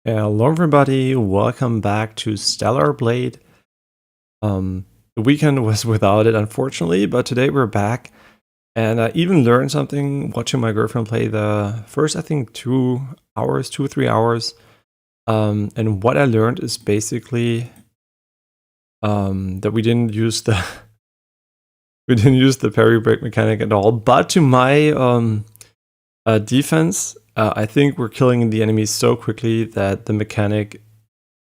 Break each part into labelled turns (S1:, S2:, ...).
S1: Hello everybody, welcome back to Stellar Blade. The weekend was without it unfortunately, but today we're back. And I even learned something watching my girlfriend play the first, I think, 2 or 3 hours. And what I learned is basically that we didn't use the parry break mechanic at all. But to my defense, I think we're killing the enemies so quickly that the mechanic,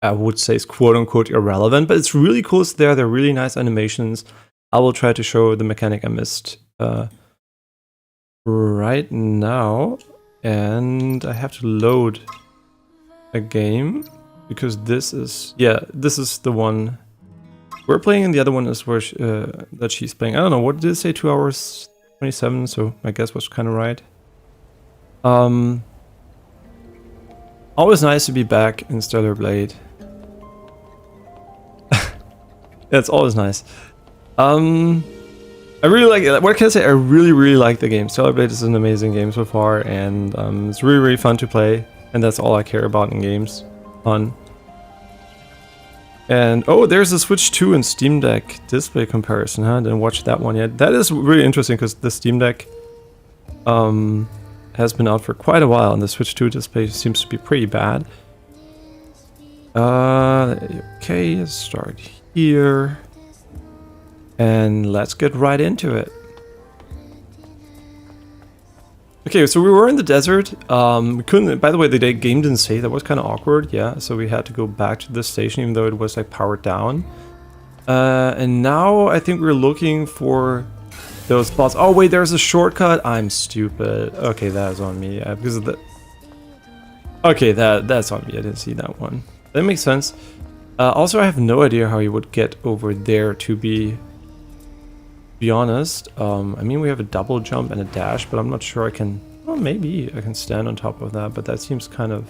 S1: I would say, is quote-unquote irrelevant, but it's really cool. They're really nice animations. I will try to show the mechanic I missed right now, and I have to load a game because this is the one we're playing, and the other one is where that she's playing. I don't know, what did it say, 2 hours 27, so I guess was kind of right. Always nice to be back in Stellar Blade. It's always nice. I really like it. What can I say? I really like the game. Stellar Blade is an amazing game so far, and it's really fun to play. And that's all I care about in games. Fun. And oh, there's a Switch 2 and Steam Deck display comparison, huh? Didn't watch that one yet. That is really interesting because the Steam Deck has been out for quite a while, and the Switch 2 display seems to be pretty bad. Okay, let's start here. And let's get right into it. Okay, so we were in the desert. We couldn't, by the way, the game didn't save. That was kind of awkward, yeah. So we had to go back to this station, even though it was like powered down. And now I think we're looking for those spots. Oh wait, there's a shortcut. I'm stupid. Okay, that is on me. Because of the. Okay, that's on me. I didn't see that one. That makes sense. Also, I have no idea how you would get over there. To be honest, I mean, we have a double jump and a dash, but I'm not sure I can. Well, maybe I can stand on top of that, but that seems kind of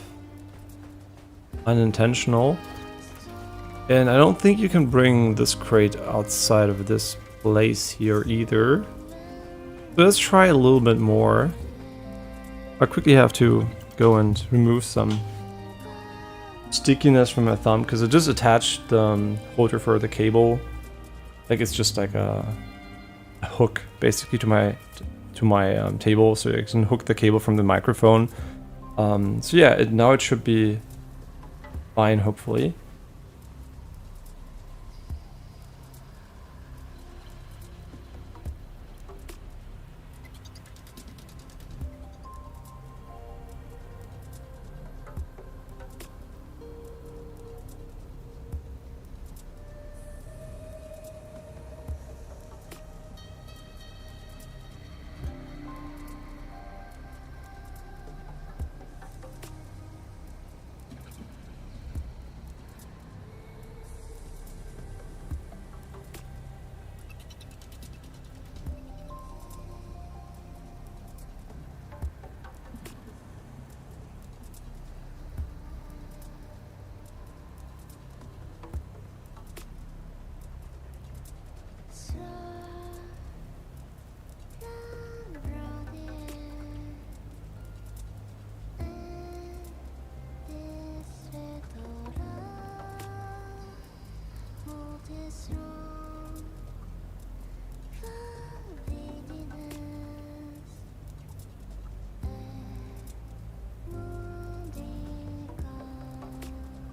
S1: unintentional. And I don't think you can bring this crate outside of this place here either. So let's try a little bit more. I quickly have to go and remove some stickiness from my thumb because I just attached the holder for the cable. Like it's just like a hook basically to my table, so I can hook the cable from the microphone. So yeah, now it should be fine, hopefully.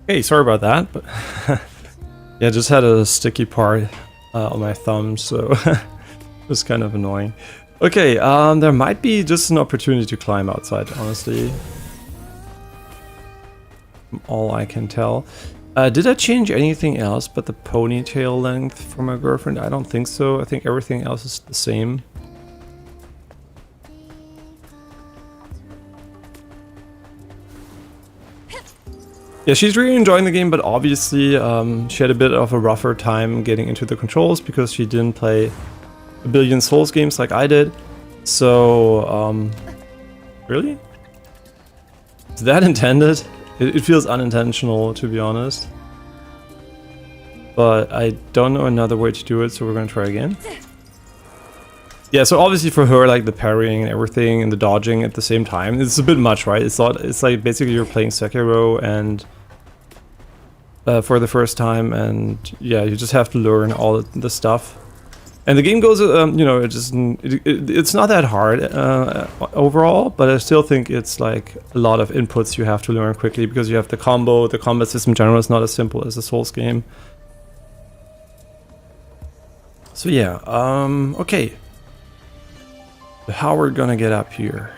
S1: Hey, sorry about that, but yeah, just had a sticky part on my thumb, so it was kind of annoying. Okay, there might be just an opportunity to climb outside, honestly. From all I can tell. Did I change anything else but the ponytail length for my girlfriend? I don't think so. I think everything else is the same. Yeah, she's really enjoying the game, but obviously she had a bit of a rougher time getting into the controls because she didn't play a billion Souls games like I did. So, really? Is that intended? It feels unintentional, to be honest. But I don't know another way to do it, so we're gonna try again. Yeah, so obviously for her, like the parrying and everything and the dodging at the same time, it's a bit much, right? It's not. It's like basically you're playing Sekiro and for the first time, and yeah, you just have to learn all the stuff. And the game goes, you know, it's not that hard overall, but I still think it's like a lot of inputs you have to learn quickly because you have the combo. The combat system in general is not as simple as a Souls game. So yeah, okay. How we're gonna get up here?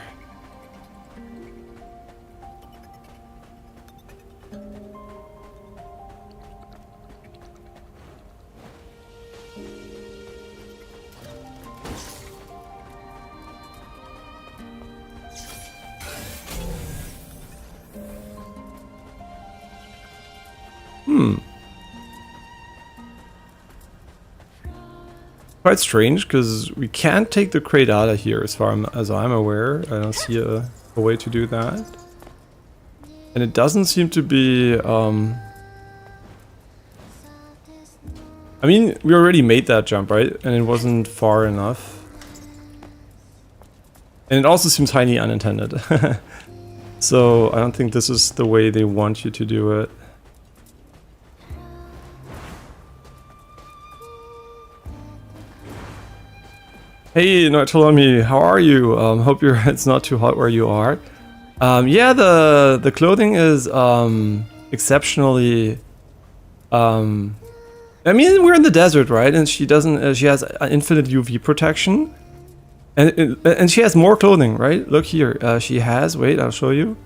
S1: Quite strange, because we can't take the crate out of here as far as I'm aware. I don't see a way to do that. And it doesn't seem to be... I mean, we already made that jump, right? And it wasn't far enough. And it also seems highly unintended. So I don't think this is the way they want you to do it. Hey, Noitolomi, how are you? Hope it's not too hot where you are. Yeah, the clothing is exceptionally. I mean, we're in the desert, right? And she doesn't. She has infinite UV protection, and she has more clothing, right? Look here. She has. Wait, I'll show you.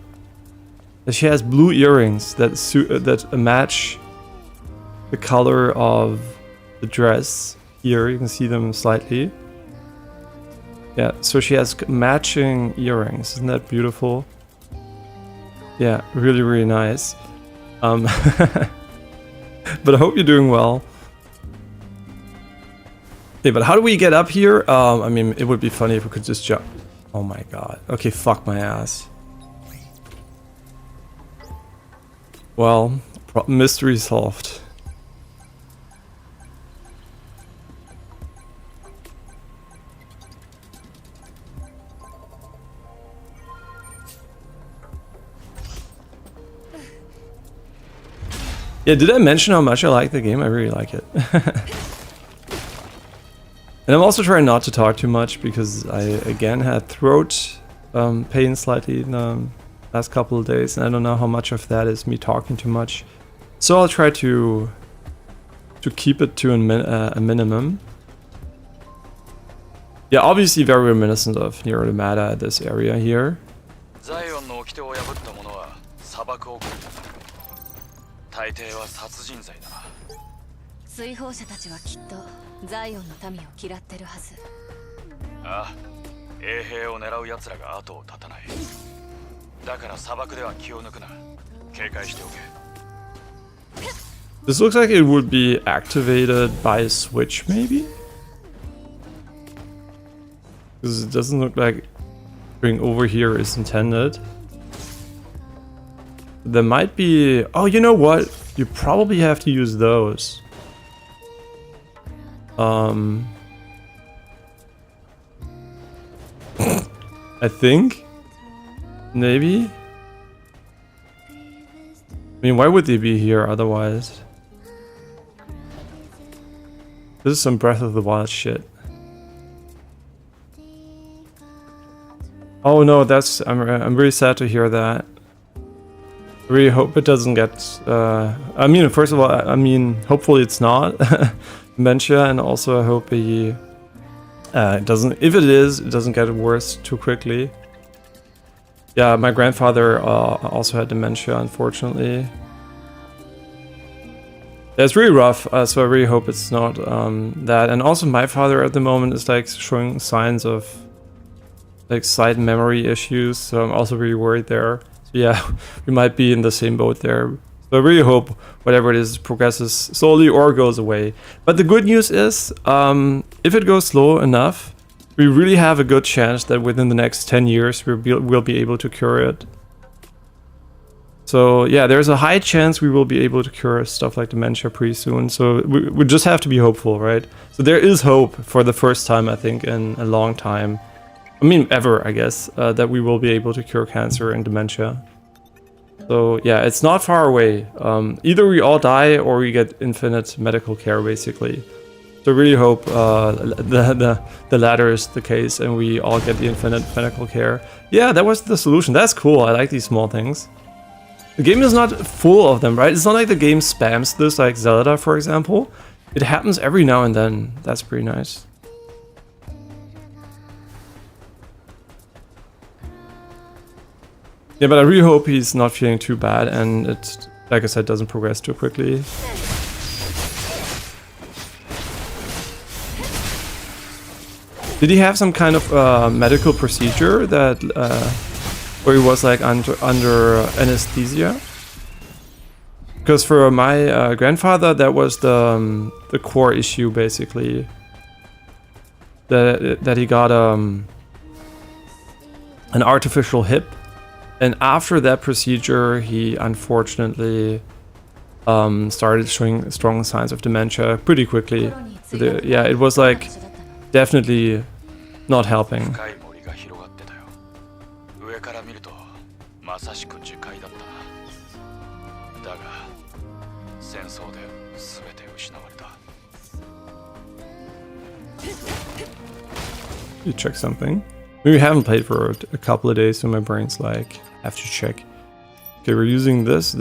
S1: She has blue earrings that match the color of the dress. Here, you can see them slightly. Yeah, so she has matching earrings. Isn't that beautiful? Yeah, really, really nice. But I hope you're doing well. Okay, but how do we get up here? I mean, it would be funny if we could just jump. Oh my god. Okay, fuck my ass. Well, mystery solved. Yeah, did I mention how much I like the game? I really like it. And I'm also trying not to talk too much because I again had throat pain slightly in the last couple of days, and I don't know how much of that is me talking too much. So I'll try to keep it to a minimum. Yeah, obviously very reminiscent of Nier Automata, this area here. This looks like it would be activated by a switch, maybe? Because it doesn't look like going over here is intended. There might be... Oh, you know what? You probably have to use those. I think? Maybe? I mean, why would they be here otherwise? This is some Breath of the Wild shit. Oh no, that's... I'm really sad to hear that. I really hope it doesn't get... I mean, first of all, I mean, hopefully it's not dementia, and also I hope he doesn't... If it is, it doesn't get worse too quickly. Yeah, my grandfather also had dementia, unfortunately. Yeah, it's really rough, so I really hope it's not that. And also my father at the moment is like showing signs of like side memory issues, so I'm also really worried there. So yeah, we might be in the same boat there. So I really hope whatever it is progresses slowly or goes away. But the good news is, if it goes slow enough, we really have a good chance that within the next 10 years we'll be able to cure it. So yeah, there's a high chance we will be able to cure stuff like dementia pretty soon. So we just have to be hopeful, right? So there is hope for the first time, I think, in a long time. I mean, ever, I guess, that we will be able to cure cancer and dementia. So yeah, it's not far away. Either we all die or we get infinite medical care, basically. So I really hope the latter is the case and we all get the infinite medical care. Yeah, that was the solution. That's cool. I like these small things. The game is not full of them, right? It's not like the game spams this, like Zelda, for example. It happens every now and then. That's pretty nice. Yeah, but I really hope he's not feeling too bad and it, like I said, doesn't progress too quickly. Did he have some kind of medical procedure that, where he was like under anesthesia? Because for my grandfather, that was the core issue, basically. That he got an artificial hip. And after that procedure, he unfortunately started showing strong signs of dementia pretty quickly. Yeah, it was like definitely not helping. You check something. We haven't played for a couple of days, so my brain's like, I have to check. Okay, we're using this,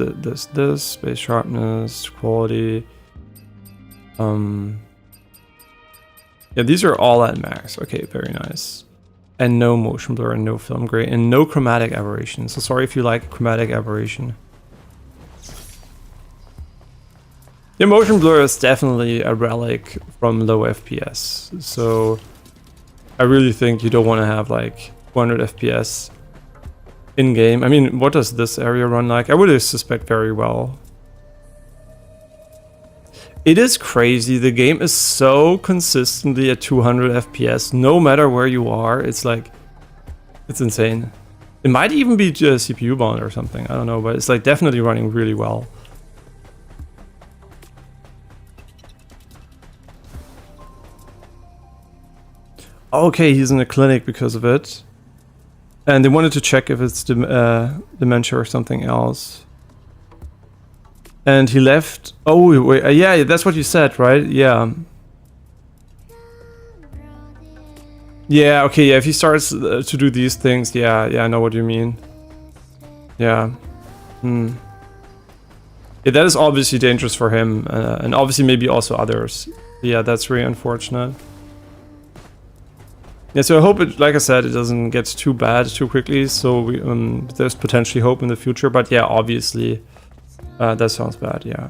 S1: space sharpness, quality. Yeah, these are all at max. Okay, very nice. And no motion blur, and no film gray, and no chromatic aberration. So sorry if you like chromatic aberration. Yeah, motion blur is definitely a relic from low FPS. So I really think you don't want to have like 100 FPS in game. I mean, what does this area run like? I would suspect very well. It is crazy. The game is so consistently at 200 FPS, no matter where you are. It's like, it's insane. It might even be just CPU bound or something. I don't know, but it's like definitely running really well. Okay, he's in a clinic because of it. And they wanted to check if it's dementia or something else. And he left. Oh, wait, yeah, that's what you said, right? Yeah. Yeah, okay, yeah, if he starts to do these things, yeah, I know what you mean. Yeah. Yeah, that is obviously dangerous for him, and obviously maybe also others. Yeah, that's really unfortunate. Yeah, so I hope it, like I said, it doesn't get too bad too quickly, so we, there's potentially hope in the future, but yeah, obviously, that sounds bad, yeah.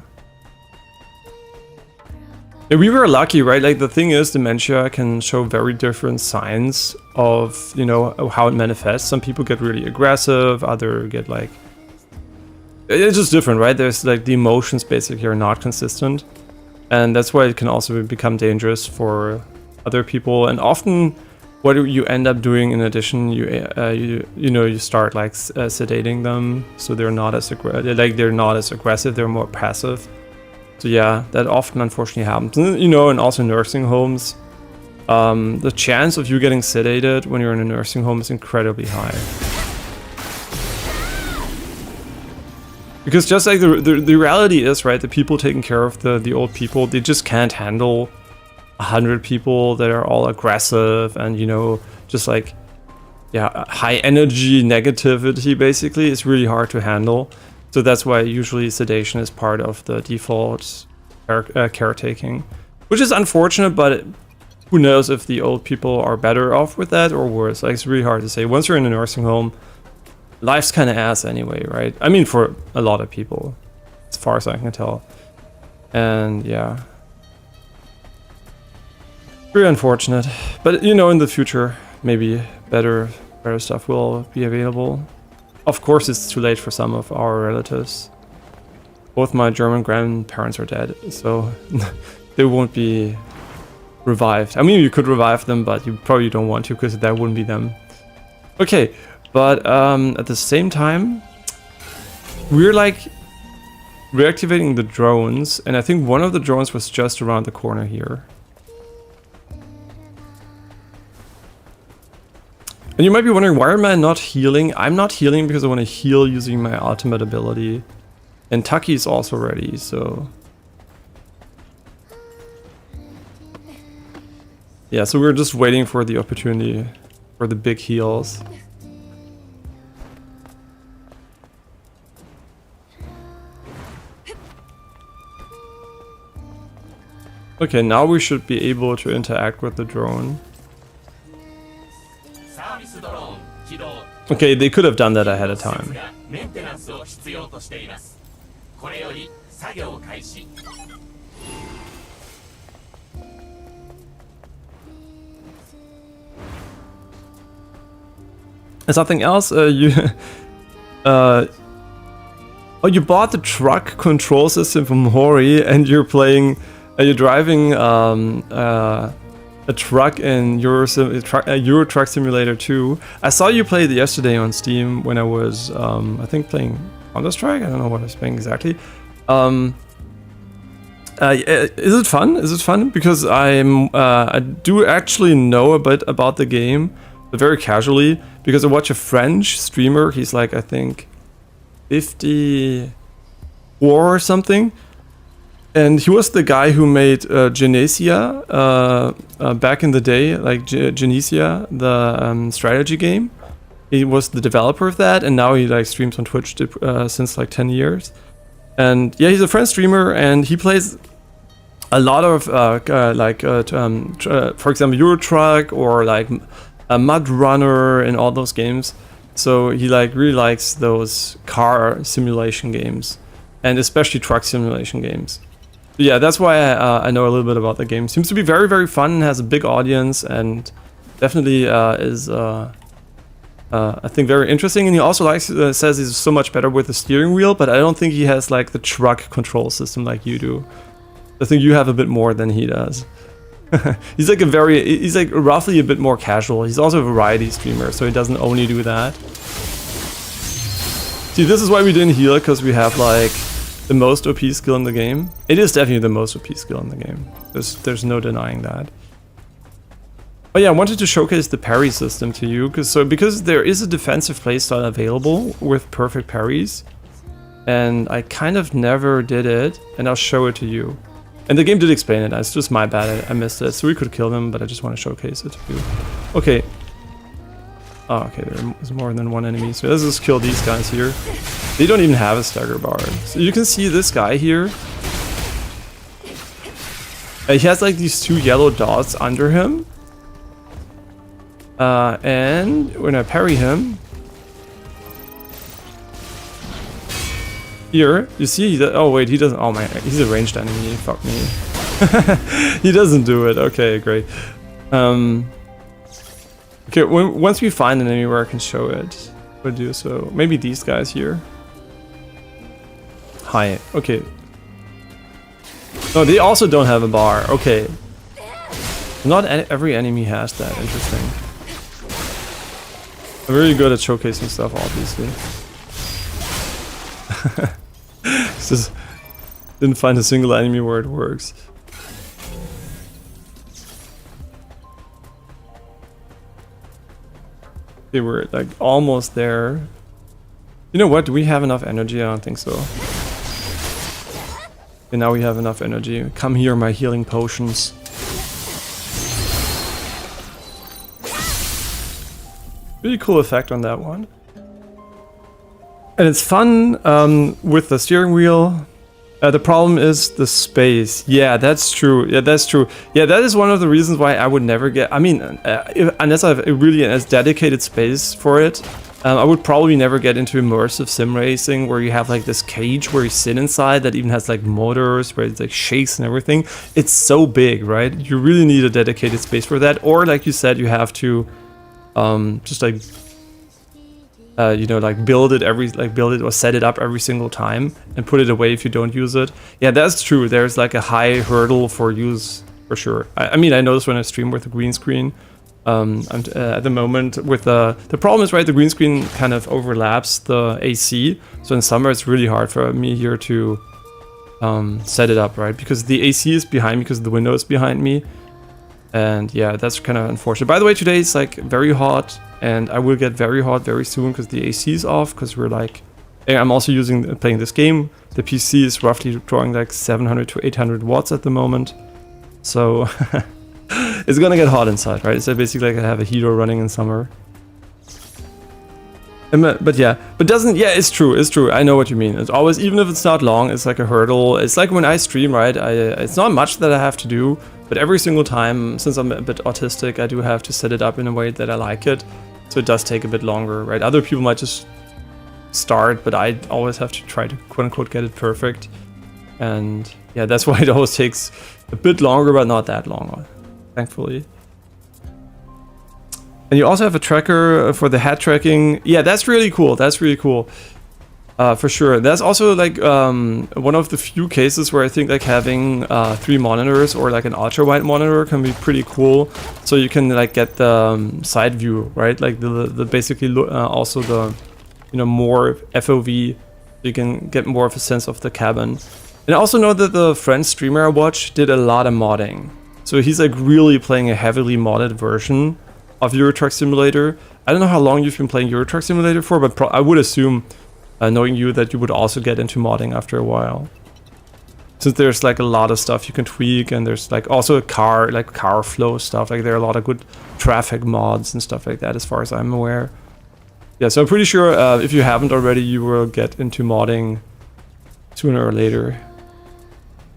S1: Yeah, we were lucky, right? Like, the thing is, dementia can show very different signs of, you know, how it manifests. Some people get really aggressive, others get like... It's just different, right? There's like, the emotions basically are not consistent. And that's why it can also become dangerous for other people. And often, what you end up doing in addition, you start like sedating them, so they're not as aggressive, they're more passive. So yeah, that often unfortunately happens. And, you know, and also nursing homes, the chance of you getting sedated when you're in a nursing home is incredibly high. Because just like the reality is, right, the people taking care of the old people, they just can't handle 100 people that are all aggressive and, you know, just like, yeah, high energy negativity basically. It's really hard to handle. So that's why usually sedation is part of the default caretaking, which is unfortunate, but who knows if the old people are better off with that or worse. Like, it's really hard to say. Once you're in a nursing home, life's kind of ass anyway, right? I mean, for a lot of people, as far as I can tell. And yeah, very unfortunate. But, you know, in the future, maybe better stuff will be available. Of course, it's too late for some of our relatives. Both my German grandparents are dead, so they won't be revived. I mean, you could revive them, but you probably don't want to, because that wouldn't be them. Okay, but at the same time, we're like reactivating the drones, and I think one of the drones was just around the corner here. And you might be wondering, why am I not healing? I'm not healing because I want to heal using my ultimate ability. And Taki is also ready, so... Yeah, so we're just waiting for the opportunity for the big heals. Okay, now we should be able to interact with the drone. Okay, they could have done that ahead of time. And something else, oh, you bought the truck control system from Hori, and you're playing, you're driving a truck in Euro Truck Simulator 2. I saw you play it yesterday on Steam when I was, I think, playing Counter-Strike. I don't know what I was playing exactly. Is it fun? Is it fun? Because I do actually know a bit about the game, but very casually, because I watch a French streamer. He's like, I think 54 or something, and he was the guy who made Genesia back in the day, like Genesia, the strategy game. He was the developer of that, and now he like streams on Twitch since like 10 years. And yeah, he's a French streamer, and he plays a lot of for example, Euro Truck or like a Mud Runner and all those games. So he like really likes those car simulation games, and especially truck simulation games. Yeah, that's why I know a little bit about the game. Seems to be very, very fun, has a big audience, and definitely is I think very interesting. And he also likes says he's so much better with the steering wheel, but I don't think he has like the truck control system like you do. I think you have a bit more than he does. He's like he's like roughly a bit more casual. He's also a variety streamer, so he doesn't only do that. See, this is why we didn't heal, because we have like the most OP skill in the game. It is definitely the most OP skill in the game. There's no denying that. But yeah, I wanted to showcase the parry system to you, because there is a defensive playstyle available with perfect parries, and I kind of never did it, and I'll show it to you. And the game did explain it. It's just my bad. I missed it. So we could kill them, but I just want to showcase it to you. Okay. Oh, okay. There's more than one enemy. So let's just kill these guys here. They don't even have a stagger bar. So you can see this guy here. He has like these two yellow dots under him. And when I parry him, here, you see, oh wait, he doesn't, oh man, he's a ranged enemy, fuck me. He doesn't do it, okay, great. Okay, once we find an enemy where I can show it, we'll do so. Maybe these guys here. Hi, okay. Oh, they also don't have a bar, okay. Not every enemy has that, interesting. I'm really good at showcasing stuff, obviously. Just didn't find a single enemy where it works. Okay, we're like almost there. You know what? Do we have enough energy? I don't think so. Okay, now we have enough energy. Come here, my healing potions. Really cool effect on that one. And it's fun with the steering wheel. The problem is the space. Yeah, that's true. Yeah, that's true. Yeah, that is one of the reasons why I would never get... I mean, unless I have really a dedicated space for it, I would probably never get into immersive sim racing where you have like this cage where you sit inside that even has like motors where it like shakes and everything. It's so big, right? You really need a dedicated space for that. Or like you said, you have to just like... you know, like build it or set it up every single time and put it away if you don't use it. Yeah, that's true. There's like a high hurdle for use for sure. I mean, I noticed when I stream with a green screen, at the moment with the problem is, right, the green screen kind of overlaps the AC, so in summer it's really hard for me here to set it up, right, because the AC is behind me because the window is behind me, and yeah, that's kind of unfortunate. By the way, today is like very hot, and I will get very hot very soon because the AC is off, because we're like, I'm also playing this game. The PC is roughly drawing like 700 to 800 watts at the moment, so it's gonna get hot inside, right? So basically like I have a heater running in summer. But yeah, it's true. I know what you mean. It's always, even if it's not long, it's like a hurdle. It's like when I stream, right? It's not much that I have to do, but every single time, since I'm a bit autistic, I do have to set it up in a way that I like it. So it does take a bit longer, right? Other people might just start, but I always have to try to quote unquote get it perfect. And yeah, that's why it always takes a bit longer, but not that long, thankfully. And you also have a tracker for the head tracking. Yeah, that's really cool. For sure. That's also like one of the few cases where I think like having 3 monitors or like an ultra wide monitor can be pretty cool. So you can like get the side view, right? Like the basically also the, you know, more FOV. You can get more of a sense of the cabin. And I also know that the French streamer I watched did a lot of modding. So he's like really playing a heavily modded version of Euro Truck Simulator. I don't know how long you've been playing Euro Truck Simulator for, but I would assume, knowing you, that you would also get into modding after a while. Since there's like a lot of stuff you can tweak, and there's like also car flow stuff. Like there are a lot of good traffic mods and stuff like that, as far as I'm aware. Yeah, so I'm pretty sure if you haven't already, you will get into modding sooner or later.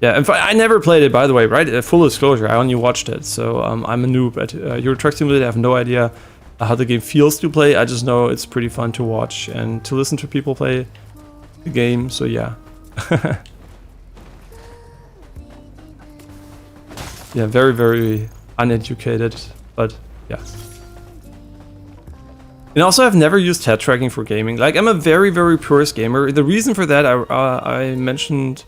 S1: Yeah, and I never played it, by the way, right? Full disclosure, I only watched it, so I'm a noob at Euro Truck Simulator. I have no idea how the game feels to play. I just know it's pretty fun to watch and to listen to people play the game, so yeah. Yeah, very, very uneducated, but yeah. And also, I've never used head tracking for gaming. Like, I'm a very, very purist gamer. The reason for that, I mentioned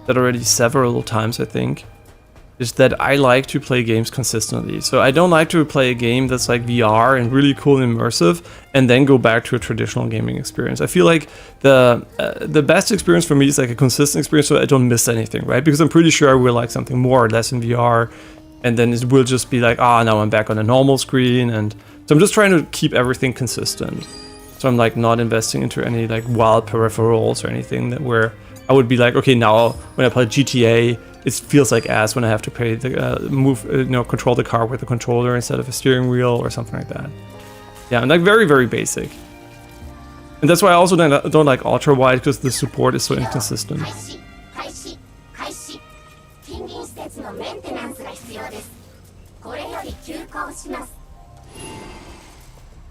S1: that already several times, I think, is that I like to play games consistently. So I don't like to play a game that's like VR and really cool and immersive and then go back to a traditional gaming experience. I feel like the best experience for me is like a consistent experience, so I don't miss anything, right? Because I'm pretty sure I will like something more or less in VR, and then it will just be like, now I'm back on a normal screen. And so I'm just trying to keep everything consistent. So I'm like not investing into any like wild peripherals or anything that where I would be like, okay, now when I play GTA, it feels like ass when I have to play the control the car with a controller instead of a steering wheel or something like that. Yeah, and like very, very basic. And that's why I also don't like ultra wide, because the support is so inconsistent.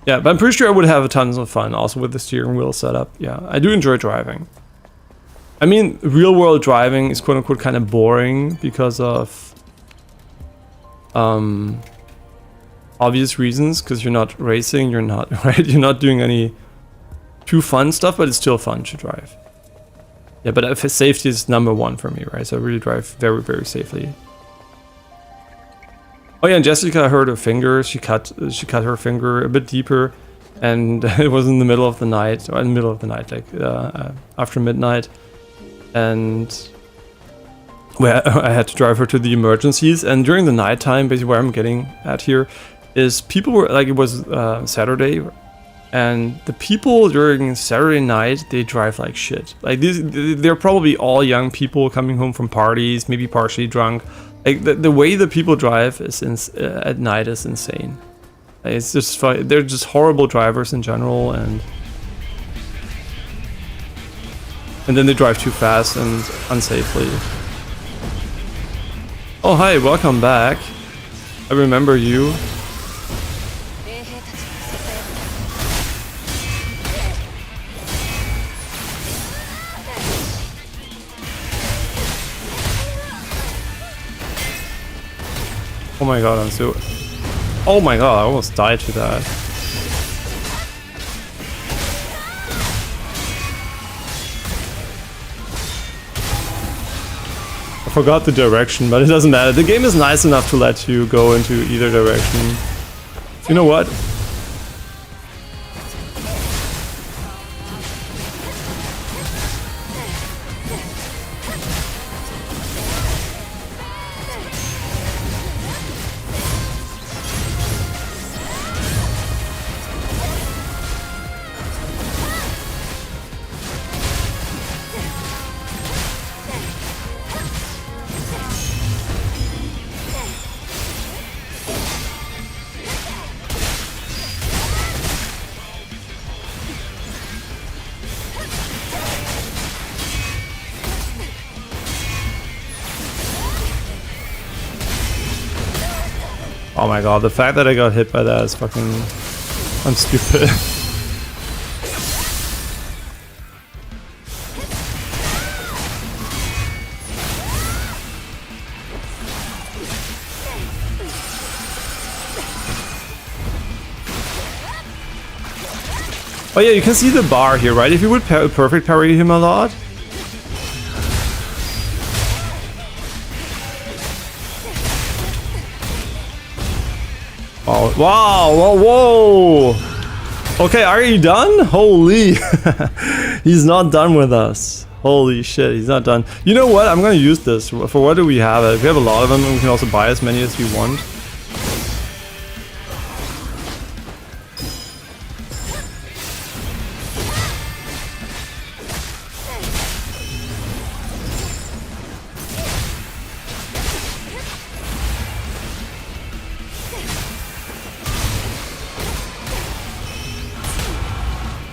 S1: Yeah, but I'm pretty sure I would have tons of fun also with the steering wheel setup. Yeah, I do enjoy driving. I mean, real world driving is quote unquote kind of boring because of obvious reasons, because you're not racing, you're not doing any too fun stuff, but it's still fun to drive. Yeah, but if safety is #1 for me, right? So I really drive very, very safely. Oh yeah, and Jessica hurt her finger. She cut her finger a bit deeper, and it was in the middle of the night, like after midnight. And where I had to drive her to the emergencies. And during the nighttime, basically where I'm getting at here, is people were like, it was Saturday, and the people during Saturday night, they drive like shit. Like they're probably all young people coming home from parties, maybe partially drunk. Like the way the people drive is at night is insane. Like, it's just they're just horrible drivers in general, and then they drive too fast and unsafely. Oh hi, welcome back. I remember you. Oh my god, oh my god, I almost died to that. I forgot the direction, but it doesn't matter. The game is nice enough to let you go into either direction. You know what? Oh my god, the fact that I got hit by that is fucking... I'm stupid. Oh yeah, you can see the bar here, right? If you would perfect parry him a lot. Oh, wow, whoa, whoa! Okay, are you done? Holy, he's not done with us. Holy shit, he's not done. You know what? I'm gonna use this. For what do we have? We have a lot of them, and we can also buy as many as we want.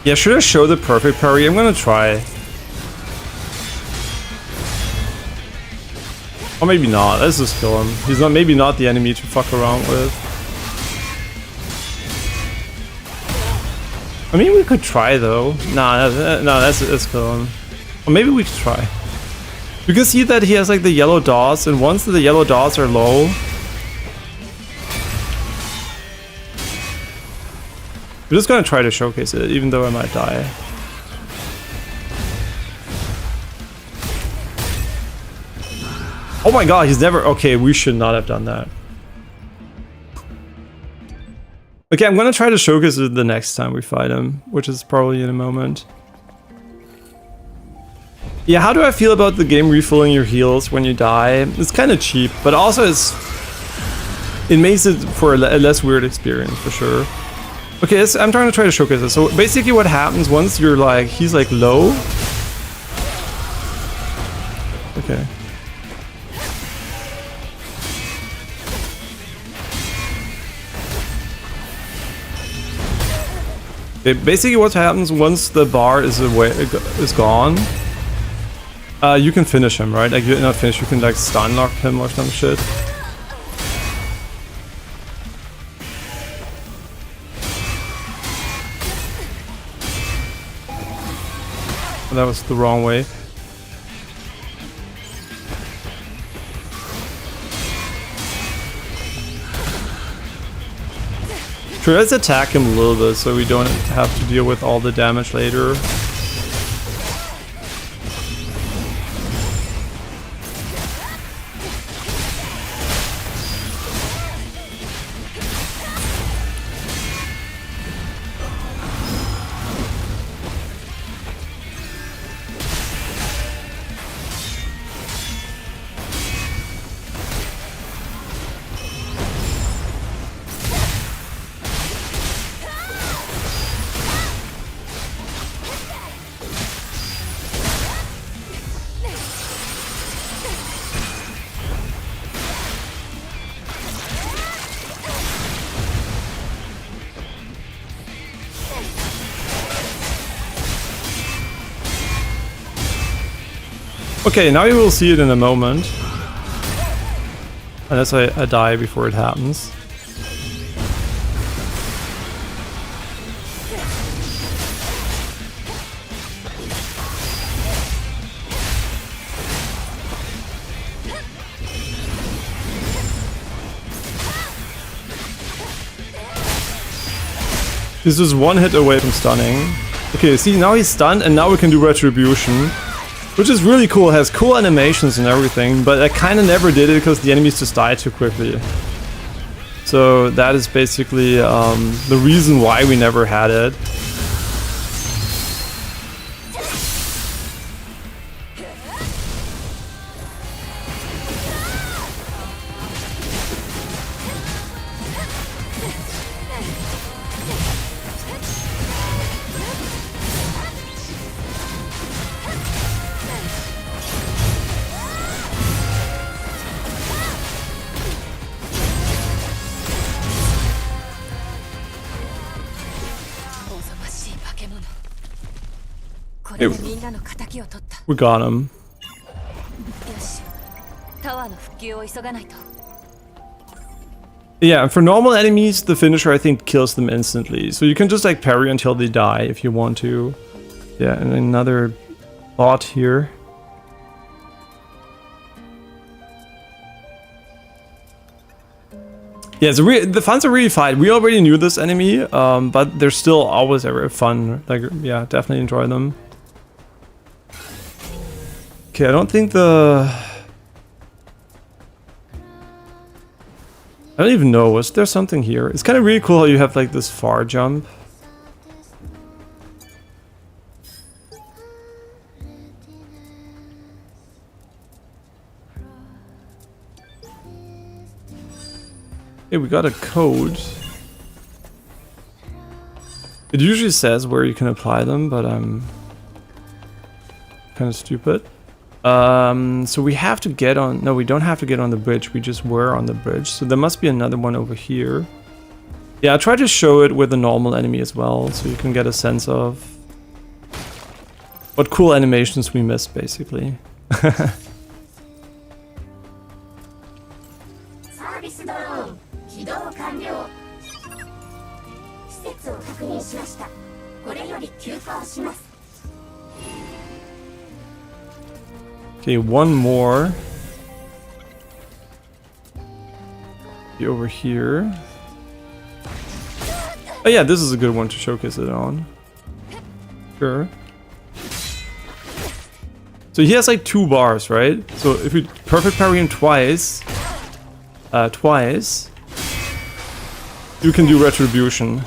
S1: Yeah, should I show the perfect parry? I'm gonna try. Or maybe not. Let's just kill him. He's not, maybe not the enemy to fuck around with. I mean, we could try though. Nah, let's kill him. Or maybe we could try. You can see that he has like the yellow dots, and once the yellow dots are low, we're just gonna try to showcase it, even though I might die. Oh my god, he's never... Okay, we should not have done that. Okay, I'm gonna try to showcase it the next time we fight him, which is probably in a moment. Yeah, how do I feel about the game refilling your heals when you die? It's kind of cheap, but also it makes it for a less weird experience, for sure. Okay, I'm trying to try to showcase this. So basically what happens once you're like, he's like low. Okay. Okay, basically what happens once the bar is gone, you can finish him, right? Like, you're not finished, you can like stun lock him or some shit. That was the wrong way. Sure, let's attack him a little bit so we don't have to deal with all the damage later. Okay, now you will see it in a moment. Unless I die before it happens. This is one hit away from stunning. Okay, see, now he's stunned and now we can do retribution. Which is really cool, it has cool animations and everything, but I kinda never did it because the enemies just die too quickly. So that is basically the reason why we never had it. We got him. Yeah, and for normal enemies, the finisher I think kills them instantly. So you can just like parry until they die if you want to. Yeah, and another bot here. Yeah, so the fans are really fine. We already knew this enemy, but they're still always very fun. Like, yeah, definitely enjoy them. Okay, I don't think I don't even know. Was there something here? It's kind of really cool how you have like this far jump. Hey, we got a code. It usually says where you can apply them, but I'm kind of stupid. So we have to get on... No, we don't have to get on the bridge. We just were on the bridge. So there must be another one over here. Yeah, I'll try to show it with a normal enemy as well, so you can get a sense of what cool animations we missed, basically. Okay, one more. Over here. Oh yeah, this is a good one to showcase it on. Sure. So he has like 2 bars, right? So if we perfect parry him twice, you can do retribution.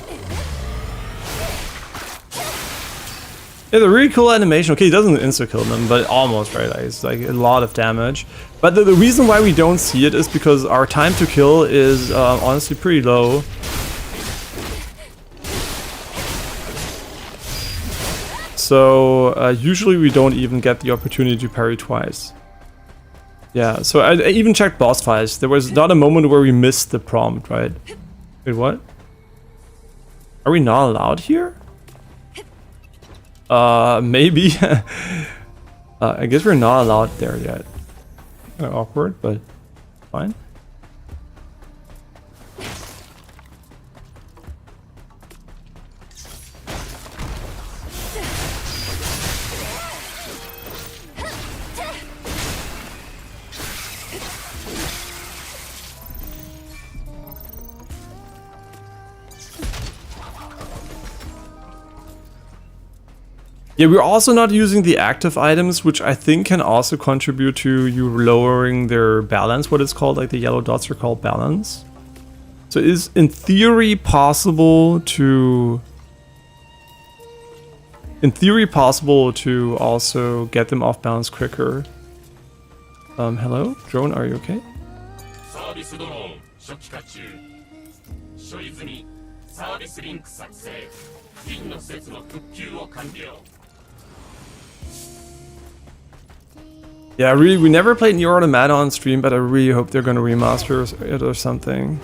S1: Yeah, the really cool animation. Okay, he doesn't insta-kill them, but almost, right? It's like a lot of damage. But the reason why we don't see it is because our time to kill is honestly pretty low. So usually we don't even get the opportunity to parry twice. Yeah, so I even checked boss fights. There was not a moment where we missed the prompt, right? Wait, what? Are we not allowed here? Maybe. I guess we're not allowed there yet. Kind of awkward, but fine. Yeah, we're also not using the active items, which I think can also contribute to you lowering their balance, what it's called, like the yellow dots are called balance. So it is in theory possible to also get them off balance quicker. Hello? Drone, are you okay? Yeah, really, we never played Nier Automata on stream, but I really hope they're gonna remaster it or something.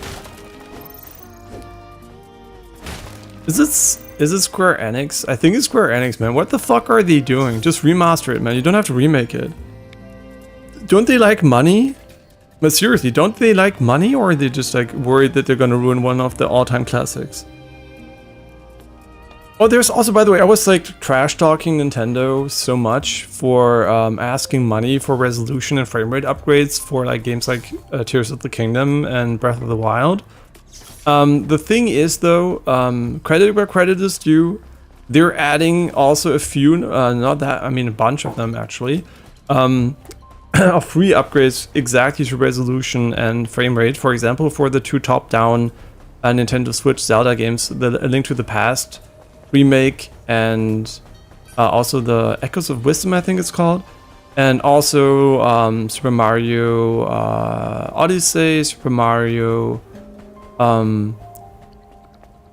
S1: Is it Square Enix? I think it's Square Enix, man. What the fuck are they doing? Just remaster it, man. You don't have to remake it. Don't they like money? But seriously, don't they like money, or are they just like worried that they're gonna ruin one of the all-time classics? Oh, there's also, by the way, I was like trash talking Nintendo so much for asking money for resolution and frame rate upgrades for like games like Tears of the Kingdom and Breath of the Wild. The thing is though, credit where credit is due, they're adding also a few, not that, I mean a bunch of them actually, of free upgrades exactly to resolution and frame rate. For example, for the 2 top-down Nintendo Switch Zelda games, the A Link to the Past remake, and also the Echoes of Wisdom, I think it's called, and also Super Mario Odyssey, Super Mario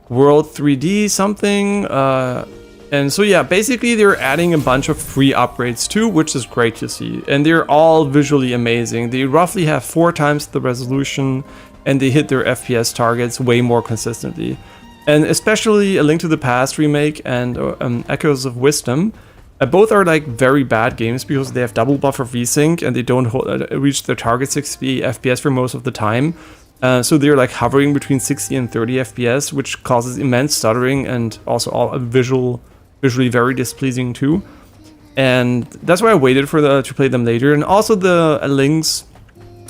S1: World 3D something, and so yeah, basically they're adding a bunch of free upgrades too, which is great to see, and they're all visually amazing. They roughly have 4 times the resolution, and they hit their FPS targets way more consistently. And especially A Link to the Past remake and Echoes of Wisdom, both are like very bad games because they have double buffer VSync and they don't reach their target 60 FPS for most of the time. So they're like hovering between 60 and 30 FPS, which causes immense stuttering and also all visually very displeasing too. And that's why I waited for to play them later. And also the Link's,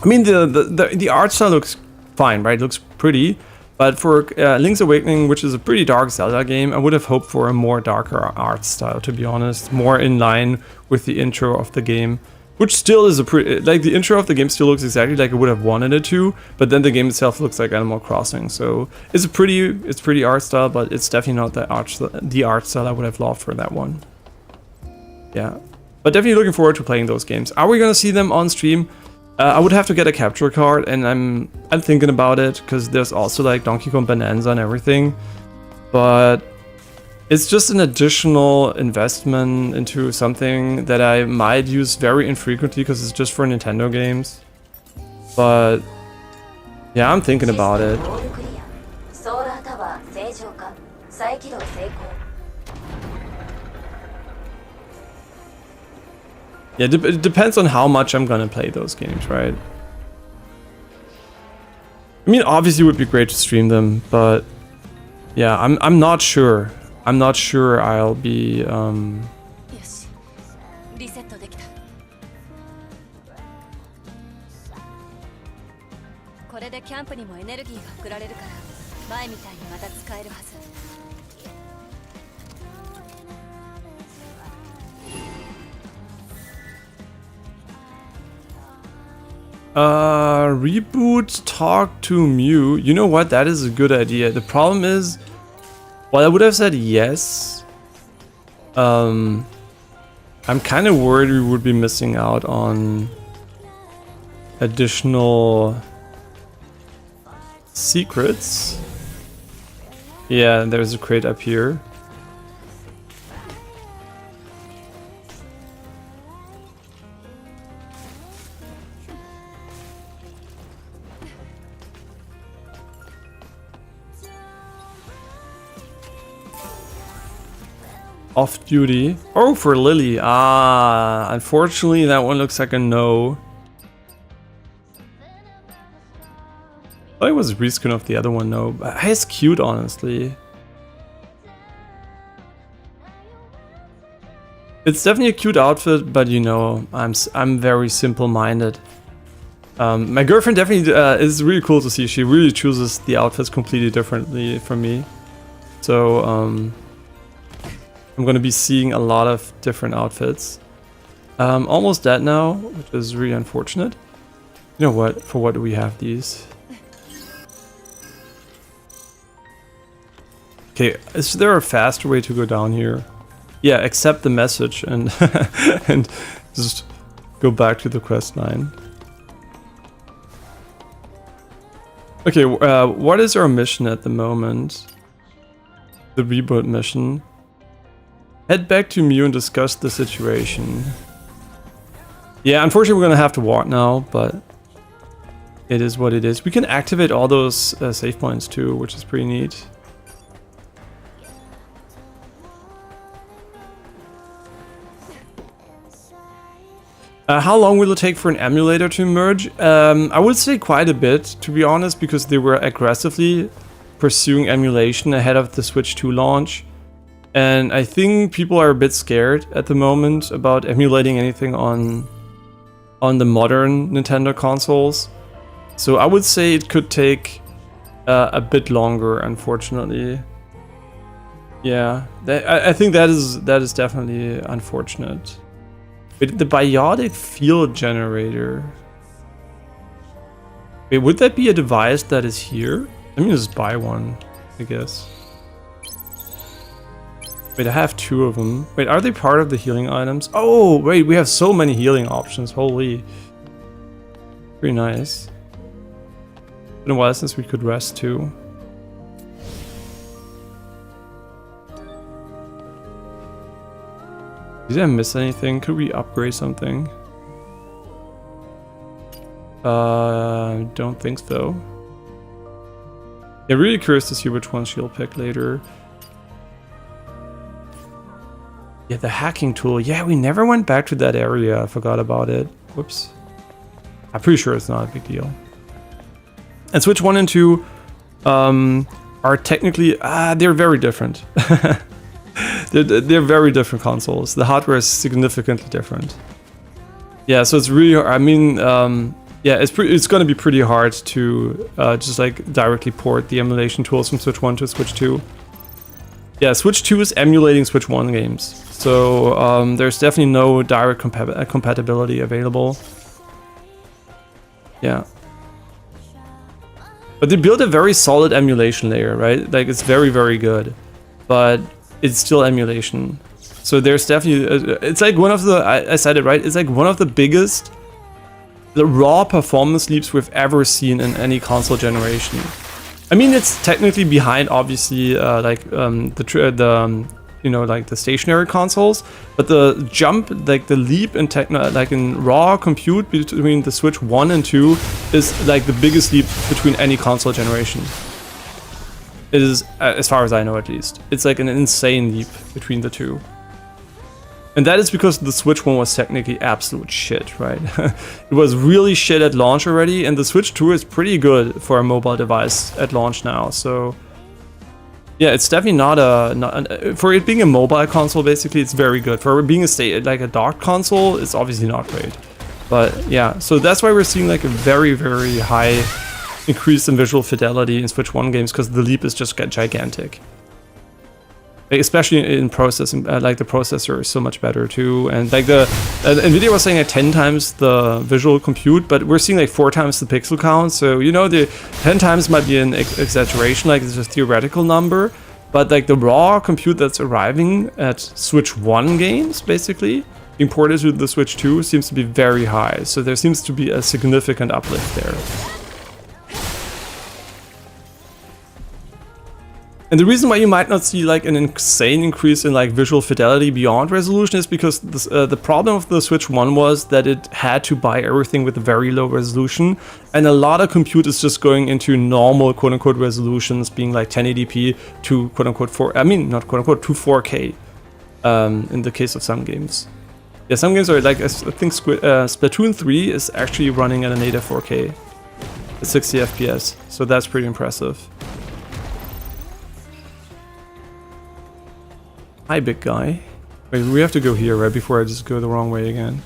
S1: I mean the art style looks fine, right? It looks pretty. But for Link's Awakening, which is a pretty dark Zelda game, I would have hoped for a more darker art style, to be honest. More in line with the intro of the game. Which still is a pretty, like the intro of the game still looks exactly like I would have wanted it to, but then the game itself looks like Animal Crossing. So it's pretty art style, but it's definitely not the art style I would have loved for that one. Yeah, but definitely looking forward to playing those games. Are we gonna see them on stream? I would have to get a capture card, and I'm thinking about it because there's also like Donkey Kong Bonanza and everything, but it's just an additional investment into something that I might use very infrequently because it's just for Nintendo games. But yeah, I'm thinking about it. Yeah, it depends on how much I'm gonna play those games, right? I mean, obviously it would be great to stream them, but yeah, I'm not sure. I'm not sure I'll be reboot, talk to Mew. You know what? That is a good idea. The problem is, well, I would have said yes. I'm kind of worried we would be missing out on additional secrets. Yeah, there's a crate up here. Off duty. Oh, for Lily. Ah, unfortunately that one looks like a no. I thought it was a reskin of the other one, no. But it's cute, honestly. It's definitely a cute outfit, but you know, I'm very simple-minded. My girlfriend definitely is really cool to see. She really chooses the outfits completely differently from me. So I'm gonna be seeing a lot of different outfits. Almost dead now, which is really unfortunate. You know what? For what do we have these? Okay, is there a faster way to go down here? Yeah, accept the message and and just go back to the quest line. Okay, what is our mission at the moment? The reboot mission. Head back to Mew and discuss the situation. Yeah, unfortunately we're gonna have to walk now, but it is what it is. We can activate all those save points too, which is pretty neat. How long will it take for an emulator to emerge? I would say quite a bit, to be honest, because they were aggressively pursuing emulation ahead of the Switch 2 launch. And I think people are a bit scared at the moment about emulating anything on the modern Nintendo consoles. So I would say it could take a bit longer, unfortunately. Yeah, I think that is definitely unfortunate. Wait, the biotic field generator. Wait, would that be a device that is here? Let me just buy one, I guess. Wait, I have 2 of them. Wait, are they part of the healing items? Oh, wait, we have so many healing options. Holy. Pretty nice. Been a while since we could rest too. Did I miss anything? Could we upgrade something? Don't think so. Yeah, really curious to see which one she'll pick later. Yeah, the hacking tool. Yeah, we never went back to that area. I forgot about it. Whoops. I'm pretty sure it's not a big deal. And Switch 1 and 2 are technically... they're very different. they're very different consoles. The hardware is significantly different. Yeah, so it's really... I mean, yeah, it's going to be pretty hard to just like directly port the emulation tools from Switch 1 to Switch 2. Yeah, Switch 2 is emulating Switch 1 games. So there's definitely no direct compatibility available. Yeah. But they built a very solid emulation layer, right? Like, it's very, very good. But it's still emulation. So there's definitely... it's like one of the... I said it, right? It's like one of the biggest... the raw performance leaps we've ever seen in any console generation. I mean, it's technically behind, obviously, you know, like the stationary consoles, but the jump, like the leap in like in raw compute between the Switch 1 and 2 is like the biggest leap between any console generation. It is, as far as I know at least. It's like an insane leap between the two. And that is because the Switch 1 was technically absolute shit, right? It was really shit at launch already, and the Switch 2 is pretty good for a mobile device at launch now, so... yeah, it's definitely not for it being a mobile console, basically, it's very good. For it being a docked console, it's obviously not great. But yeah, so that's why we're seeing like a very, very high increase in visual fidelity in Switch 1 games, because the leap is just gigantic. Especially in processing, like the processor is so much better too, and like the Nvidia was saying like 10 times the visual compute, but we're seeing like 4 times the pixel count. So you know, the 10 times might be an exaggeration, like it's a theoretical number, but like the raw compute that's arriving at Switch 1 games, basically being ported to the Switch 2, seems to be very high. So there seems to be a significant uplift there. And the reason why you might not see like an insane increase in like visual fidelity beyond resolution is because this, the problem of the Switch 1 was that it had to buy everything with very low resolution, and a lot of compute is just going into normal quote-unquote resolutions, being like 1080p to quote-unquote not quote-unquote to 4K in the case of some games. Yeah, some games are like, I think Splatoon 3 is actually running at a native 4K at 60 FPS, so that's pretty impressive. Hi, big guy. Wait, we have to go here, right? Before I just go the wrong way again.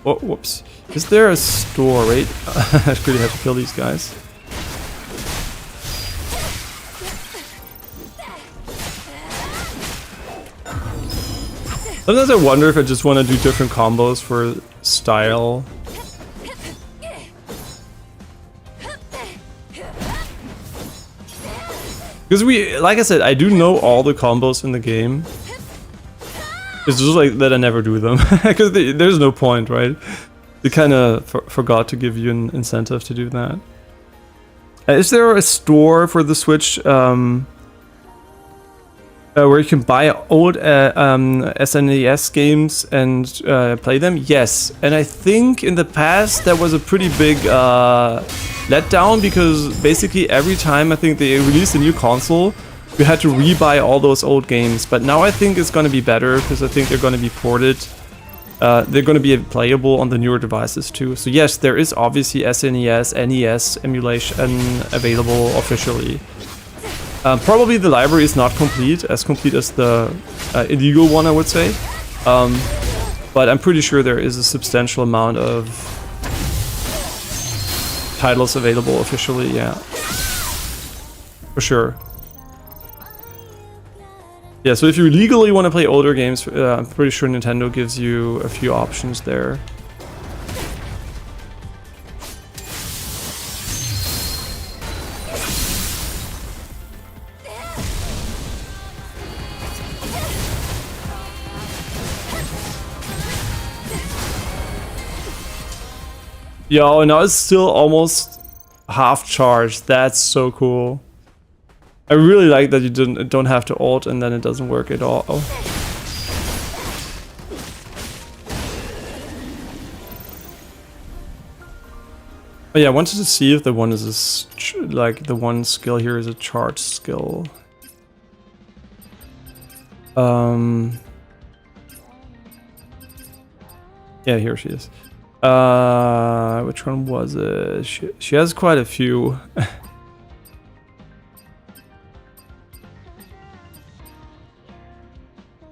S1: Oh, whoops. Is there a store? Wait, I really have to kill these guys. Sometimes I wonder if I just want to do different combos for style. Because like I said, I do know all the combos in the game. It's just like that I never do them. Because there's no point, right? They kind of forgot to give you an incentive to do that. Is there a store for the Switch where you can buy old SNES games and play them? Yes. And I think in the past that was a pretty big letdown, because basically every time I think they released a new console, you had to re-buy all those old games. But now I think it's going to be better, because I think they're going to be ported. They're going to be playable on the newer devices too. So yes, there is obviously SNES, NES emulation available officially. Probably the library is not complete as the illegal one, I would say. But I'm pretty sure there is a substantial amount of titles available officially, yeah. For sure. Yeah, so if you legally want to play older games, I'm pretty sure Nintendo gives you a few options there. Yo, now it's still almost half charged. That's so cool. I really like that you don't have to ult and then it doesn't work at all. Oh yeah, I wanted to see if the one is like the one skill here is a charge skill. Yeah, here she is. Which one was it? She has quite a few.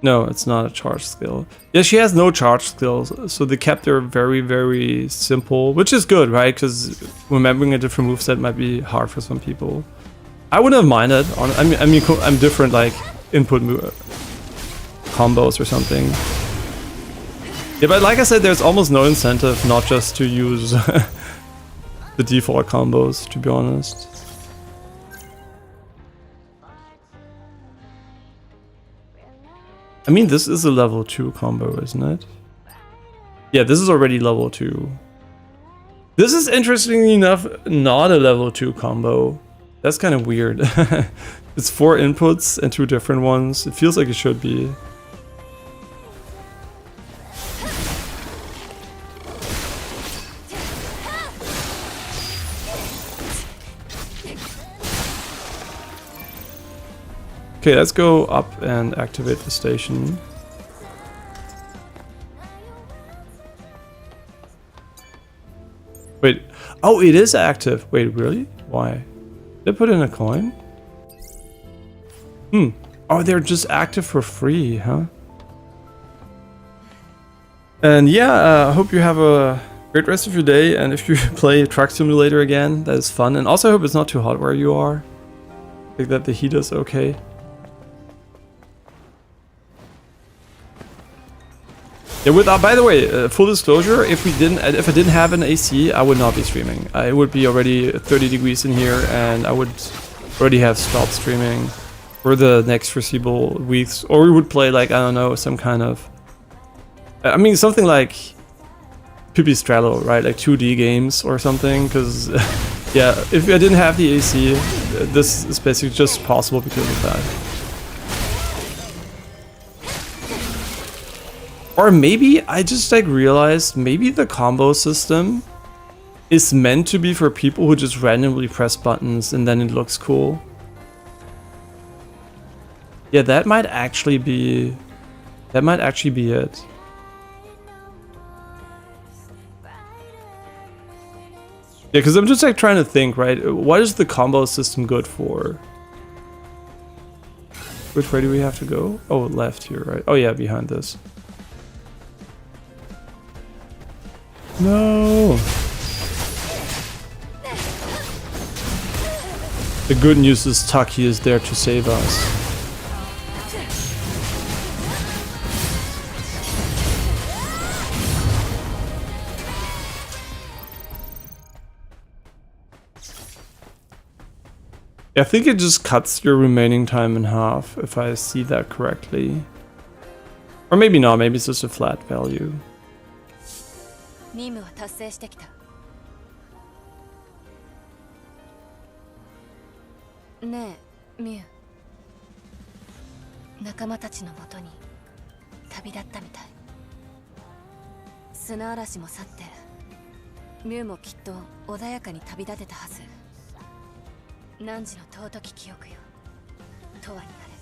S1: No, it's not a charge skill. Yeah, she has no charge skills, so they kept her very, very simple, which is good, right? Because remembering a different moveset might be hard for some people. I wouldn't have minded. I mean, I'm different, like input combos or something. Yeah, but like I said, there's almost no incentive not just to use the default combos, to be honest. I mean, this is a level 2 combo, isn't it? Yeah, this is already level 2. This is, interestingly enough, not a level 2 combo. That's kind of weird. It's 4 inputs and 2 different ones. It feels like it should be. Okay, let's go up and activate the station. Wait, oh, it is active. Wait, really? Why? Did I put in a coin? Oh, they're just active for free, huh? And yeah, I hope you have a great rest of your day. And if you play Truck Simulator again, that is fun. And also I hope it's not too hot where you are. I think that the heat is okay. Yeah, by the way, full disclosure, if I didn't have an AC, I would not be streaming. I would be already 30 degrees in here, and I would already have stopped streaming for the next foreseeable weeks. Or we would play, like, I don't know, some kind of, I mean, something like Pipistrello, right? Like 2D games or something. Because yeah, if I didn't have the AC, this is basically just possible because of that. Or maybe I just like realized maybe the combo system is meant to be for people who just randomly press buttons and then it looks cool. Yeah, that might actually be it. Yeah, because I'm just like trying to think, right? What is the combo system good for? Which way do we have to go? Oh, left here, right? Oh yeah, behind this. No! The good news is Taki is there to save us. I think it just cuts your remaining time in half, if I see that correctly. Or maybe not, maybe it's just a flat value.
S2: 任務は達成してきた。ねえ、ミュウ。仲間たちのもとに旅立ったみたい。砂嵐も去って、ミュウもきっと穏やかに旅立てたはず。汝の尊き記憶よ。永遠になれ。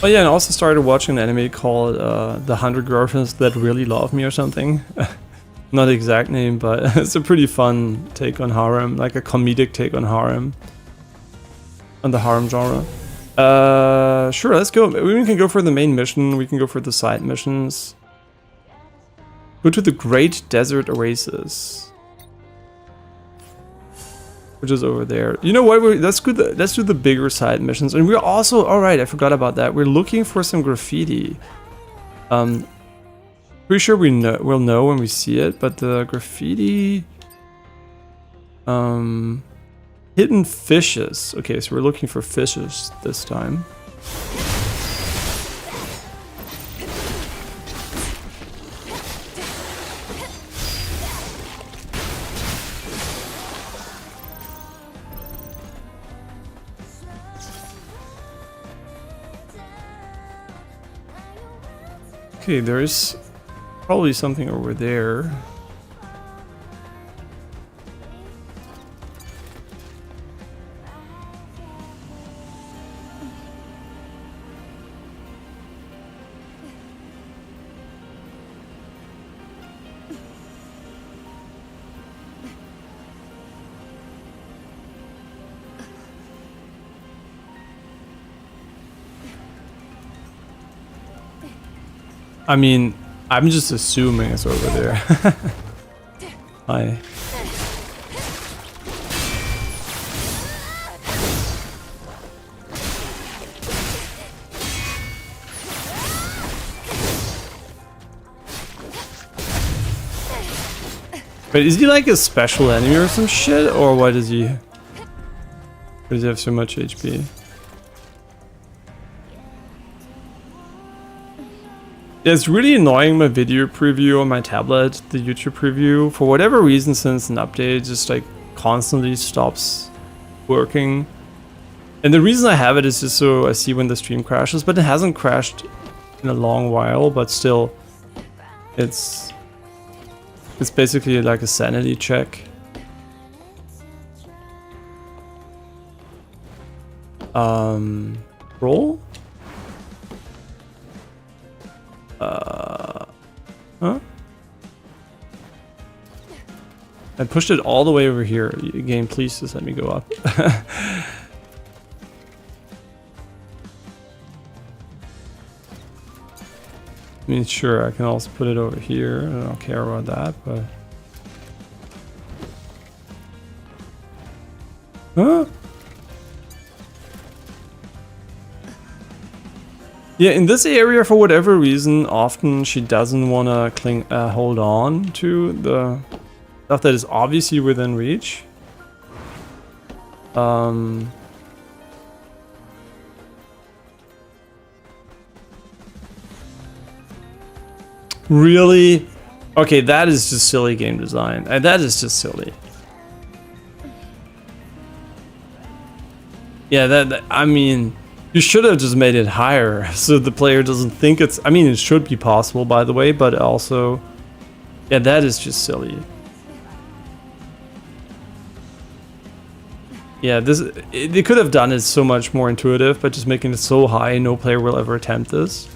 S1: Oh yeah, and I also started watching an anime called The 100 Girlfriends That Really Love Me or something. Not the exact name, but it's a pretty fun take on harem, like a comedic take on harem. On the harem genre. Sure, let's go. We can go for the main mission, we can go for the side missions. Go to the Great Desert Oasis. which is over there. You know what? Let's do the bigger side missions. And we're also, all right, I forgot about that. We're looking for some graffiti. Pretty sure we'll know when we see it, but the graffiti, hidden fishes. Okay, so we're looking for fishes this time. Okay, there's probably something over there. I mean, I'm just assuming it's over there. Hi. Wait, is he like a special enemy or some shit? Or why does he have so much HP? Yeah, it's really annoying my video preview on my tablet, the YouTube preview. For whatever reason, since an update, it just like constantly stops working. And the reason I have it is just so I see when the stream crashes, but it hasn't crashed in a long while, but still, it's basically like a sanity check. Roll? Huh? I pushed it all the way over here. Game, please just let me go up. I mean, sure, I can also put it over here. I don't care about that, but... Huh? Yeah, in this area, for whatever reason, often she doesn't want to hold on to the stuff that is obviously within reach. Really? Okay, that is just silly game design. That is just silly. Yeah, I mean... You should have just made it higher, so the player doesn't think it's... I mean, it should be possible, by the way, but also... Yeah, that is just silly. Yeah, they could have done it so much more intuitive, but just making it so high, no player will ever attempt this.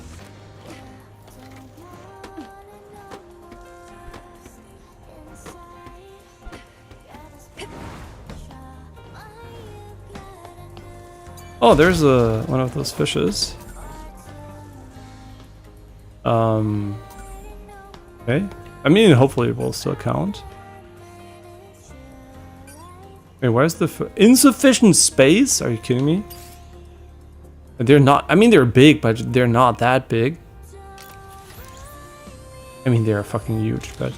S1: Oh, there's one of those fishes. Okay. I mean, hopefully it will still count. Wait, where's the insufficient space? Are you kidding me? They're not. I mean, they're big, but they're not that big. I mean, they're fucking huge, but.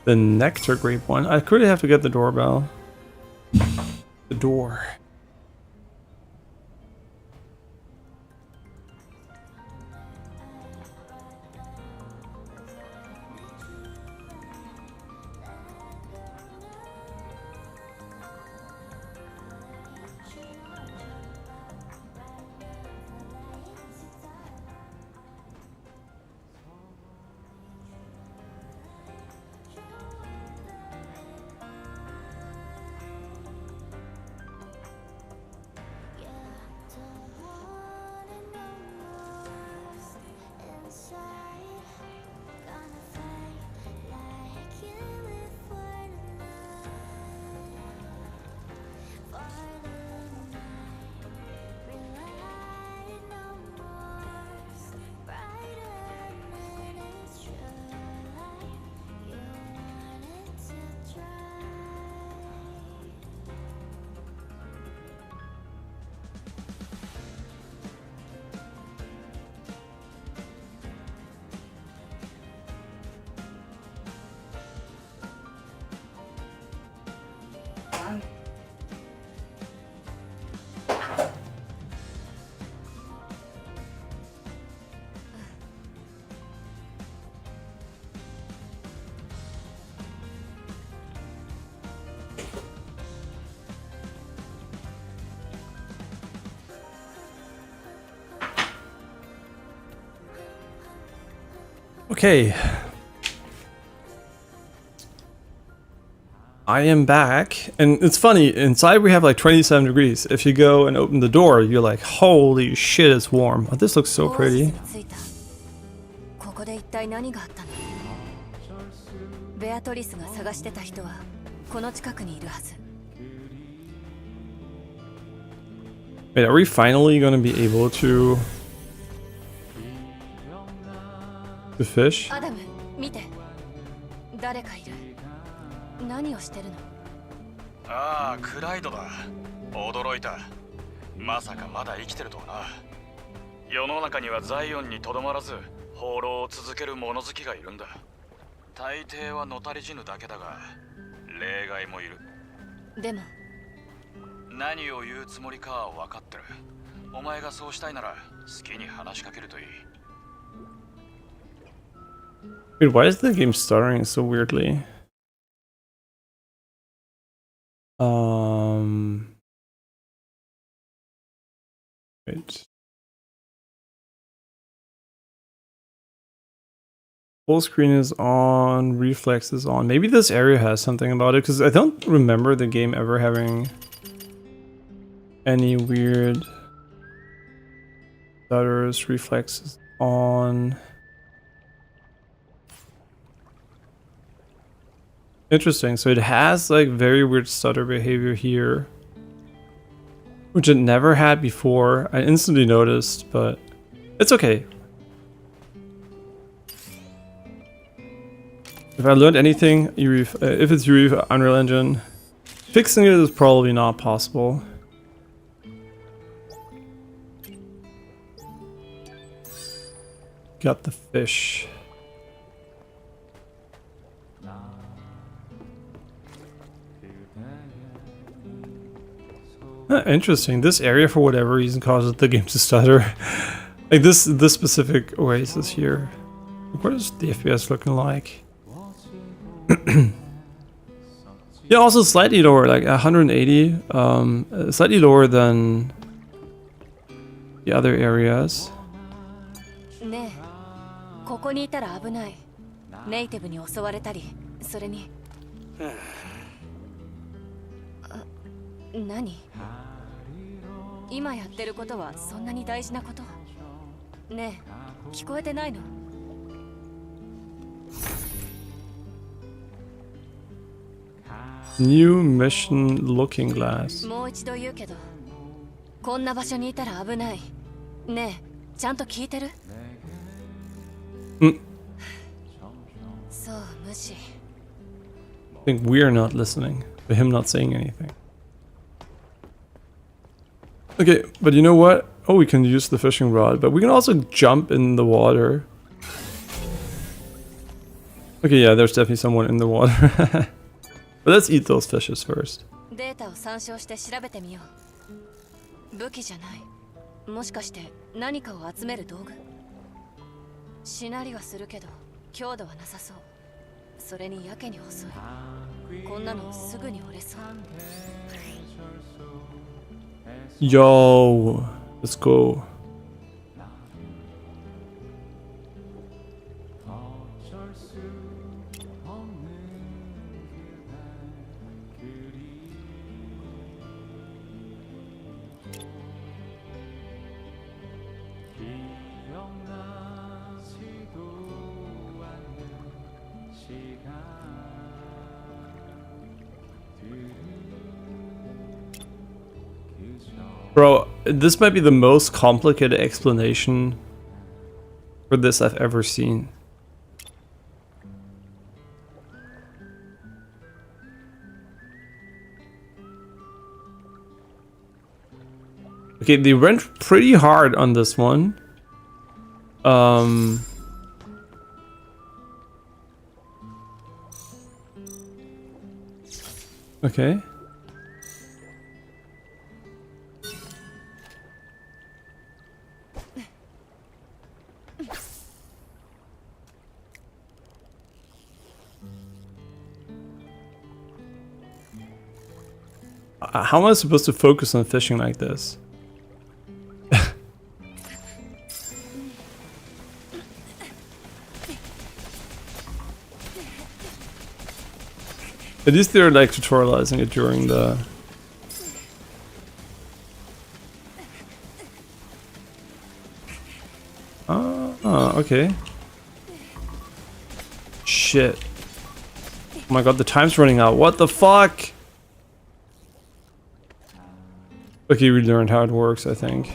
S1: The nectar grape one. I could have to get the doorbell. The door. Okay. I am back, and it's funny, inside we have like 27 degrees. If you go and open the door, you're like, holy shit, it's warm. Oh, this looks so pretty.
S2: ここで一体何があったの？ベアトリスが探してた人はこの近くにいるはず。
S1: Wait, are we finally gonna be able to fish?
S2: アダム、見て。誰かいる。何をしてるの？
S3: ああ、クライドだ。驚いた。まさかまだ生きてるとはな。世の中にはザイオンにとどまらず放浪を続ける物好きがいるんだ。大抵はのたり死ぬだけだが例外もいる。
S2: でも
S3: 何を言うつもりかは分かってる。お前がそうしたいなら好きに話しかけるといい。
S1: Wait, why is the game stuttering so weirdly? Wait. Full screen is on, reflex is on. Maybe this area has something about it, because I don't remember the game ever having any weird stutters, reflexes on. Interesting, so it has like very weird stutter behavior here, which it never had before. I instantly noticed, but it's okay. If I learned anything, if it's Unreal Engine, fixing it is probably not possible. Got the fish. Interesting. This area, for whatever reason, causes the game to stutter. Like this specific oasis here. What is the FPS looking like? Yeah, also slightly lower, like 180. Slightly lower than the other areas.
S2: ねえ、ここにいたら危ない。ネイティブに襲われたり、それに。何？今やってることはそんなに大事なこと？ねえ、聞こえてないの
S1: ？New mission looking glass.
S2: もう一度言うけど、こんな場所にいたら危ない。ねえ、ちゃんと聞いてる？そう、無視。
S1: I think we're not listening, but him not saying anything. Okay, but you know what? Oh, we can use the fishing rod, but we can also jump in the water. Okay, yeah, there's definitely someone in the water. But let's eat those fishes first.
S2: データを参照して調べてみよう。武器じゃない。もしかして何かを集める道具？しなりはするけど強度はなさそう。それにやけに細い。こんなのすぐに折れそう。
S1: Yo, let's go. Bro, this might be the most complicated explanation for this I've ever seen. Okay, they went pretty hard on this one. Okay. How am I supposed to focus on fishing like this? At least they're like tutorializing it during the... Ah, okay. Shit. Oh my god, the time's running out. What the fuck? Okay, we learned how it works, I think.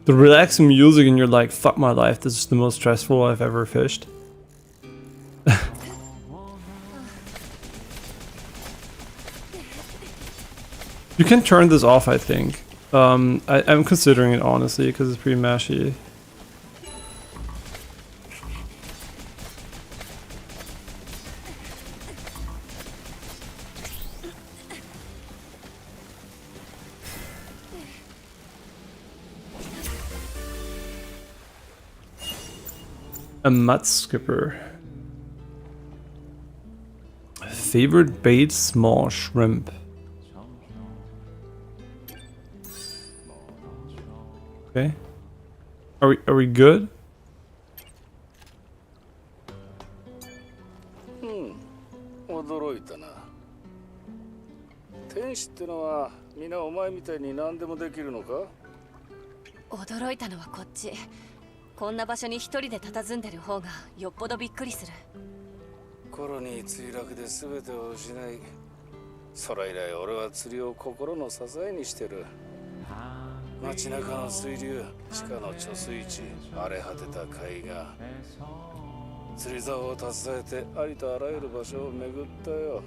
S1: The relaxing music and you're like, fuck my life, this is the most stressful I've ever fished. You can turn this off, I think. I'm considering it honestly, because it's pretty mashy. A mud skipper. Favorite bait, small shrimp. Okay. Are we good?
S4: 驚いたな。天使ってのは皆お前みたいに何でもできるのか？
S2: 驚いたのはこっち。こんな場所に一人で佇んでる方がよっぽどびっくりする。
S4: コロニー墜落で全てを失い、それ以来俺は釣りを心の支えにしてる。街中の水流、地下の貯水池、荒れ果てた海岸、釣り竿を携えてありとあらゆる場所を巡ったよ。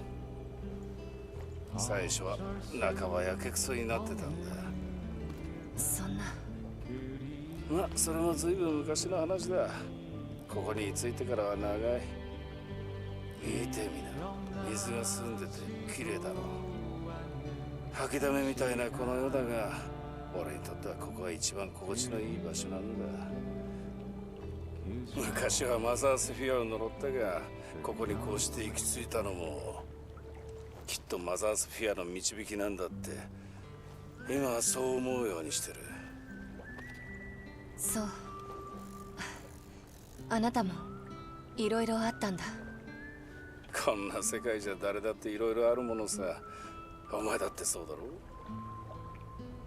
S4: 最初は半ばやけくそになってたんだ。
S2: そんな。
S4: まあそれも随分昔の話だ。ここに着いてからは長い。見てみな、水が澄んでて綺麗だろう。吐きだめみたいなこの世だが、俺にとってはここは一番心地のいい場所なんだ。昔はマザースフィアを呪ったが、ここにこうして行き着いたのもきっとマザースフィアの導きなんだって、今はそう思うようにしてる。
S2: そう。あなたもいろいろあったんだ。
S4: こんな世界じゃ誰だっていろいろあるものさ。お前だってそうだろう。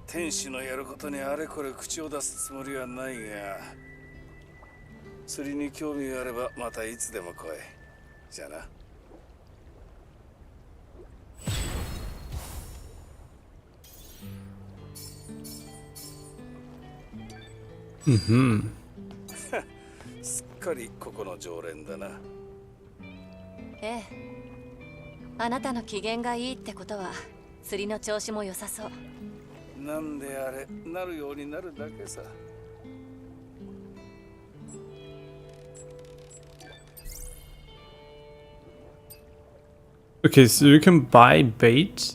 S4: 天使のやることにあれこれ口を出すつもりはないが、釣りに興味があればまたいつでも来い。じゃあな。すっかりここの常連だな。
S2: ええ。あなたの機嫌がいいってことは釣りの調子も良さそう。
S4: なんであれなるようになるだけさ。
S1: Okay, so you can buy bait.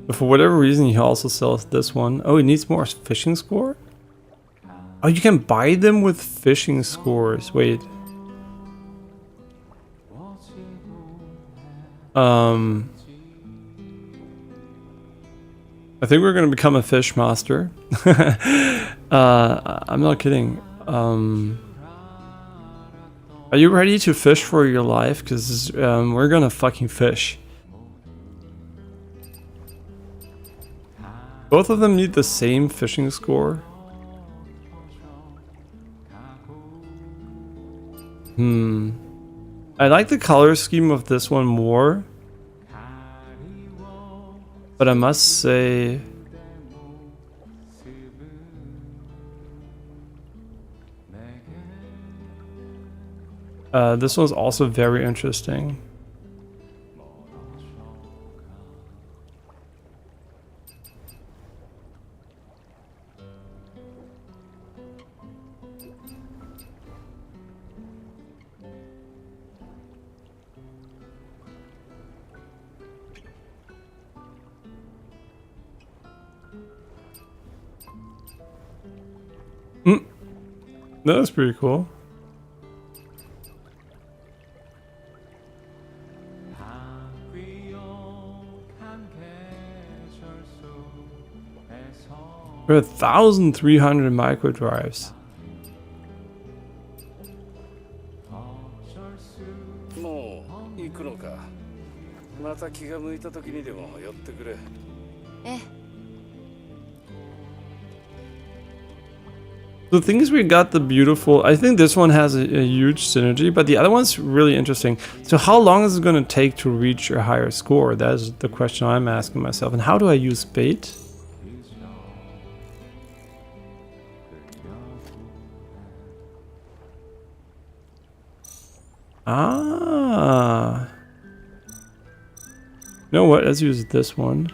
S1: But for whatever reason, he also sells this one. Oh, it needs more fishing score? Oh, you can buy them with fishing scores. Wait. I think we're gonna become a fish master. I'm not kidding. Are you ready to fish for your life? Because we're gonna fucking fish. Both of them need the same fishing score. I like the color scheme of this one more. But I must say... this one's also very interesting. That was pretty cool. We're 1,300 micro drives.
S4: また気が向いた時にでも寄ってくれ。
S2: ええ。
S1: The thing is, we got the beautiful. I think this one has a huge synergy, but the other one's really interesting. So how long is it going to take to reach a higher score? That's the question I'm asking myself. And how do I use bait? Ah. You know what? Let's use this one.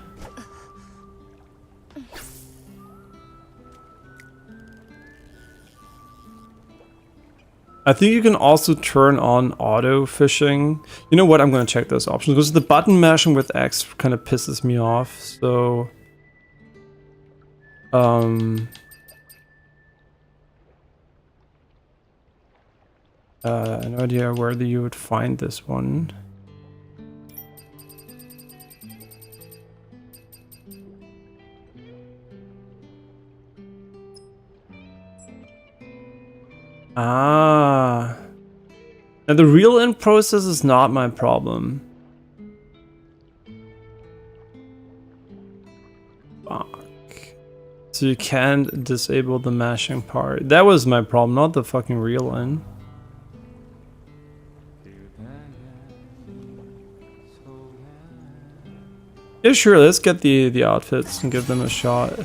S1: I think you can also turn on auto fishing. You know what? I'm going to check those options because the button mashing with X kind of pisses me off. So, no idea where you would find this one. Ah. Now the real end process is not my problem. Fuck. So you can't disable the mashing part. That was my problem, not the fucking real end. Yeah, sure, let's get the outfits and give them a shot.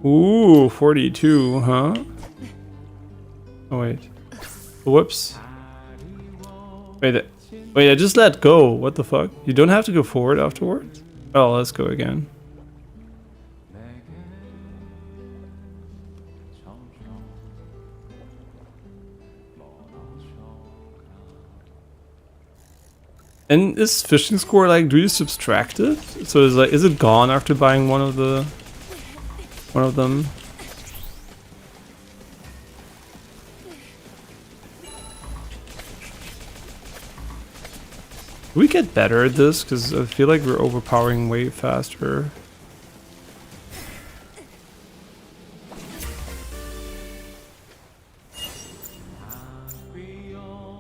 S1: Ooh, 42, huh? Oh, wait. Whoops. Wait, I just let go. What the fuck? You don't have to go forward afterwards? Oh, let's go again. And is fishing score like, do you subtract it? So is like, is it gone after buying one of them? Do we get better at this? Because I feel like we're overpowering way faster.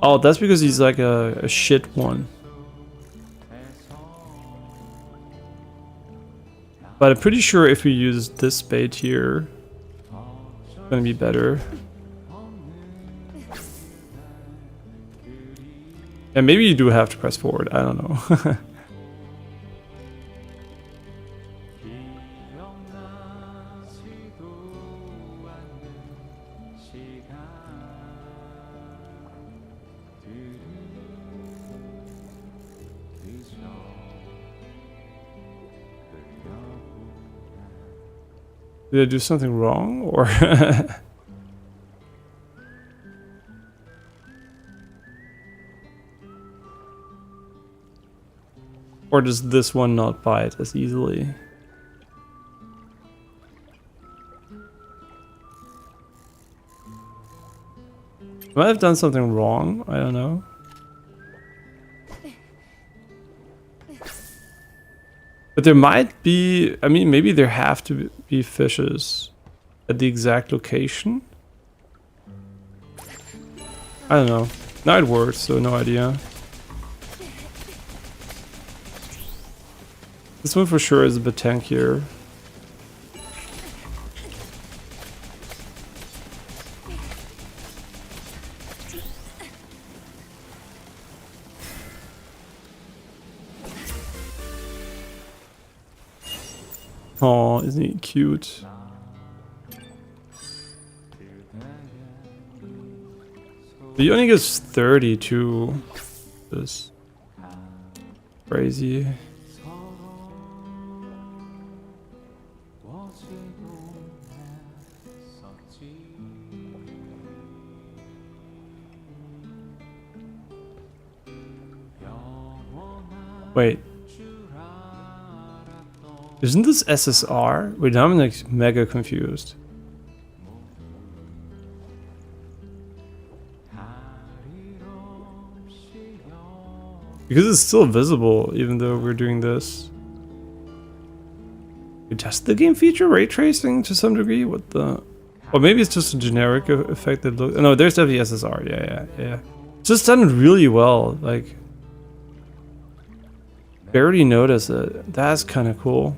S1: Oh, that's because he's like a shit one. But I'm pretty sure if we use this bait here, it's gonna be better. And maybe you do have to press forward, I don't know. Did I do something wrong, or? Or does this one not bite as easily? Might have done something wrong, I don't know. But there might be, I mean, maybe there have to be fishes at the exact location. I don't know. Now it works, so no idea. This one for sure is a bit tankier. Oh, isn't he cute? He only gets 32. This crazy. Wait. Isn't this SSR? Wait, now I'm like mega confused. Because it's still visible even though we're doing this. Does the game feature ray tracing to some degree? What the... Or maybe it's just a generic effect that looks... No, there's definitely SSR. Yeah. It's just done really well. Like, barely notice it. That's kind of cool.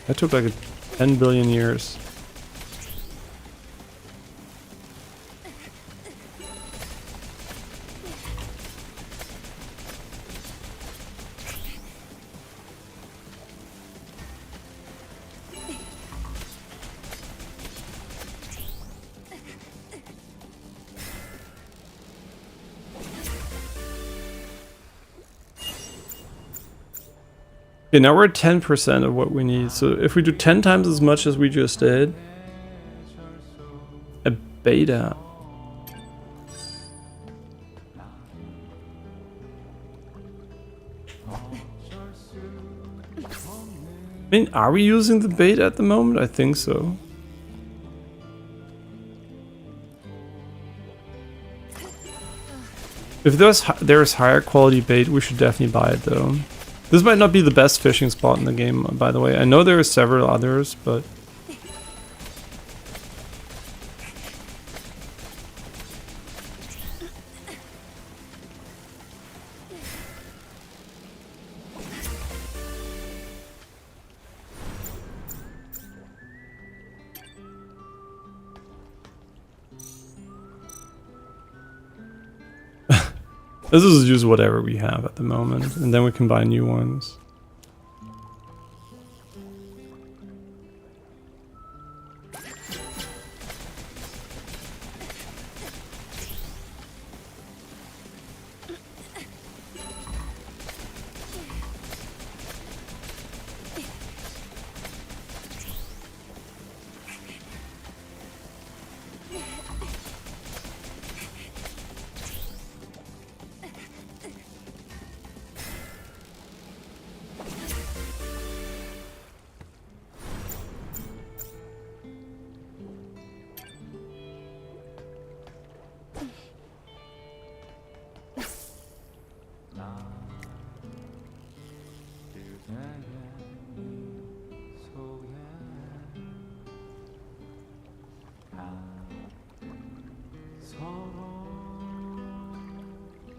S1: That took like 10 billion years. Okay, now we're at 10% of what we need. So if we do 10 times as much as we just did, a beta. I mean, are we using the beta at the moment? I think so. If there's higher quality bait, we should definitely buy it though. This might not be the best fishing spot in the game, by the way. I know there are several others, but... This is just whatever we have at the moment, and then we can buy new ones.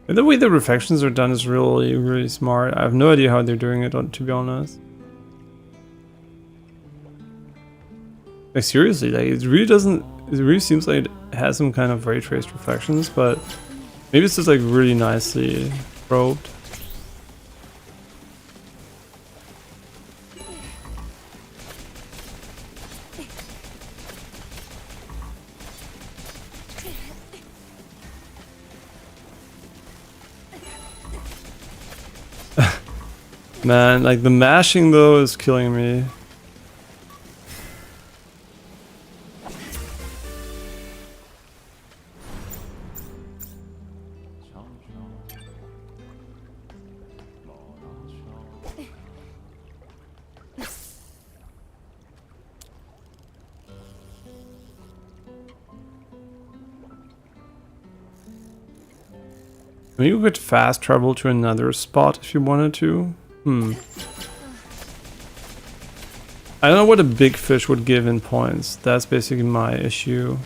S1: And the way the reflections are done is really, really smart. I have no idea how they're doing it, to be honest. Like seriously, like it really doesn't. It really seems like it has some kind of ray traced reflections, but maybe it's just like really nicely probed. Man, like the mashing though is killing me. I mean, you could fast travel to another spot if you wanted to. I don't know what a big fish would give in points. That's basically my issue.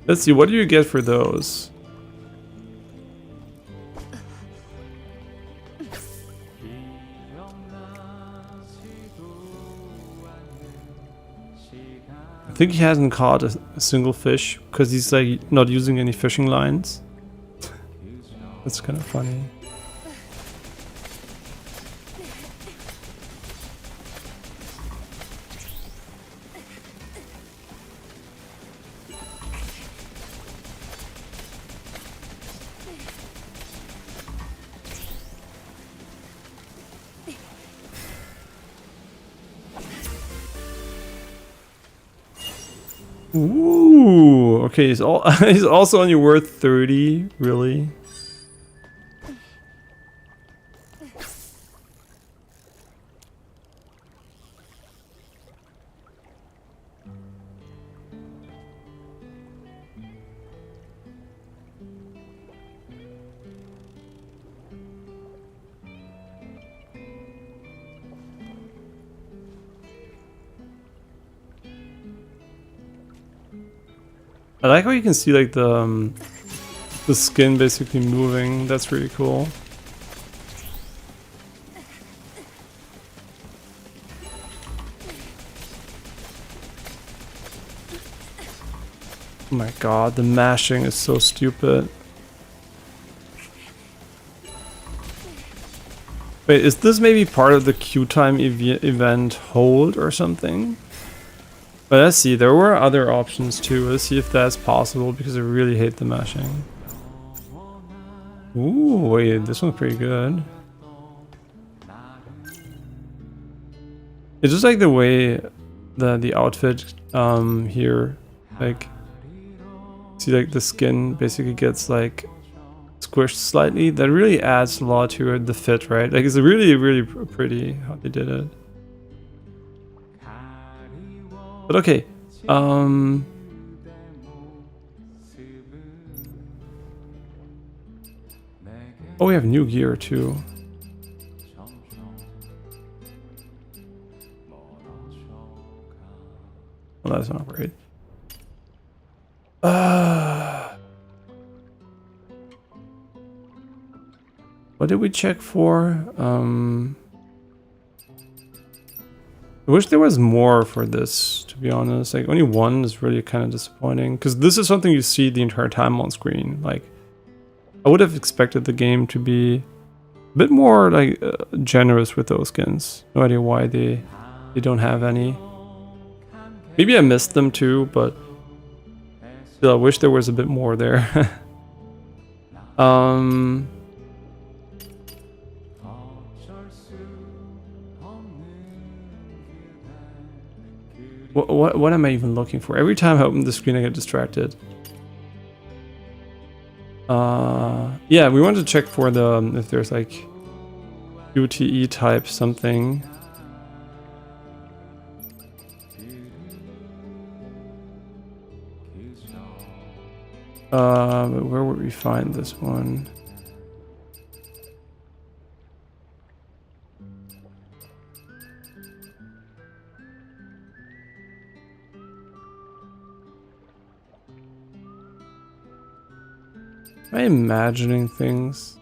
S1: Let's see, what do you get for those? I think he hasn't caught a single fish because he's like not using any fishing lines. That's kind of funny. Ooh, okay, he's he's also only worth 30, really? I like how you can see like the skin basically moving. That's really cool. Oh my god, the mashing is so stupid. Wait, is this maybe part of the queue time event hold or something? But let's see, there were other options too. Let's see if that's possible because I really hate the mashing. Ooh, wait, this one's pretty good. It's just like the way the outfit here, like, see like the skin basically gets like squished slightly. That really adds a lot to it, the fit, right? Like it's really, really pretty how they did it. But okay, oh, we have new gear too. Well, that's not great. What did we check for? I wish there was more for this, to be honest. Like, only one is really kind of disappointing. Because this is something you see the entire time on screen. Like, I would have expected the game to be a bit more, like, generous with those skins. No idea why they don't have any. Maybe I missed them too, but still, I wish there was a bit more there. What am I even looking for? Every time I open the screen, I get distracted. Yeah, we want to check for the if there's like UTE type something. But where would we find this one? Am I imagining things?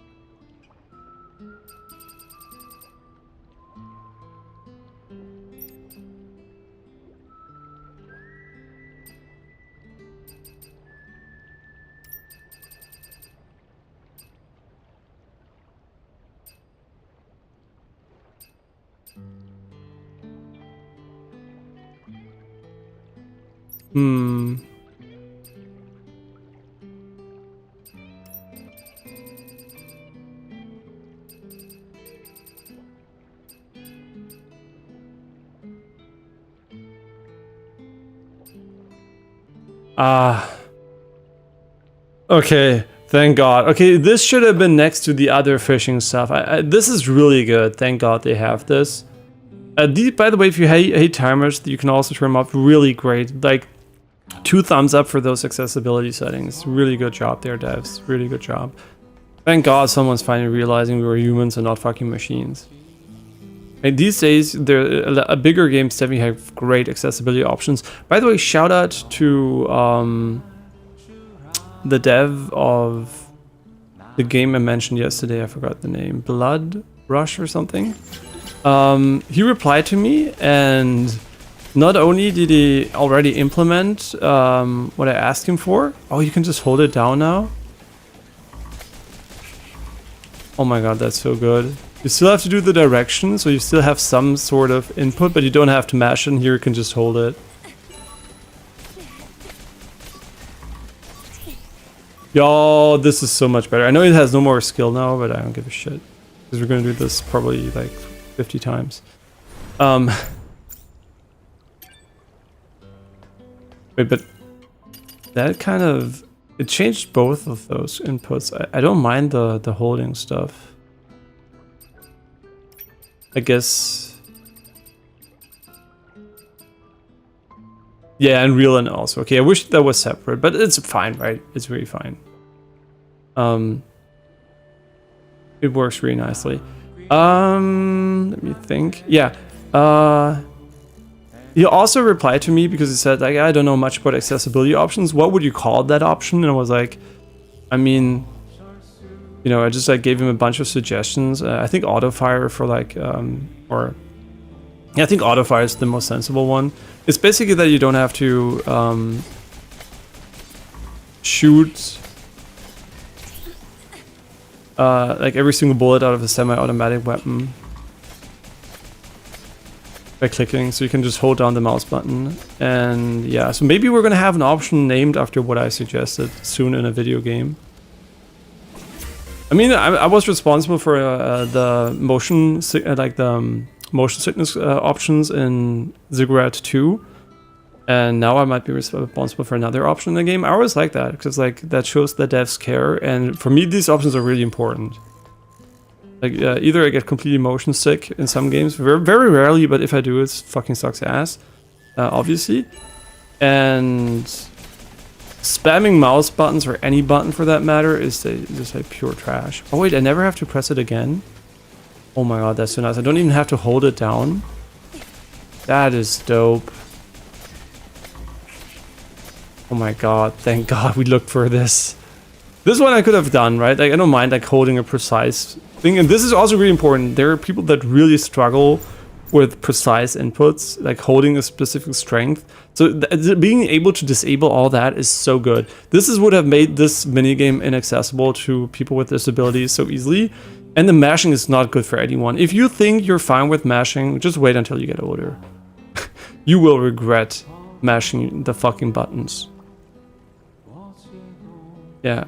S1: Okay, thank God. Okay, this should have been next to the other fishing stuff. This is really good. Thank God they have this. By the way, if you hate timers, you can also turn them up. Really great. Like, 2 thumbs up for those accessibility settings. Really good job there, devs. Really good job. Thank God someone's finally realizing we were humans and not fucking machines. And these days, a bigger games definitely have great accessibility options. By the way, shout out to the dev of the game I mentioned yesterday. I forgot the name. Blood Rush or something. He replied to me, and not only did he already implement what I asked him for. Oh, you can just hold it down now? Oh my god, that's so good. You still have to do the direction, so you still have some sort of input, but you don't have to mash it. Here you can just hold it. Yo, this is so much better. I know it has no more skill now, but I don't give a shit. Because we're going to do this probably like 50 times. Wait, but that kind of, it changed both of those inputs. I don't mind the holding stuff. I guess. Yeah, and real and also. Okay, I wish that was separate, but it's fine, right? It's really fine. It works really nicely. Let me think. Yeah. He also replied to me because he said, like, I don't know much about accessibility options. What would you call that option? And I was like, I mean, you know, I just like gave him a bunch of suggestions. I think autofire for like, or yeah, I think autofire is the most sensible one. It's basically that you don't have to shoot like every single bullet out of a semi-automatic weapon by clicking, so you can just hold down the mouse button. And yeah, so maybe we're gonna have an option named after what I suggested soon in a video game. I mean, I was responsible for the motion motion sickness options in Ziggurat 2, and now I might be responsible for another option in the game. I always like that because like that shows the devs care, and for me these options are really important. Like either I get completely motion sick in some games, very rarely, but if I do, it fucking sucks ass, obviously. And spamming mouse buttons, or any button for that matter, is just like pure trash. Oh wait, I never have to press it again? Oh my god, that's so nice. I don't even have to hold it down. That is dope. Oh my god, thank god we looked for this. This one I could have done, right? Like I don't mind like holding a precise thing, and this is also really important. There are people that really struggle with precise inputs, like holding a specific strength. So being able to disable all that is so good. This would have made this minigame inaccessible to people with disabilities so easily. And the mashing is not good for anyone. If you think you're fine with mashing, just wait until you get older. You will regret mashing the fucking buttons. Yeah,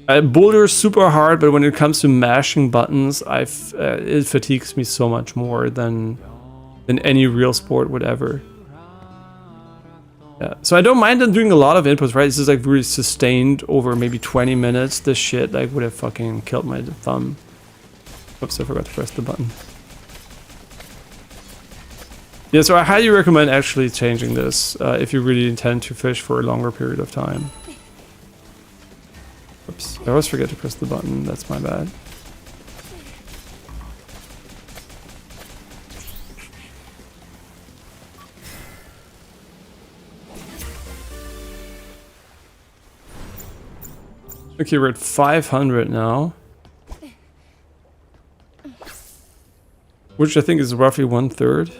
S1: I boulder super hard, but when it comes to mashing buttons, it fatigues me so much more than any real sport would ever. Yeah, so I don't mind them doing a lot of inputs, right? This is like really sustained over maybe 20 minutes. This shit like would have fucking killed my thumb. Oops, I forgot to press the button. Yeah, so I highly recommend actually changing this if you really intend to fish for a longer period of time. Oops, I always forget to press the button, that's my bad. Okay, we're at 500 now. Which I think is roughly 1/3.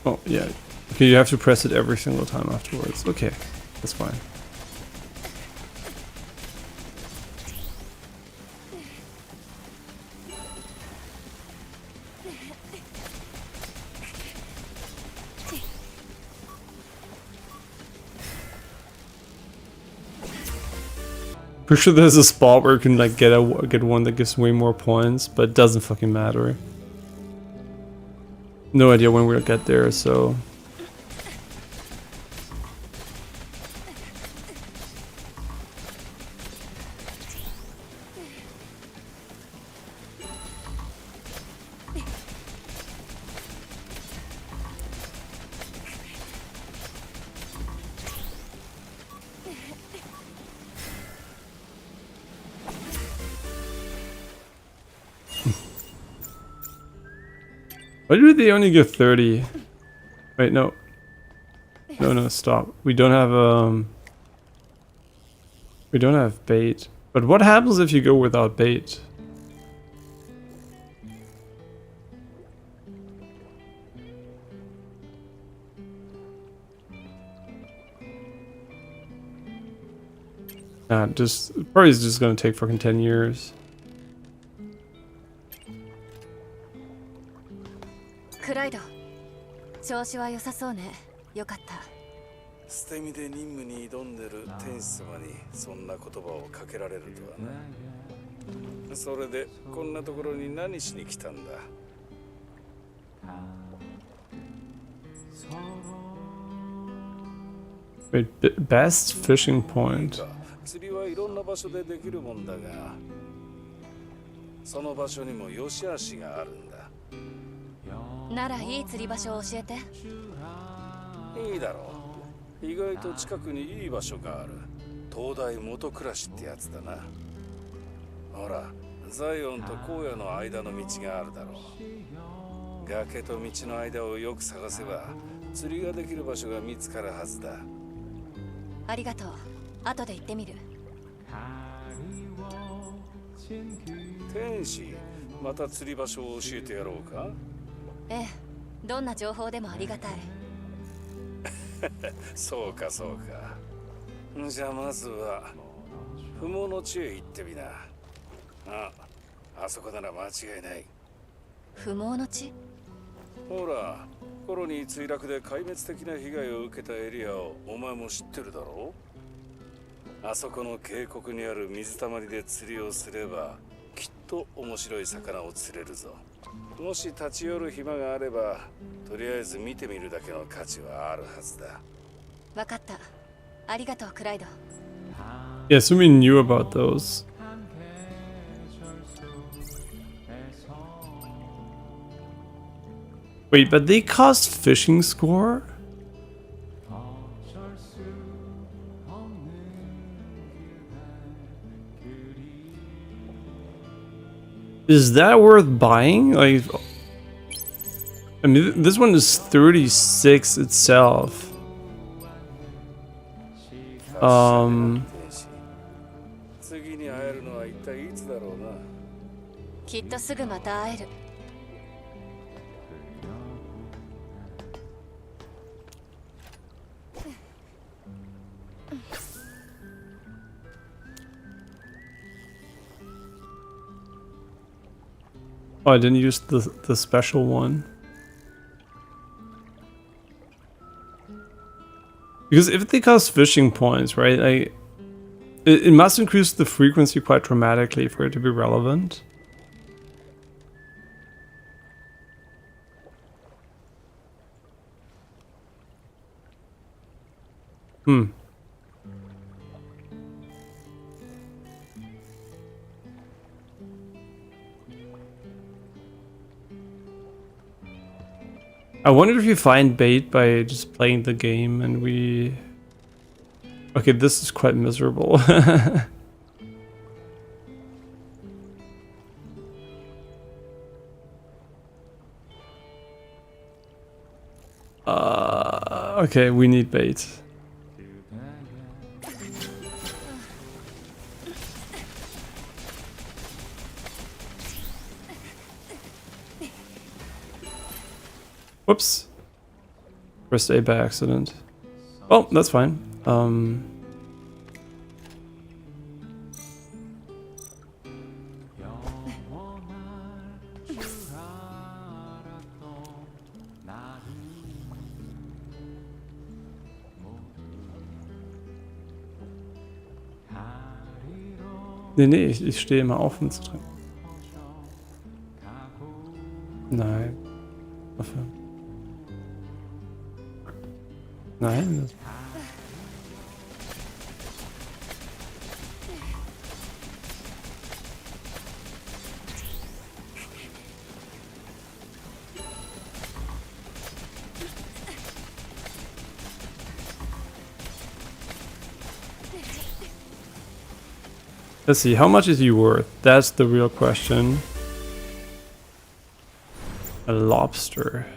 S1: Oh, yeah. Okay, you have to press it every single time afterwards. Okay, that's fine. Pretty sure there's a spot where you can like get one that gives way more points, but it doesn't fucking matter. No idea when we'll get there, so. Why did they only give 30? Wait, no. No, stop. We don't have bait. But what happens if you go without bait? Probably is just gonna take fucking 10 years.
S2: 調子は良さそうね。よかった。
S4: 捨て身で任務に挑んでる天使様にそんな言葉をかけられるとはな。それでこんなところに何しに来たんだ。
S1: Wait, best fishing point.
S4: 釣りはいろんな場所でできるもんだが、その場所にも良し悪しがあるんだ。
S2: ならいい釣り場所を教えて。
S4: いいだろう。意外と近くにいい場所がある。東大元暮らしってやつだな。ほら、ザイオンと荒野の間の道があるだろう。崖と道の間をよく探せば釣りができる場所が見つかるはずだ。
S2: ありがとう。後で行ってみる。
S4: 天使、また釣り場所を教えてやろうか。
S2: ええ、どんな情報でもありがたい。
S4: そうかそうか。じゃあまずは不毛の地へ行ってみな。あそこなら間違いない。
S2: 不毛の地？
S4: ほら、コロニー墜落で壊滅的な被害を受けたエリアをお前も知ってるだろう。あそこの渓谷にある水たまりで釣りをすればきっと面白い魚を釣れるぞ。もし立ち寄る暇があればとりあえず見てみるだけの価値はあるはずだ。
S2: わかった。ありがとう、クライド。
S1: Yeah, so we knew about those. Wait, but they cost fishing score? Is that worth buying? Like, I mean, this one is 36 itself.
S4: 次に会えるのは一体いつだろうな。
S2: きっとすぐまた会える。
S1: Oh, I didn't use the special one. Because if they cost fishing points, right, it must increase the frequency quite dramatically for it to be relevant. I wonder if you find bait by just playing the game and we... Okay, this is quite miserable. Okay, we need bait. Whoops. Pressed A by accident. Oh, that's fine. Nee, ich stehe immer auf, um zu trinken. Nein. Dafür. Nein. Das Let's see, how much is he worth? That's the real question. A lobster.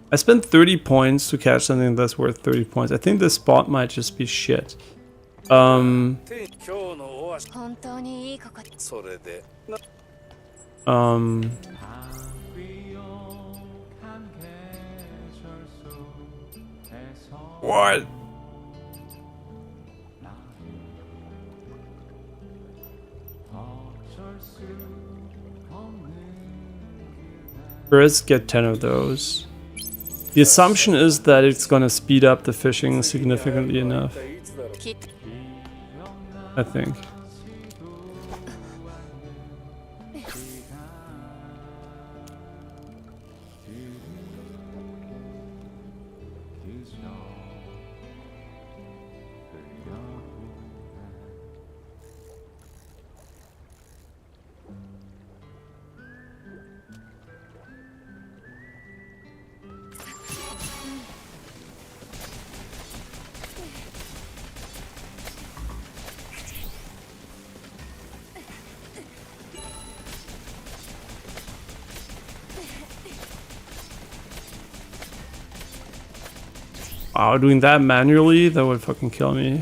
S1: I spent 30 points to catch something that's worth 30 points. I think this spot might just be shit. What? First, get 10 of those. The assumption is that it's gonna speed up the fishing significantly enough.
S2: きっ
S1: I think. Wow, doing that manually, that would fucking kill me.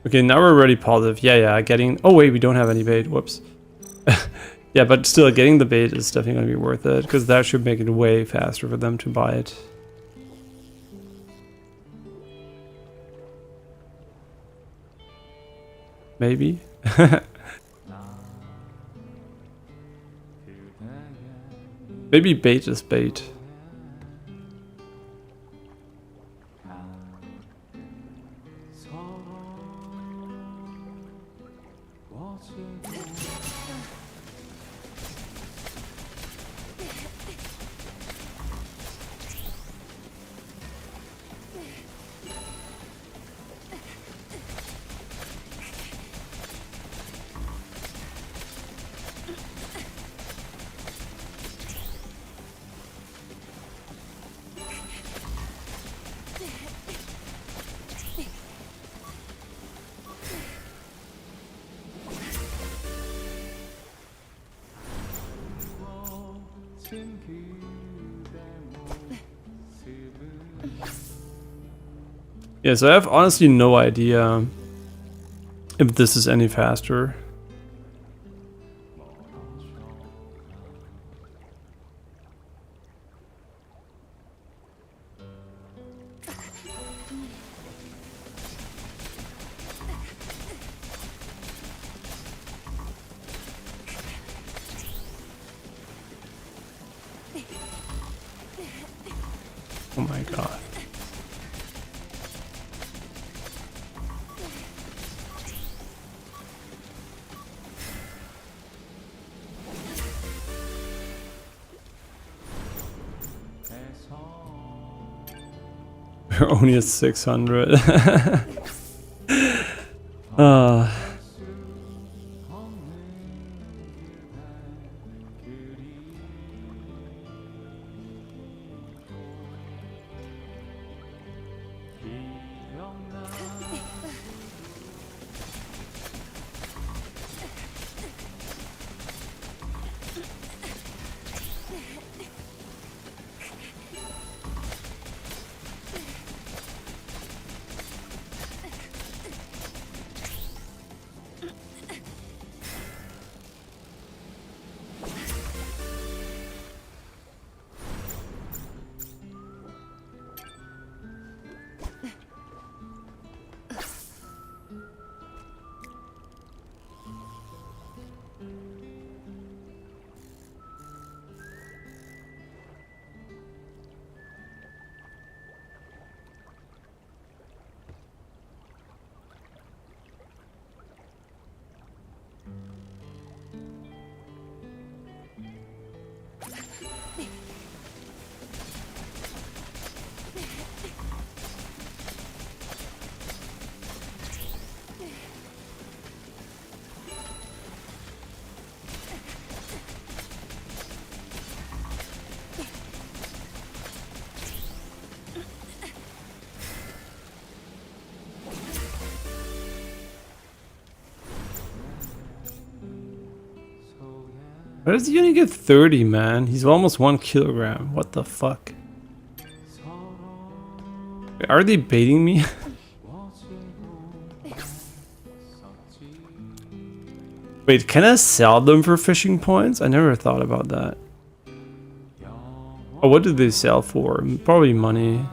S1: Okay, now we're already positive. Yeah, getting... Oh wait, we don't have any bait. Whoops. Yeah, but still, getting the bait is definitely going to be worth it, because that should make it way faster for them to buy it. Maybe? Maybe bait is bait. Yeah, so I have honestly no idea if this is any faster. Oh my god. We're only at 600. Why does he only get 30, man? He's almost 1 kilogram. What the fuck? Wait, are they baiting me? Wait, can I sell them for fishing points? I never thought about that. Oh, what did they sell for? Probably money.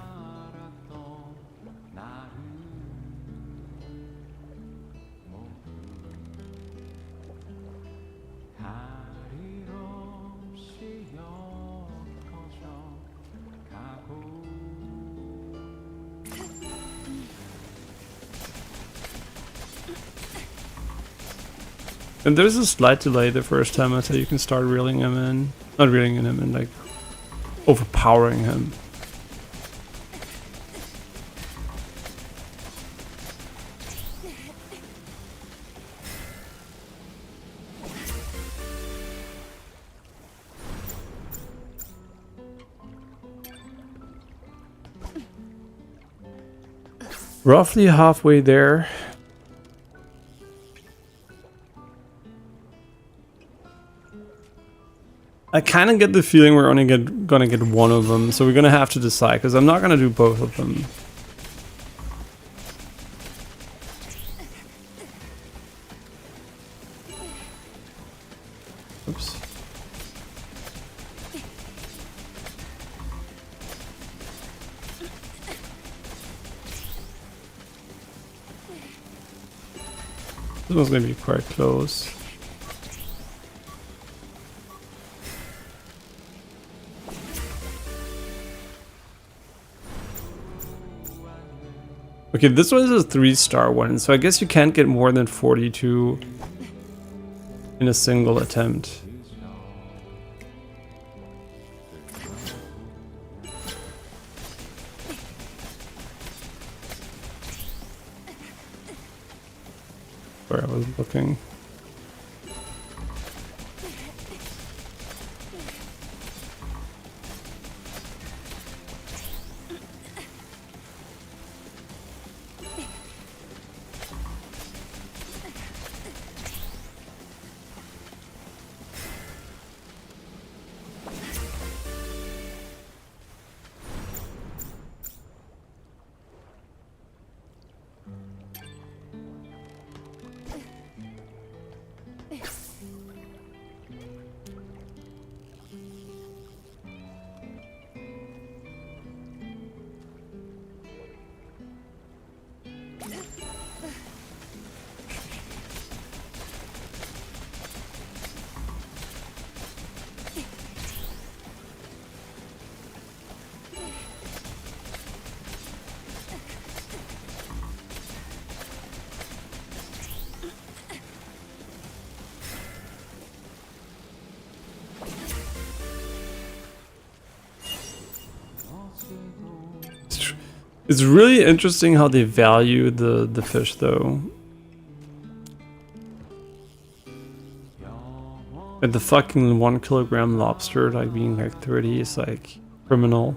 S1: And there's a slight delay the first time until you can start reeling him in. Not reeling him in, like overpowering him. Roughly halfway there. I kind of get the feeling we're only gonna get one of them, so we're gonna have to decide, because I'm not gonna do both of them. Oops. This one's gonna be quite close. Okay, this one is a 3-star one, so I guess you can't get more than 42 in a single attempt. Where I was looking. It's really interesting how they value the fish, though. And the fucking 1 kilogram lobster, like being like 30, is like criminal.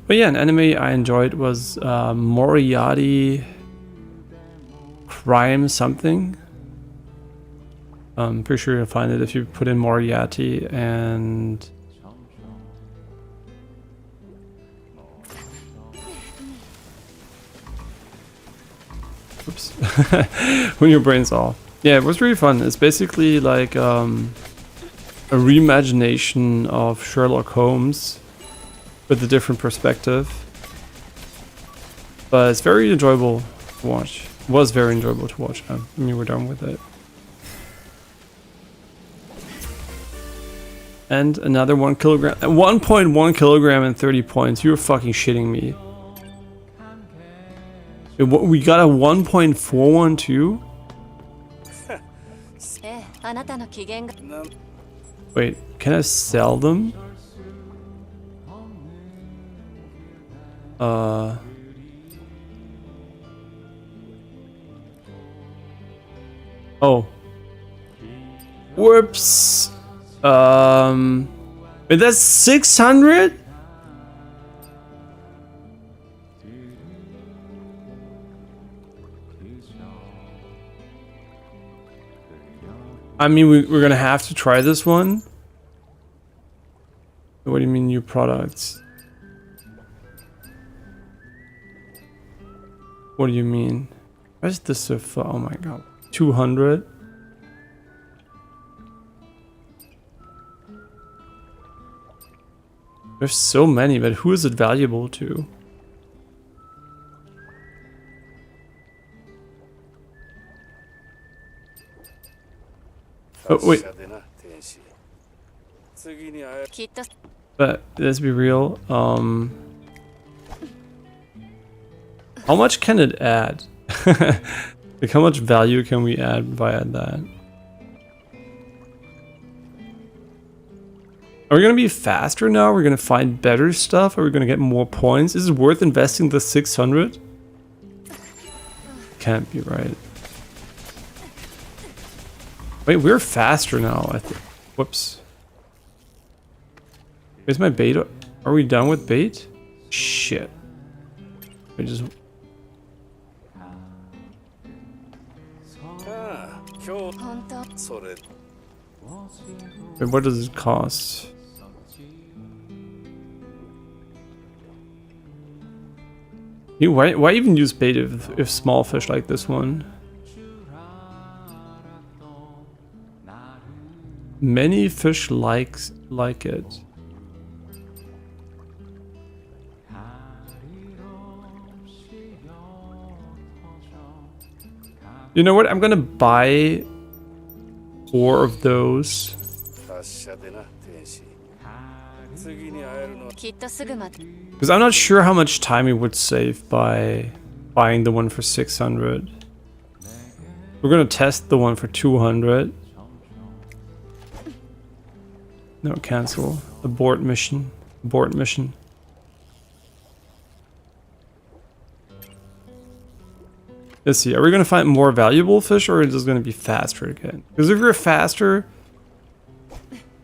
S1: But yeah, an anime I enjoyed was Moriarty Crime something. I'm pretty sure you'll find it if you put in Moriarty and... Oops. When your brain's off. Yeah, it was really fun. It's basically like a reimagination of Sherlock Holmes with a different perspective, but it's very enjoyable to watch. It was very enjoyable to watch when you were done with it. And another 1 kilogram, 1.1 kilogram and 30 points. You're fucking shitting me. We got a 1.412. Wait, can I sell them? Oh. Whoops. Wait, that's 600? I mean, we're gonna have to try this one. What do you mean new products? What do you mean? Why is this so far? Oh my god. 200? There's so many, but who is it valuable to? Oh, wait.
S4: 次に会え
S2: きっと
S1: But let's be real. How much can it add? Like, how much value can we add via that? Are we gonna be faster now? We're gonna find better stuff? Are we gonna get more points? Is it worth investing the 600? Can't be right. Wait, we're faster now, I think. Whoops. Where's my bait? Are we done with bait? Shit. We just...
S4: ああ今日
S2: 本当
S4: それ
S1: Wait, what does it cost? Why even use bait if small fish like this one? Many fish like it. You know what? I'm gonna buy 4 of those.
S4: 達者でな天使次に会えるのは
S2: きっとすぐまた
S1: Because I'm not sure how much time it would save by buying the one for 600. We're gonna test the one for 200. No, cancel. Abort mission. Abort mission. Let's see, are we gonna find more valuable fish or is it gonna be faster again? Because if we're faster,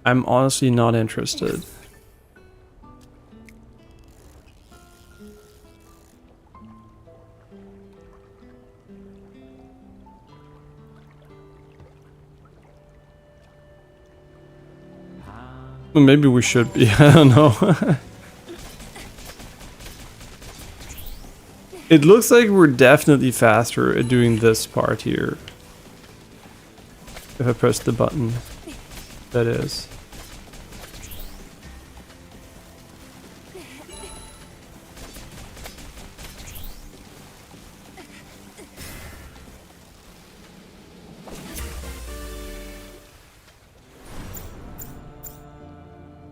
S1: I'm honestly not interested. Well, maybe we should be, I don't know. It looks like we're definitely faster at doing this part here. If I press the button, that is.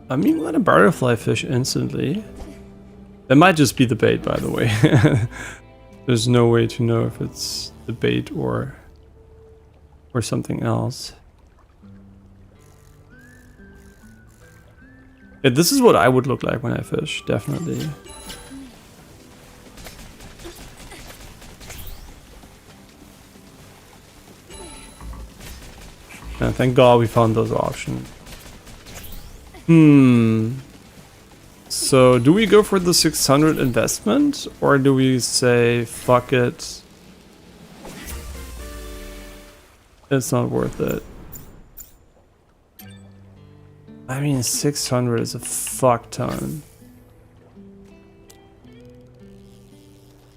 S1: I mean, let a butterfly fish instantly. That might just be the bait, by the way. There's no way to know if it's the bait or something else. Yeah, this is what I would look like when I fish, definitely. And thank God we found those options. So, do we go for the 600 investment, or do we say, fuck it, it's not worth it? I mean, 600 is a fuck ton.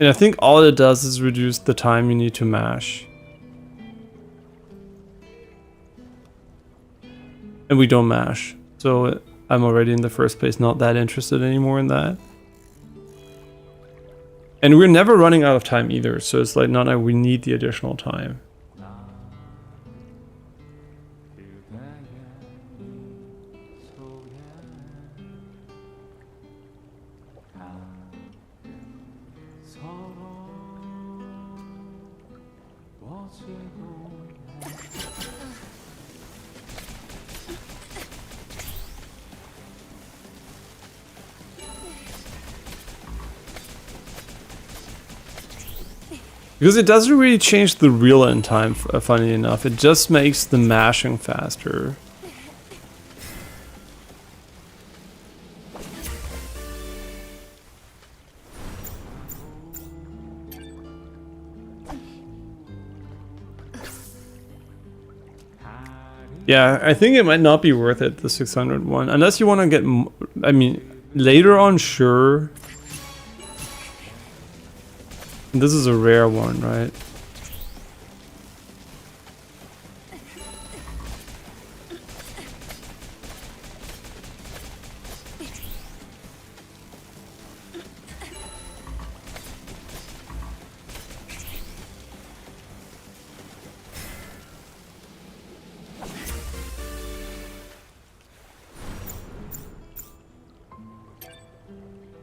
S1: And I think all it does is reduce the time you need to mash. And we don't mash, so I'm already in the first place not that interested anymore in that. And we're never running out of time either, so it's like not like we need the additional time. Because it doesn't really change the reel in time, funny enough. It just makes the mashing faster. Yeah, I think it might not be worth it, the 600 one. Unless you want to get I mean, later on, sure. This is a rare one, right?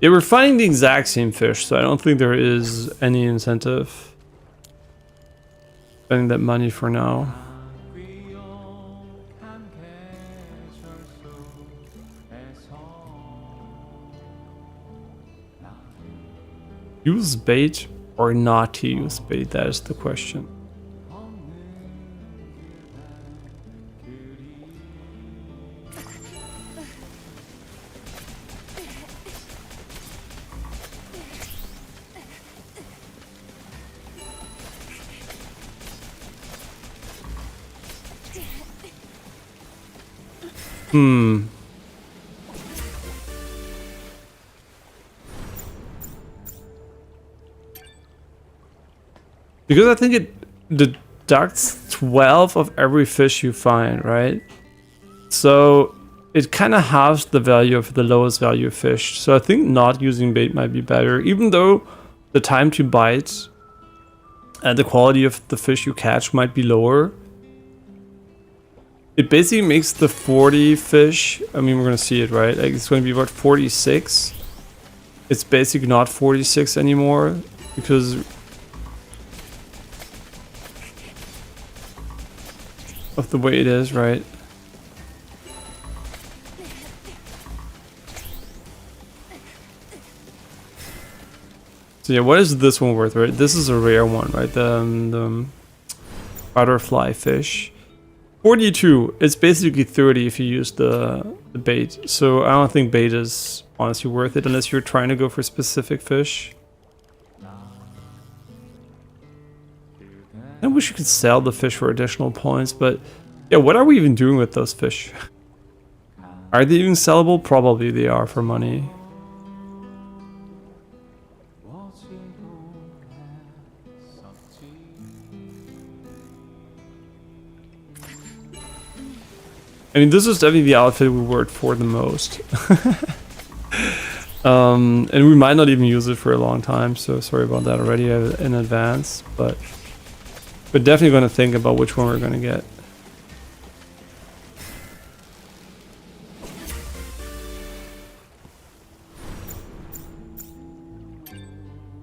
S1: Yeah, we're finding the exact same fish, so I don't think there is any incentive spending that money for now. Use bait or not to use bait, that is the question. Because I think it deducts 12 of every fish you find, right? So it kind of halves the value of the lowest value fish. So I think not using bait might be better, even though the time to bite and the quality of the fish you catch might be lower. It basically makes the 40 fish, I mean, we're gonna see it, right? Like, it's gonna be about 46. It's basically not 46 anymore because of the way it is, right? So yeah, what is this one worth, right? This is a rare one, right? The butterfly fish. 42, it's basically 30 if you use the bait. So I don't think bait is honestly worth it unless you're trying to go for specific fish. I wish you could sell the fish for additional points, but yeah, what are we even doing with those fish? Are they even sellable? Probably they are for money. I mean, this is definitely the outfit we worked for the most. And we might not even use it for a long time, so sorry about that already in advance, but we're definitely going to think about which one we're going to get.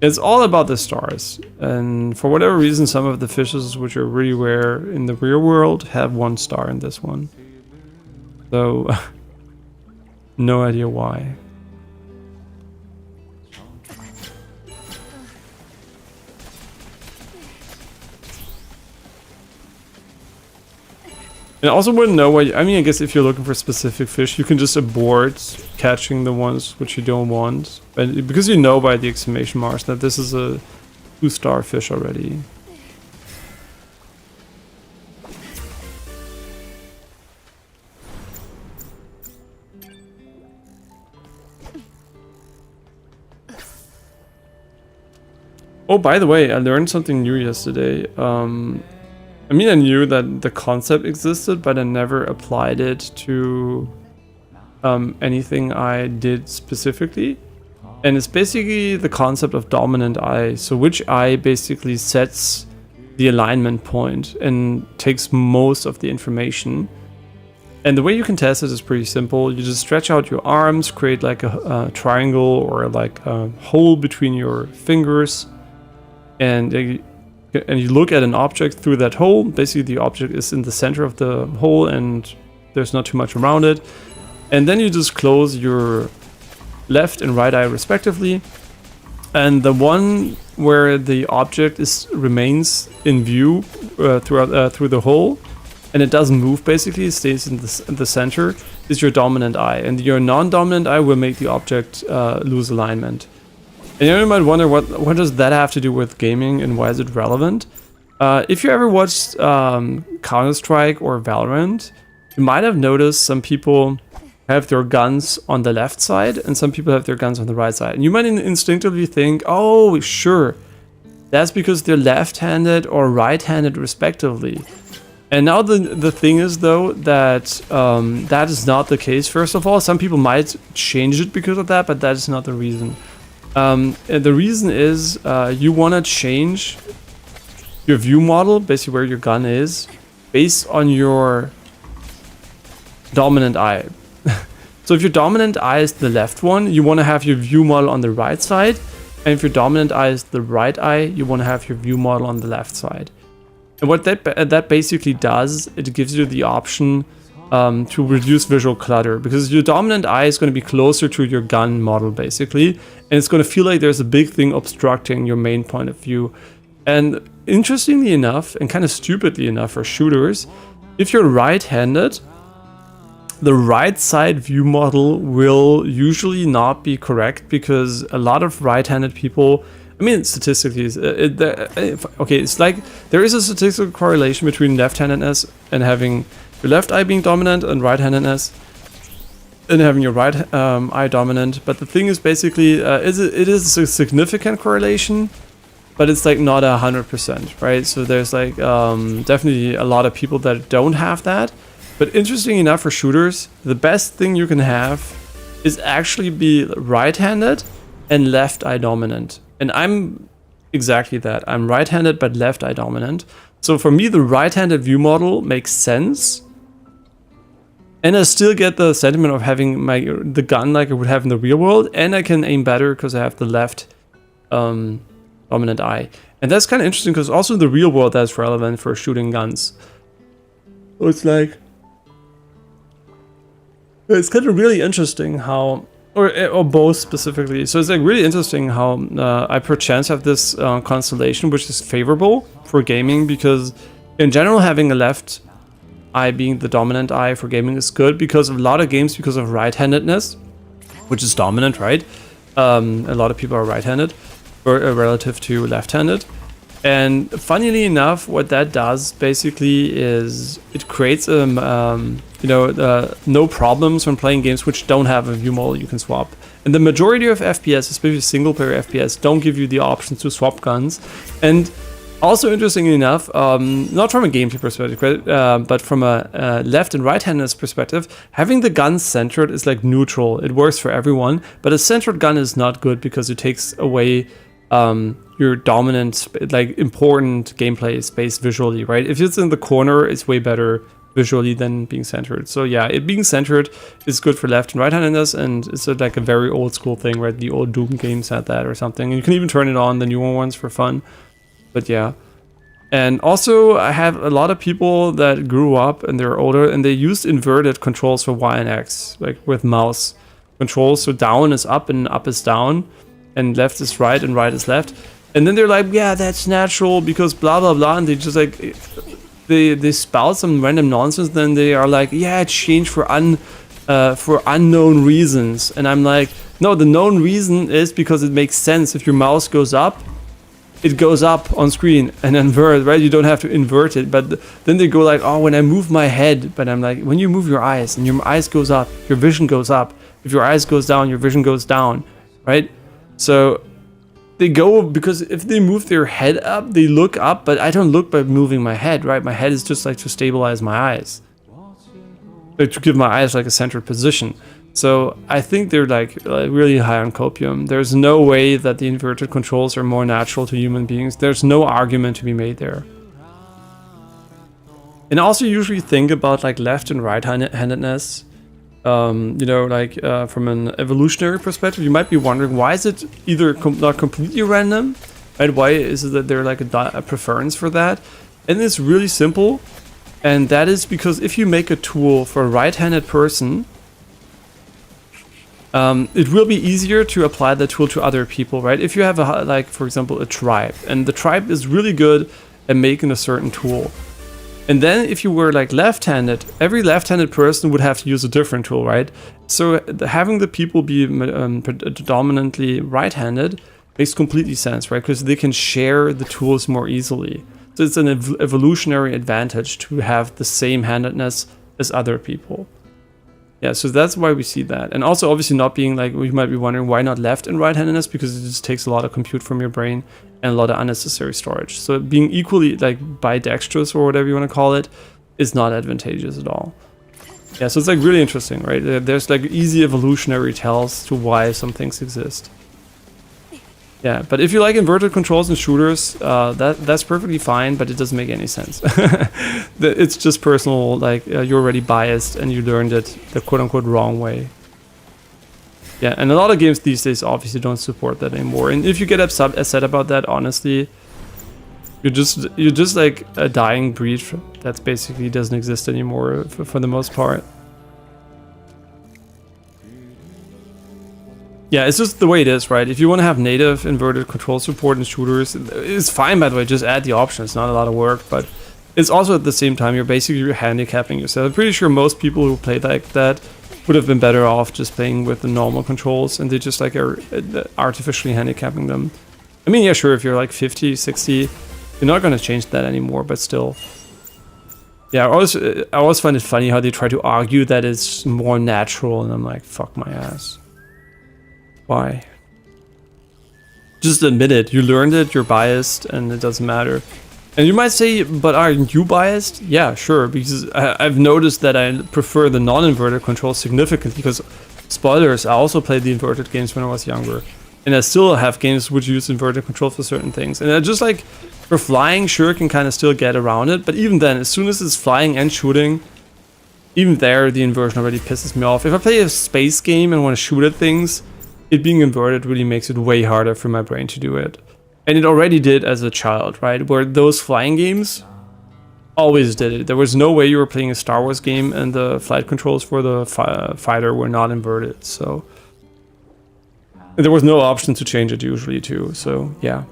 S1: It's all about the stars, and for whatever reason, some of the fishes which are really rare in the real world have 1 star in this one. So, no idea why. And I also wouldn't know why. I mean, I guess if you're looking for specific fish, you can just abort catching the ones which you don't want. And because you know by the exclamation marks that this is a 2-star fish already. Oh, by the way, I learned something new yesterday. I mean, I knew that the concept existed, but I never applied it to anything I did specifically. And it's basically the concept of dominant eye. So which eye basically sets the alignment point and takes most of the information. And the way you can test it is pretty simple. You just stretch out your arms, create like a triangle or like a hole between your fingers. And you look at an object through that hole. Basically, the object is in the center of the hole and there's not too much around it. And then you just close your left and right eye respectively. And the one where the object remains in view through the hole, and it doesn't move basically, it stays in the center, is your dominant eye. And your non-dominant eye will make the object lose alignment. And you might wonder, what does that have to do with gaming and why is it relevant? If you ever watched Counter-Strike or Valorant, you might have noticed some people have their guns on the left side and some people have their guns on the right side. And you might instinctively think, oh, sure, that's because they're left-handed or right-handed respectively. And now the thing is, though, that that is not the case. First of all, some people might change it because of that, but that is not the reason. And the reason is you want to change your view model, basically where your gun is, based on your dominant eye. So if your dominant eye is the left one, you want to have your view model on the right side. And if your dominant eye is the right eye, you want to have your view model on the left side. And what that basically does, it gives you the option to reduce visual clutter, because your dominant eye is going to be closer to your gun model basically, and it's going to feel like there's a big thing obstructing your main point of view. And interestingly enough, and kind of stupidly enough for shooters, if you're right-handed, the right side view model will usually not be correct, because a lot of right-handed people, I mean, statistically, okay, it's like there is a statistical correlation between left-handedness and having your left eye being dominant and right-handedness and having your right eye dominant. But the thing is basically, it is a significant correlation, but it's like not 100%, right? So there's like definitely a lot of people that don't have that. But interesting enough for shooters, the best thing you can have is actually be right-handed and left eye dominant. And I'm exactly that. I'm right-handed but left eye dominant. So for me, the right-handed view model makes sense. And I still get the sentiment of having the gun like I would have in the real world. And I can aim better because I have the left dominant eye. And that's kind of interesting because also in the real world that's relevant for shooting guns. So it's like, it's kind of really interesting how, or both specifically. So it's like really interesting how I perchance have this constellation which is favorable for gaming, because in general having a left eye being the dominant eye for gaming is good, because of a lot of games, because of right-handedness, which is dominant, right? A lot of people are right-handed or relative to left-handed. And funnily enough, what that does basically is it creates no problems when playing games which don't have a view model you can swap. And the majority of FPS, especially single player FPS, don't give you the option to swap guns. And also interestingly enough, not from a gameplay perspective, but from a left and right-handedness perspective, having the gun centered is like neutral. It works for everyone, but a centered gun is not good because it takes away your dominant, like important gameplay space visually, right? If it's in the corner, it's way better visually than being centered. So yeah, it being centered is good for left and right-handedness, and it's like a very old school thing, right? The old Doom games had that or something. And you can even turn it on, the newer ones, for fun. But yeah. And also, I have a lot of people that grew up and they're older and they used inverted controls for Y and X, like with mouse controls. So down is up and up is down, and left is right and right is left. And then they're like, yeah, that's natural because blah, blah, blah. And they just like, they spout some random nonsense. Then they are like, yeah, it's changed for unknown reasons. And I'm like, no, the known reason is because it makes sense. If your mouse goes up, it goes up on screen and invert, right? You don't have to invert it. But then they go like, oh, when I move my head. But I'm like, when you move your eyes and your eyes goes up, your vision goes up. If your eyes goes down, your vision goes down, right? So they go, because if they move their head up, they look up, but I don't look by moving my head, right? My head is just like to stabilize my eyes, like to give my eyes like a centered position. So I think they're like really high on copium. There's no way that the inverted controls are more natural to human beings. There's no argument to be made there. And I also usually think about like left and right-handedness. From an evolutionary perspective, you might be wondering, why is it either not completely random, right? Why is it that there's like a preference for that? And it's really simple, and that is because if you make a tool for a right-handed person, it will be easier to apply the tool to other people, right? If you have for example, a tribe, and the tribe is really good at making a certain tool. And then if you were like left-handed, every left-handed person would have to use a different tool, right? So having the people be predominantly right-handed makes completely sense, right? Because they can share the tools more easily. So it's an evolutionary advantage to have the same handedness as other people. Yeah, so that's why we see that. And also obviously not being like, you might be wondering why not left and right-handedness, because it just takes a lot of compute from your brain and a lot of unnecessary storage. So being equally like bidextrous or whatever you want to call it is not advantageous at all. Yeah, so it's like really interesting, right? There's like easy evolutionary tells to why some things exist. Yeah, but if you like inverted controls and shooters, that's perfectly fine, but it doesn't make any sense. It's just personal, like you're already biased and you learned it the quote-unquote wrong way. Yeah, and a lot of games these days obviously don't support that anymore. And if you get upset about that, honestly, you're just like a dying breed that basically doesn't exist anymore for the most part. Yeah, it's just the way it is, right? If you want to have native inverted control support in shooters, it's fine, by the way, just add the option. It's not a lot of work, but it's also at the same time, you're basically handicapping yourself. I'm pretty sure most people who play like that would have been better off just playing with the normal controls, and they just like are artificially handicapping them. I mean, yeah, sure, if you're like 50, 60, you're not going to change that anymore, but still. Yeah, I always find it funny how they try to argue that it's more natural, and I'm like, fuck my ass. Why? Just admit it. You learned it, you're biased, and it doesn't matter. And you might say, but aren't you biased? Yeah, sure, because I've noticed that I prefer the non-inverted controls significantly, because, spoilers, I also played the inverted games when I was younger. And I still have games which use inverted control for certain things. And I just like, for flying, sure, can kind of still get around it, but even then, as soon as it's flying and shooting, even there, the inversion already pisses me off. If I play a space game and want to shoot at things, it being inverted really makes it way harder for my brain to do it. And it already did as a child, right? Where those flying games always did it. There was no way you were playing a Star Wars game and the flight controls for the fighter were not inverted. So and there was no option to change it usually too. So yeah.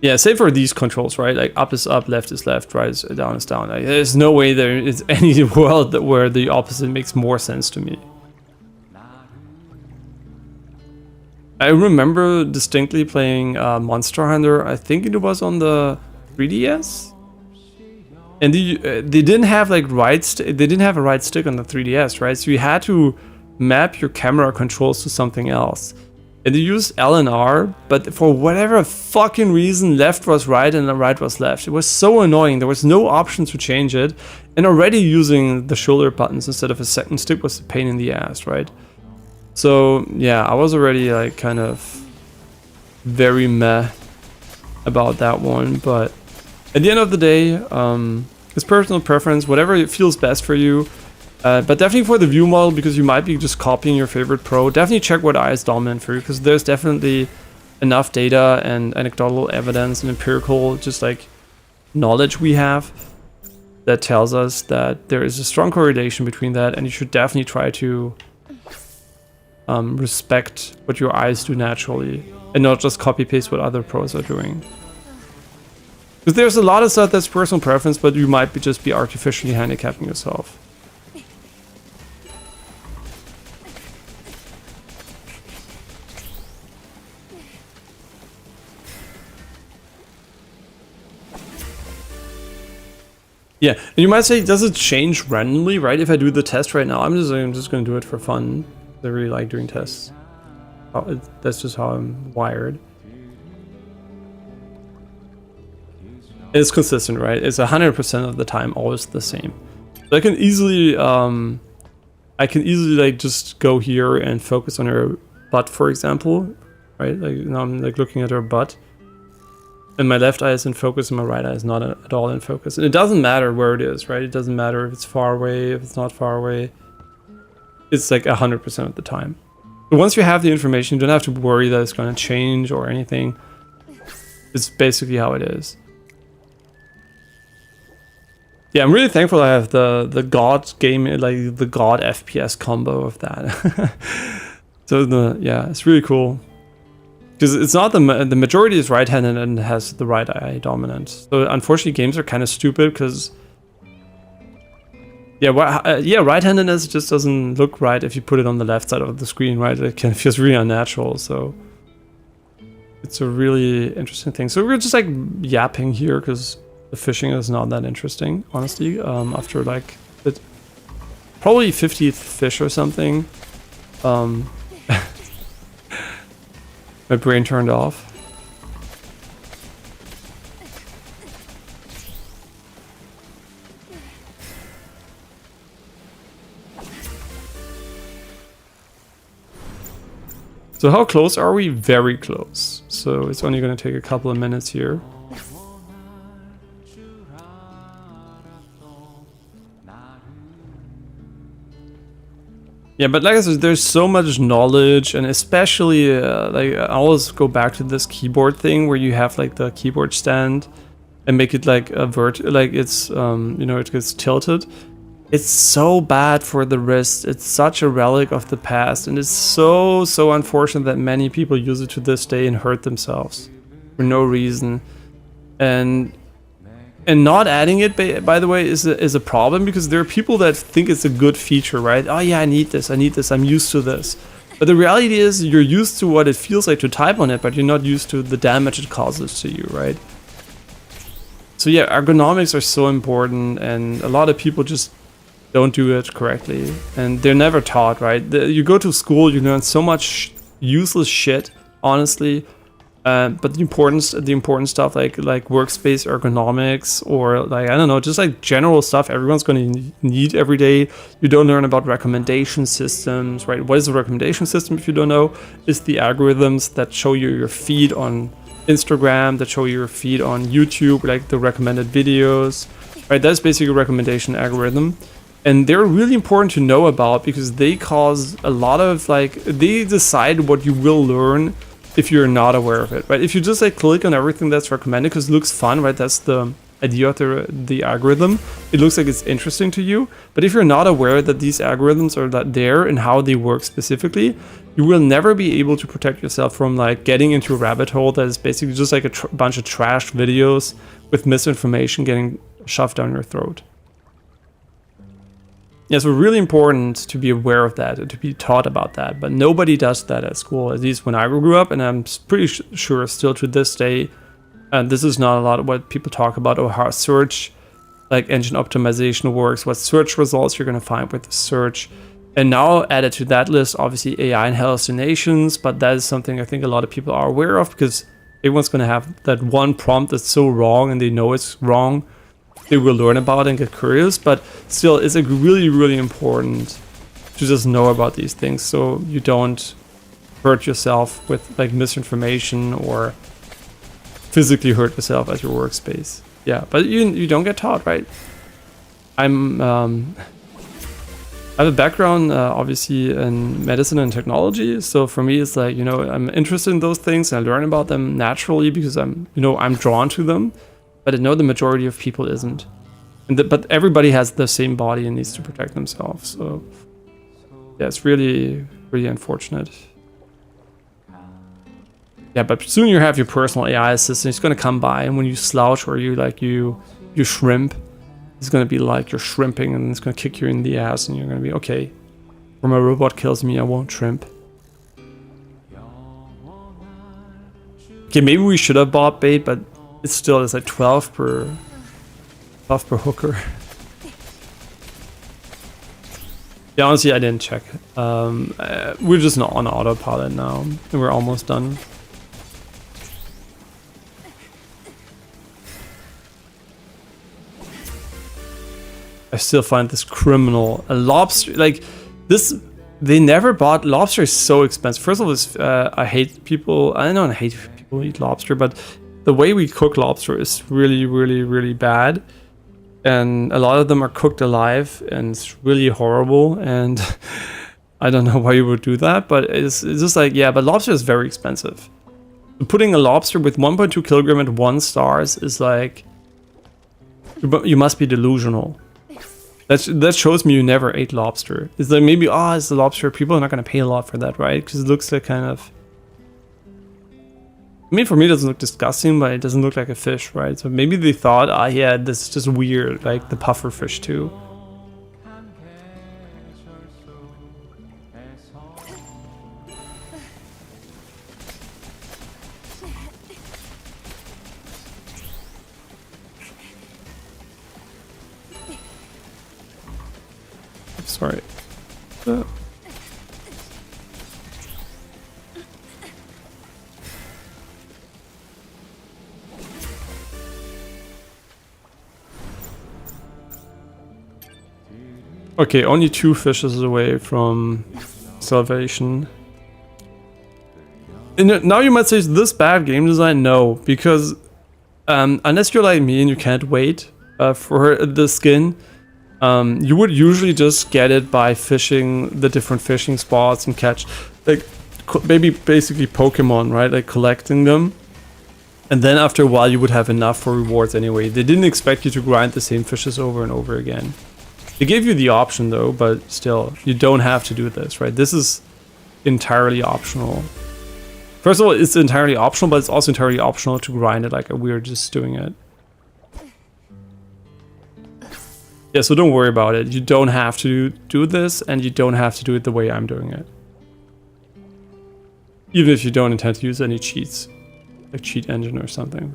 S1: Yeah, same for these controls, right? Like up is up, left is left, right is down is down. Like, there's no way there is any world where the opposite makes more sense to me. I remember distinctly playing Monster Hunter. I think it was on the 3DS, and they didn't have like they didn't have a right stick on the 3DS, right? So you had to map your camera controls to something else. And they used L and R, but for whatever fucking reason, left was right and the right was left. It was so annoying. There was no option to change it. And already using the shoulder buttons instead of a second stick was a pain in the ass, right? So yeah, I was already like kind of very meh about that one. But at the end of the day, it's personal preference, whatever feels best for you. But definitely for the view model, because you might be just copying your favorite pro, definitely check what eye is dominant for you, because there's definitely enough data and anecdotal evidence and empirical just like knowledge we have that tells us that there is a strong correlation between that, and you should definitely try to respect what your eyes do naturally and not just copy paste what other pros are doing. Because there's a lot of stuff that's personal preference, but you might just be artificially handicapping yourself. Yeah, and you might say, does it change randomly, right? If I do the test right now, I'm just going to do it for fun. I really like doing tests. That's just how I'm wired. It's consistent, right? It's 100% of the time always the same. So I can easily like just go here and focus on her butt, for example, right? Like now I'm like looking at her butt. And my left eye is in focus and my right eye is not at all in focus. And it doesn't matter where it is, right? It doesn't matter if it's far away, if it's not far away. It's like 100% of the time. But once you have the information, you don't have to worry that it's going to change or anything. It's basically how it is. Yeah, I'm really thankful I have the God game, like the God FPS combo of that. So yeah, it's really cool. Because it's not the majority is right-handed and has the right eye dominant. So unfortunately, games are kind of stupid because yeah, right-handedness just doesn't look right if you put it on the left side of the screen, right? It feels really unnatural. So it's a really interesting thing. So we're just like yapping here because the fishing is not that interesting, honestly. After like the probably 50th fish or something, my brain turned off. So how close are we? Very close. So it's only going to take a couple of minutes here. Yeah, but like I said, there's so much knowledge, and especially like I always go back to this keyboard thing where you have like the keyboard stand and make it like a like it's you know, it gets tilted. It's so bad for the wrist. It's such a relic of the past, and it's so unfortunate that many people use it to this day and hurt themselves for no reason. And not adding it, by the way, is a problem, because there are people that think it's a good feature, right? Oh yeah, I need this, I'm used to this. But the reality is you're used to what it feels like to type on it, but you're not used to the damage it causes to you, right? So yeah, ergonomics are so important, and a lot of people just don't do it correctly, and they're never taught, right? You go to school, you learn so much useless shit, honestly. But the important stuff like workspace ergonomics, or like, I don't know, just like general stuff everyone's going to need every day. You don't learn about recommendation systems, right? What is a recommendation system, if you don't know? It's the algorithms that show you your feed on Instagram, that show you your feed on YouTube, like the recommended videos, right? That's basically a recommendation algorithm. And they're really important to know about, because they cause a lot of like, they decide what you will learn if you're not aware of it, right? If you just like click on everything that's recommended because it looks fun, right? That's the idea of the algorithm. It looks like it's interesting to you. But if you're not aware that these algorithms are there and how they work specifically, you will never be able to protect yourself from like getting into a rabbit hole that is basically just like a bunch of trash videos with misinformation getting shoved down your throat. Yeah, so really important to be aware of that and to be taught about that, but nobody does that at school, at least when I grew up, and I'm pretty sure still to this day, this is not a lot of what people talk about, or how search, like engine optimization works, what search results you're going to find with the search. And now added to that list, obviously AI and hallucinations, but that is something I think a lot of people are aware of, because everyone's going to have that one prompt that's so wrong and they know it's wrong. They will learn about it and get curious, but still it's like really important to just know about these things so you don't hurt yourself with like misinformation or physically hurt yourself at your workspace. Yeah, but you don't get taught, right? I have a background obviously in medicine and technology, so for me it's like, you know, I'm interested in those things and I learn about them naturally because I'm drawn to them. But I know the majority of people isn't. But everybody has the same body and needs to protect themselves. So yeah, it's really unfortunate. Yeah, but soon you have your personal AI assistant. He's gonna come by, and when you slouch or you shrimp, it's gonna be like you're shrimping, and it's gonna kick you in the ass, and you're gonna be okay. Or my robot kills me, I won't shrimp. Okay, maybe we should have bought bait, but it's still, it's like 12 per hooker. Yeah, honestly, I didn't check. We're just not on autopilot now, and we're almost done. I still find this criminal. A lobster, like this, they never bought, lobster is so expensive. First of all, I hate people, I don't hate people who eat lobster, but the way we cook lobster is really bad, and a lot of them are cooked alive, and it's really horrible, and I don't know why you would do that, but it's just like, yeah, but lobster is very expensive. Putting a lobster with 1.2 kilogram at 1 stars is like, you must be delusional. That shows me you never ate lobster. It's like, maybe, it's the lobster, people are not going to pay a lot for that, right? Because it looks like kind of, I mean, for me it doesn't look disgusting, but it doesn't look like a fish, right? So maybe they thought, yeah, this is just weird, like the puffer fish too. sorry. Okay, only 2 fishes away from salvation. And now you might say, is this bad game design? No, because unless you're like me and you can't wait for the skin, you would usually just get it by fishing the different fishing spots and catch, like, maybe basically Pokemon, right? Like collecting them. And then after a while you would have enough for rewards anyway. They didn't expect you to grind the same fishes over and over again. They gave you the option though, but still, you don't have to do this, right? This is entirely optional. First of all, it's entirely optional, but it's also entirely optional to grind it like we're just doing it. Yeah, so don't worry about it. You don't have to do this, and you don't have to do it the way I'm doing it. Even if you don't intend to use any cheats, like cheat engine or something.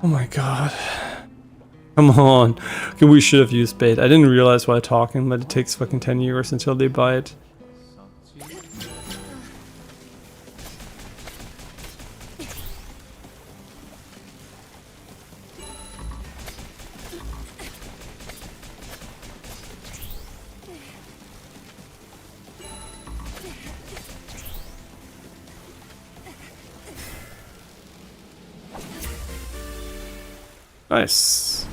S1: Oh my god. Come on. Okay, we should have used bait. I didn't realize while talking that it takes fucking 10 years until they bite. Nice.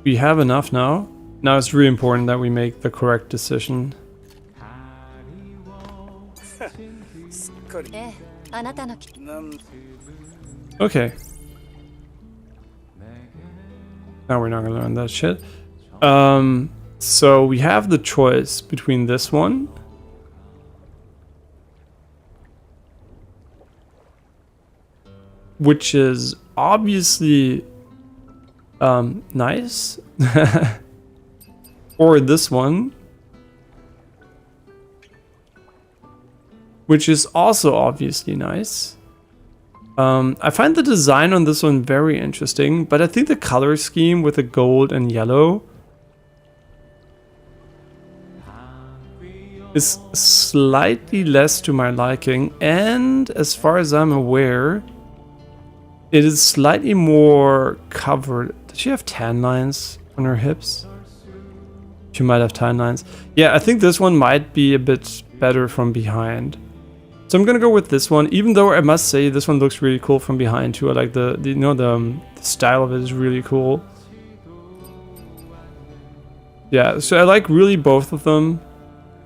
S1: We have enough now. Now it's really important that we make the correct decision. Okay. Now we're not gonna learn that shit. So we have the choice between this one which is obviously nice, or this one, which is also obviously nice. I find the design on this one very interesting, but I think the color scheme with the gold and yellow is slightly less to my liking, and as far as I'm aware, it is slightly more covered. Does she have tan lines on her hips? She might have tan lines. Yeah, I think this one might be a bit better from behind. So I'm gonna go with this one, even though I must say this one looks really cool from behind too. I like the style of it is really cool. Yeah, so I like really both of them.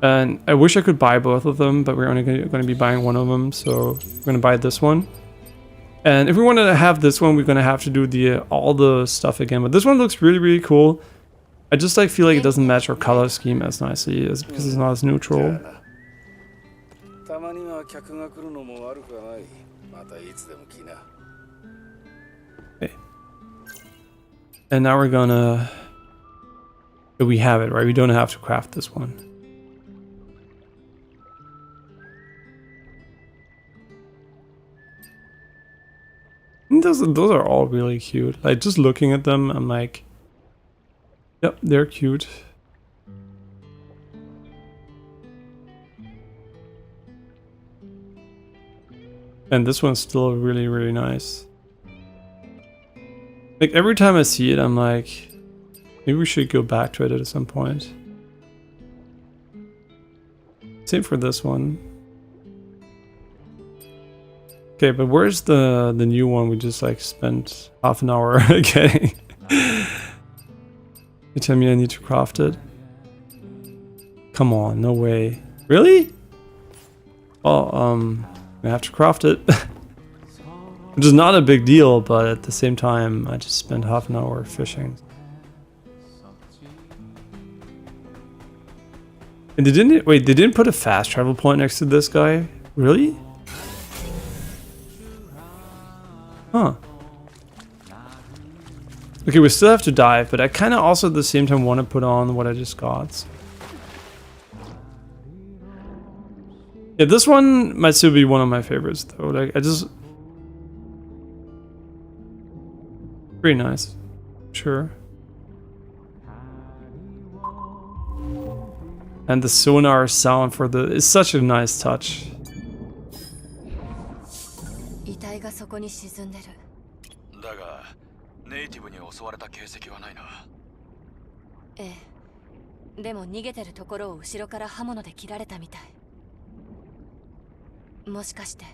S1: And I wish I could buy both of them, but we're only going to be buying one of them, so we're going to buy this one. And if we want to have this one, we're going to have to do all the stuff again. But this one looks really, really cool. I just feel like it doesn't match our color scheme as nicely because it's not as neutral. Okay. And now we're gonna... We have it, right? We don't have to craft this one. And those are all really cute. Like, just looking at them, I'm like, yep, they're cute. And this one's still really, really nice. Like, every time I see it, I'm like, maybe we should go back to it at some point. Same for this one. Okay, but where's the new one we just spent half an hour getting? You tell me I need to craft it? Come on, no way. Really? Oh, I have to craft it. Which is not a big deal, but at the same time, I just spent half an hour fishing. And they didn't put a fast travel point next to this guy? Really? Huh. Okay, we still have to dive, but I kind of also at the same time want to put on what I just got. Yeah, this one might still be one of my favorites though. Like, I just... Pretty nice. Sure. And the sonar sound for the... It's such a nice touch.
S2: 遺体がそこに沈んでる。
S3: だがネイティブに襲われた形跡はないな。
S2: ええ。でも逃げてるところを後ろから刃物で切られたみたい。もしかして。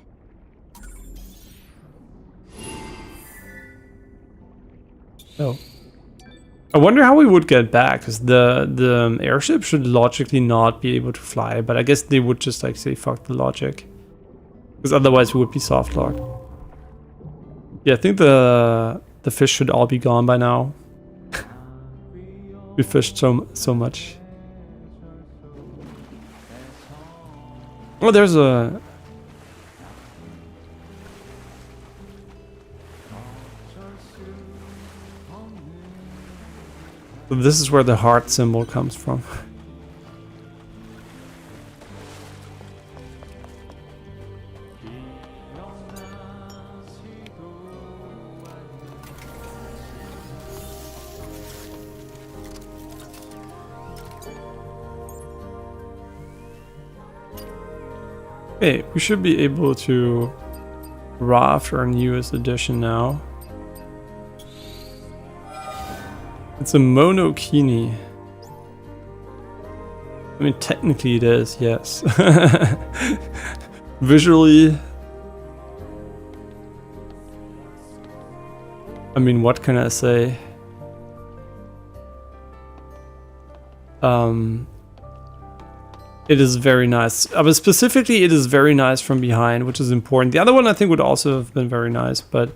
S1: Oh. I wonder how we would get back, because the airship should logically not be able to fly, but I guess they would just like say fuck the logic. Because otherwise we would be soft locked. Yeah, I think the fish should all be gone by now. We fished so much. Oh, there's a... So this is where the heart symbol comes from. Okay, we should be able to raft our newest addition now. It's a monokini. I mean, technically it is, yes. Visually, I mean, what can I say? It is very nice. But specifically, it is very nice from behind, which is important. The other one I think would also have been very nice, but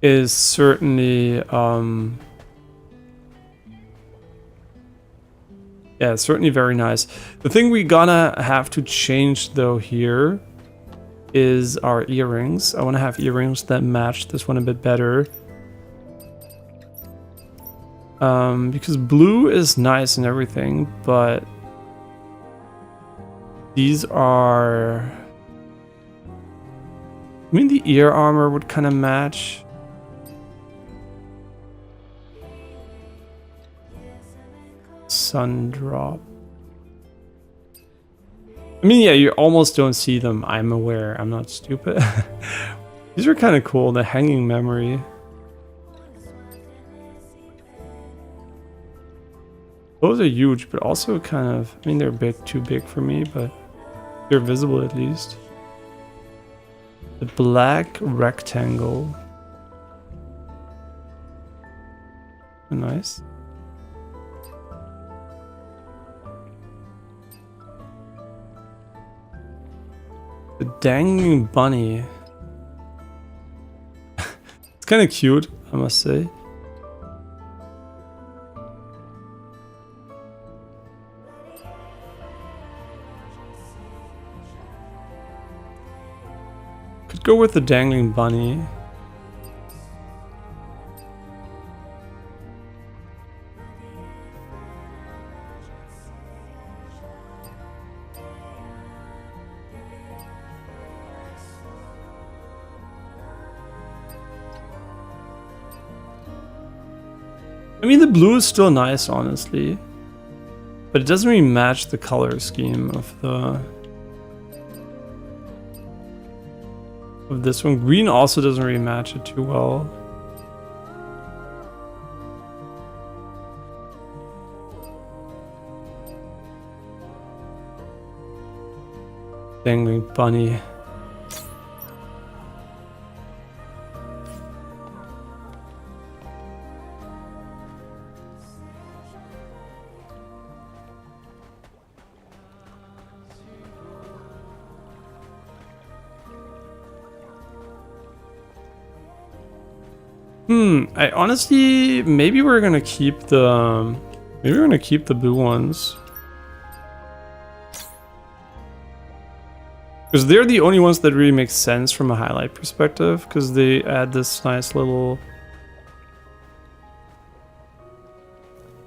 S1: is certainly yeah, certainly very nice. The thing we gonna have to change though here is our earrings. I want to have earrings that match this one a bit better. Because blue is nice and everything, but these are... I mean, the ear armor would kind of match. Sun drop. I mean, yeah, you almost don't see them. I'm aware. I'm not stupid. These are kind of cool. The hanging memory. Those are huge, but also kind of... I mean, they're a bit too big for me, but they're visible at least. The black rectangle. Nice. The dangling bunny. It's kind of cute, I must say. Could go with the dangling bunny. I mean, the blue is still nice, honestly, but it doesn't really match the color scheme of this one. Green also doesn't really match it too well. Dangling bunny. I honestly, maybe we're gonna keep the blue ones. Because they're the only ones that really make sense from a highlight perspective, because they add this nice little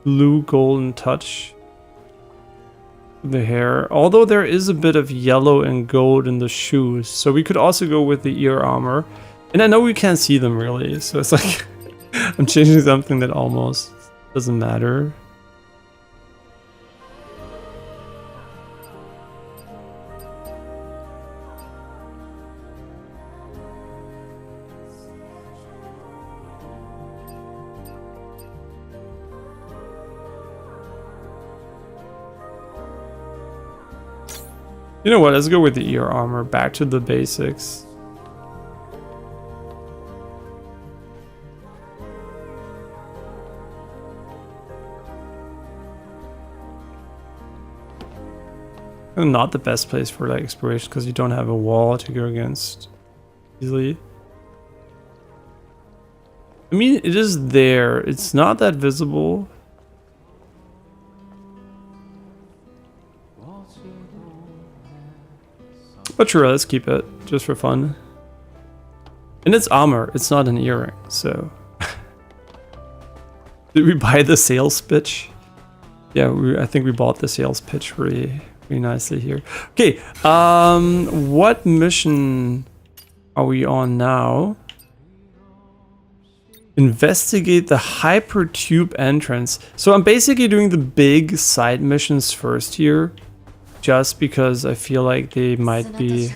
S1: blue golden touch to the hair. Although there is a bit of yellow and gold in the shoes, so we could also go with the ear armor. And I know we can't see them really, so it's like I'm changing something that almost doesn't matter. You know what, let's go with the ear armor, back to the basics. And not the best place for like exploration because you don't have a wall to go against easily. I mean, it is there, it's not that visible. But sure, let's keep it, just for fun. And it's armor, it's not an earring, so... Did we buy the sales pitch? Yeah, I think we bought the sales pitch really nicely here. Okay, what mission are we on now? Investigate the hypertube entrance. So I'm basically doing the big side missions first here. Just because I feel like they might be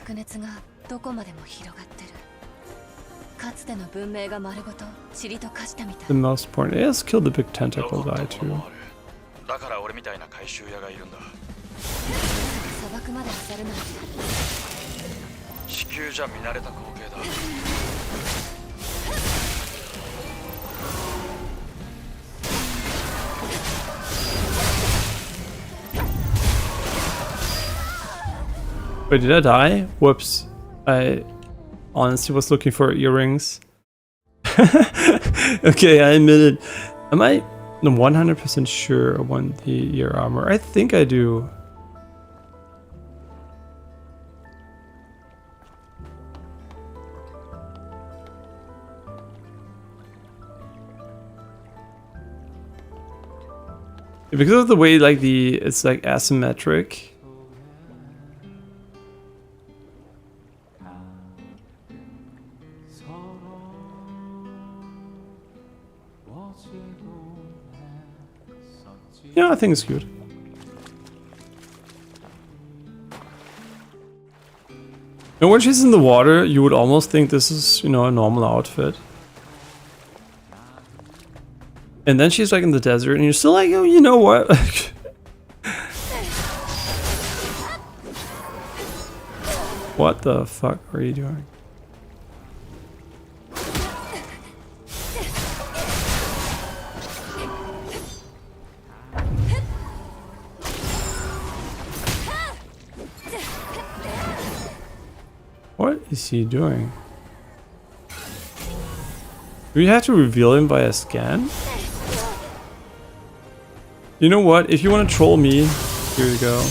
S1: the most important. Yeah, let's kill the big tentacle guy too. Wait, did I die? Whoops. I honestly was looking for earrings. Okay, I admit it. Am I 100% sure I want the ear armor? I think I do. Because of the way like it's like asymmetric. Yeah, I think it's good. And when she's in the water, you would almost think this is, you know, a normal outfit. And then she's like in the desert and you're still like, oh, you know what? What the fuck are you doing? What is he doing? Do we have to reveal him by a scan? You know what? If you want to troll me, here you go.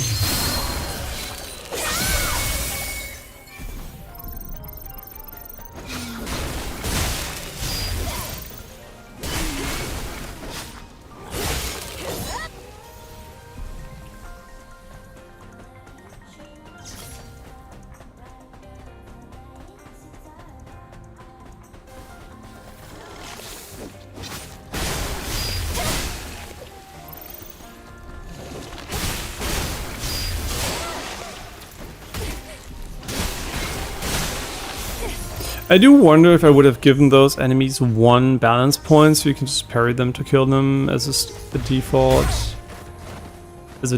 S1: I do wonder if I would have given those enemies 1 balance point so you can just parry them to kill them as a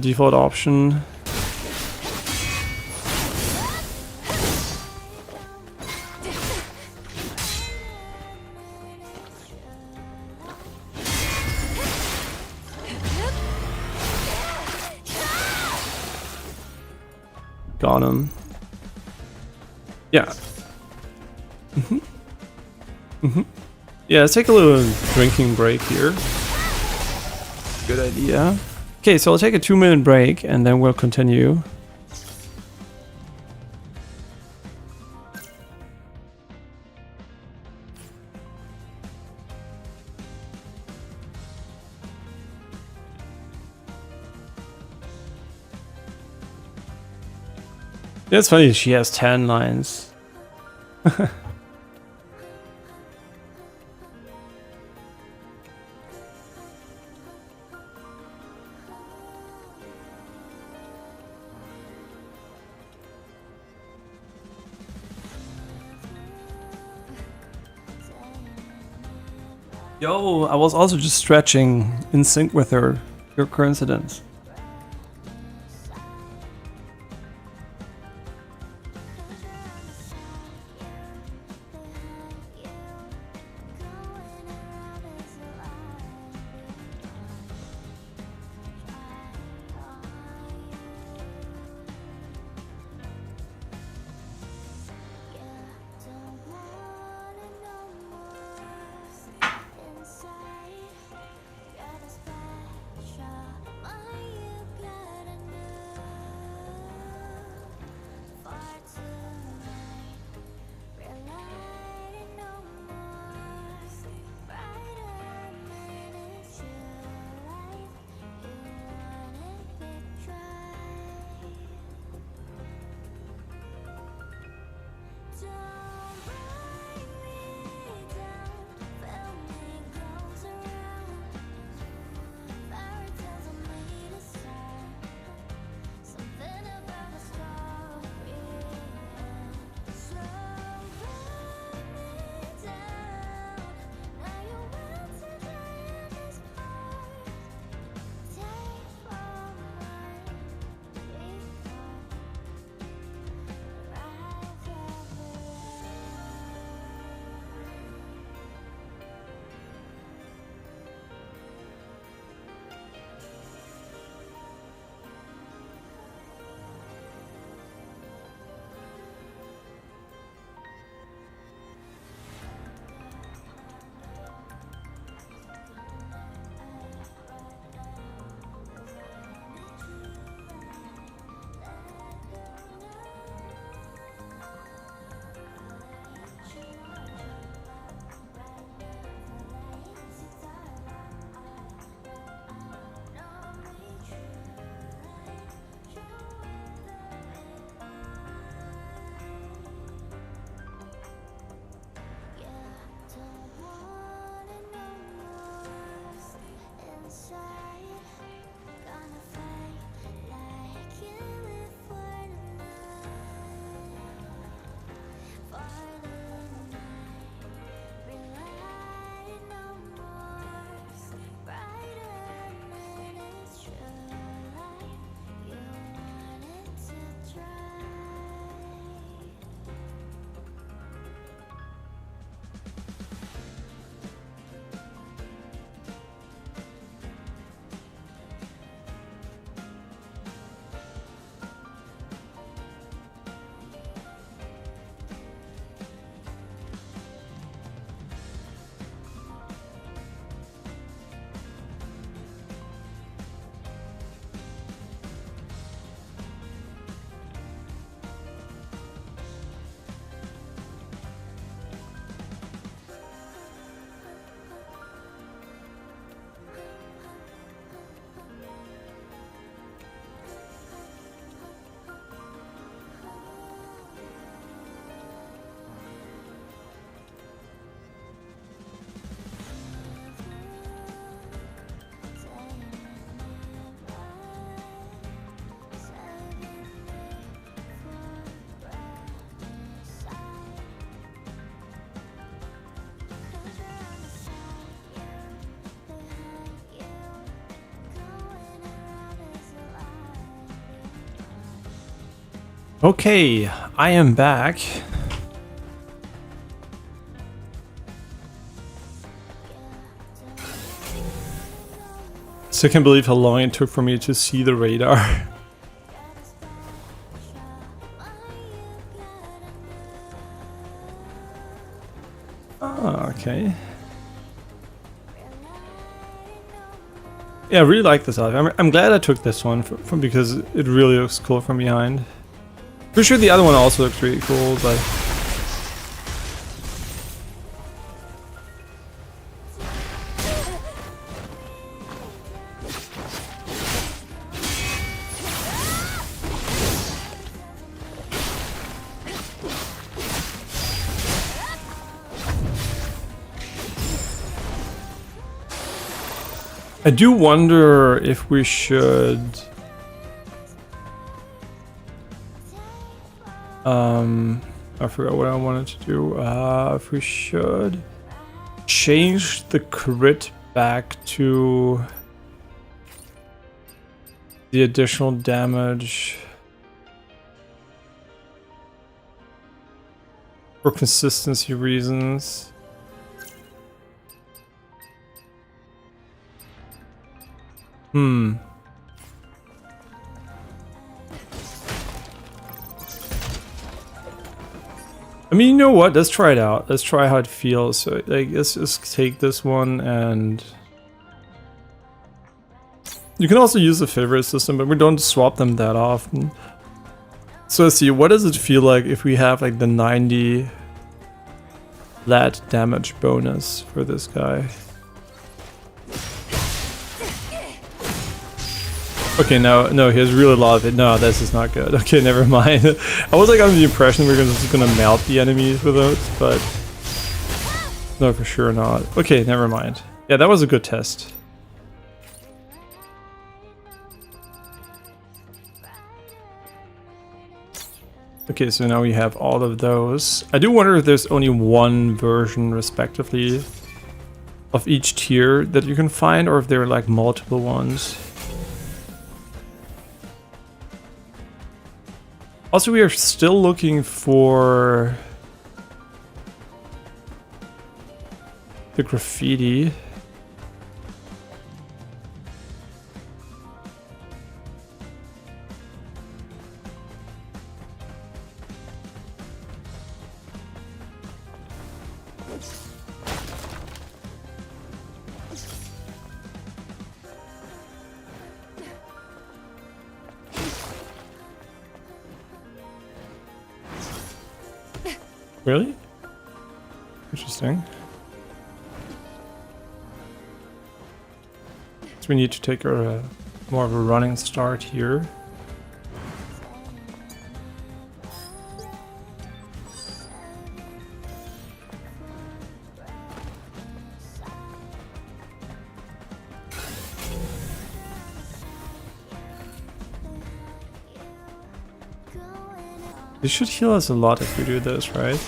S1: default option. Got him. Yeah. Yeah, let's take a little drinking break here. Good idea. Okay, so I'll take a 2-minute break and then we'll continue. Yeah, it's funny, she has 10 lines. Yo, I was also just stretching in sync with her. Your coincidence. Okay, I am back. Still can't believe how long it took for me to see the radar. Oh, okay. Yeah, I really like this outfit. I'm glad I took this one from because it really looks cool from behind. For sure the other one also looks really cool, but... I do wonder if we should I forgot what I wanted to do. If we should change the crit back to the additional damage for consistency reasons. I mean, you know what? Let's try it out. Let's try how it feels. So, like, let's just take this one, and you can also use the favorite system, but we don't swap them that often. So let's see, what does it feel like if we have like the 90 flat damage bonus for this guy? Okay, no, he has really a lot of it. No, this is not good. Okay, never mind. I was like under the impression we were just gonna melt the enemies with those, but no, for sure not. Okay, never mind. Yeah, that was a good test. Okay, so now we have all of those. I do wonder if there's only one version, respectively, of each tier that you can find, or if there are like multiple ones. Also, we are still looking for the graffiti. Really? Interesting. So we need to take a more of a running start here. This should heal us a lot if we do this, right?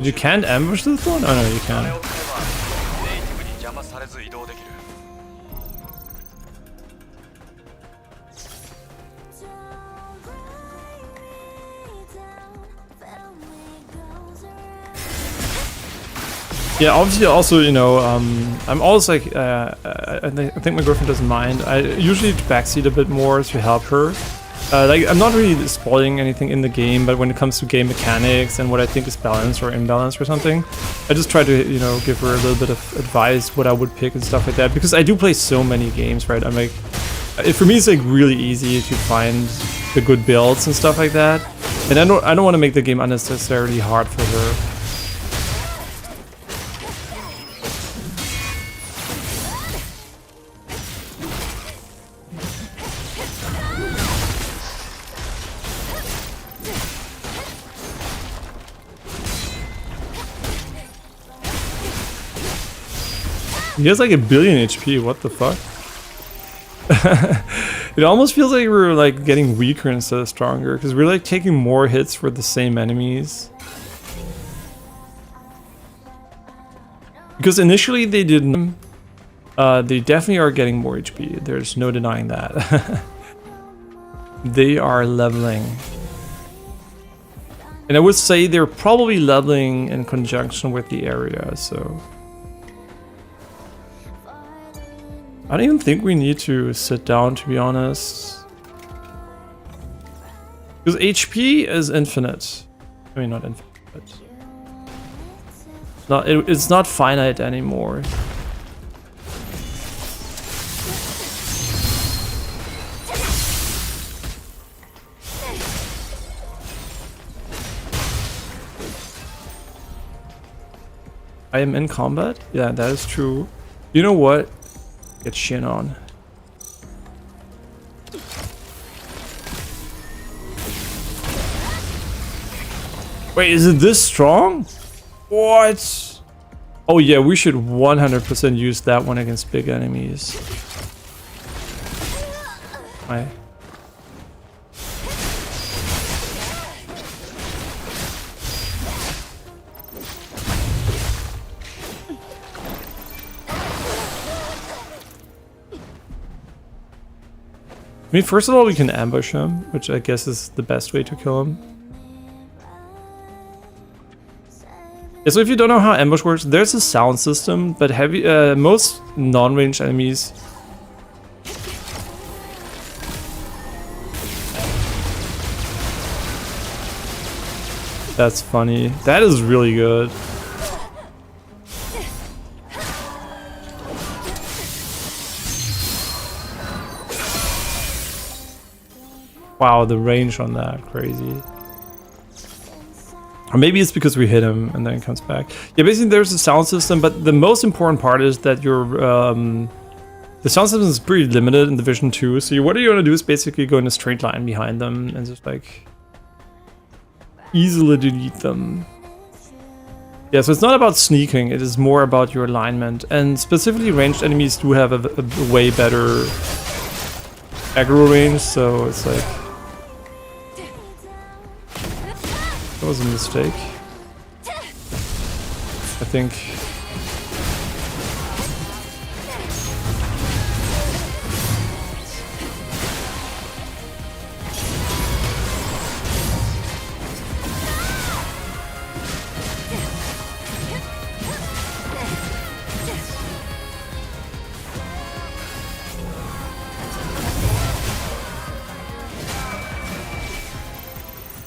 S1: You can't ambush this one? Oh no, you can. Yeah, obviously also, you know, I'm always like, I think my girlfriend doesn't mind. I usually backseat a bit more to help her. Like, I'm not really spoiling anything in the game, but when it comes to game mechanics and what I think is balanced or imbalanced or something, I just try to, you know, give her a little bit of advice, what I would pick and stuff like that, because I do play so many games, right? I'm like, for me it's like really easy to find the good builds and stuff like that, and I don't want to make the game unnecessarily hard for her. He has like 1 billion HP, what the fuck? It almost feels like we're like getting weaker instead of stronger, because we're like taking more hits for the same enemies. Because initially they didn't. They definitely are getting more HP, there's no denying that. They are leveling. And I would say they're probably leveling in conjunction with the area, so... I don't even think we need to sit down, to be honest. Because HP is infinite. I mean, not infinite, but... it's not finite anymore. I am in combat? Yeah, that is true. You know what? Get Shin on. Wait, is it this strong? What? Oh yeah, we should 100% use that one against big enemies. I mean, first of all, we can ambush him, which I guess is the best way to kill him. Yeah, so if you don't know how ambush works, there's a sound system, but most non-ranged enemies That's funny. That is really good. Wow, the range on that, crazy. Or maybe it's because we hit him and then it comes back. Yeah, basically there's a sound system, but the most important part is that your the sound system is pretty limited in Division 2. So what you want to do is basically go in a straight line behind them and just like easily delete them. Yeah, so it's not about sneaking, it is more about your alignment. And specifically ranged enemies do have a way better aggro range, so it's like... That was a mistake. I think...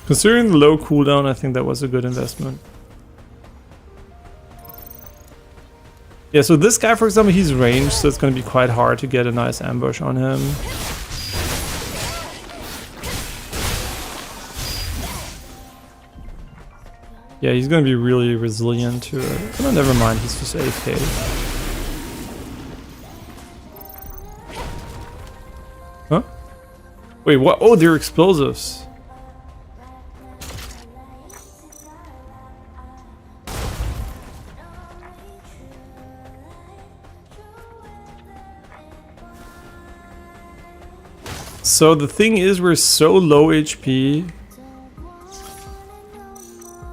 S1: Considering the low cooldown, I think that was a good investment. Yeah, so this guy, for example, he's ranged, so it's going to be quite hard to get a nice ambush on him. Yeah, he's going to be really resilient to it. Oh, never mind, he's just AFK. Huh? Wait, what? Oh, they're explosives. So the thing is, we're so low HP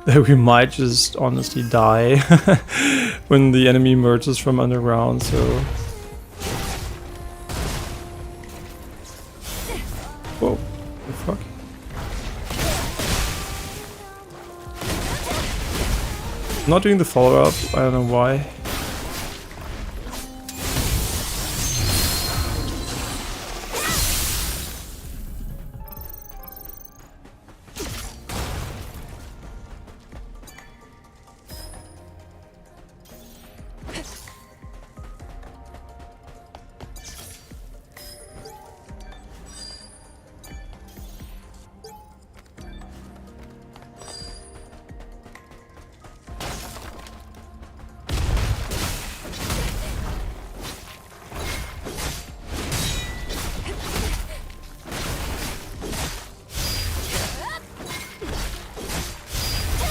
S1: that we might just honestly die when the enemy emerges from underground, so... Whoa, the fuck? I'm not doing the follow-up, I don't know why.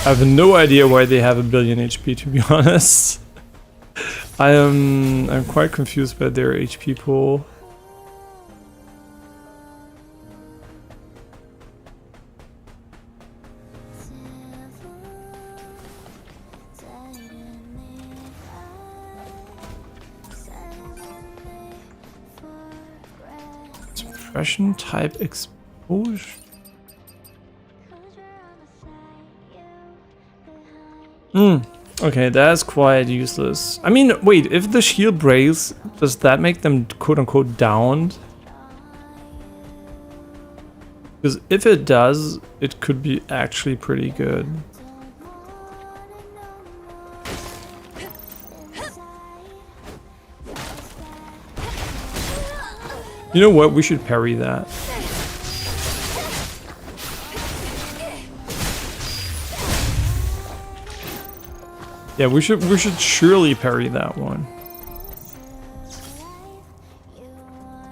S1: I have no idea why they have a billion HP, to be honest. I'm quite confused by their HP pool. Suppression type exposure. Okay, that's quite useless. I mean, wait, if the shield breaks, does that make them quote-unquote downed? Because if it does, it could be actually pretty good. You know what? We should parry that. Yeah, we should surely parry that one.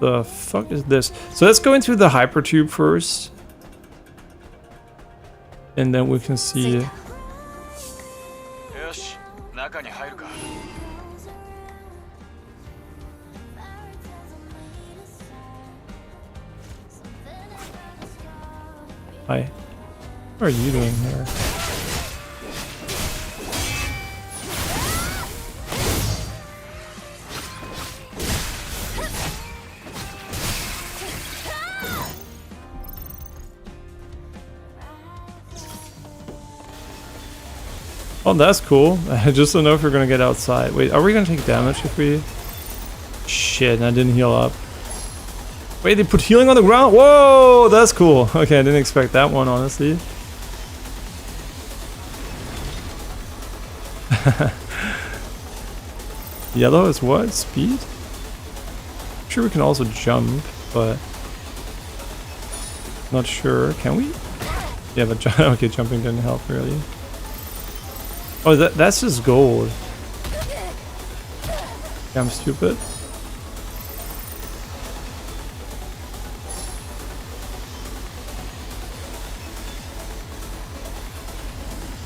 S1: The fuck is this? So let's go into the hypertube first. And then we can see
S3: 中に入るか。
S1: Hi. What are you doing here? Oh, that's cool. I just don't know if we're gonna get outside. Wait, are we gonna take damage if we... Shit, I didn't heal up. Wait, they put healing on the ground? Whoa, that's cool. Okay, I didn't expect that one, honestly. Yellow is what? Speed? I'm sure we can also jump, but... Not sure. Can we? Yeah, but okay, jumping didn't help really. Oh, that's just gold. Yeah, I'm stupid.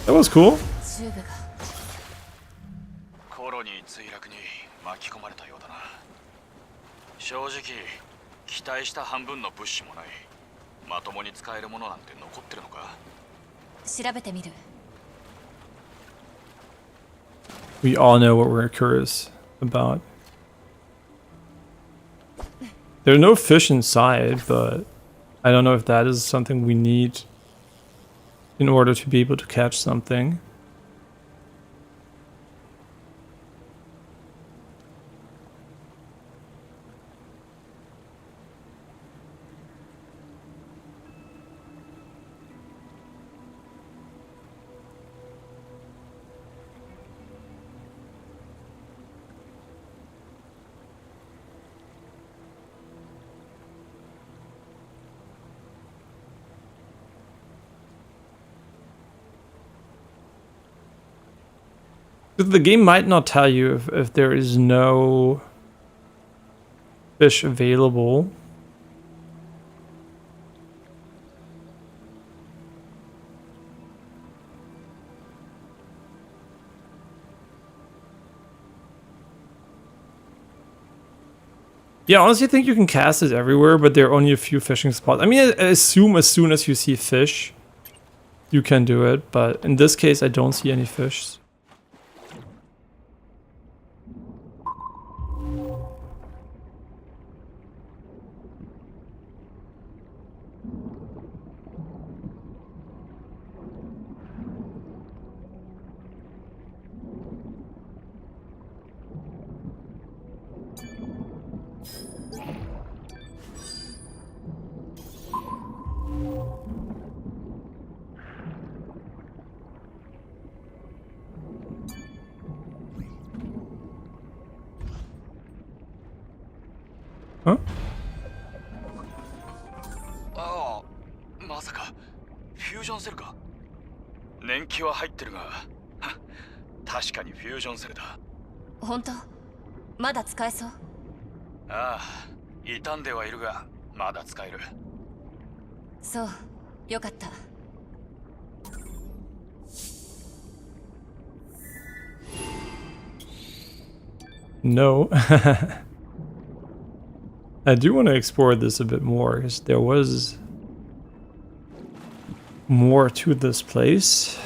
S1: That was cool.
S3: コロニー墜落に巻き込まれたようだな。正直期待した半分の物資もない。まともに使えるものなんて残ってるのか。
S2: 調べてみる。
S1: We all know what we're curious about. There are no fish inside, but I don't know if that is something we need in order to be able to catch something. The game might not tell you if there is no fish available. Yeah, honestly, I think you can cast it everywhere, but there are only a few fishing spots. I mean, I assume as soon as you see fish, you can do it, but in this case, I don't see any fish. Huh?
S3: ああ、まさかフュージョンセルか。年季は入ってるが、確かにフュージョンセルだ。
S2: 本当？まだ使えそう？
S3: ああ、傷んではいるが、まだ使える。
S2: そう、よかった。
S1: No. I do want to explore this a bit more, because there was more to this place.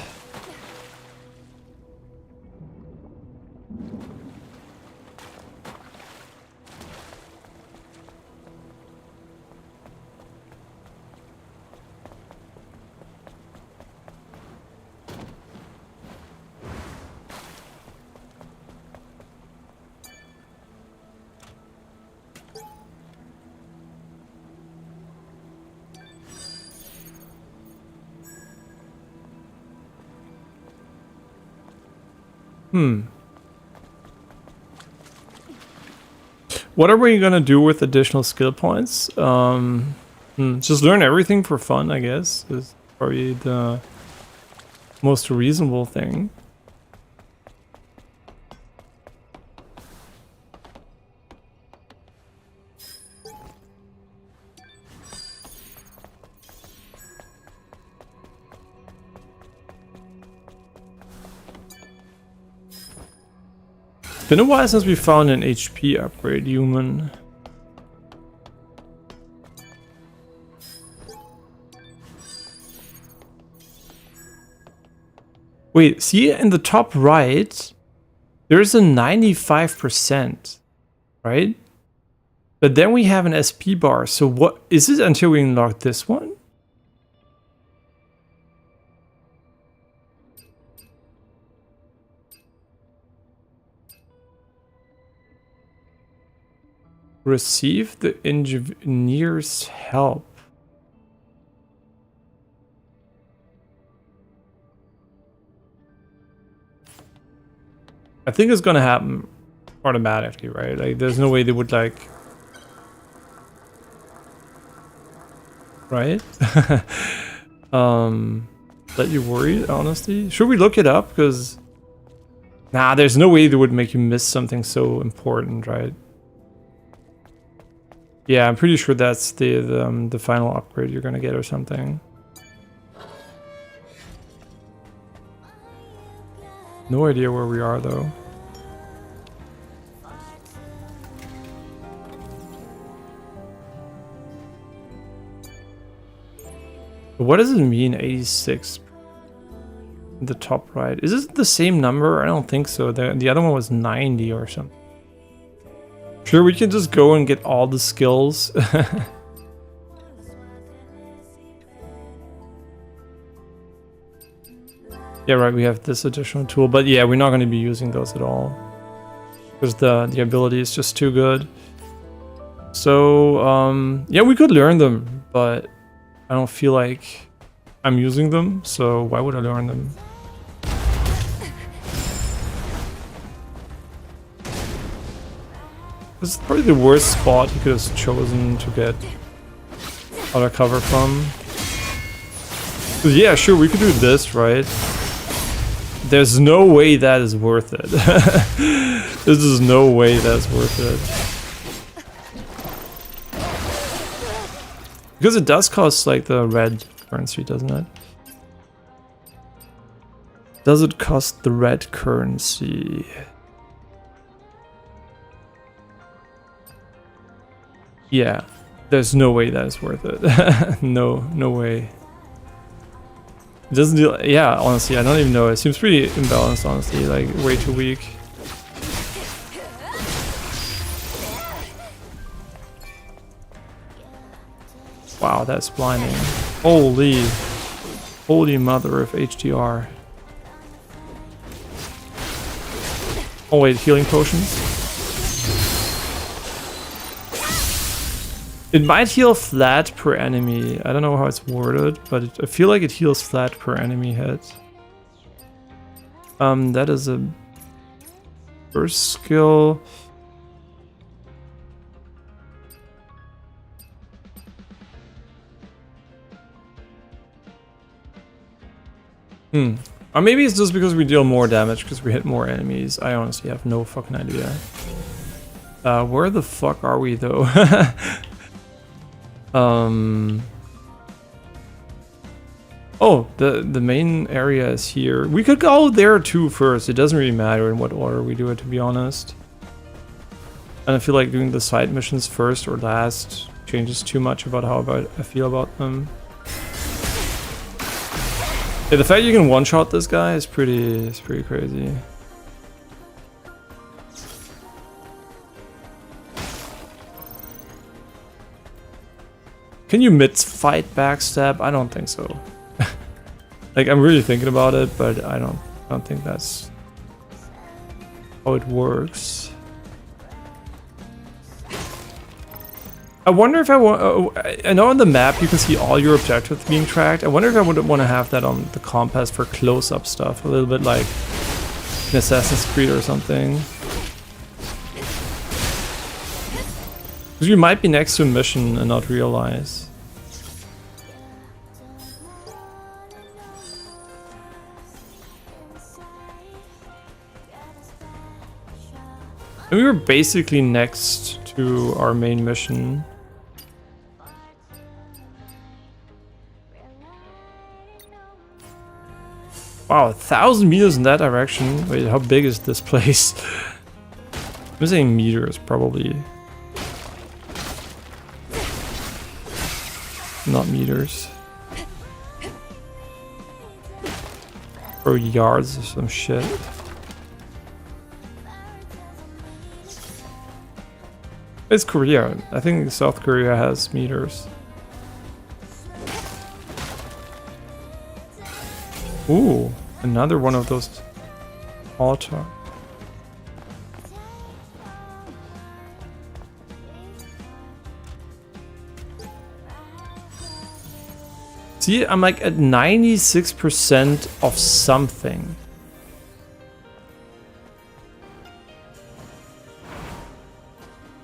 S1: What are we gonna do with additional skill points? Just learn everything for fun, I guess, is probably the most reasonable thing. Been a while since we found an HP upgrade human. Wait, see in the top right, there's a 95%, right? But then we have an SP bar. So what is it until we unlock this one? Receive the engineer's help. I think it's gonna happen automatically, right? Like, there's no way they would like... Right? That you worried, honestly? Should we look it up? Because... Nah, there's no way they would make you miss something so important, right? Yeah, I'm pretty sure that's the final upgrade you're gonna get or something. No idea where we are though. What does it mean, 86? The top right. Is this the same number? I don't think so. The other one was 90 or something. Sure, we can just go and get all the skills. Yeah, right, we have this additional tool, but yeah, we're not going to be using those at all. Because the ability is just too good. So, yeah, we could learn them, but I don't feel like I'm using them, so why would I learn them? This is probably the worst spot you could have chosen to get auto cover from. Yeah, sure, we could do this, right? There's no way that is worth it. There's just no way that's worth it. Because it does cost like the red currency, doesn't it? Does it cost the red currency? Yeah, there's no way that is worth it. No way. It doesn't deal. Yeah, honestly, I don't even know. It seems pretty imbalanced, honestly, like way too weak. Wow, that's blinding. Holy mother of HDR. Oh wait, healing potions. It might heal flat per enemy. I don't know how it's worded, but I feel like it heals flat per enemy hit. That is a first skill. Or maybe it's just because we deal more damage because we hit more enemies. I honestly have no fucking idea. Where the fuck are we though? Oh, the main area is here. We could go there too first. It doesn't really matter in what order we do it, to be honest. And I feel like doing the side missions first or last changes too much about how I feel about them. Yeah, the fact you can one-shot this guy is pretty crazy. Can you mid-fight backstab? I don't think so. Like, I'm really thinking about it, but I don't think that's how it works. I wonder if I want... I know on the map you can see all your objectives being tracked. I wonder if I would want to have that on the compass for close-up stuff. A little bit like in Assassin's Creed or something. Because you might be next to a mission and not realize. And we were basically next to our main mission. Wow, 1,000 meters in that direction. Wait, how big is this place? I'm saying meters, probably. Not meters. Or yards or some shit. It's Korea. I think South Korea has meters. Ooh, another one of those auto. See, I'm like at 96% of something.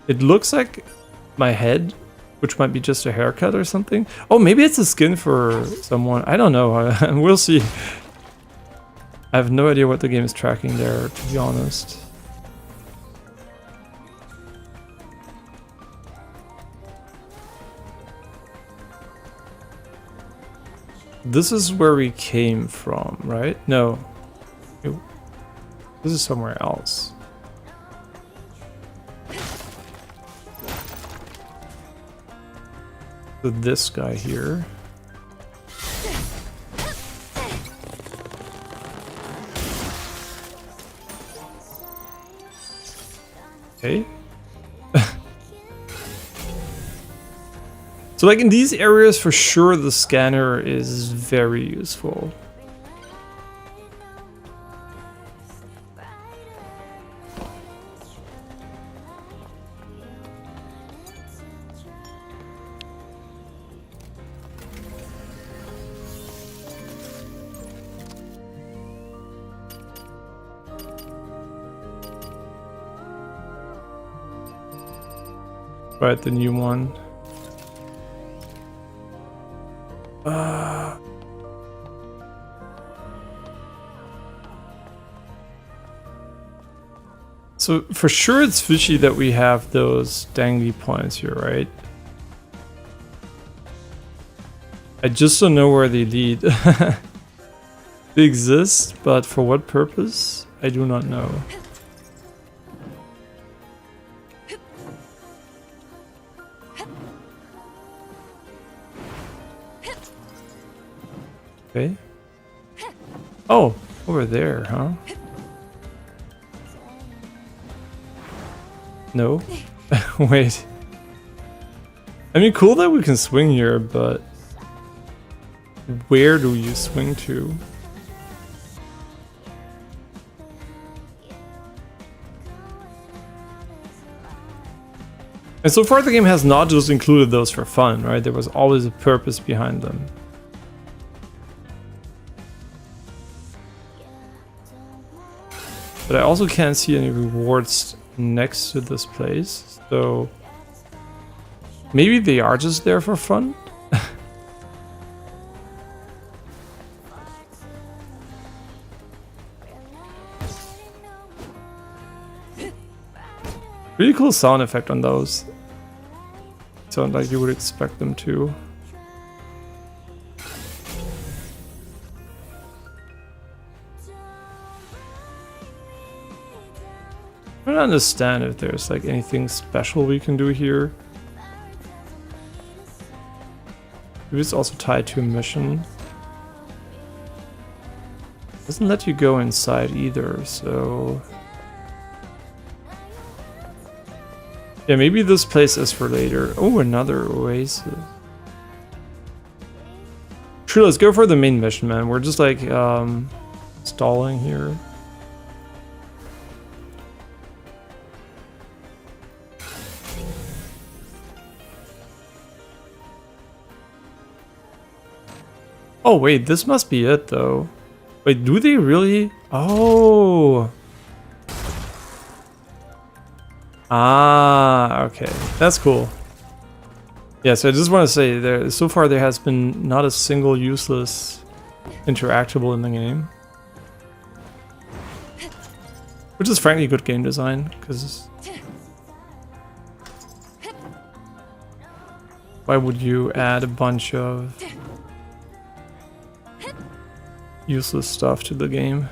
S1: It looks like my head, which might be just a haircut or something. Oh, maybe it's a skin for someone. I don't know. We'll see. I have no idea what the game is tracking there, to be honest. This is where we came from, right? No. This is somewhere else. So this guy here. Okay. So like in these areas for sure the scanner is very useful. Right, the new one. So for sure it's fishy that we have those dangly points here, right? I just don't know where they lead. They exist, but for what purpose? I do not know. Okay. Oh, over there, huh? No? Wait. I mean, cool that we can swing here, but where do you swing to? And so far the game has not just included those for fun, right? There was always a purpose behind them. But I also can't see any rewards next to this place, so maybe they are just there for fun? Really cool sound effect on those. Sound like you would expect them to. I don't understand if there's like anything special we can do here. Maybe it's also tied to a mission. Doesn't let you go inside either, so... Yeah, maybe this place is for later. Oh, another oasis. Sure, let's go for the main mission, man. We're just like, stalling here. Oh wait, this must be it though. Wait, do they really? Oh. Ah, okay. That's cool. Yeah, so I just want to say, so far there has been not a single useless interactable in the game. Which is frankly good game design, because... why would you add a bunch of useless stuff to the game?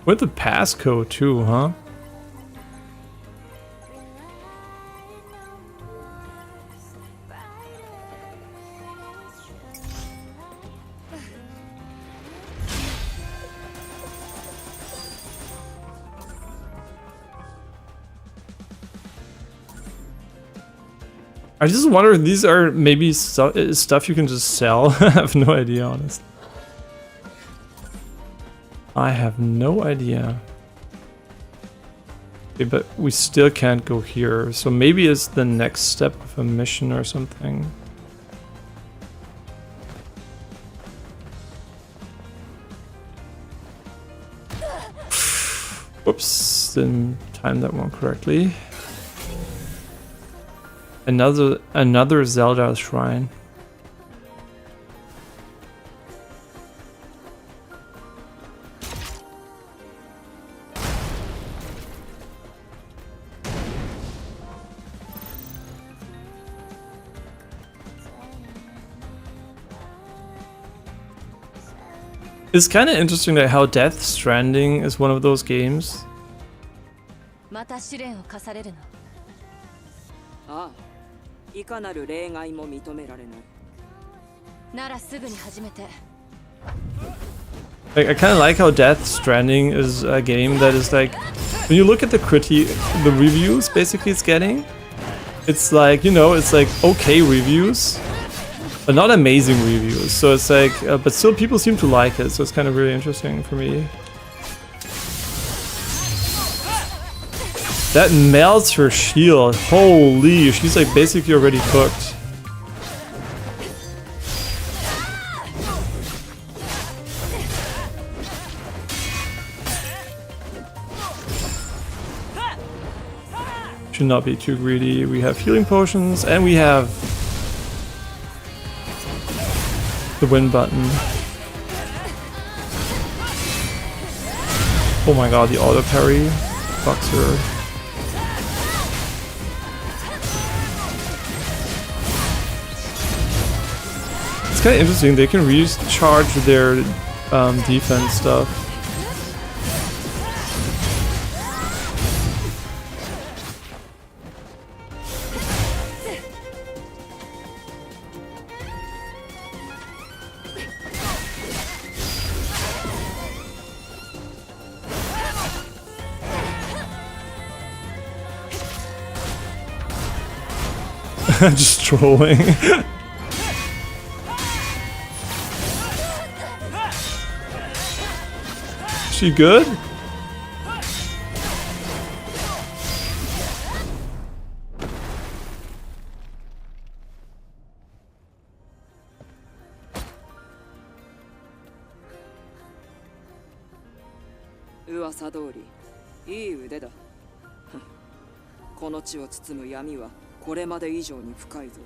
S1: With the passcode too, huh? I just wonder if these are maybe stuff you can just sell. I have no idea, honestly. I have no idea. Okay, but we still can't go here. So maybe it's the next step of a mission or something. Whoops, didn't time that one correctly. Another Zelda shrine. It's kind of interesting that how Death Stranding is one of those games.
S2: また試練を課されるの。
S5: ああ、いかなる例外も認められない。
S2: ならすぐに始めて。
S1: Like, I kind of like how Death Stranding is a game that is like, when you look at the the reviews basically it's getting, it's like, you know, it's like okay reviews, but not amazing reviews. So it's like, but still people seem to like it. So it's kind of really interesting for me. That melts her shield. Holy, she's like basically already cooked. Should not be too greedy. We have healing potions and we have the win button. Oh my god, the auto parry fucks her. It's kind of interesting, they can recharge their defense stuff. Just trolling. She good?
S5: 噂通り、いい腕だ。この地を包む闇はこれまで以上に深いぞ。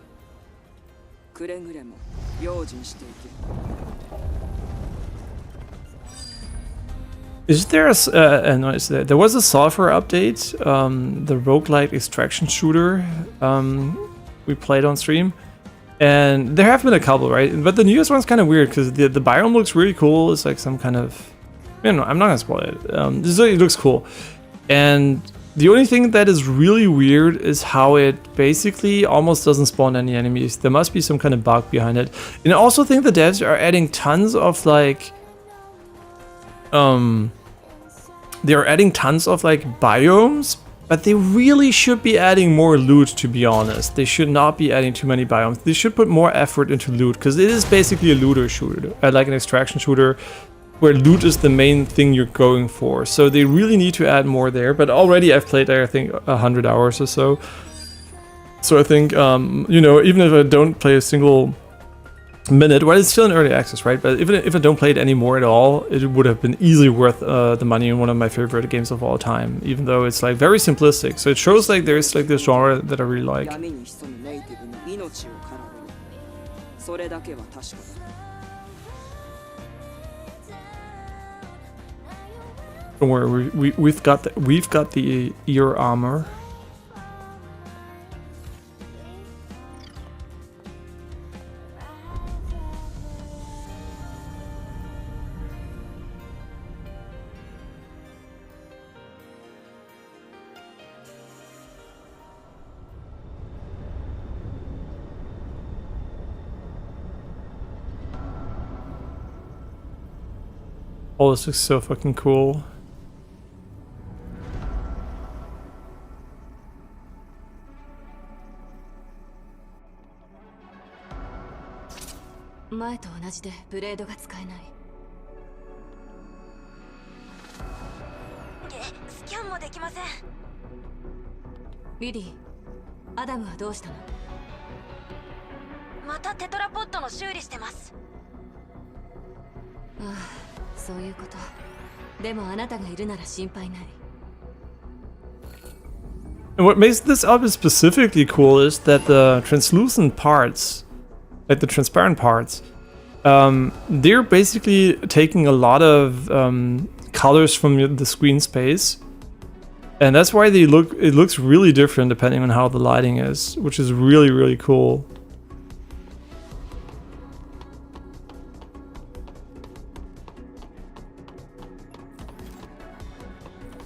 S5: くれぐれも用心していけ。
S1: Is there no, there was a software update, the roguelike extraction shooter we played on stream, and there have been a couple, right? But the newest one's kind of weird because the biome looks really cool. It's like some kind of, I don't know, I'm not gonna spoil it. It looks cool, and the only thing that is really weird is how it basically almost doesn't spawn any enemies. There must be some kind of bug behind it, and I also think the devs are adding tons of like. They're adding tons of like biomes, but they really should be adding more loot, to be honest. They should not be adding too many biomes. They should put more effort into loot, because it is basically a looter shooter, like an extraction shooter, where loot is the main thing you're going for. So they really need to add more there, but already I've played there, I think, 100 hours or so. So I think, you know, even if I don't play a single minute, well, it's still in early access, right? But even if I don't play it anymore at all, it would have been easily worth the money in one of my favorite games of all time, even though it's like very simplistic. So it shows like there's like this genre that I really like. Don't worry, we've got the ear armor. Oh, this looks so fucking cool.
S2: 前と同じでブレードが使えない。
S6: スキャンもできません。
S2: リリー、アダムはどうしたの？
S6: またテトラポットの修理してます。
S2: ああ、そういうこと。でもあなたがいるなら心配ない。
S1: And what makes this album specifically cool is that the translucent parts, like the transparent parts, they're basically taking a lot of colors from the screen space, and that's why it looks really different depending on how the lighting is, which is really, really cool.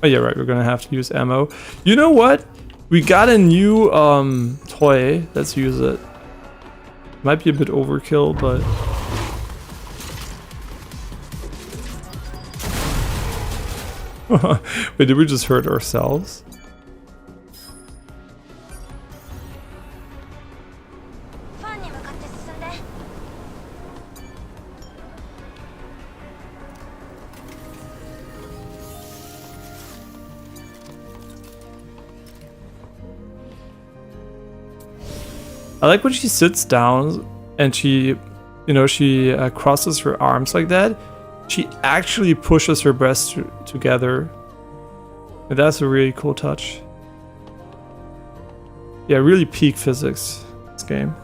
S1: Oh yeah, right, we're gonna have to use ammo. You know what? We got a new toy. Let's use it. Might be a bit overkill, but... Wait, did we just hurt ourselves? I like when she sits down and she, you know, she crosses her arms like that. She actually pushes her breasts together. And that's a really cool touch. Yeah, really peak physics, this game.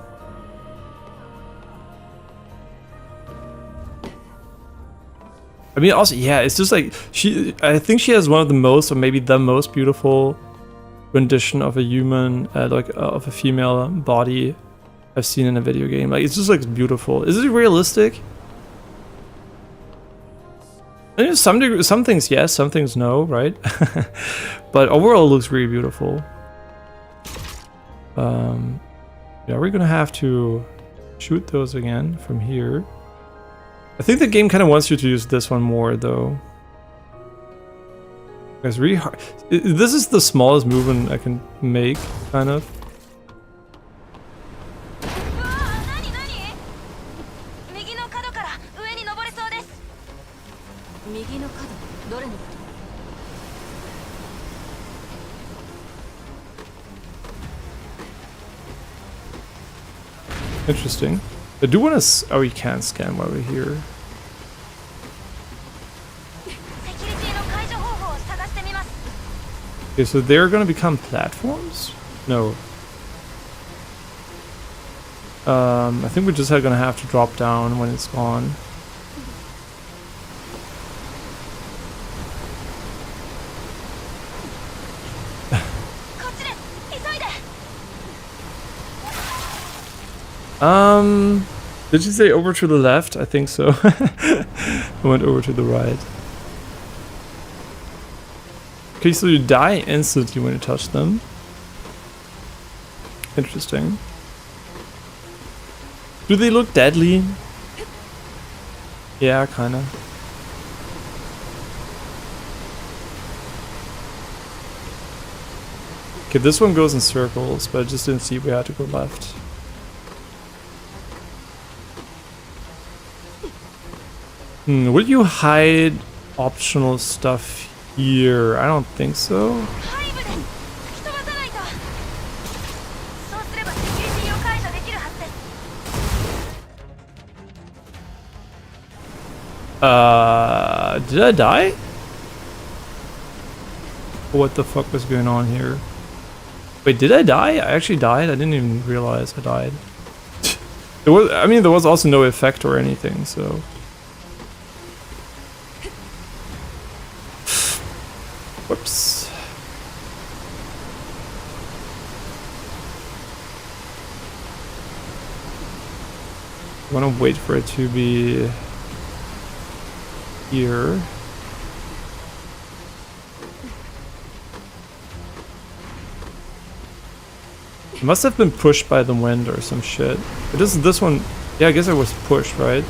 S1: I mean, also, yeah, it's just like, I think she has one of the most, or maybe the most beautiful rendition of a human, of a female body I've seen in a video game. Like, it's just like beautiful. Is it realistic? I mean, some things yes, some things no, right? But overall, it looks really beautiful. Yeah, we're gonna have to shoot those again from here. I think the game kind of wants you to use this one more, though. It's really hard. This is the smallest movement I can make, kind of. Interesting. I do want to... Oh, we can't scan while we're here. Okay, so they're gonna become platforms? No. I think we're just gonna have to drop down when it's gone. Did you say over to the left? I think so. I went over to the right. Okay, so you die instantly when you touch them. Interesting. Do they look deadly? Yeah, kinda. Okay, this one goes in circles, but I just didn't see we had to go left. Would you hide optional stuff here? I don't think so. Did I die? What the fuck was going on here? Wait, did I die? I actually died? I didn't even realize I died. There was, I mean, there was also no effect or anything, so... Whoops. I want to wait for it to be here. It must have been pushed by the wind or some shit. But this one, yeah, I guess I was pushed, right?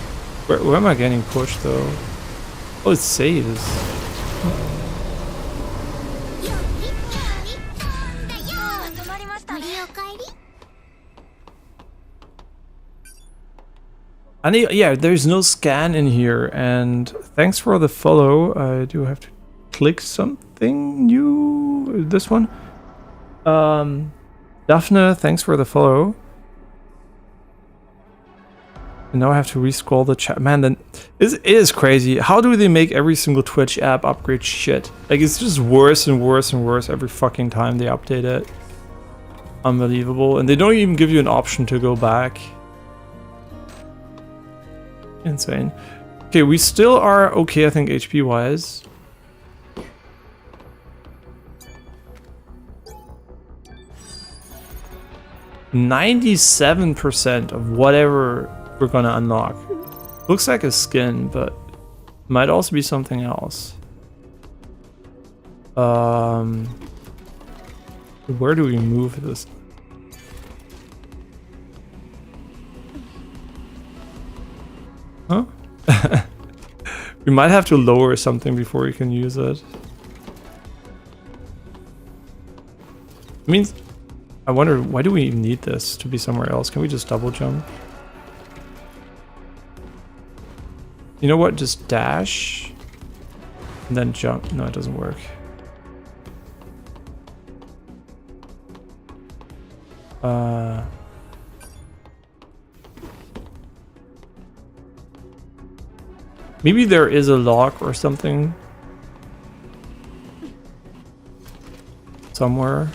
S1: Where am I getting pushed though? Oh, it saves. Yeah, there's no scan in here, and thanks for the follow. I do have to click something new. This one. Daphne, thanks for the follow. And now I have to re-scroll the chat. Man, then it is crazy. How do they make every single Twitch app upgrade shit? Like, it's just worse and worse and worse every fucking time they update it. Unbelievable. And they don't even give you an option to go back. Insane. Okay, we still are okay, I think, HP wise. %97% of whatever we're gonna unlock. Looks like a skin, but might also be something else. Where do we move this? Huh? We might have to lower something before we can use it. I mean, I wonder, why do we even need this to be somewhere else? Can we just double jump? You know what? Just dash and then jump. No, it doesn't work. Maybe there is a lock or something somewhere.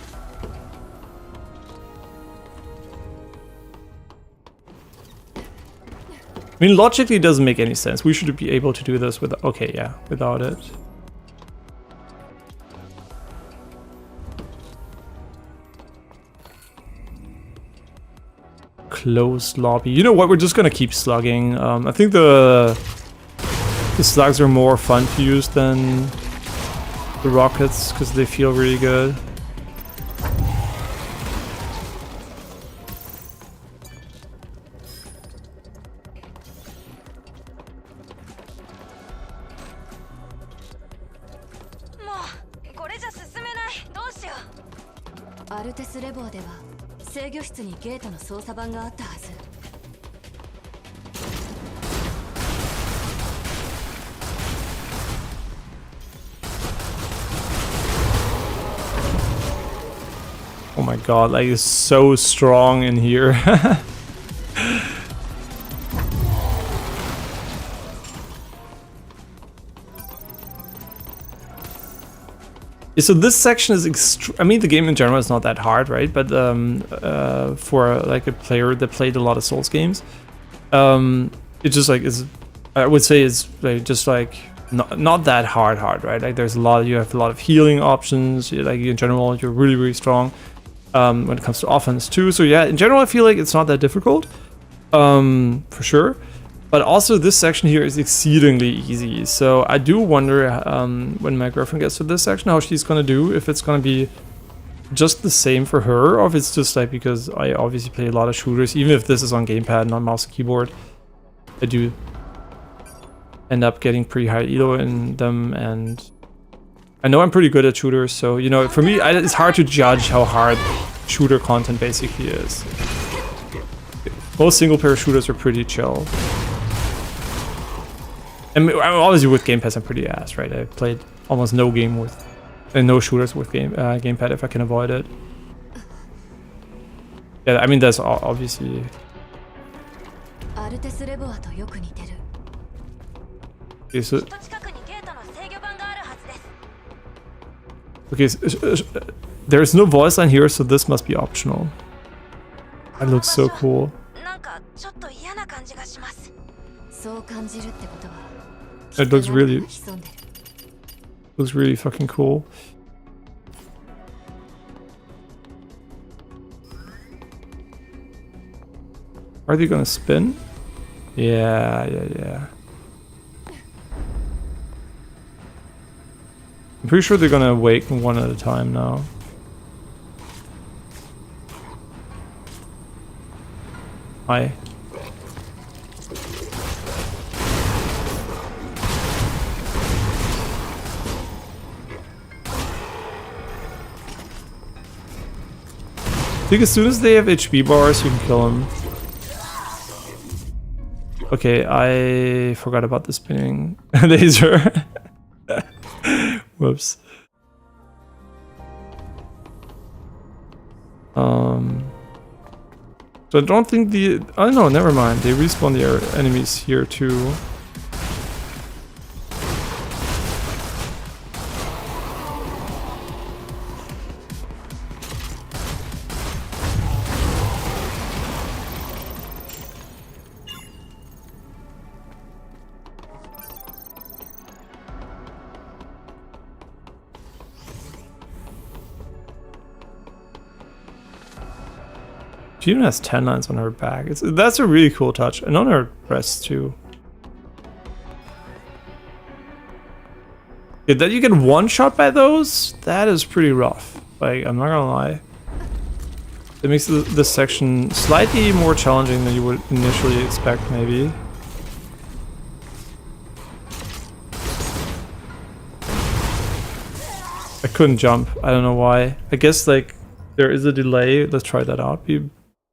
S1: I mean, logically it doesn't make any sense. We should be able to do this with, okay, yeah, without it. Closed lobby. You know what? We're just gonna keep slugging. I think the slugs are more fun to use than the rockets because they feel really good. Oh my god, like it's so strong in here. So this section is I mean, the game in general is not that hard, right? But for like a player that played a lot of Souls games, it just like is, I would say is like just like not that hard, right? Like there's you have a lot of healing options. Like in general, you're really strong when it comes to offense too. So yeah, in general, I feel like it's not that difficult, for sure. But also this section here is exceedingly easy. So I do wonder when my girlfriend gets to this section, how she's gonna do. If it's gonna be just the same for her, or if it's just like, because I obviously play a lot of shooters, even if this is on gamepad, not mouse and keyboard, I do end up getting pretty high elo in them, and I know I'm pretty good at shooters, so you know, for me it's hard to judge how hard shooter content basically is. Most single player shooters are pretty chill. And obviously with Game Pass I'm pretty ass, right? I played almost no game with no shooters with gamepad if I can avoid it. Yeah, I mean that's obviously. Okay, so there's no voice line here, so this must be optional. That looks so cool. It looks really fucking cool. Are they gonna spin? Yeah. I'm pretty sure they're gonna awaken one at a time now. Hi. think as soon as they have HP bars, you can kill them. Okay, I forgot about the spinning laser. Whoops. So I don't think the... Oh no, never mind. They respawn the enemies here too. She even has 10 lines on her back. That's a really cool touch. And on her breast too. Yeah, that you get one shot by those? That is pretty rough. Like, I'm not gonna lie. It makes this section slightly more challenging than you would initially expect, maybe. I couldn't jump. I don't know why. I guess, like, there is a delay. Let's try that out.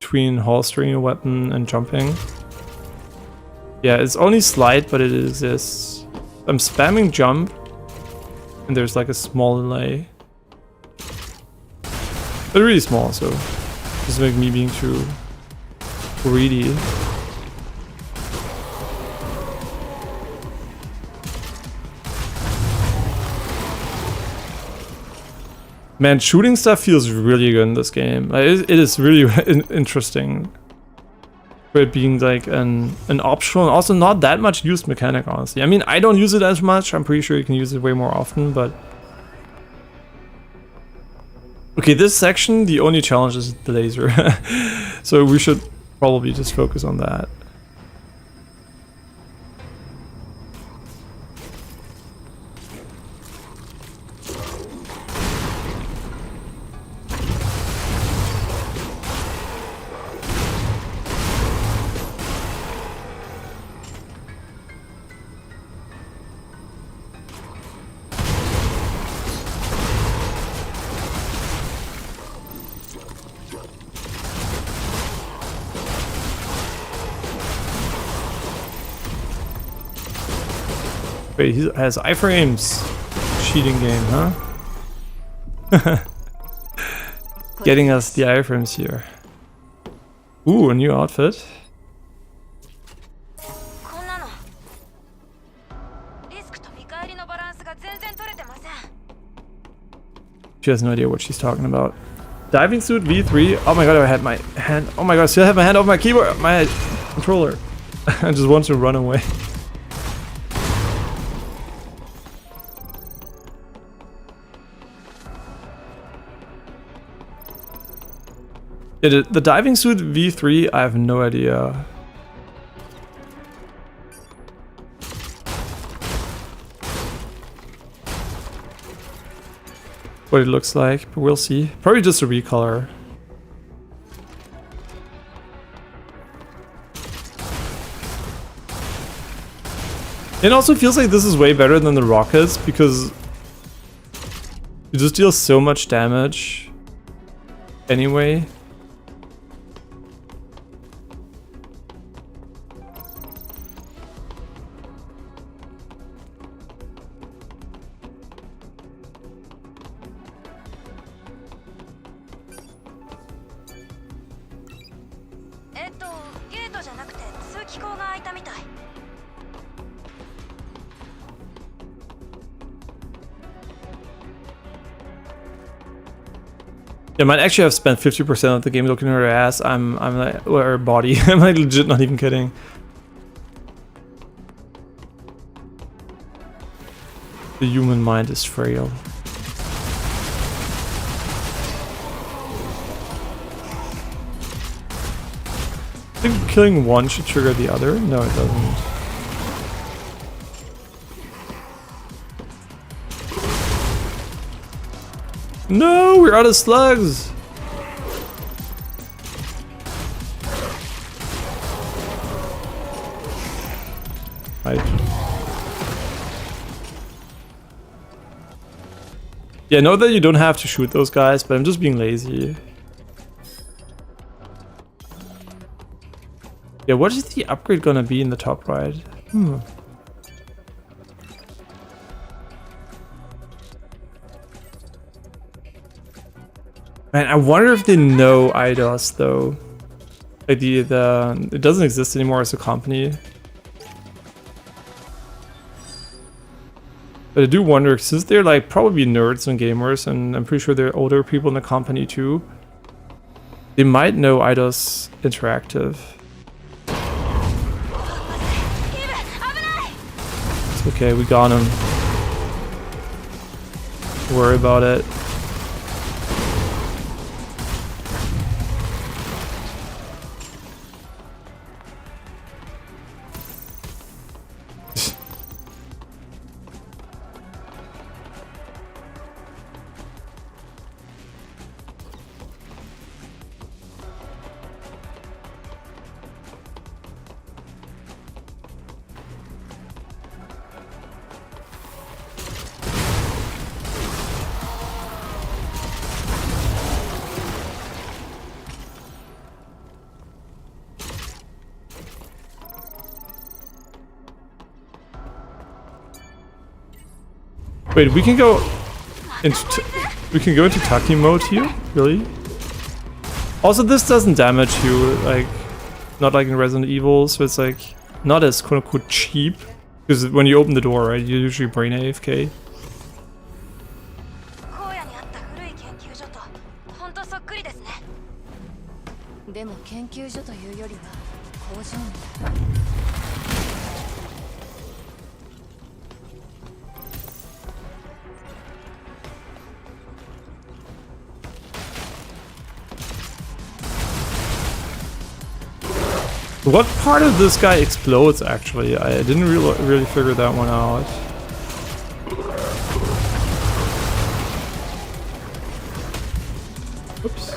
S1: Between holstering a weapon and jumping. Yeah, it's only slight, but it exists. I'm spamming jump, and there's like a small delay. But really small, so just make me being too greedy. Man, shooting stuff feels really good in this game. Like, it is really interesting. For it being like an optional and also not that much used mechanic, honestly. I mean, I don't use it as much. I'm pretty sure you can use it way more often, but... Okay, this section, the only challenge is the laser. So we should probably just focus on that. Wait, he has iframes. Cheating game, huh? Getting us the iframes here. Ooh, a new outfit. She has no idea what she's talking about. Diving suit V3. Oh my god, I had my hand. Oh my god, I still have my hand off my keyboard, my controller. I just want to run away. Yeah, the diving suit V3, I have no idea. What it looks like, but we'll see. Probably just a recolor. It also feels like this is way better than the rockets because you just deal so much damage anyway. Yeah, might actually have spent 50% of the game looking at her ass. I'm like, or her body. I'm like legit not even kidding. The human mind is frail. I think killing one should trigger the other. No, it doesn't. No, we're out of slugs. Right. Yeah, know that you don't have to shoot those guys, but I'm just being lazy. Yeah, what is the upgrade gonna be in the top right? Man, I wonder if they know IDOS though. Like it doesn't exist anymore as a company. But I do wonder, since they're like probably nerds and gamers, and I'm pretty sure there are older people in the company too, they might know IDOS Interactive. It's okay, we got him. Don't worry about it. Wait, we can go into Taki mode here? Really? Also, this doesn't damage you, like, not like in Resident Evil, so it's like not as quote-unquote cheap. Because when you open the door, right, you usually brain AFK.
S6: 荒野にあった古い研究所と本当そっくりですね。
S2: でも研究所というよりは工場みたい。
S1: What part of this guy explodes, actually? I didn't really figure that one out. Oops.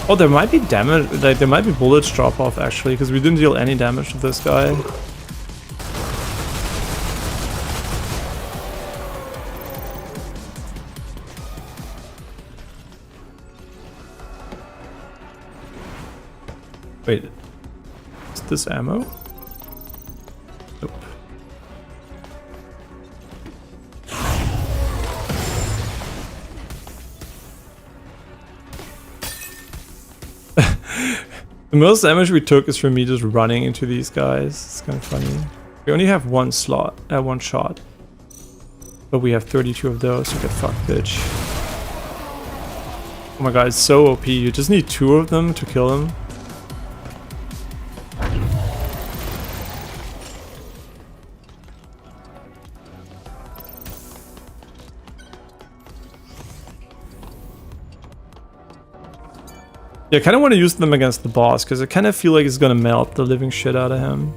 S1: Oh, there might be damage, like there might be bullets drop off, actually, because we didn't deal any damage to this guy. Wait, is this ammo? Nope. The most damage we took is from me just running into these guys. It's kind of funny. We only have one shot, but we have 32 of those. So get fucked, bitch. Oh my god, it's so OP. You just need 2 of them to kill him. Yeah, I kind of want to use them against the boss, because I kind of feel like it's going to melt the living shit out of him.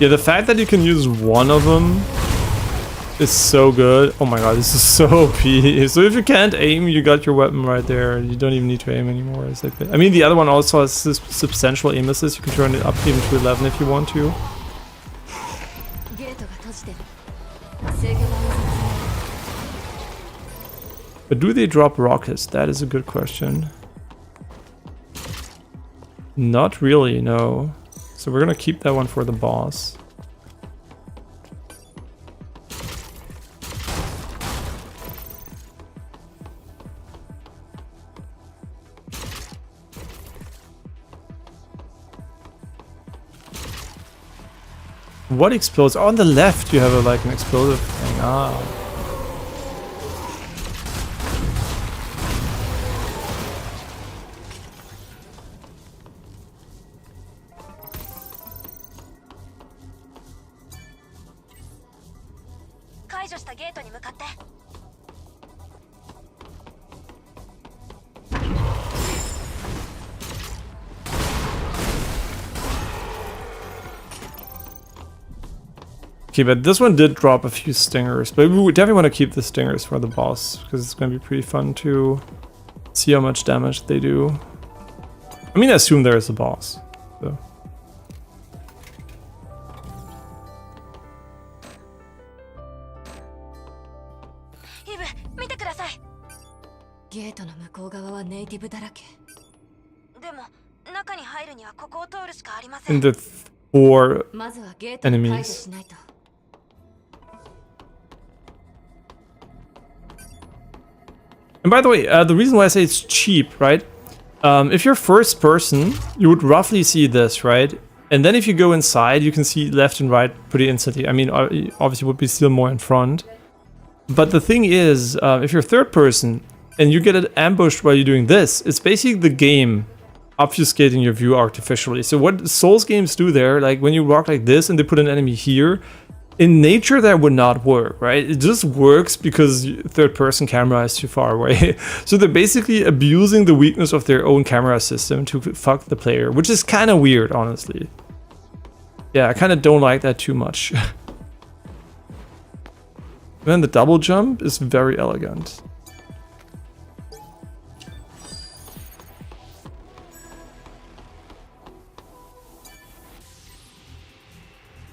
S1: Yeah, the fact that you can use one of them is so good. Oh my god, this is so OP. So if you can't aim, you got your weapon right there. You don't even need to aim anymore. It's like, I mean, the other one also has substantial aim assist. You can turn it up even to 11 if you want to. But do they drop rockets? That is a good question. Not really, no. So we're gonna keep that one for the boss. What explodes? Oh, on the left you have like an explosive thing. Ah. Okay, but this one did drop a few stingers, but we would definitely want to keep the stingers for the boss, because it's going to be pretty fun to see how much damage they do. I mean, I assume there is a boss, so.
S6: イブ見てください。
S2: ゲートの向こう側はネイティブだらけ。
S6: でも中に入るにはここを通るしかありません。
S1: And the 4
S2: まずはゲートに解除
S1: enemies.
S2: しないと。
S1: And by the way, the reason why I say it's cheap, right? If you're first person, you would roughly see this, right? And then if you go inside, you can see left and right pretty instantly. I mean, obviously would be still more in front. But the thing is, if you're third person and you get ambushed while you're doing this, it's basically the game obfuscating your view artificially. So what Souls games do there, like when you walk like this and they put an enemy here, in nature that would not work, right? It just works because third person camera is too far away. So they're basically abusing the weakness of their own camera system to fuck the player, which is kind of weird, honestly. Yeah, I kind of don't like that too much. Then the double jump is very elegant.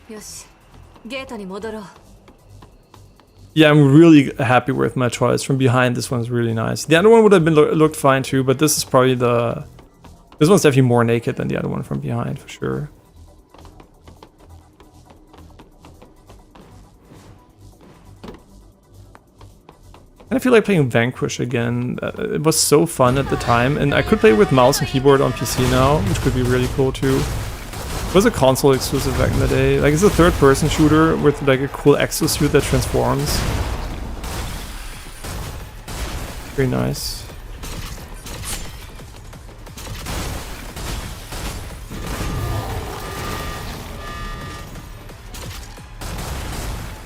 S2: Yoshi, ゲートに戻ろう。
S1: Yeah, I'm really happy with my choice. From behind, this one's really nice. The other one would have been looked fine too, but this is probably the... This one's definitely more naked than the other one from behind, for sure. And I feel like playing Vanquish again. It was so fun at the time, and I could play with mouse and keyboard on PC now, which could be really cool too. It was a console exclusive back in the day. Like, it's a third-person shooter with like a cool exosuit that transforms. Very nice.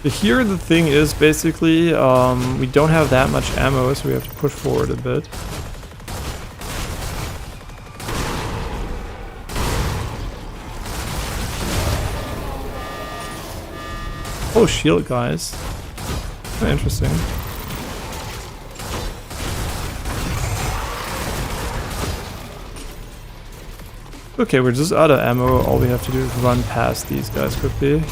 S1: Here the thing is basically we don't have that much ammo, so we have to push forward a bit. Oh, shield guys. Interesting. Okay, we're just out of ammo. All we have to do is run past these guys quickly.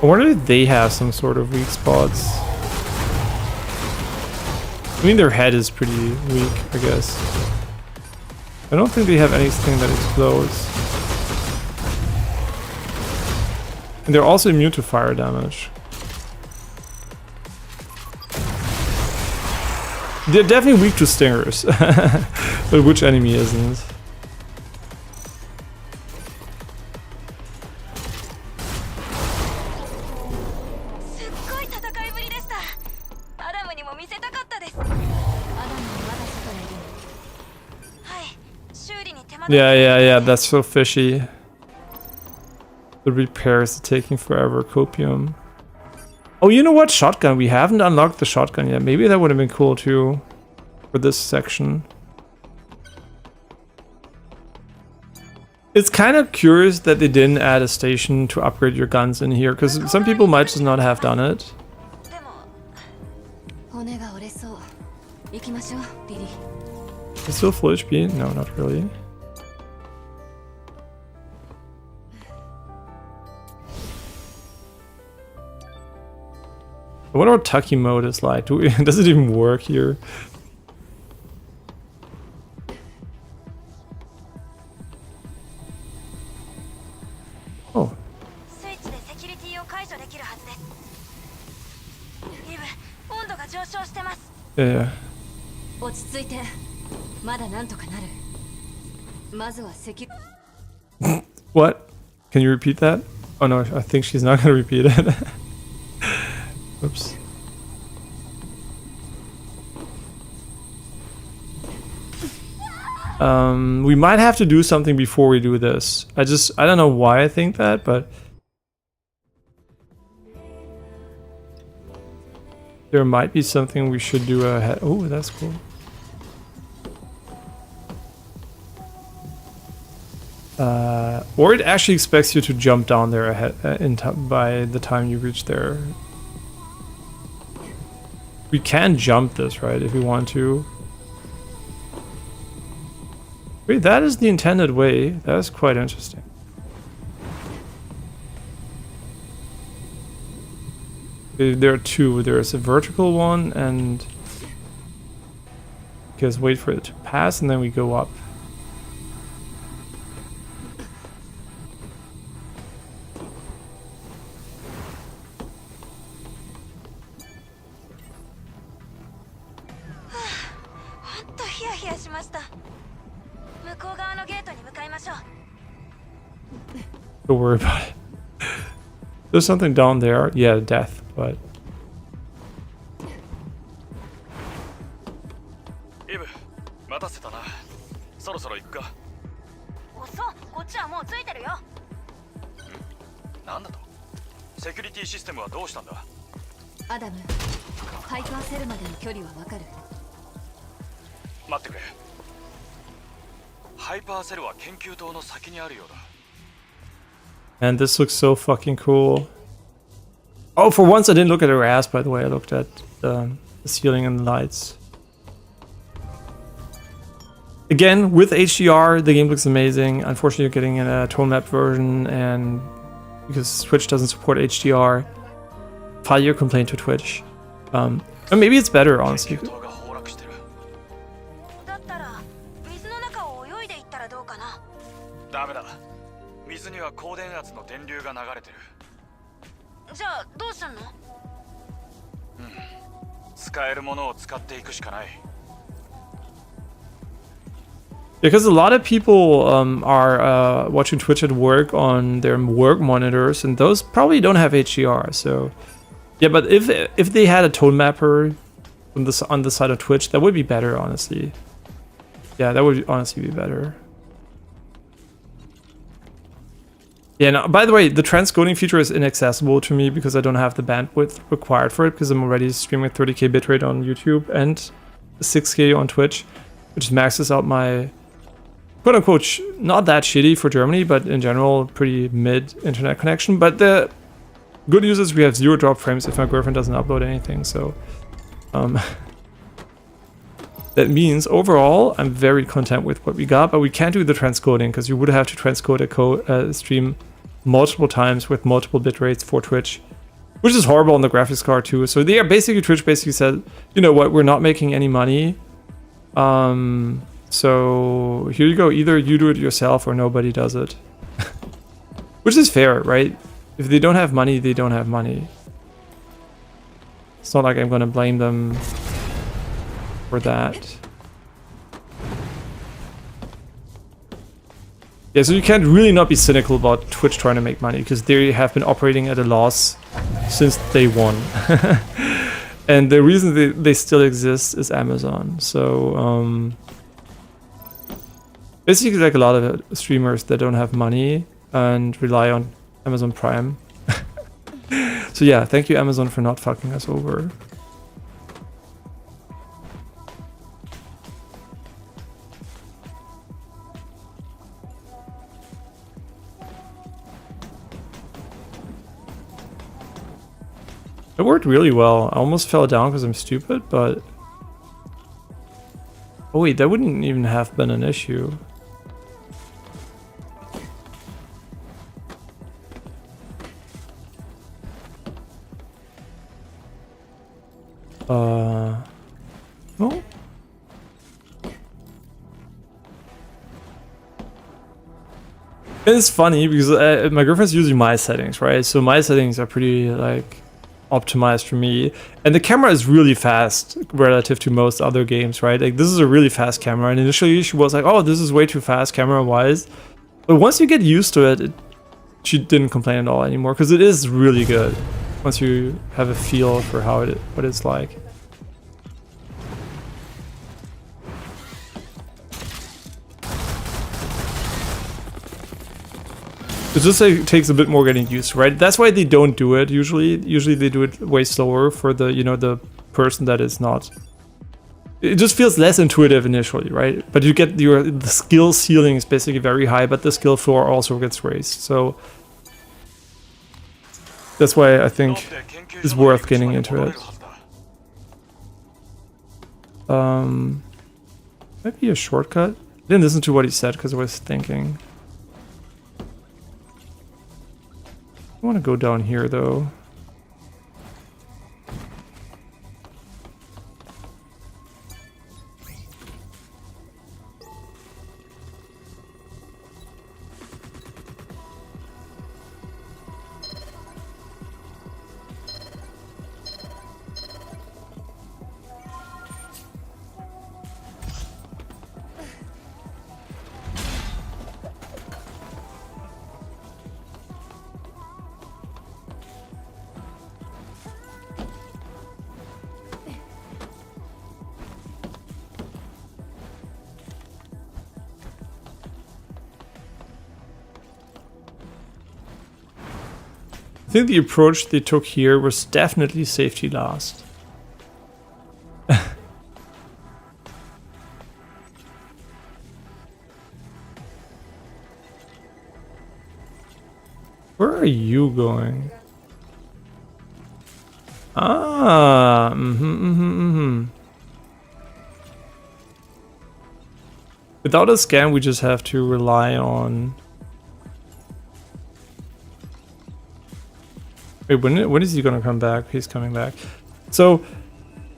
S1: I wonder if they have some sort of weak spots. I mean, their head is pretty weak, I guess. I don't think they have anything that explodes. And they're also immune to fire damage. They're definitely weak to stingers. But which enemy isn't? Yeah, that's so fishy. The repairs are taking forever. Copium. Oh, you know what? Shotgun. We haven't unlocked the shotgun yet. Maybe that would have been cool too for this section. It's kind of curious that they didn't add a station to upgrade your guns in here, because some people might just not have done it. It's still full HP? No, not really. I wonder what Tucky mode is like. Does it even work here? Oh. Yeah. What? Can you repeat that? Oh no, I think she's not gonna repeat it. Oops. We might have to do something before we do this. I don't know why I think that, but there might be something we should do ahead. Oh, that's cool. Or it actually expects you to jump down there ahead by the time you reach there. We can jump this, right, if we want to. Wait, that is the intended way. That is quite interesting. There are two. There's a vertical one and... Because wait for it to pass and then we go up. Don't worry about it. There's something down there. Yeah, death, but...
S2: アダム、ハイパーセルまでの距離はわかる？
S3: 待ってくれ。ハイパーセルは研究棟の先にあるようだ。
S1: And this looks so fucking cool. Oh, for once I didn't look at her ass, by the way. I looked at the ceiling and the lights. Again, with HDR, the game looks amazing. Unfortunately, you're getting a tone map version, and because Twitch doesn't support HDR, file your complaint to Twitch. Or maybe it's better, honestly.
S3: ダメだ。水には高電圧の電流が流れてる。じゃあどうすんの？使えるものを使っていくしかない。
S1: Because a lot of people are watching Twitch at work on their work monitors, and those probably don't have HDR. So, yeah, but if they had a tone mapper on the side of Twitch, that would be better, honestly. Yeah, that would honestly be better. Yeah, now, by the way, the transcoding feature is inaccessible to me because I don't have the bandwidth required for it, because I'm already streaming at 30k bitrate on YouTube and 6k on Twitch, which maxes out my quote-unquote not that shitty for Germany, but in general pretty mid internet connection. But the good news is we have 0 drop frames if my girlfriend doesn't upload anything, so that means overall I'm very content with what we got, but we can't do the transcoding because you would have to transcode a stream multiple times with multiple bit rates for Twitch, which is horrible on the graphics card too. So they are basically, Twitch basically said, you know what, we're not making any money. So here you go, either you do it yourself or nobody does it. Which is fair, right? If they don't have money, they don't have money. It's not like I'm gonna blame them for that. Yeah, so you can't really not be cynical about Twitch trying to make money, because they have been operating at a loss since day one. And the reason they still exist is Amazon. So basically like a lot of streamers that don't have money and rely on Amazon Prime. So yeah, thank you Amazon for not fucking us over. It worked really well. I almost fell down because I'm stupid, but... Oh wait, that wouldn't even have been an issue. No? It's funny because my girlfriend's using my settings, right? So my settings are pretty, like, optimized for me, and the camera is really fast relative to most other games, right? Like, this is a really fast camera, and initially she was like, oh, this is way too fast camera wise, but once you get used to it, she didn't complain at all anymore, because it is really good once you have a feel for how what it's like. It just like, takes a bit more getting used to, right? That's why they don't do it usually. Usually they do it way slower for the, you know, the person that is not. It just feels less intuitive initially, right? But you get the skill ceiling is basically very high, but the skill floor also gets raised. So that's why I think it's worth getting into it. Might be a shortcut. I didn't listen to what he said because I was thinking. I want to go down here though. I think the approach they took here was definitely safety last. Where are you going? Ah, Without a scan, we just have to rely on. Wait, when is he gonna come back? He's coming back. So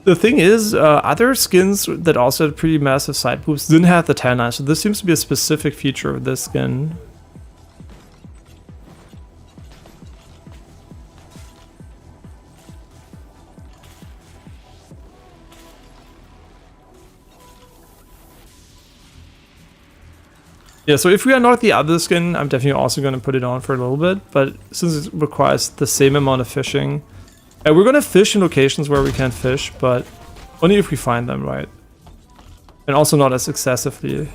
S1: the thing is, other skins that also had pretty massive side boobs didn't have the tan line, so this seems to be a specific feature of this skin. Yeah, so if we unlock the other skin, I'm definitely also going to put it on for a little bit, but since it requires the same amount of fishing, we're going to fish in locations where we can't fish, but only if we find them, right? And also not as excessively.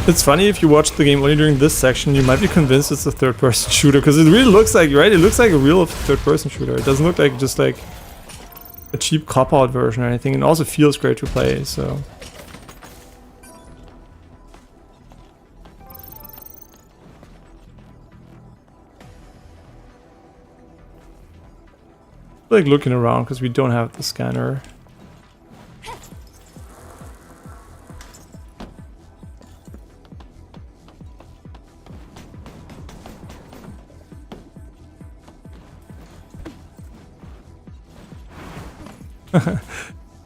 S1: It's funny if you watch the game only during this section, you might be convinced it's a third-person shooter because it really looks like, right? It looks like a real third-person shooter. It doesn't look like just like a cheap cop-out version or anything. It also feels great to play, so. Like looking around because we don't have the scanner.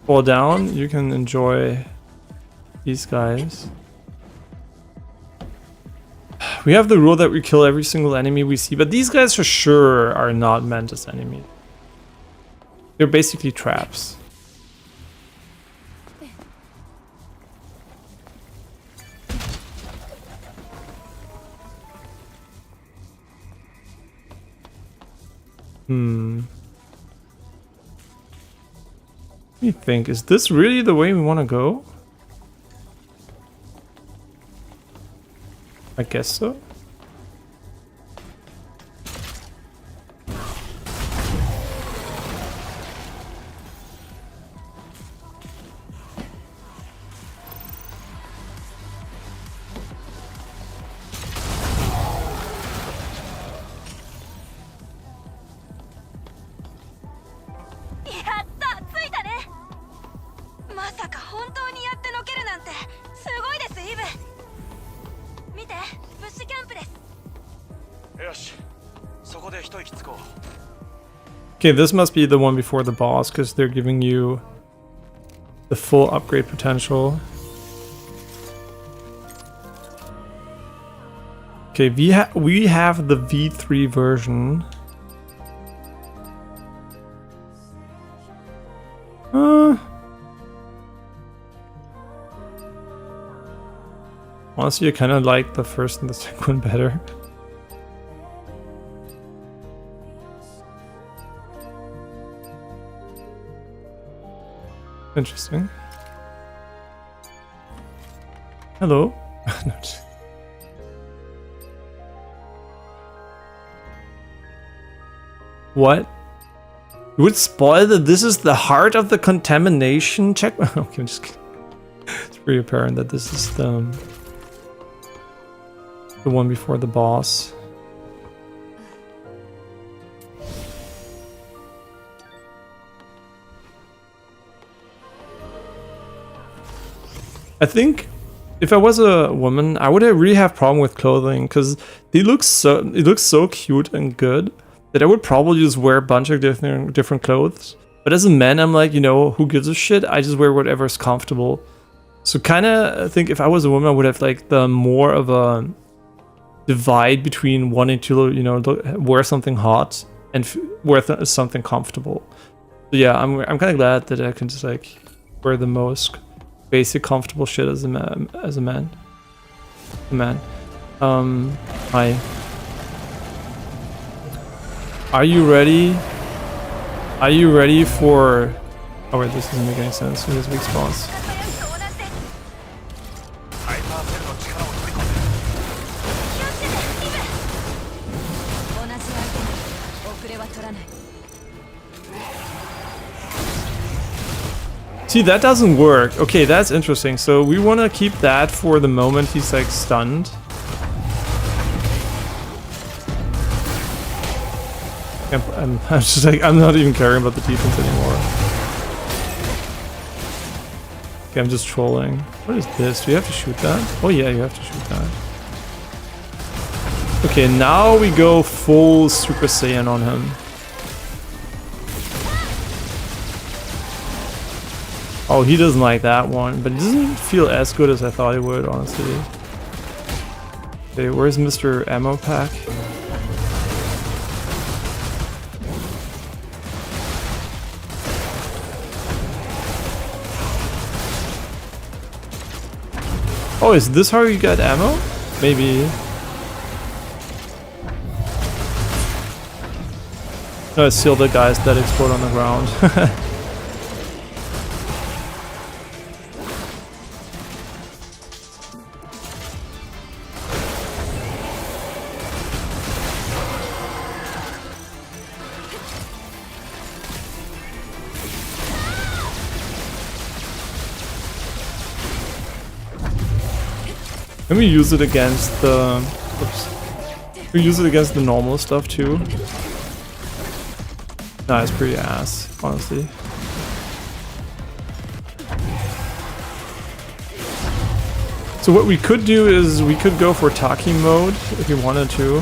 S1: Fall down, you can enjoy these guys. We have the rule that we kill every single enemy we see, but these guys for sure are not meant as enemies. They're basically traps. Let me think, is this really the way we want to go? I guess so.
S3: そこで一息つこう。
S1: Okay, this must be the one before the boss, because they're giving you the full upgrade potential. Okay, we have the V3 version. Honestly, I kind of like the first and the second one better. Interesting. Hello. No, just... What? You would spoil that this is the heart of the contamination check? Okay, I'm just kidding. It's pretty apparent that this is the one before the boss. I think if I was a woman, I would really have problem with clothing because it looks so cute and good that I would probably just wear a bunch of different clothes. But as a man, I'm like, you know, who gives a shit? I just wear whatever's comfortable. So kind of think if I was a woman, I would have like the more of a divide between wanting to, you know, wear something hot and wear something comfortable. So yeah, I'm kind of glad that I can just like wear the most basic comfortable shit as a man. Hi. Are you ready? Are you ready for... Oh wait, this doesn't make any sense. Who has weak spots? See, that doesn't work. Okay, that's interesting. So we want to keep that for the moment he's like stunned. I'm just like, I'm not even caring about the defense anymore. Okay, I'm just trolling. What is this? Do you have to shoot that? Oh yeah, you have to shoot that. Okay, now we go full Super Saiyan on him. Oh, he doesn't like that one, but it doesn't feel as good as I thought it would, honestly. Okay, where's Mr. Ammo Pack? Oh, is this how you get ammo? Maybe. No, it's still the guys that explode on the ground. Can we use it against the... Oops. We use it against the normal stuff too? Nah, it's pretty ass, honestly. So what we could do is we could go for Taki mode if we wanted to.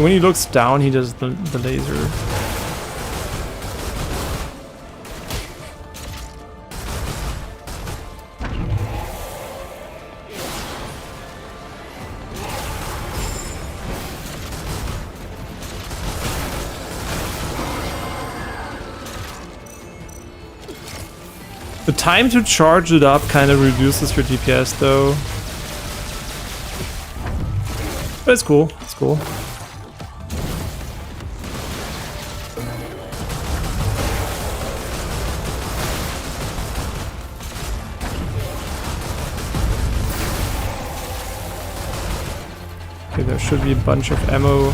S1: When he looks down, he does the laser. The time to charge it up kind of reduces your DPS though. But it's cool, it's cool. Okay, there should be a bunch of ammo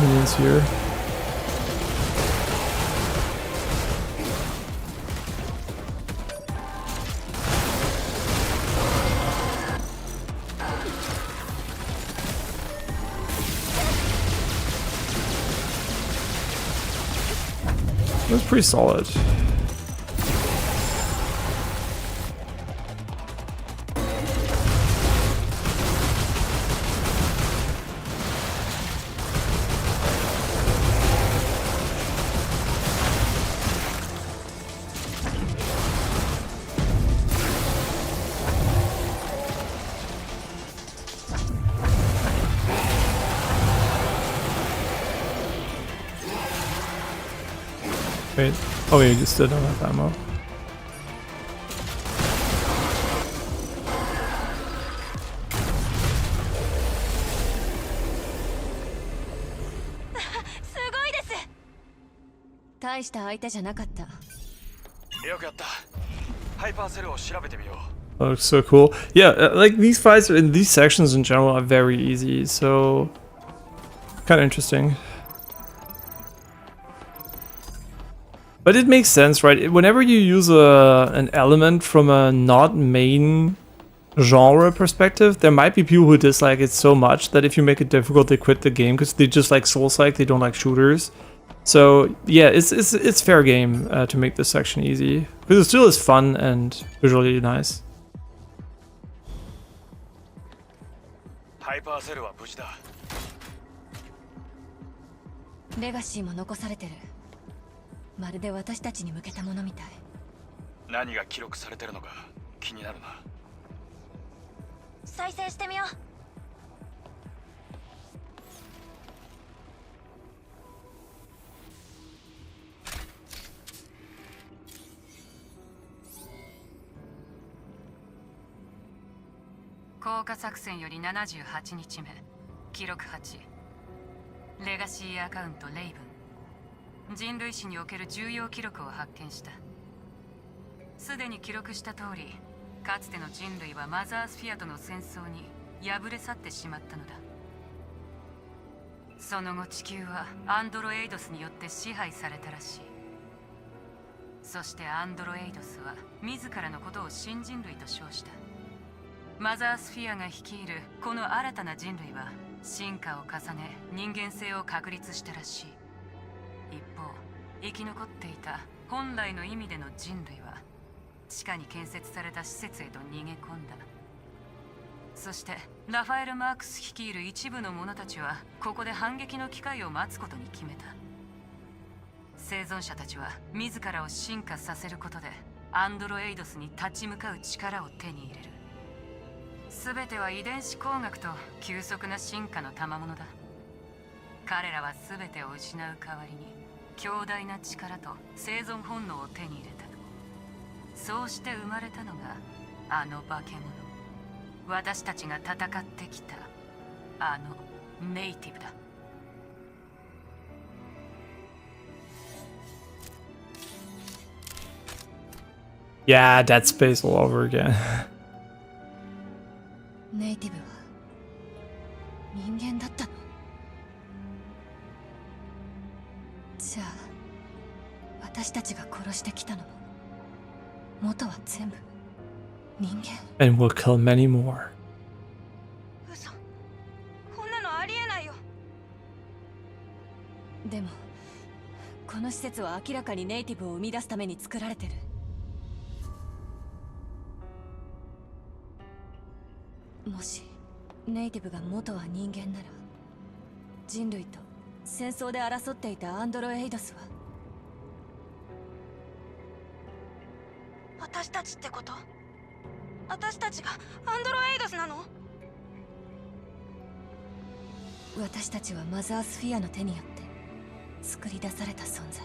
S1: minions here. That's pretty solid. Wait. Oh, you just did not have ammo.
S2: 大した相手じゃなかった。
S3: よくやった。ハイパーセルを調べてみよう。
S1: That looks so cool. Yeah, like these fights in these sections in general are very easy, so kind of interesting. But it makes sense, right? Whenever you use an element from a not main genre perspective, there might be people who dislike it so much that if you make it difficult, they quit the game because they just like Souls-like, they don't like shooters. So yeah, it's fair game to make this section easy because it still is fun and visually nice.
S3: ハイパーセルは無事だ。
S2: レガシーも残されてる。まるで私たちに向けたものみたい。
S3: 何が記録されてるのか気になるな。
S6: 再生してみよう。
S7: 降下作戦より78日目、記録8、レガシーアカウントレイブン、人類史における重要記録を発見した。すでに記録した通り、かつての人類はマザースフィアとの戦争に敗れ去ってしまったのだ。その後地球はアンドロエイドスによって支配されたらしい。そしてアンドロエイドスは自らのことを新人類と称した。マザースフィアが率いるこの新たな人類は進化を重ね人間性を確立したらしい。一方、生き残っていた本来の意味での人類は地下に建設された施設へと逃げ込んだ。そしてラファエル・マークス率いる一部の者たちはここで反撃の機会を待つことに決めた。生存者たちは自らを進化させることでアンドロエイドスに立ち向かう力を手に入れる。全ては遺伝子工学と急速な進化の賜物だ。彼らは全てを失う代わりに強大な力と生存本能を手に入れた。そうして生まれたのがあの化け物、私たちが戦ってきたあのネイティブだ。
S1: Yeah, Dead Space all over again.
S2: ネイティブは人間だったの？じゃあ私たちが殺してきたのも元は全部人間？
S1: And we'll kill many more.
S6: 嘘、こんなのありえないよ。
S2: でもこの施設は明らかにネイティブを生み出すために作られてる。もしネイティブが元は人間なら、人類と戦争で争っていたアンドロエイドスは？
S6: 私たちってこと？私たちがアンドロエイドスなの？
S2: 私たちはマザースフィアの手によって作り出された存在。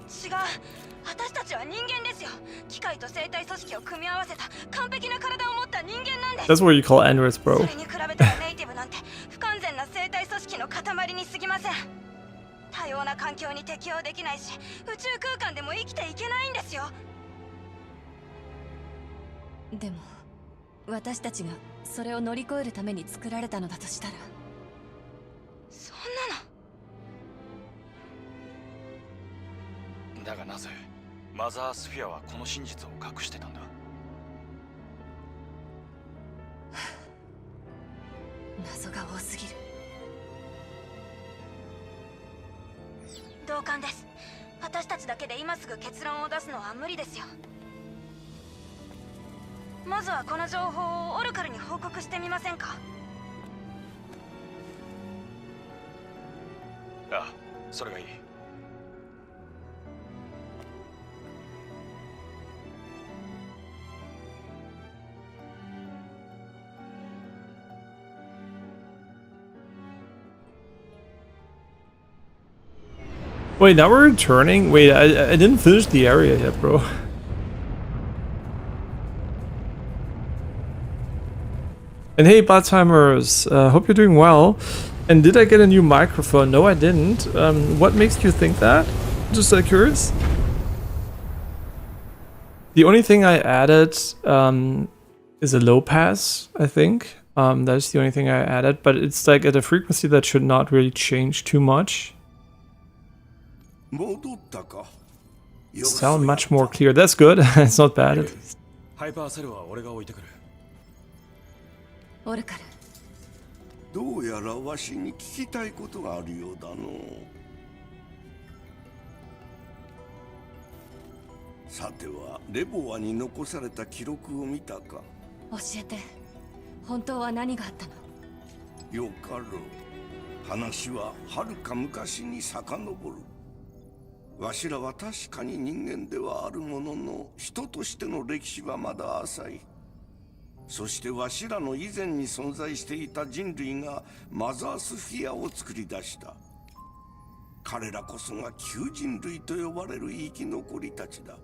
S6: 違う、私たちは人間ですよ。機械と生体組織を組み合わせた完璧な体を持った人間なんです。
S1: That's what you call androids,
S6: そ
S1: bro.
S6: れに比べたらネイティブなんて不完全な生体組織の塊に過ぎません。多様な環境に適応できないし、宇宙空間でも生きていけないんですよ。
S2: でも私たちがそれを乗り越えるために作られたのだとしたら。
S6: そんなの。
S3: だがなぜマザースフィアはこの真実を隠してたんだ？
S2: 謎が多すぎる。
S6: 同感です。私たちだけで今すぐ結論を出すのは無理ですよ。まずはこの情報をオルカルに報告してみませんか？
S3: ああ、それがいい。
S1: Wait, now we're returning? Wait, I didn't finish the area yet, bro. And hey, Bartimers, hope you're doing well. And did I get a new microphone? No, I didn't. What makes you think that? Just curious. The only thing I added is a low pass, I think. That's the only thing I added, but it's like at a frequency that should not really change too much. Sound much more clear. That's good. It's not bad. At least.
S2: オルカル。
S8: どうやらわしに聞きたいことがあるようだの。さてはレボアに残された記録を見たか。
S2: 教えて。本当は何があったの？
S8: よかろう。話は遥か昔に遡る。わしらは確かに人間ではあるものの、人としての歴史はまだ浅い。そしてわしらの以前に存在していた人類がマザースフィアを作り出した。彼らこそが旧人類と呼ばれる生き残りたちだ。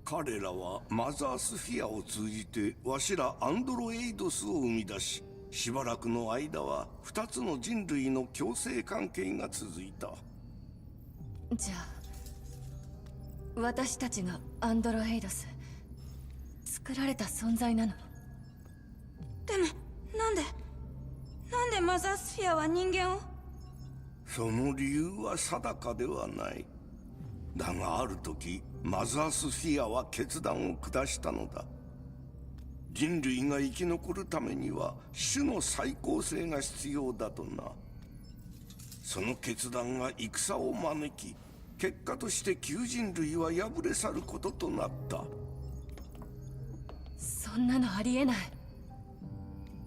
S8: 彼らはマザースフィアを通じてわしらアンドロエイドスを生み出し、しばらくの間は2つの人類の共生関係が続いた。
S2: じゃあ私たちがアンドロエイドス作られた存在なの？
S6: でもなんでマザースフィアは人間を？
S8: その理由は定かではない。だがある時マザースフィアは決断を下したのだ。人類が生き残るためには種の再構成が必要だとな。その決断が戦を招き、結果として旧人類は敗れ去ることとなった。
S2: そんなのありえない。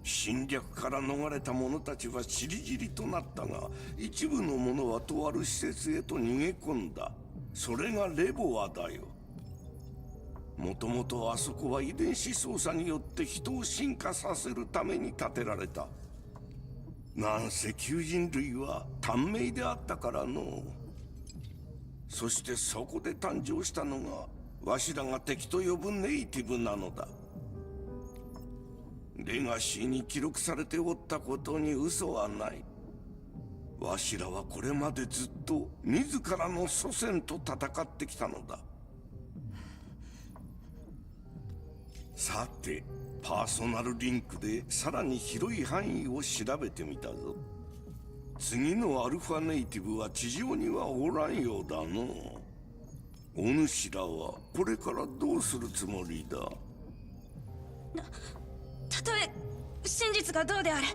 S8: 侵略から逃れた者たちは散り散りとなったが、一部の者はとある施設へと逃げ込んだ。それがレボアだよ。もともとあそこは遺伝子操作によって人を進化させるために建てられた。なんせ旧人類は短命であったからの。そしてそこで誕生したのがわしらが敵と呼ぶネイティブなのだ。レガシーに記録されておったことに嘘はない。わしらはこれまでずっと自らの祖先と戦ってきたのだ。さて、パーソナルリンクでさらに広い範囲を調べてみたぞ。次のアルファネイティブは地上にはおらんようだの。お主らはこれからどうするつもりだ？
S6: たとえ真実がどうであれ、ネ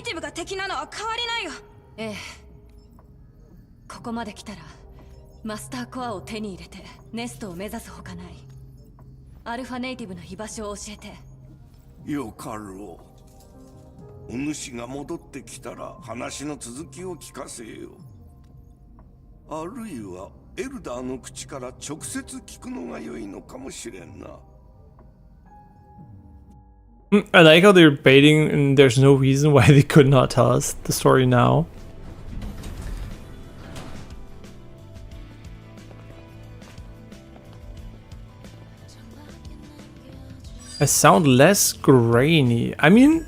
S6: イティブが敵なのは変わりないよ。
S2: ええ。ここまで来たらマスターコアを手に入れてネストを目指すほかない。アルファネイティブの居場所を教えて。
S8: よかろう。お主が戻ってきたら話の続きを聞かせよう。あるいはエルダーの口から直接聞くのが良いのかもしれんな。
S1: I like how they're baiting and there's no reason why they could not tell us the story now. I sound less grainy. I mean,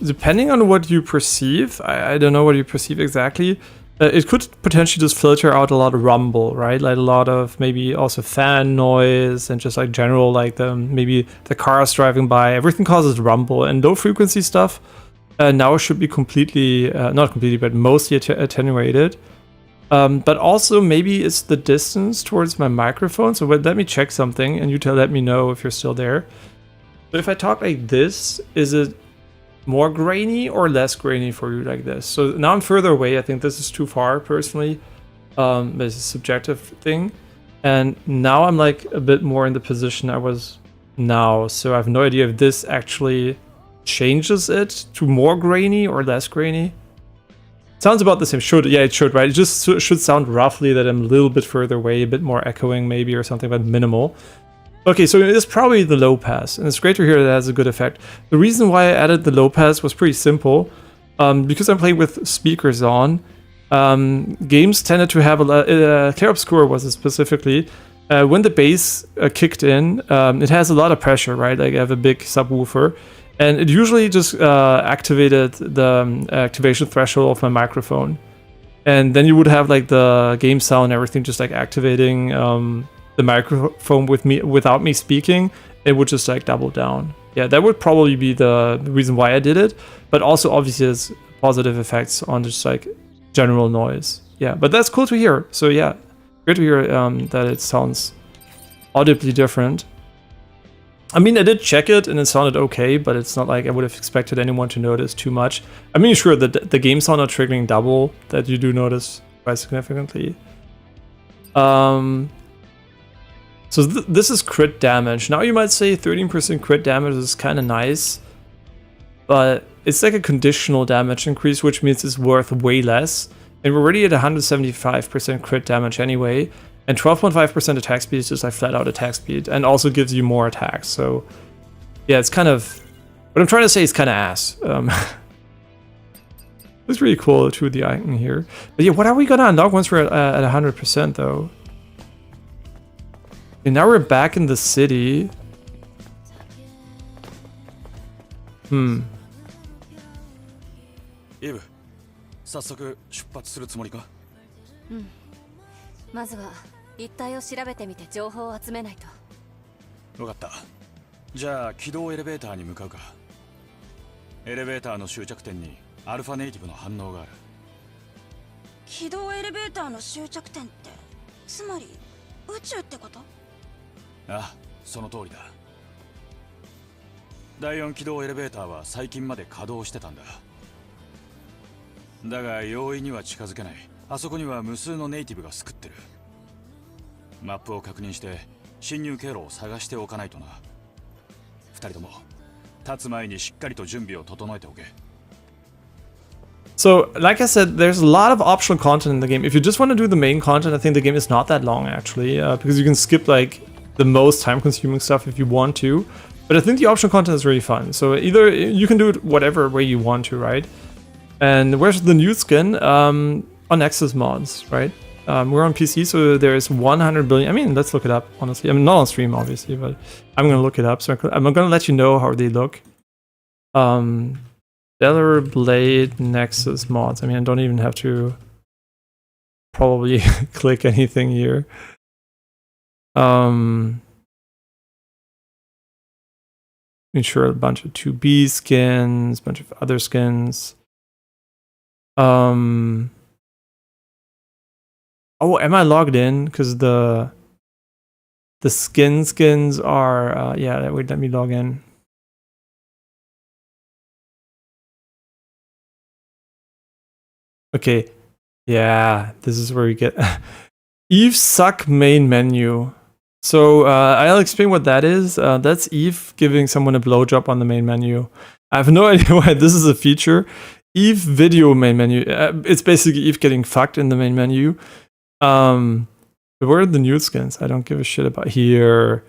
S1: depending on what you perceive, I don't know what you perceive exactly. It could potentially just filter out a lot of rumble, right? Like a lot of maybe also fan noise and just like general like maybe the cars driving by. Everything causes rumble, and low frequency stuff now should be completely, not completely, but mostly attenuated. But also maybe it's the distance towards my microphone. So let me check something and you let me know if you're still there. So if I talk like this, is it more grainy or less grainy for you like this? So now I'm further away. I think this is too far personally. It's a subjective thing. And now I'm like a bit more in the position I was now. So I have no idea if this actually changes it to more grainy or less grainy. Sounds about the same. Yeah, it should, right? It just should sound roughly that I'm a little bit further away, a bit more echoing maybe or something, but minimal. Okay, so it's probably the low pass, and it's great to hear that it has a good effect. The reason why I added the low pass was pretty simple. Because I'm playing with speakers on, games tended to have a lot. Clarobscur was it specifically. When the bass kicked in, it has a lot of pressure, right? Like I have a big subwoofer, and it usually just activated the activation threshold of my microphone, and then you would have like the game sound and everything just like activating the microphone without me speaking. It would just like double down. Yeah, that would probably be the reason why I did it, but also obviously has positive effects on just like general noise. Yeah, but that's cool to hear. So yeah, great to hear that it sounds audibly different. I mean, I did check it and it sounded okay, but it's not like I would have expected anyone to notice too much. I mean, sure, the game sound not triggering double, that you do notice quite significantly. So this is crit damage. Now you might say 13% crit damage is kind of nice, but it's like a conditional damage increase, which means it's worth way less. And we're already at 175% crit damage anyway, and 12.5% attack speed is just like flat out attack speed, and also gives you more attacks. So yeah, it's kind of, what I'm trying to say is kind of ass. It's really cool to the icon here. But yeah, what are we gonna unlock once we're at 100% though? And now we're back in the city.
S3: Eve, 早速出発するつもりか？
S2: まずは一帯を調べてみて情報を集めないと。
S3: わかった。じゃあ軌道エレベーターに向かうか。エレベーターの終着点にアルファネイティブの反応がある。
S6: 軌道エレベーターの終着点って、つまり宇宙ってこと？
S3: ああ、その通りだ。第4軌道エレベーターは最近まで稼働してたんだ。だが容易には近づけない。あそこには無数のネイティブが救ってる。マップを確認して侵入経路を探しておかないとな。二人とも立つ前にしっかりと準備を整えておけ。
S1: So, like I said, there's a lot of optional content in the game. If you just want to do the main content, I think the game is not that long actually, because you can skip like the most time-consuming stuff if you want to. But I think the optional content is really fun. So either you can do it whatever way you want to, right? And where's the new skin? On Nexus mods, right? We're on PC, so there's 100 billion. I mean, let's look it up, honestly. I mean, not on stream, obviously, but I'm going to look it up. So I'm going to let you know how they look. Stellar Blade Nexus mods. I mean, I don't even have to probably click anything here. Ensure a bunch of 2B skins, bunch of other skins. Oh, am I logged in? Because the skins are yeah. Wait, let me log in. Okay, yeah, this is where we get Eve suck main menu. So I'll explain what that is. That's Eve giving someone a blowjob on the main menu. I have no idea why this is a feature. Eve video main menu. It's basically Eve getting fucked in the main menu. But where are the nude skins? I don't give a shit about here.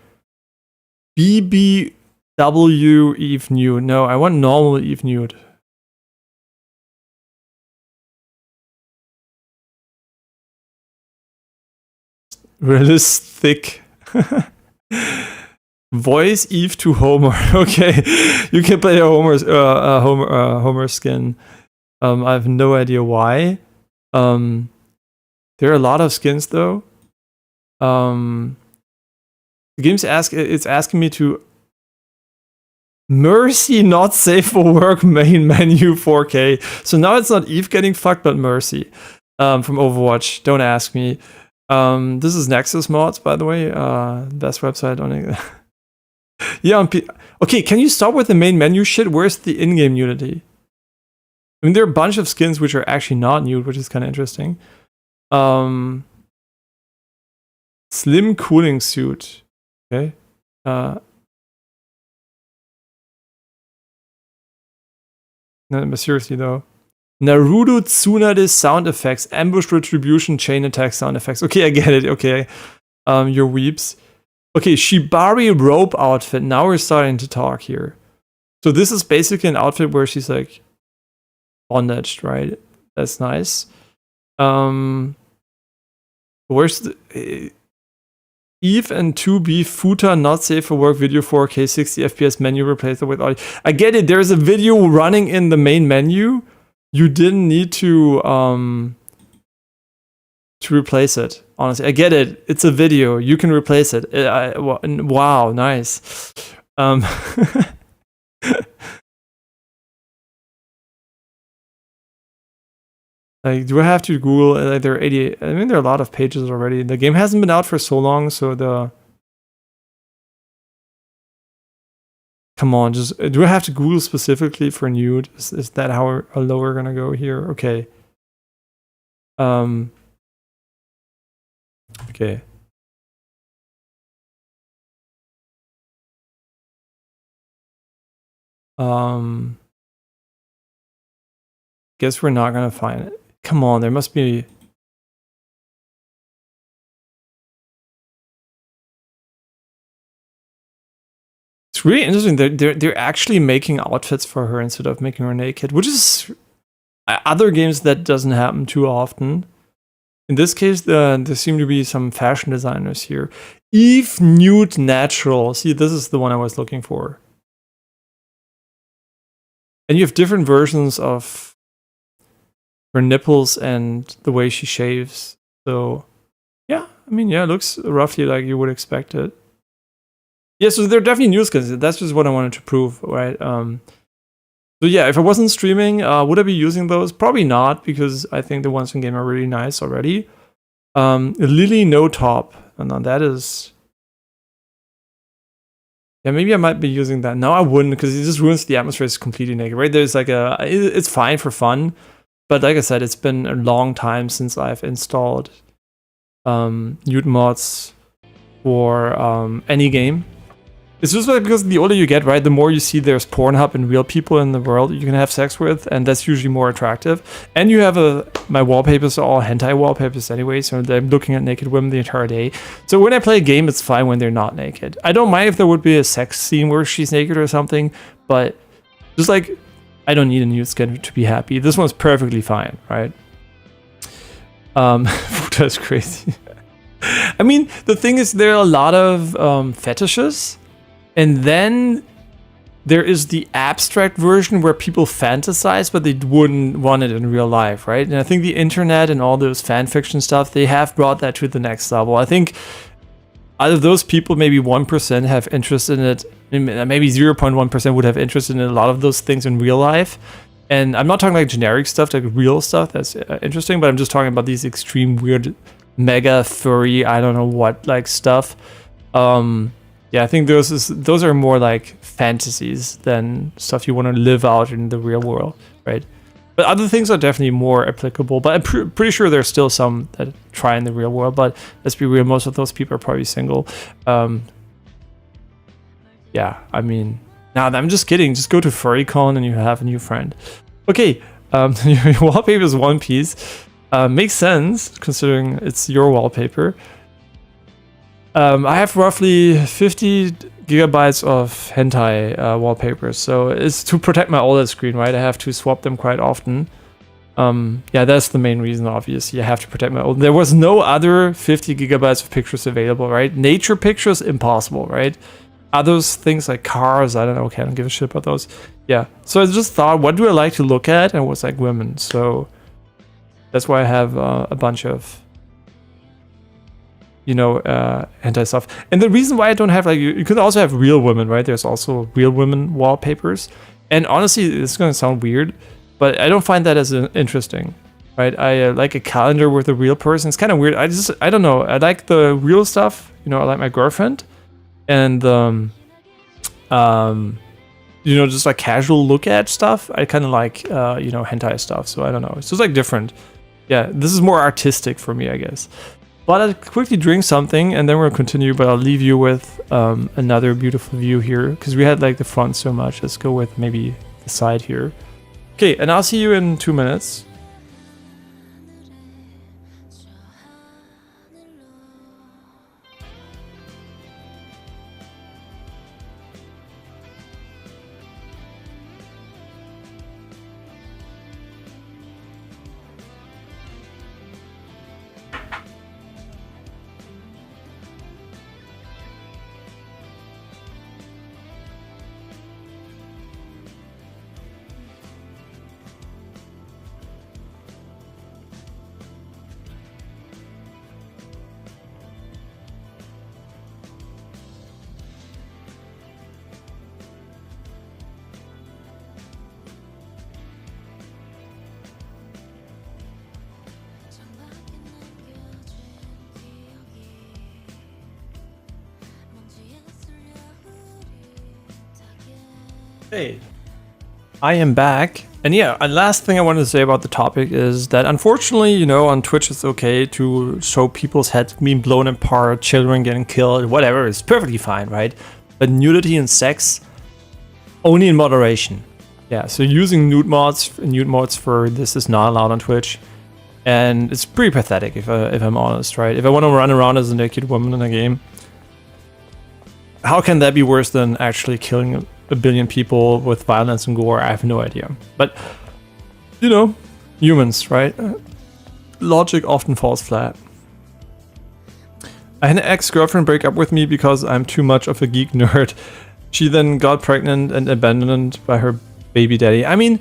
S1: BBW Eve nude. No, I want normal Eve nude. Realistic. Voice Eve to Homer. Okay, you can play a Homer skin. I have no idea why. There are a lot of skins though. The game's it's asking me to Mercy not safe for work main menu 4K. So now it's not Eve getting fucked, but Mercy from Overwatch. Don't ask me. This is Nexus mods, by the way. Best website on it. Yeah, okay, can you stop with the main menu shit? Where's the in-game nudity? I mean, there are a bunch of skins which are actually not nude, which is kind of interesting. Slim cooling suit. Okay. No, but seriously though. Naruto Tsunade sound effects, ambush retribution, chain attack sound effects. Okay, I get it. Okay. Your weeps. Okay, Shibari robe outfit. Now we're starting to talk here. So this is basically an outfit where she's like bondaged, right? That's nice. Where's the Eve and 2B footer not safe for work video 4K 60 FPS menu replaced with audio. I get it. There's a video running in the main menu. You didn't need to replace it. Honestly, I get it. It's a video. You can replace it. Wow, nice. Like, do I have to Google? Like, there are 88. I mean, there are a lot of pages already. The game hasn't been out for so long, so the. Come on, just do I have to Google specifically for nude? Is that how low we're gonna go here? Okay. Okay. Guess we're not gonna find it. Come on, there must be. It's really interesting. They're actually making outfits for her instead of making her naked, which is other games that doesn't happen too often. In this case, there seem to be some fashion designers here. Eve Nude Natural. See, this is the one I was looking for. And you have different versions of her nipples and the way she shaves. So, yeah, I mean, yeah, it looks roughly like you would expect it. Yeah, so they're definitely new skins. That's just what I wanted to prove, right? So yeah, if I wasn't streaming, would I be using those? Probably not, because I think the ones in game are really nice already. Lily No Top, and that is. Yeah, maybe I might be using that. No, I wouldn't, because it just ruins the atmosphere. It's completely naked, right? There's like it's fine for fun, but like I said, it's been a long time since I've installed nude mods for any game. It's just like because the older you get, right, the more you see there's Pornhub and real people in the world you can have sex with, and that's usually more attractive. And you have my wallpapers are all hentai wallpapers anyway, so I'm looking at naked women the entire day. So when I play a game, it's fine when they're not naked. I don't mind if there would be a sex scene where she's naked or something, but just like, I don't need a nude skin to be happy. This one's perfectly fine, right? That's crazy. I mean, the thing is, there are a lot of fetishes. And then there is the abstract version where people fantasize, but they wouldn't want it in real life, right? And I think the internet and all those fan fiction stuff, they have brought that to the next level. I think out of those people, maybe 1% have interest in it. Maybe 0.1% would have interest in a lot of those things in real life. And I'm not talking like generic stuff, like real stuff that's interesting, but I'm just talking about these extreme weird, mega furry, I don't know what, like stuff. Yeah, I think those are more like fantasies than stuff you want to live out in the real world, right? But other things are definitely more applicable. But I'm pretty sure there's still some that try in the real world. But let's be real, most of those people are probably single. Yeah, I mean, nah, I'm just kidding. Just go to FurryCon and you have a new friend. Okay, your wallpaper is one piece. Makes sense considering it's your wallpaper. I have roughly 50 gigabytes of hentai wallpapers, so it's to protect my OLED screen, right? I have to swap them quite often. Yeah, that's the main reason, obviously. I have to protect my OLED. There was no other 50 gigabytes of pictures available, right? Nature pictures, impossible, right? Other things like cars, I don't know, okay, I don't give a shit about those. Yeah, so I just thought, what do I like to look at? And it was like women, so that's why I have a bunch of hentai stuff. And the reason why I don't have, like, you could also have real women, right? There's also real women wallpapers. And honestly, it's going to sound weird, but I don't find that as interesting, right? I like a calendar with a real person. It's kind of weird. I don't know. I like the real stuff. I like my girlfriend. And, just like casual look at stuff. I kind of like, hentai stuff. So I don't know. It's just like different. Yeah, this is more artistic for me, I guess. But I'll quickly drink something and then we'll continue, but I'll leave you with another beautiful view here because we had like the front so much. Let's go with maybe the side here. Okay, and I'll see you in 2 minutes. Hey, I am back. And yeah, last thing I wanted to say about the topic is that unfortunately, you know, on Twitch it's okay to show people's heads being blown apart, children getting killed, whatever, it's perfectly fine, right? But nudity and sex, only in moderation. Yeah, so using nude mods for this is not allowed on Twitch. And it's pretty pathetic if I'm honest, right? If I want to run around as a naked woman in a game, how can that be worse than actually killing a billion people with violence and gore? I have no idea. But, you know, humans, right? Logic often falls flat. I had an ex-girlfriend break up with me because I'm too much of a geek nerd. She then got pregnant and abandoned by her baby daddy. I mean,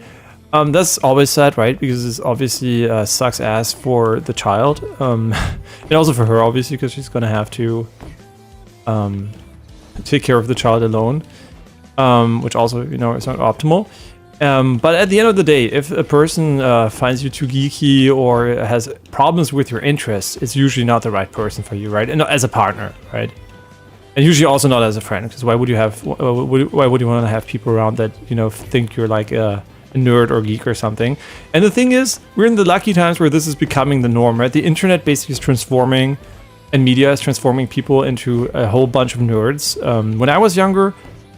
S1: that's always sad, right? Because it's obviously sucks ass for the child. And also for her, obviously, because she's gonna have to take care of the child alone. Which also, you know, is not optimal. But at the end of the day, if a person finds you too geeky or has problems with your interests, it's usually not the right person for you, right? And as a partner, right? And usually also not as a friend, because why would you want to have people around that, you know, think you're like a nerd or geek or something? And the thing is, we're in the lucky times where this is becoming the norm, right? The internet basically is transforming, and media is transforming people into a whole bunch of nerds. When I was younger,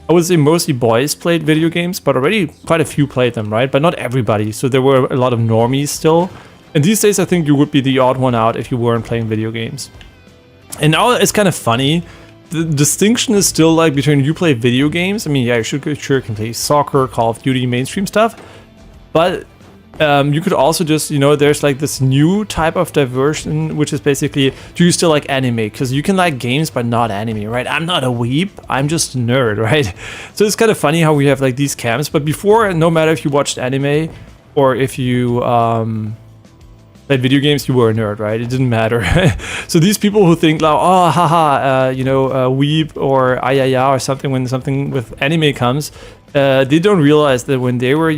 S1: I would say mostly boys played video games, but already quite a few played them, right? But not everybody, so there were a lot of normies still. And these days I think you would be the odd one out if you weren't playing video games. And now it's kind of funny. The distinction is still like between you play video games. I mean, yeah, you sure can play soccer, Call of Duty, mainstream stuff. But you could also just, you know, there's like this new type of diversion, which is basically, do you still like anime? Because you can like games, but not anime, right? I'm not a weeb, I'm just a nerd, right? So it's kind of funny how we have like these camps. But before, no matter if you watched anime or if you played video games, you were a nerd, right? It didn't matter. So these people who think like, oh, haha, you know, weeb or ayaya or something when something with anime comes, they don't realize that when they were,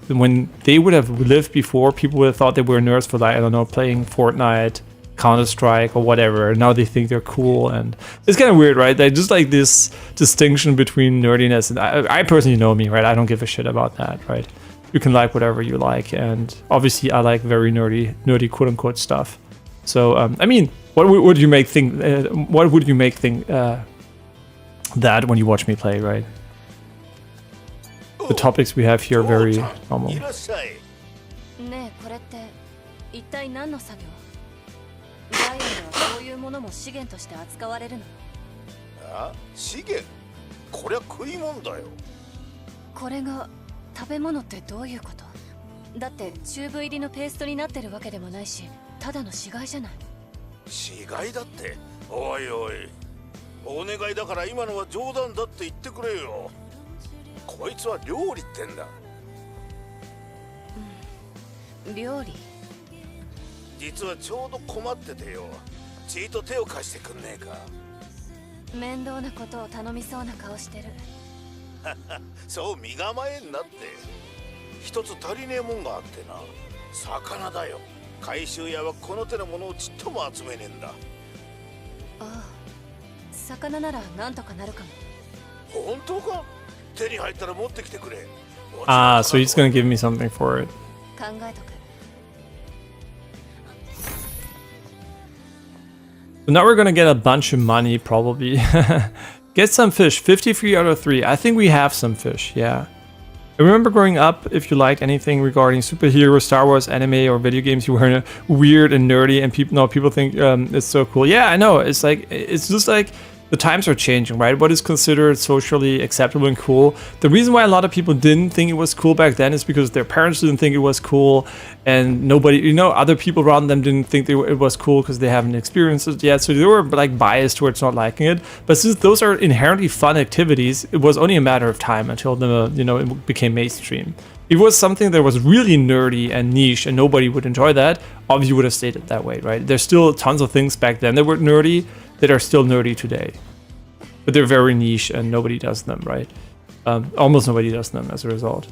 S1: when they would have lived before, people would have thought they were nerds for like, I don't know, playing Fortnite, Counter-Strike or whatever. And now they think they're cool, and it's kind of weird, right? They just like this distinction between nerdiness and I personally know me, right? I don't give a shit about that, right? You can like whatever you like, and obviously I like very nerdy quote-unquote stuff. So I mean, what would you make think? What would you make think that when you watch me play, right? The topics we have here are very normal.
S2: ねえ、これって一体何の作業？ダイヤではそういうものも資源として扱われるの？
S9: あ、資源？こりゃ食い物だよ。
S2: これが食べ物ってどういうこと？だってチューブ入りのペーストになってるわけでもないし、ただの死骸じゃない。
S9: 死骸だって。おいおい。お願いだから今のは冗談だって言ってくれよ。こいつは料理ってんだ。
S2: 料理？
S9: 実はちょうど困っててよ。ちーと手を貸してくんねえか。
S2: 面倒なことを頼みそうな顔してる。
S9: そう身構えんなって。一つ足りねえもんがあってな。魚だよ。回収屋はこの手のものをちっとも集めねえんだ。あ
S2: あ、魚ならなんとかなるかも。
S9: 本当か？手に入ったら持ってきてくれ。
S1: Ah, so he's gonna give me something for it.
S2: 考えとく。
S1: So now we're gonna get a bunch of money, probably. Get some fish, 53 out of 3. I think we have some fish, yeah. I remember growing up, if you liked anything regarding superhero, Star Wars, anime, or video games, you were weird and nerdy, and people think it's so cool. Yeah, I know. It's like, it's just like the times are changing, right? What is considered socially acceptable and cool. The reason why a lot of people didn't think it was cool back then is because their parents didn't think it was cool, and nobody, you know, other people around them didn't think it was cool because they haven't experienced it yet. So they were like biased towards not liking it. But since those are inherently fun activities, it was only a matter of time until the, you know, it became mainstream. If it was something that was really nerdy and niche and nobody would enjoy that, obviously would have stayed it that way, right? There's still tons of things back then that were nerdy that are still nerdy today, but they're very niche and nobody does them, right? Almost nobody does them as a result.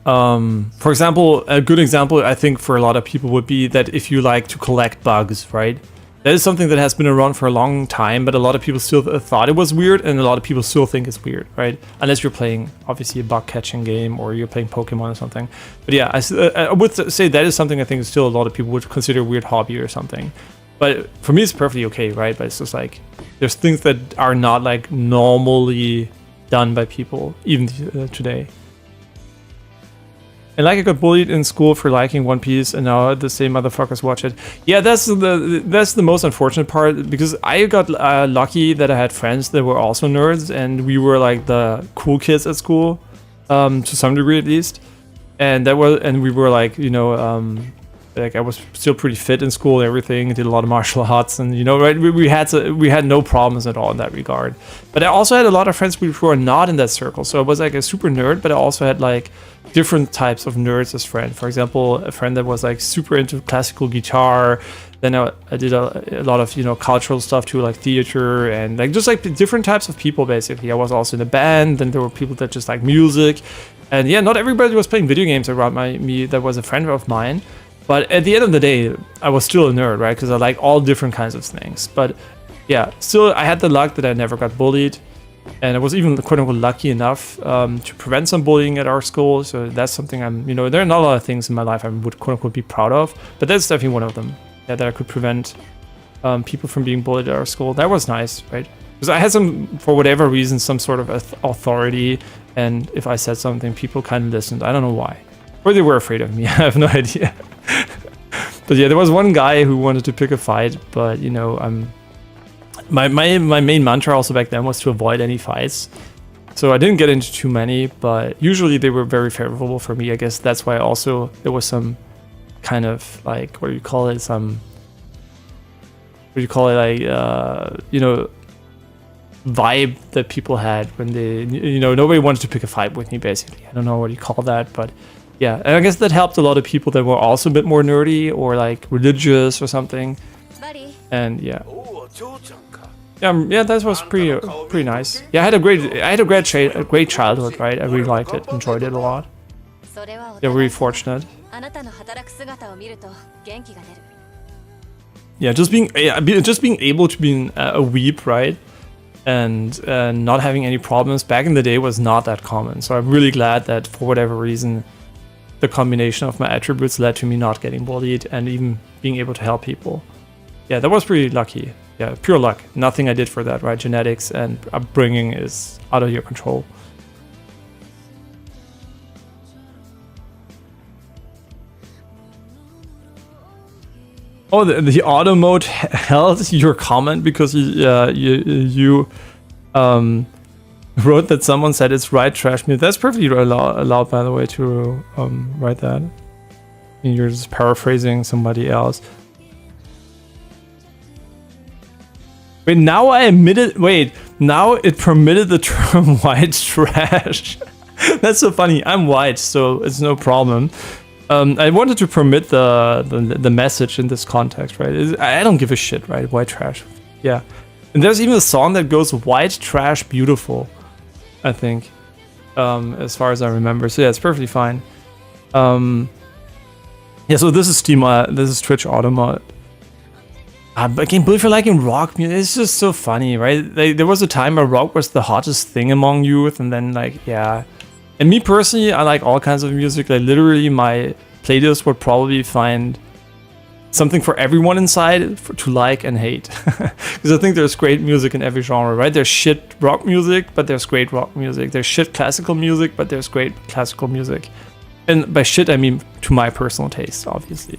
S1: For example, a good example I think for a lot of people would be that if you like to collect bugs, right? that is something that has been around for a long time, but a lot of people still thought it was weird, and a lot of people still think it's weird, right? Unless you're playing, obviously, a bug-catching game, or you're playing Pokemon or something. But yeah, I would say that is something I think still a lot of people would consider a weird hobby or something. But for me, it's perfectly okay, right? But it's just like, there's things that are not like normally done by people, even today. And like I got bullied in school for liking One Piece, and now the same motherfuckers watch it. Yeah, that's the most unfortunate part, because I got lucky that I had friends that were also nerds, and we were like the cool kids at school, to some degree at least. And we were like, you know, like I was still pretty fit in school and everything. I did a lot of martial arts, and you know, right? We had no problems at all in that regard. But I also had a lot of friends who were not in that circle, so I was like a super nerd. But I also had like different types of nerds as friends. For example, a friend that was like super into classical guitar. Then I did a lot of, you know, cultural stuff too, like theater and like just like different types of people. Basically, I was also in a band. Then there were people that just like music, and yeah, not everybody was playing video games around me that was a friend of mine. But at the end of the day, I was still a nerd, right? Because I like all different kinds of things. But yeah, still, I had the luck that I never got bullied. And I was even, quote unquote, lucky enough to prevent some bullying at our school. So that's something I'm, you know, there are not a lot of things in my life I would, quote unquote, be proud of. But that's definitely one of them. Yeah, that I could prevent people from being bullied at our school. That was nice, right? Because I had for whatever reason, some sort of authority. And if I said something, people kind of listened. I don't know why. Or they were afraid of me. I have no idea. But yeah, there was one guy who wanted to pick a fight, but you know, my main mantra also back then was to avoid any fights. So I didn't get into too many, but usually they were very favorable for me. I guess that's why also there was some kind of like, what do you call it? Like, you know, vibe that people had when they, you know, nobody wanted to pick a fight with me, basically. I don't know what you call that, but yeah, and I guess that helped a lot of people that were also a bit more nerdy or like religious or something. And yeah, yeah, that was pretty nice. Yeah, I had a great childhood, right? I really liked it, enjoyed it a lot. Yeah, really fortunate. Yeah, just being able to be a weep, right? And not having any problems back in the day was not that common. So I'm really glad that for whatever reason, the combination of my attributes led to me not getting bullied and even being able to help people. Yeah, that was pretty lucky. Yeah, pure luck. Nothing I did for that, right? Genetics and upbringing is out of your control. Oh, the auto mode held your comment because you wrote that someone said it's right trash me. That's perfectly allowed, by the way, to write that. And you're just paraphrasing somebody else. Wait, now I admitted. Wait, now it permitted the term white trash. That's so funny. I'm white, so it's no problem. I wanted to permit the message in this context, right? I don't give a shit, right? White trash. Yeah. And there's even a song that goes white trash beautiful, I think, as far as I remember. So yeah, it's perfectly fine. Yeah, so this is this is Twitch auto mod. I can't believe you're liking rock music. It's just so funny, right? There was a time where rock was the hottest thing among youth, and then like, yeah. And me personally, I like all kinds of music. Like literally, my playlist would probably find something for everyone inside to like and hate. Because I think there's great music in every genre, right? There's shit rock music, but there's great rock music. There's shit classical music, but there's great classical music. And by shit, I mean to my personal taste, obviously.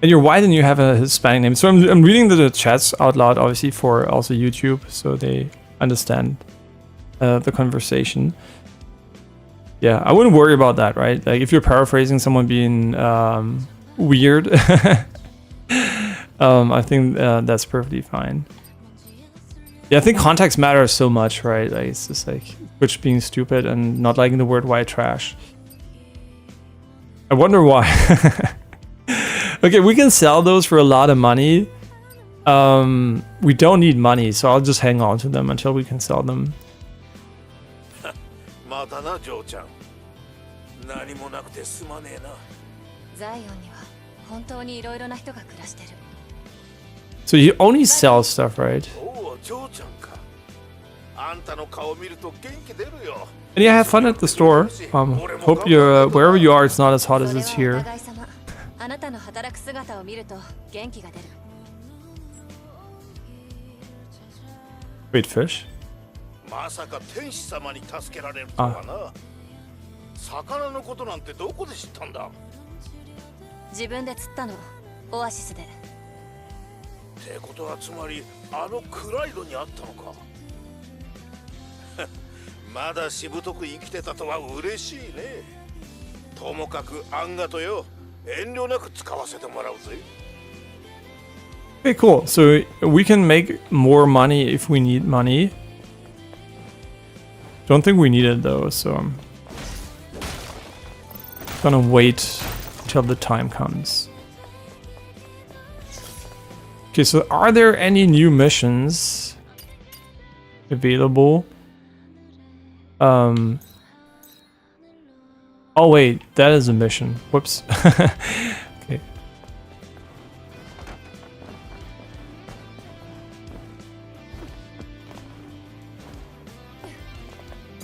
S1: And you're white and you have a Hispanic name. So I'm reading the chats out loud, obviously, for also YouTube, so they understand the conversation. Yeah, I wouldn't worry about that, right? Like if you're paraphrasing someone being weird, I think that's perfectly fine. Yeah, I think context matters so much, right? Like it's just like Twitch being stupid and not liking the word white trash. I wonder why. Okay, we can sell those for a lot of money. We don't need money, so I'll just hang on to them until we can sell them.
S9: 何もなくてすまねえな。
S2: ザイオンには本当にいろいろな人が暮らしてる。
S1: So he only sells stuff, right?
S9: おお、ジョーちゃんか。あんたの顔見ると元気出るよ。
S1: And yeah, have fun at the store. Hope you're wherever you are, it's not as hot as it's
S2: それはお
S1: here.
S2: 互い様。あなたの働く姿を見ると元気が出る。
S1: Wait, fish?
S9: まさか天使様に助けられるとはな。魚のことなんてどこで知ったんだ。
S2: 自分で釣ったの、オアシスで。
S9: ってことはつまりあのクライドにあったのか。まだしぶとく生きてたとは嬉しいね。ともかくあんがとよ、遠慮なく使わせてもらうぜ。
S1: Okay, cool. So we can make more money if we need money. Don't think we need it though, so I'm gonna wait until the time comes. Okay, so are there any new missions available? Oh wait, that is a mission. Whoops. Okay.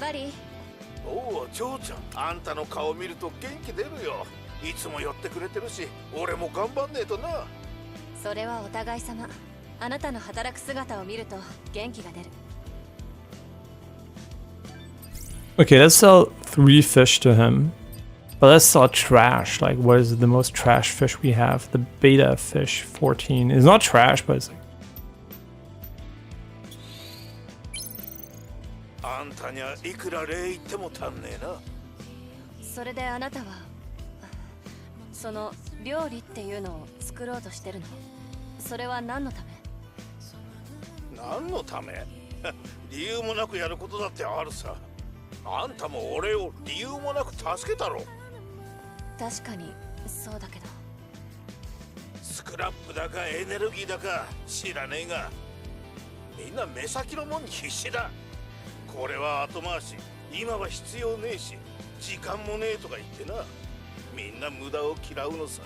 S2: バリー、
S9: おお、ジョーちゃん、あんたの顔見ると元気出るよ。いつも寄ってくれてるし、俺も頑張んねえとな。
S2: それはお互い様。あなたの働く姿を見ると元気が出る。
S1: Okay, let's sell 3 fish to him. But let's sell trash. Like, what is the most trash fish we have? The beta fish 14. It's not trash, but it's like...
S9: あんたにはいくら礼言っても足んねえな。
S2: それであなたはその料理っていうのを作ろうとしてるの？それは何のため？
S9: 何のため？理由もなくやることだってあるさ。あんたも俺を理由もなく助けたろ。
S2: 確かにそうだけど。
S9: スクラップだかエネルギーだか知らねえが、みんな目先のもんに必死だ。これは後回し、今は必要ねえし時間もねえとか言ってな、みんな無駄を嫌うのさ。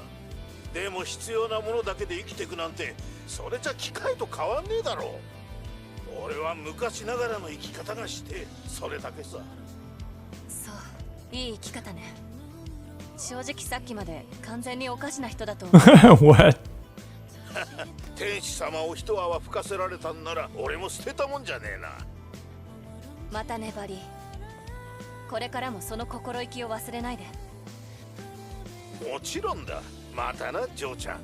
S9: でも必要なものだけで生きていくなんて、それじゃ機械と変わんねえだろ。俺は昔ながらの生き方がして、それだけさ。
S2: そう、いい生き方ね。正直さっきまで完全におかしな人だと思う。
S1: What?
S9: 天使様を一泡吹かせられたんなら俺も捨てたもんじゃねえな。
S2: またねバリー。これからもその心意気を忘れないで。
S9: もちろんだ。またな、ジョーちゃん。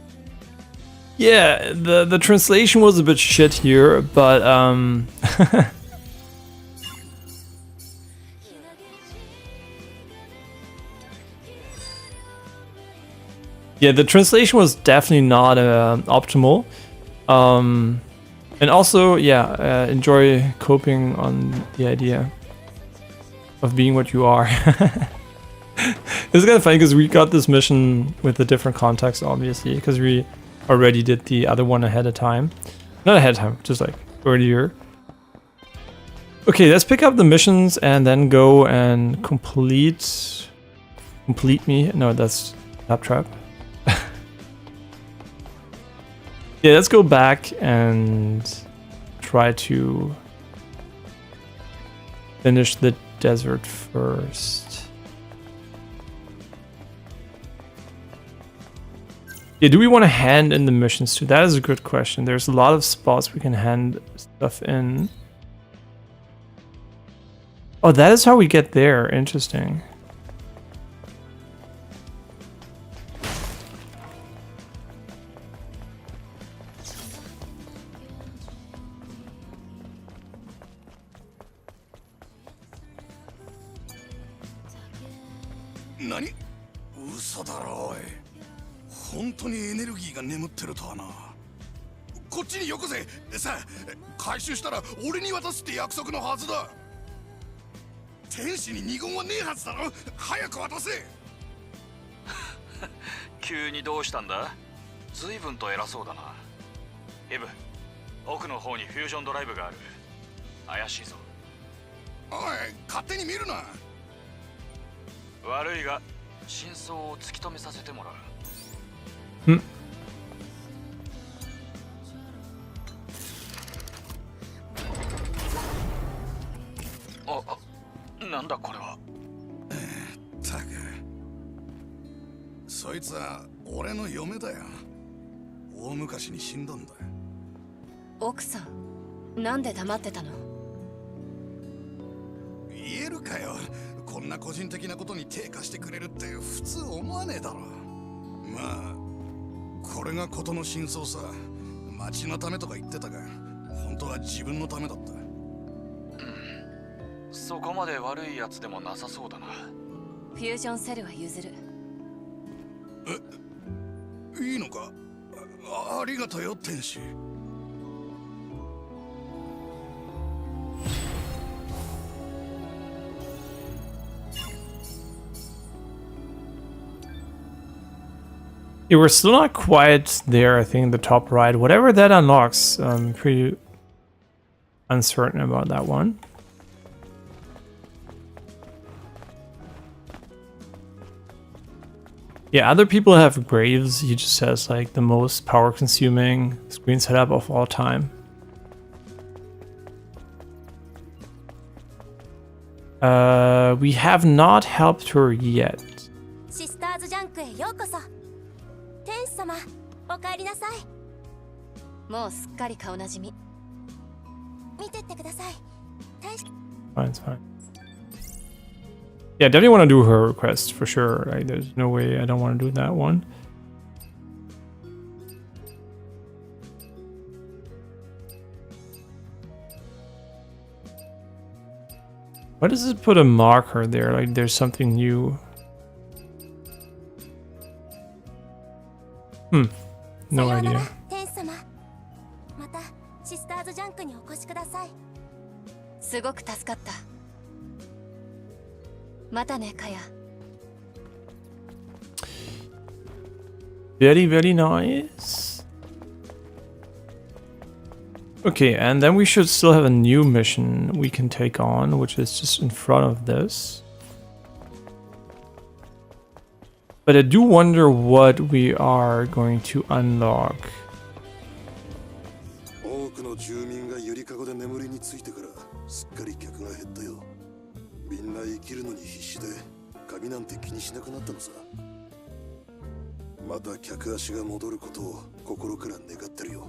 S1: Yeah, the translation was a bit shit here, but yeah, the translation was definitely not optimal. And also, yeah, enjoy coping on the idea of being what you are. It's kind of funny because we got this mission with a different context, obviously, because we already did the other one ahead of time. Not ahead of time, just like earlier. Okay, let's pick up the missions and then go and complete me. No, that's Claptrap. Yeah, let's go back and try to finish the desert first. Yeah, do we want to hand in the missions too? That is a good question. There's a lot of spots we can hand stuff in. Oh, that is how we get there. Interesting.
S8: Nani? 嘘だろおい。本当にエネルギーが眠ってるとはな。こっちによこせ。さあ、回収したら俺に渡すって約束のはずだ。天使に二言はねえはずだろ。早く渡せ。
S3: 急にどうしたんだ？随分と偉そうだな。イブ、奥の方にフュージョンドライブがある。怪しいぞ。
S8: おい、勝手に見るな。
S3: 悪いが真相を突き止めさせてもらう。なんだこれは。
S4: たく、そいつは俺の嫁だよ。大昔に死んだんだよ。
S2: 奥さん、なんで黙ってたの？
S4: 言えるかよ。こんな個人的なことに手貸してくれるって普通思わねえだろ。まあこれが事の真相さ。町のためとか言ってたが、本当は自分のためだった。
S3: そこまで悪いやつでもなさそうだな。
S2: フュージョンセルは譲る。
S4: いいのか？ ありがとよ天使。
S1: Yeah, we're still not quite there, I think, the top right. Whatever that unlocks, I'm pretty uncertain about that one. Yeah, other people have graves. He just has like the most power-consuming screen setup of all time. We have not helped her yet.
S6: シスターズジャンクへようこそ。天使様、お帰りなさい。
S2: もうすっかり顔なじみ。
S6: 見てってください。
S1: Fine, it's fine. Yeah, definitely want to do her request for sure. Like, there's no way I don't want to do that one. Why does it put a marker there? Like there's something new. No idea.
S6: 天使様、またシスターズジャンクにお越しください。
S2: すごく助かった。またね、カヤ。
S1: Very, very nice. Okay, and then we should still have a new mission we can take on, which is just in front of this. But I do wonder what we are going to unlock.
S10: 多くの住民がゆりかごで眠りについてからすっかり客が減ったよ。みんな生きるのに必死で髪なんて気にしなくなったのさ。また客足が戻ることを心から願ってるよ。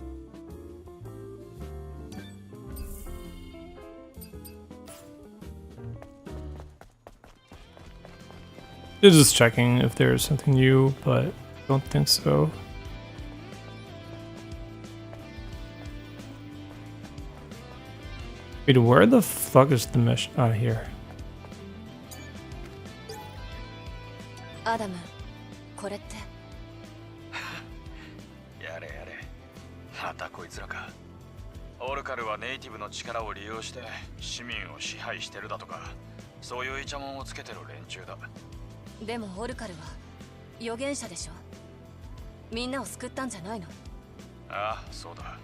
S1: Just checking if there's something new, but I don't think so. Wait, where the fuck is the mission? Oh, here.
S2: アダム、これって。
S3: やれやれ。またこいつらか。オルカルはネイティブの力を利用して市民を支配してるだとか、そういうイチャモンをつけてる連中だ。
S2: でもオルカルは預言者でしょ。みんなを救ったんじゃないの？
S3: ああ、そうだ。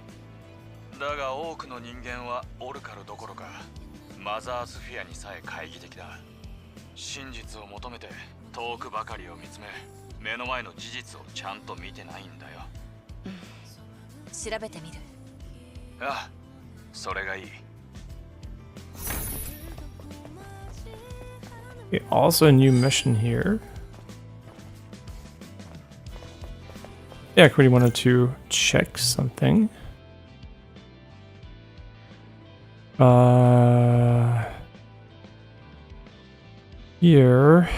S3: だが多くの人間はオルカルどころかマザースフィアにさえ懐疑的だ。真実を求めて遠くばかりを見つめ、目の前の事実をちゃんと見てないんだよ。
S2: 調べてみる。
S3: ああ、それがいい。
S1: Okay, also a new mission here. Yeah, I really wanted to check something. Here.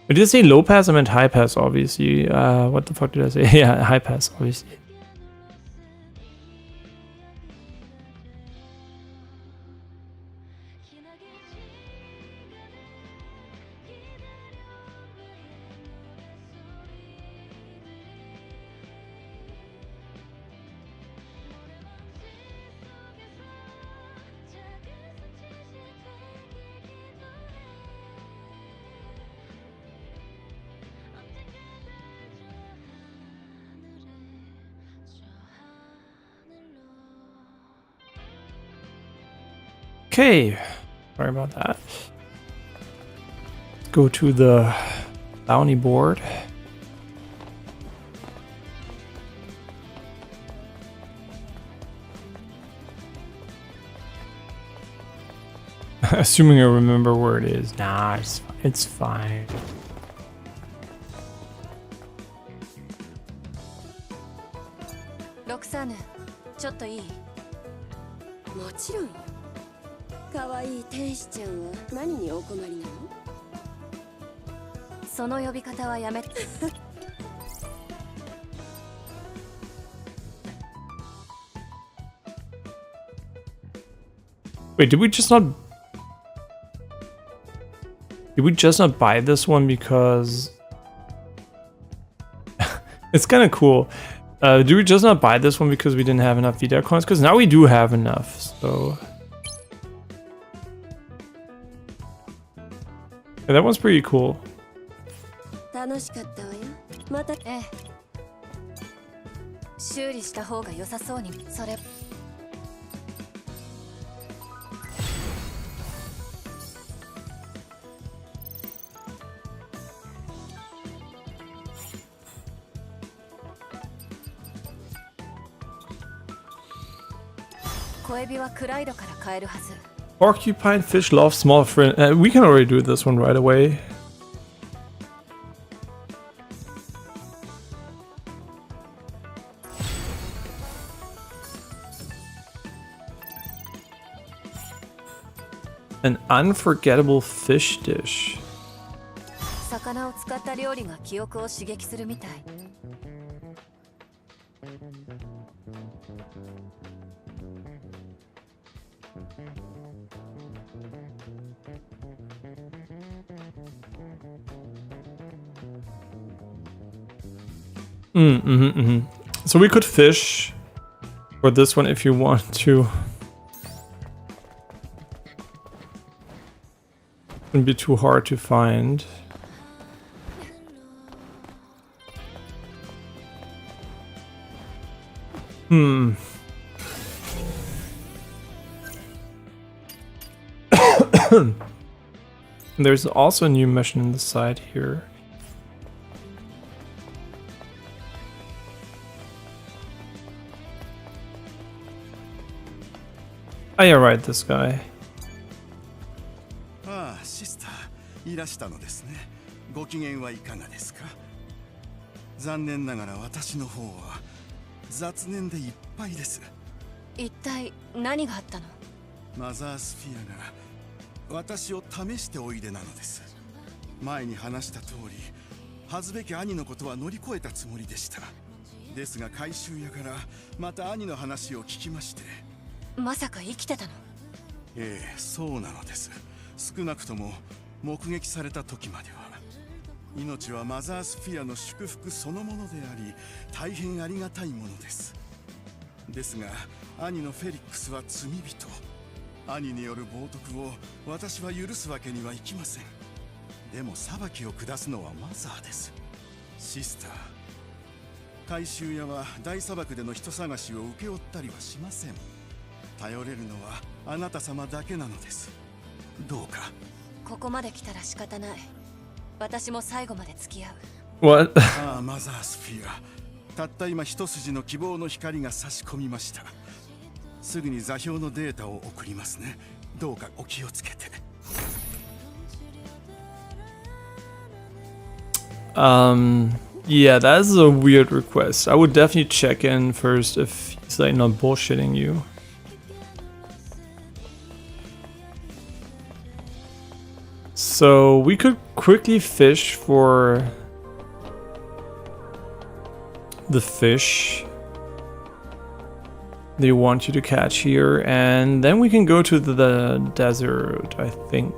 S1: But did I say low pass? I meant high pass, obviously. What the fuck did I say? Yeah, high pass, obviously. Okay, sorry about that. Let's go to the bounty board. Assuming I remember where it is. Nah, it's fine.
S2: Roxane, ちょっといい？
S11: もちろんよ。可愛い天使ちゃんは何にお困りなの？
S2: その呼び方はやめて。
S1: Wait, did we just not buy this one because it's kind of cool. Did we just not buy this one because we didn't have enough Vida coins? Because now we do have enough, so yeah, that one's pretty cool.
S11: 楽しかったわよ。また。
S2: ええ。修理した方が良さそうに。それ。小エビはクライドから買えるはず。
S1: Porcupine fish love small friend. We can already do this one right away. An unforgettable fish dish.
S2: 魚を使った料理が記憶を刺激するみたい。
S1: So we could fish for this one if you want to. Wouldn't be too hard to find. There's also a new mission on the side here. Oh yeah, right, this guy.
S12: ああ、シスター、いらしたのですね。ご機嫌はいかがですか？残念ながら私の方は雑念でいっぱいです。
S2: 一体何があったの？
S12: マザースフィアが私を試しておいでなのです。前に話した通り、恥ずべき兄のことは乗り越えたつもりでした。ですが回収屋からまた兄の話を聞きまして。
S2: まさか生きてたの？
S12: ええ、そうなのです。少なくとも目撃された時までは。命はマザースフィアの祝福そのものであり、大変ありがたいものです。ですが兄のフェリックスは罪人。兄による冒涜を私は許すわけにはいきません。でも裁きを下すのはマザーです。シスター、回収屋は大砂漠での人探しを請け負ったりはしません。頼れるのはあなた様だけなのです。どうか。
S2: ここまで来たら仕方ない。私も最後まで付き合う。
S1: What?
S12: ああ、マザースフィア。たった今一筋の希望の光が差し込みました。すぐに座標のデータを送りますね。どうかお気をつけて。
S1: Yeah, that's a weird request. I would definitely check in first if he's like not bullshitting you. So we could quickly fish for the fish they want you to catch here, and then we can go to the desert, I think.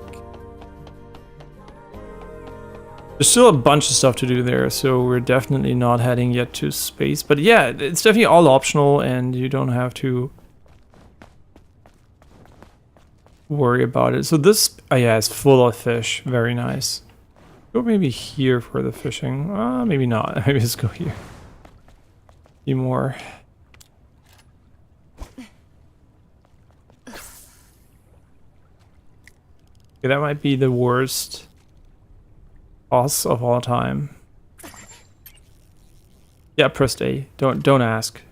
S1: There's still a bunch of stuff to do there, so we're definitely not heading yet to space. But yeah, it's definitely all optional, and you don't have to worry about it. So this, oh yeah, it's full of fish. Very nice. Go maybe here for the fishing. Maybe not. Maybe let's go here. Few more. Okay, that might be the worst boss of all time. Yeah, pressed A. Don't ask.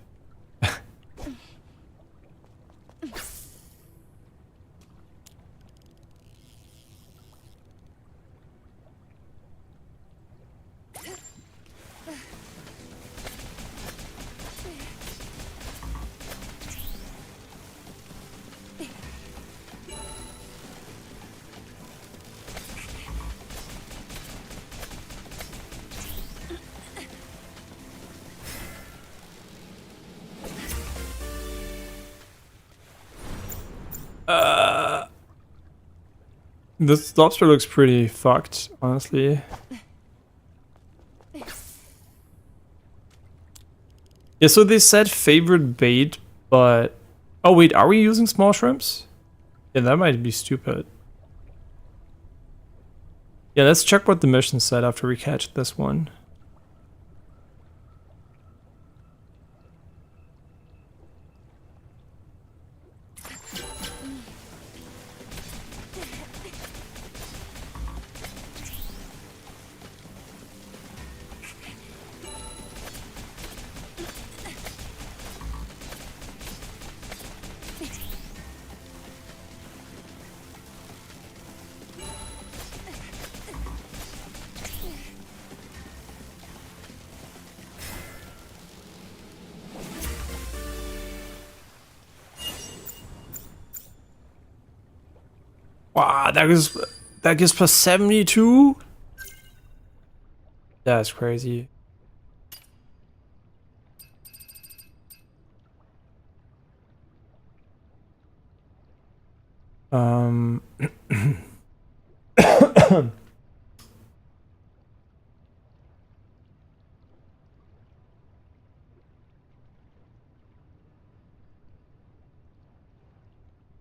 S1: This lobster looks pretty fucked, honestly. Yeah, so they said favorite bait, but... Oh wait, are we using small shrimps? Yeah, that might be stupid. Yeah, let's check what the mission said after we catch this one. Wow, that gives plus 72? That's crazy.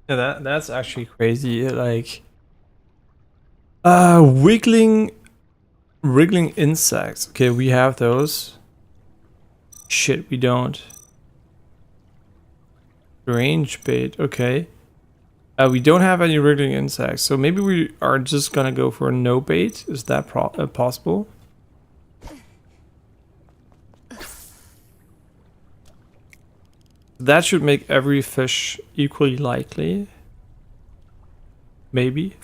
S1: Yeah, that's actually crazy. Like, wriggling insects. Okay, we have those. Shit, we don't. Range bait. Okay. We don't have any wriggling insects, so maybe we are just gonna go for no bait. Is that possible? That should make every fish equally likely. Maybe.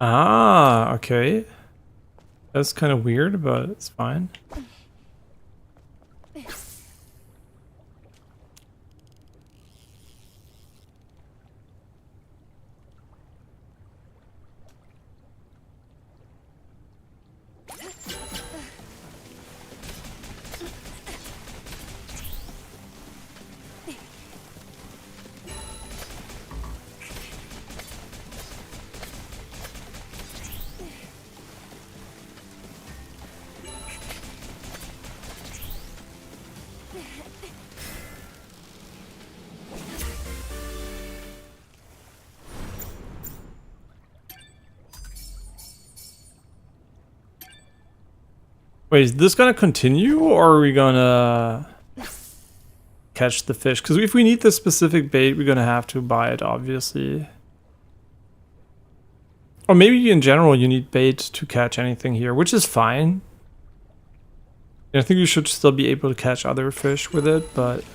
S1: Ah, okay. That's kind of weird, but it's fine. Wait, is this gonna continue, or are we gonna catch the fish? Because if we need this specific bait, we're gonna have to buy it, obviously. Or maybe in general you need bait to catch anything here, which is fine. I think you should still be able to catch other fish with it, but...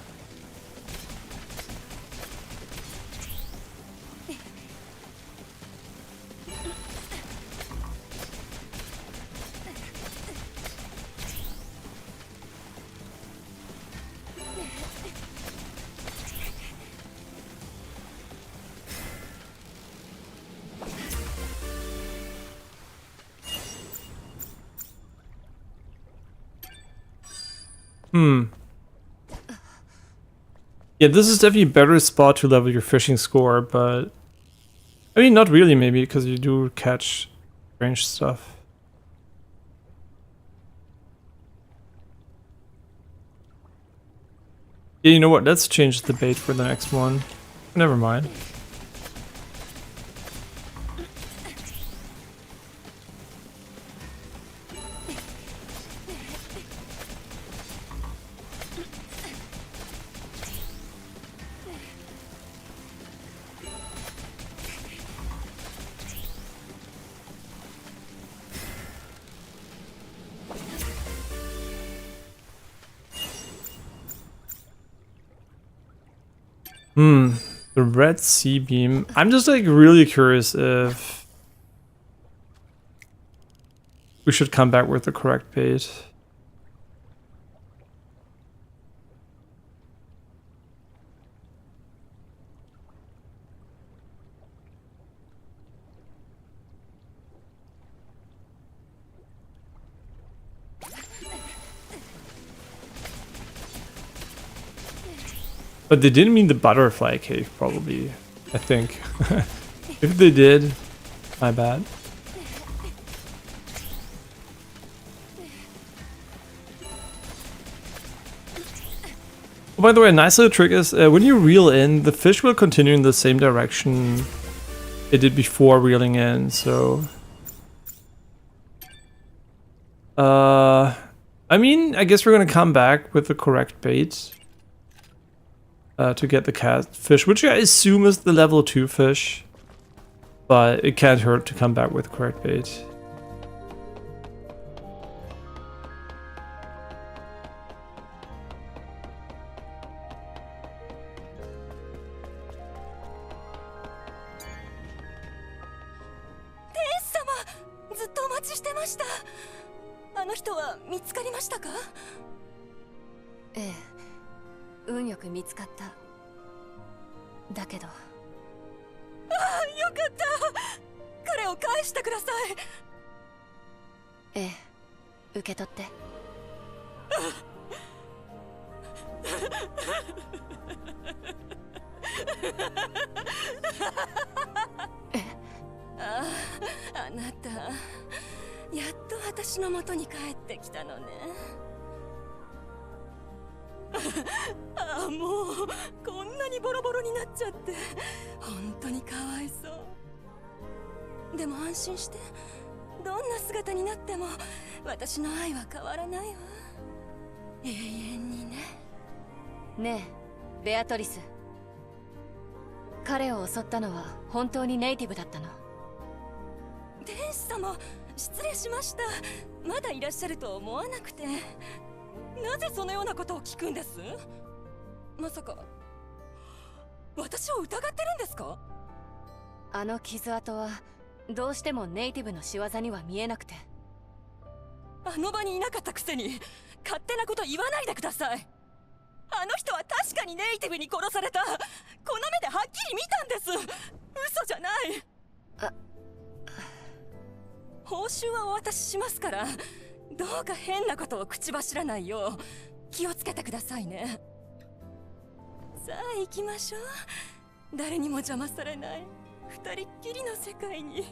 S1: Yeah, this is definitely a better spot to level your fishing score, but I mean, not really, maybe, because you do catch strange stuff. Yeah, you know what? Let's change the bait for the next one. Never mind. The red sea beam. I'm just like really curious if we should come back with the correct bait. But they didn't mean the butterfly cave, probably, I think. If they did, my bad. Oh, by the way, a nice little trick is when you reel in, the fish will continue in the same direction it did before reeling in, so... I mean, I guess we're gonna come back with the correct bait. To get the catfish, which I assume is the level 2 fish. But it can't hurt to come back with correct bait.
S2: Eh. 運よく見つかった。だけど。ああ、よかった。彼を返してください。ええ、受け取って。
S11: あなた、やっと私の元に帰ってきたのね。ああ、もうこんなにボロボロになっちゃって本当にかわいそう。でも安心して、どんな姿になっても私の愛は変わらないわ。永遠にね。
S2: ねえ、ベアトリス。彼を襲ったのは本当にネイティブだったの？
S11: 天使様、失礼しました。まだいらっしゃると思わなくて。なぜそのようなことを聞くんです？まさか私を疑ってるんですか？
S2: あの傷跡はどうしてもネイティブの仕業には見えなくて。
S11: あの場にいなかったくせに勝手なこと言わないでください。あの人は確かにネイティブに殺された。この目ではっきり見たんです。嘘じゃない。報酬はお渡ししますから、どうか変なことを口走らないよう気をつけてくださいね。さあ行きましょう。誰にも邪魔されない二人っきりの世界に。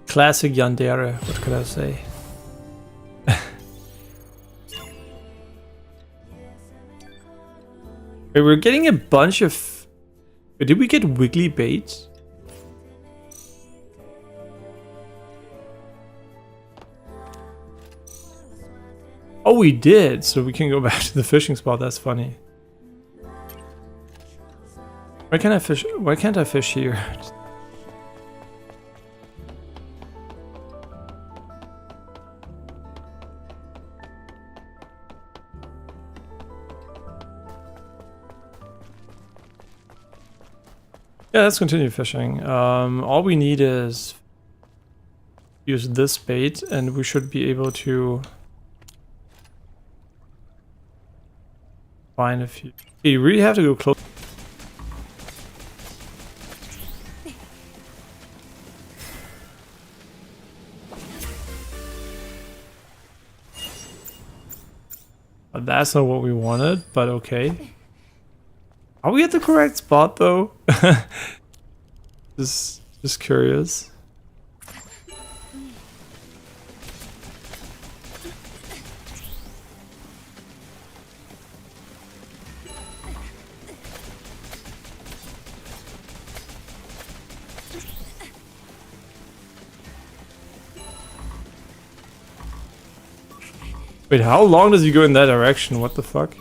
S1: Classic Yandere, what could I say? Wait, we're getting a bunch of... Wait, did we get wiggly bait? Oh, we did, so we can go back to the fishing spot. That's funny. Why can't I fish? Why can't I fish here? Yeah, let's continue fishing. All we need is use this bait, and we should be able to find a few. You really have to go close. that's not what we wanted, but okay. Are we at the correct spot though? Just curious. Wait, how long does he go in that direction? What the fuck?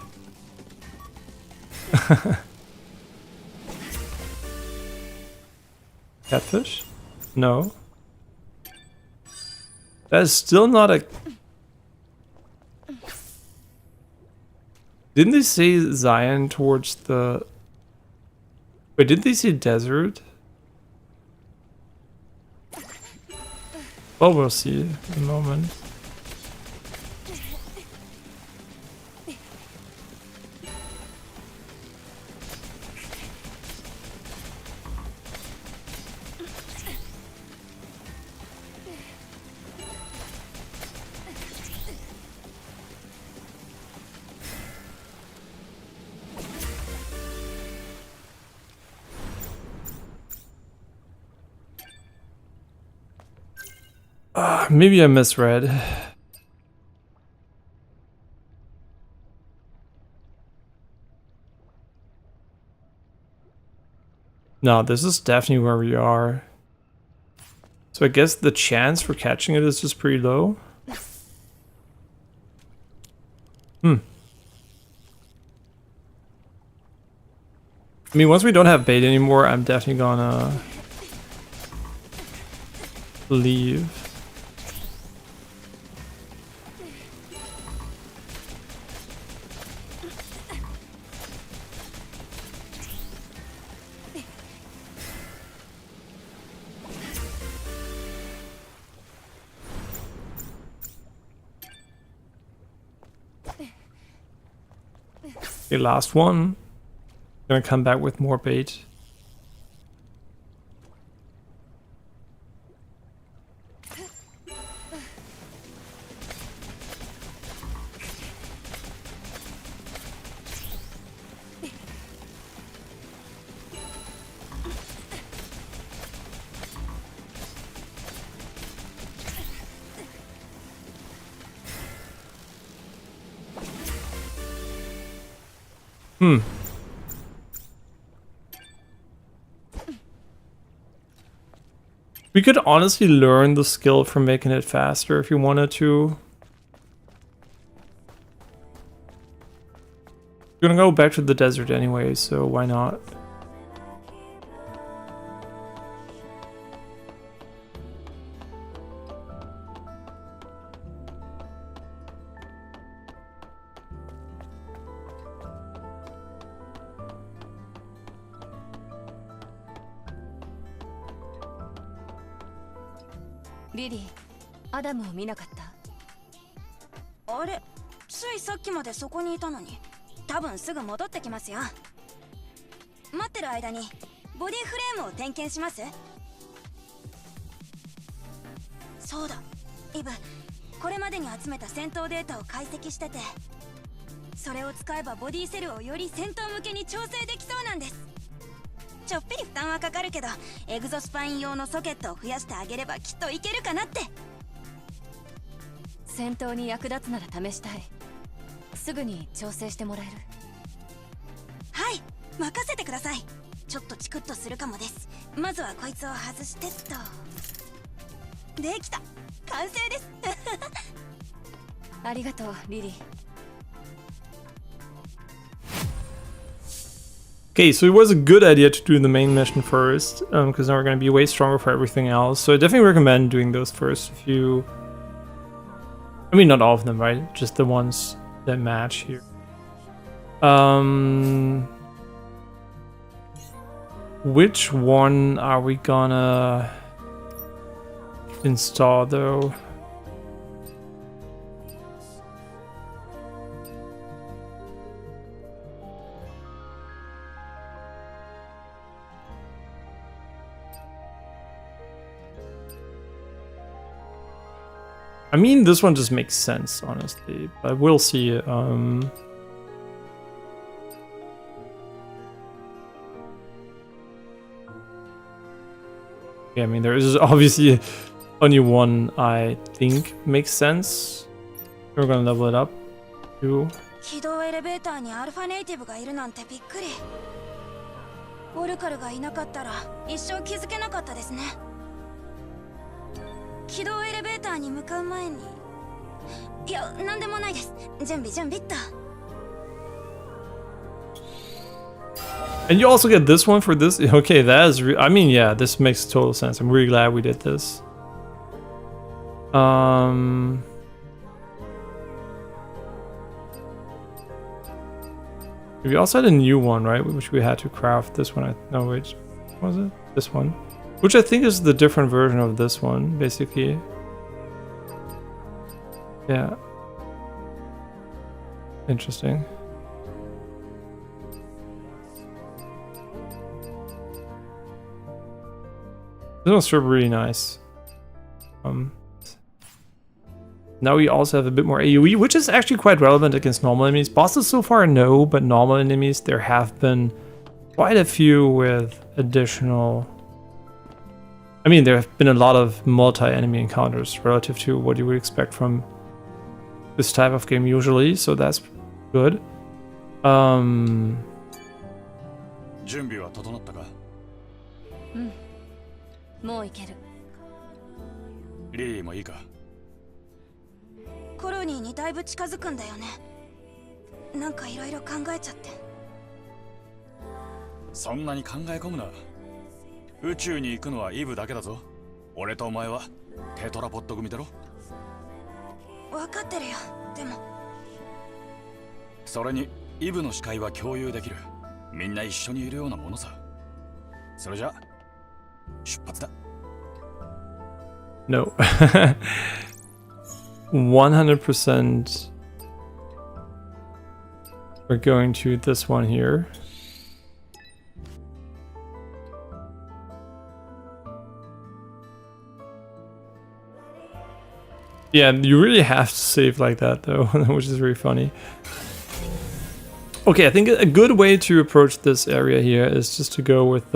S1: Catfish? No. That is still not a... Didn't they say Zion towards the... Wait, didn't they say desert? Well, we'll see in a moment. Maybe I misread. No, this is definitely where we are. So I guess the chance for catching it is just pretty low. I mean, once we don't have bait anymore, I'm definitely gonna leave. Okay, last one. Gonna come back with more bait. We could honestly learn the skill from making it faster if you wanted to. We're gonna go back to the desert anyway, so why not?
S2: リリー、アダムを見なかった？
S6: あれ、ついさっきまでそこにいたのに、多分すぐ戻ってきますよ。待ってる間にボディフレームを点検します。そうだ、イブ、これまでに集めた戦闘データを解析してて、それを使えばボディセルをより戦闘向けに調整できそうなんです。ちょっぴり負担はかかるけど、エグゾスパイン用のソケットを増やしてあげればきっといけるかなって。
S2: 戦闘に役立つなら試したい。すぐに調整してもらえる？
S6: はい、任せてください。ちょっとチクッとするかもです。まずはこいつを外してっと。できた、完成です。
S2: ありがとう、リリー。
S1: Okay, so it was a good idea to do the main mission first, because now we're going to be way stronger for everything else. So I definitely recommend doing those first if you... I mean, not all of them, right? Just the ones that match here. Which one are we gonna install, though? I mean, this one just makes sense, honestly. But we'll see. Yeah, I mean, there is obviously only one I think makes sense. We're gonna level it up to.
S6: 軌道エレベーターにアルファネイティブがいるなんてびっくり。オルカルがいなかったら一生気づけなかったですね。軌道エレベーターに向かう前に。いや、なんでもないです。準備っと。
S1: And you also get this one for this? Okay, that is... I mean, yeah, this makes total sense. I'm really glad we did this. We also had a new one, right? Which we had to craft. This one, no, wait. What was it? This one. Which I think is the different version of this one, basically. Yeah. Interesting. This one's really nice. Now we also have a bit more AoE, which is actually quite relevant against normal enemies. Bosses so far, no, but normal enemies, there have been quite a few with additional... I mean, there have been a lot of multi-enemy encounters relative to what you would expect from this type of game usually, so that's good.
S3: 準備は整ったか？
S2: うん。もういける。
S3: リリーもいいか？
S6: コロニーにだいぶ近づくんだよね。なんかいろいろ考えちゃって。
S3: そんなに考え込むな。宇宙に行くのはイブだけだぞ。俺とお前はテトラポット組だろ。
S6: 分かってるよ。でも
S3: それにイブの視界は共有できる。みんな一緒にいるようなものさ。それじゃ出発だ。
S1: No. 100% we're going to this one here. Yeah, you really have to save like that though, which is really funny. Okay, I think a good way to approach this area here is just to go with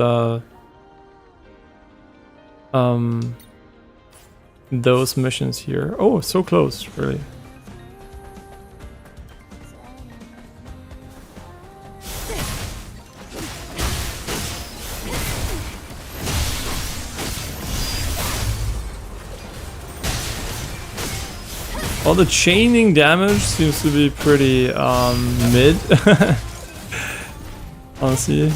S1: those missions here. Oh, so close, really. Well, the chaining damage seems to be pretty mid. Honestly.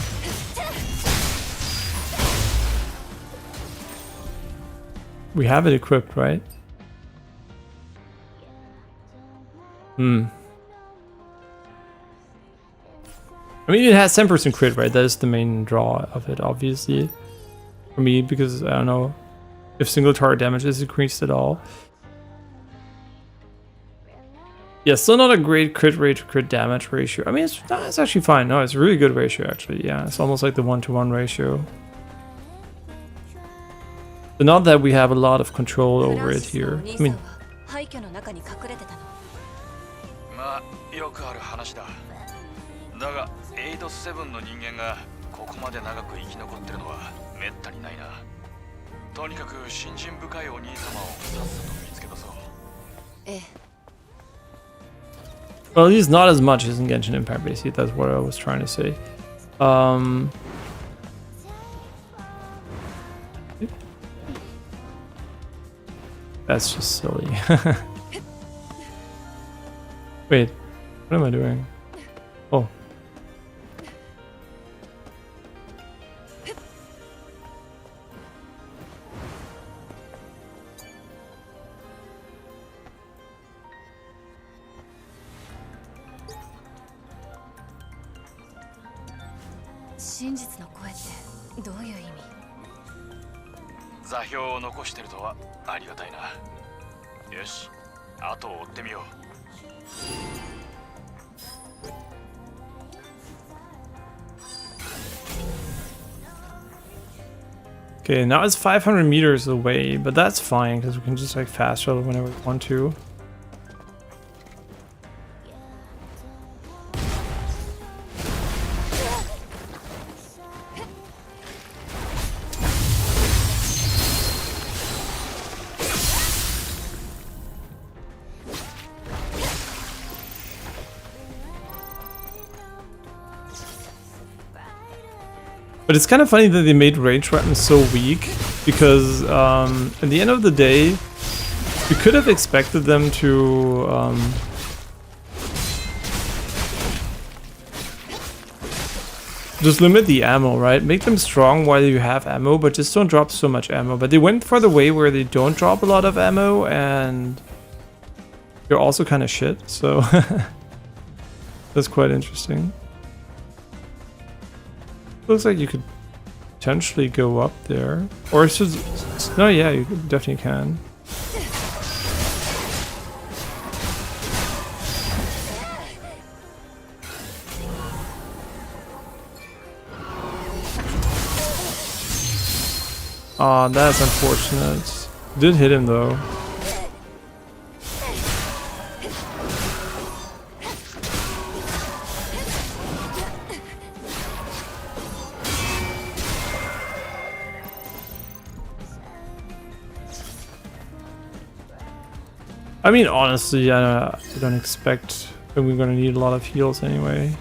S1: We have it equipped, right? I mean, it has 10% crit, right? That is the main draw of it, obviously. For me, because I don't know if single target damage is increased at all. Yeah, still not a great crit rate to crit damage ratio. I mean, it's actually fine. No, it's a really good ratio, actually. Yeah, it's almost like the 1-to-1 ratio. But not that we have a lot of control over it here. I mean...
S3: まあ、よくある話だ。だが、8-7の人間がここまで長く生き残ってるのはめったにないな。とにかく信心深いお兄様をさっさと見つけ出そう。
S2: ええ。
S1: Well, at least not as much as in Genshin Impact, basically. That's what I was trying to say. That's just silly. Wait, what am I doing? Oh.
S3: "座標を残してるとはありがたいな。よし、後を追ってみよう。
S1: Okay, now it's 500 meters away, but that's fine because we can just like fast travel whenever we want to. But it's kind of funny that they made range weapons so weak, because at the end of the day, you could have expected them to just limit the ammo, right? Make them strong while you have ammo, but just don't drop so much ammo. But they went for the way where they don't drop a lot of ammo, and you're also kind of shit, so that's quite interesting. Looks like you could potentially go up there. Or it's just... No, yeah, you definitely can. Aw, that's unfortunate. Did hit him though. I mean, honestly, I don't expect that we're gonna need a lot of heals anyway.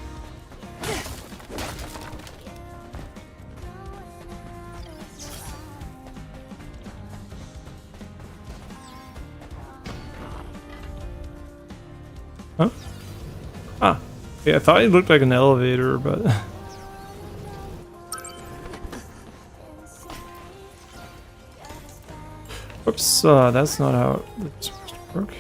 S1: Huh? Ah. Yeah, I thought it looked like an elevator, but... Oops, that's not how it's supposed to work.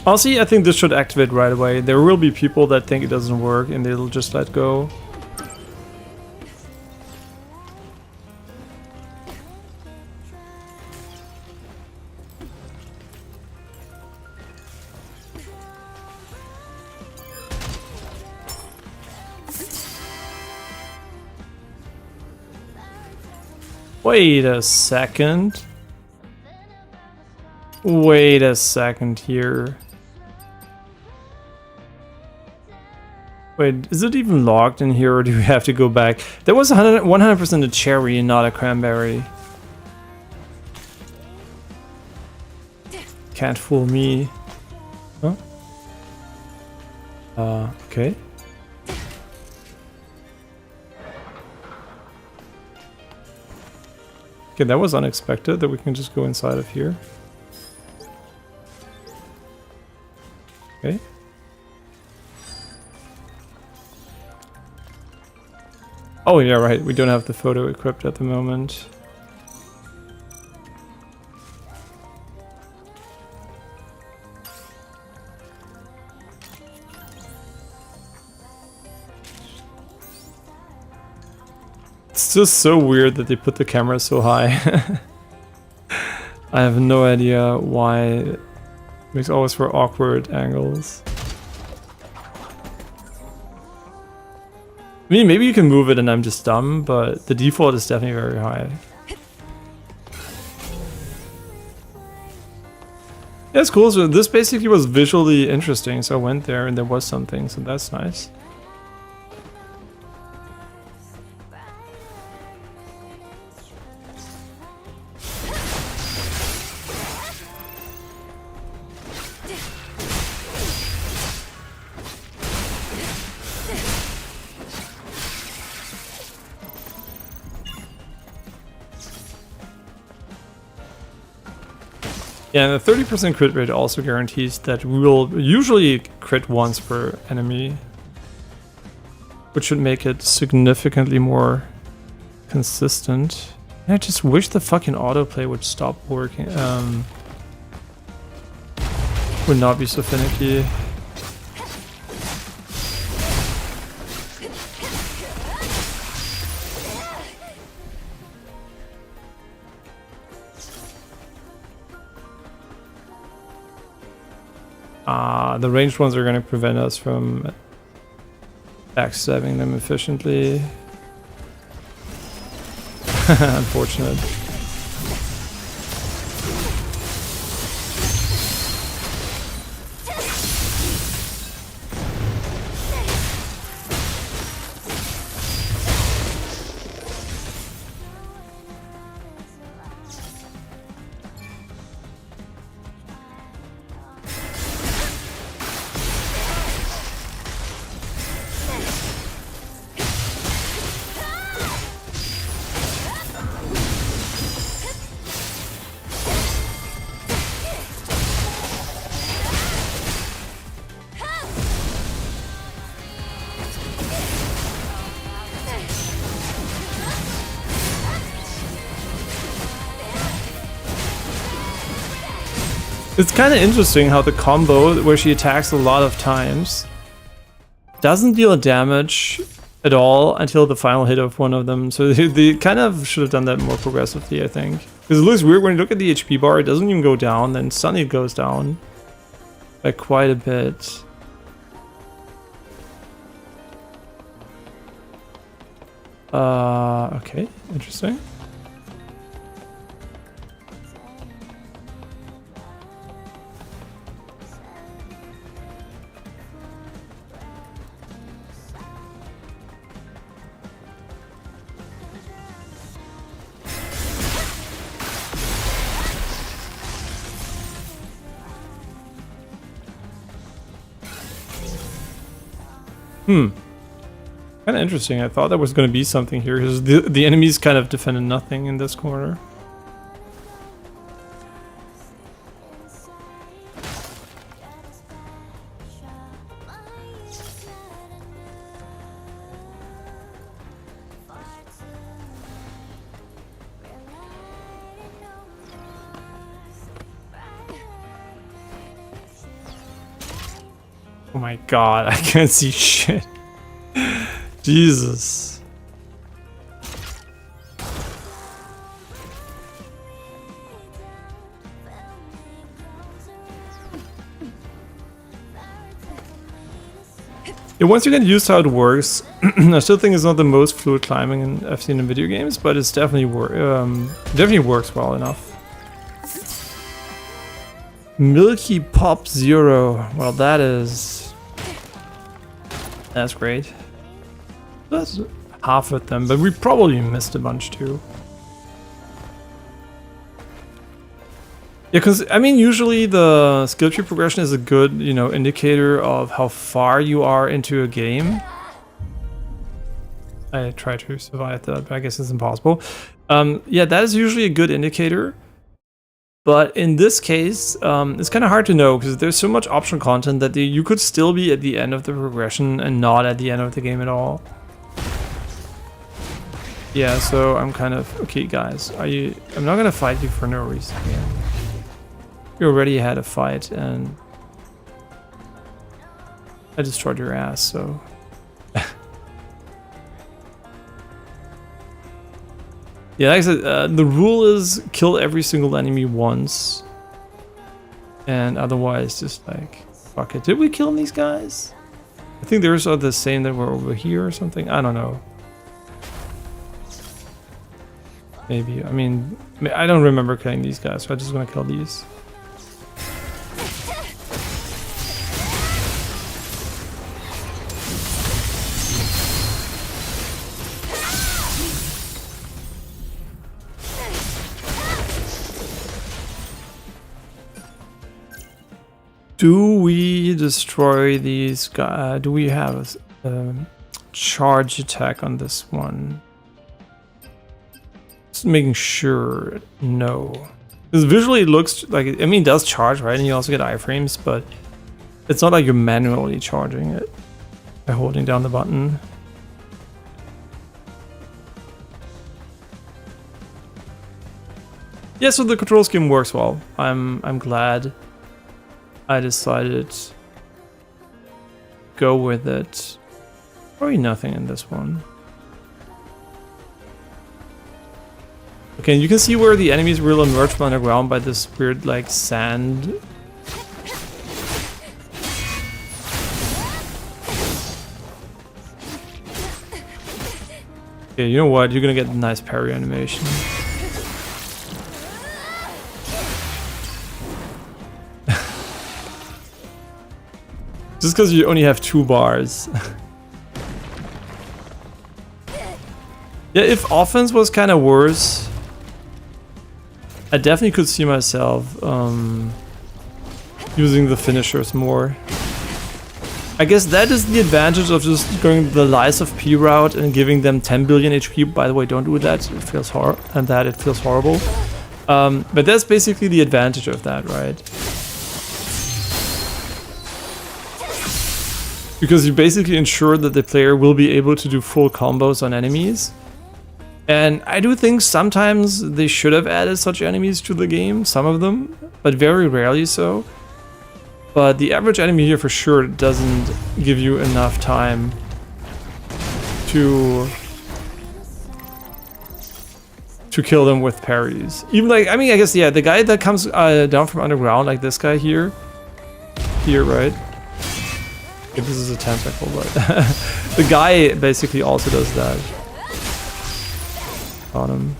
S1: Honestly, I think this should activate right away. There will be people that think it doesn't work and they'll just let go. Wait a second. Wait a second here. Wait, is it even locked in here, or do we have to go back? That was 100% a cherry and not a cranberry. Can't fool me. Huh? Okay. Okay, that was unexpected that we can just go inside of here. Okay. Oh yeah, right, we don't have the photo equipped at the moment. It's just so weird that they put the camera so high. I have no idea why. It makes always for awkward angles. I mean, maybe you can move it and I'm just dumb, but the default is definitely very high. Yeah, it's cool. So this basically was visually interesting, so I went there and there was something, so that's nice. Yeah, and the 30% crit rate also guarantees that we will usually crit once per enemy, which should make it significantly more consistent. I just wish the fucking autoplay would stop working. Would not be so finicky. The ranged ones are going to prevent us from backstabbing them efficiently. Unfortunate. It's kind of interesting how the combo, where she attacks a lot of times, doesn't deal damage at all until the final hit of one of them. So they kind of should have done that more progressively, I think. Because it looks weird when you look at the HP bar, it doesn't even go down, then suddenly it goes down by quite a bit. Okay, interesting. Kind of interesting. I thought there was going to be something here because the enemies kind of defended nothing in this corner. Oh my god, I can't see shit. Jesus. Yeah, once you get used to how it works, I still think it's not the most fluid climbing I've seen in video games, but it's definitely definitely works well enough. Milky Pop Zero. Well, that's great. That's half of them, but we probably missed a bunch too. Yeah, because I mean, usually the skill tree progression is a good, you know, indicator of how far you are into a game. I try to survive that, but I guess it's impossible. Yeah, that is usually a good indicator. But in this case, it's kind of hard to know because there's so much optional content that you could still be at the end of the progression and not at the end of the game at all. Yeah, so I'm kind of okay, guys. I'm not gonna fight you for no reason. Yeah. You already had a fight, and I destroyed your ass. So. Yeah, like I said, the rule is kill every single enemy once, and otherwise just like fuck it. Did we kill these guys? I think there's the same that were over here or something. I don't know. Maybe. I mean, I don't remember killing these guys, so I'm just gonna kill these. Do we destroy these guys? Do we have a charge attack on this one? Just making sure. No. Because visually it looks like, I mean, it does charge, right? And you also get iframes, but it's not like you're manually charging it by holding down the button. Yeah, so the control scheme works well. I'm glad I decided to go with it. Probably nothing in this one. Okay, you can see where the enemies will emerge from underground by this weird, like, sand. Okay, you know what? You're gonna get a nice parry animation. Just because you only have 2 bars. Yeah, if offense was kind of worse, I definitely could see myself using the finishers more. I guess that is the advantage of just going the Lies of P route and giving them 10 billion HP. By the way, don't do that. It feels it feels horrible. But that's basically the advantage of that, right? Because you basically ensure that the player will be able to do full combos on enemies. And I do think sometimes they should have added such enemies to the game, some of them, but very rarely so. But the average enemy here for sure doesn't give you enough time to kill them with parries. Even like, I mean, I guess, yeah, the guy that comes down from underground, like this guy here, right? If this is a tentacle, but the guy basically also does that on him.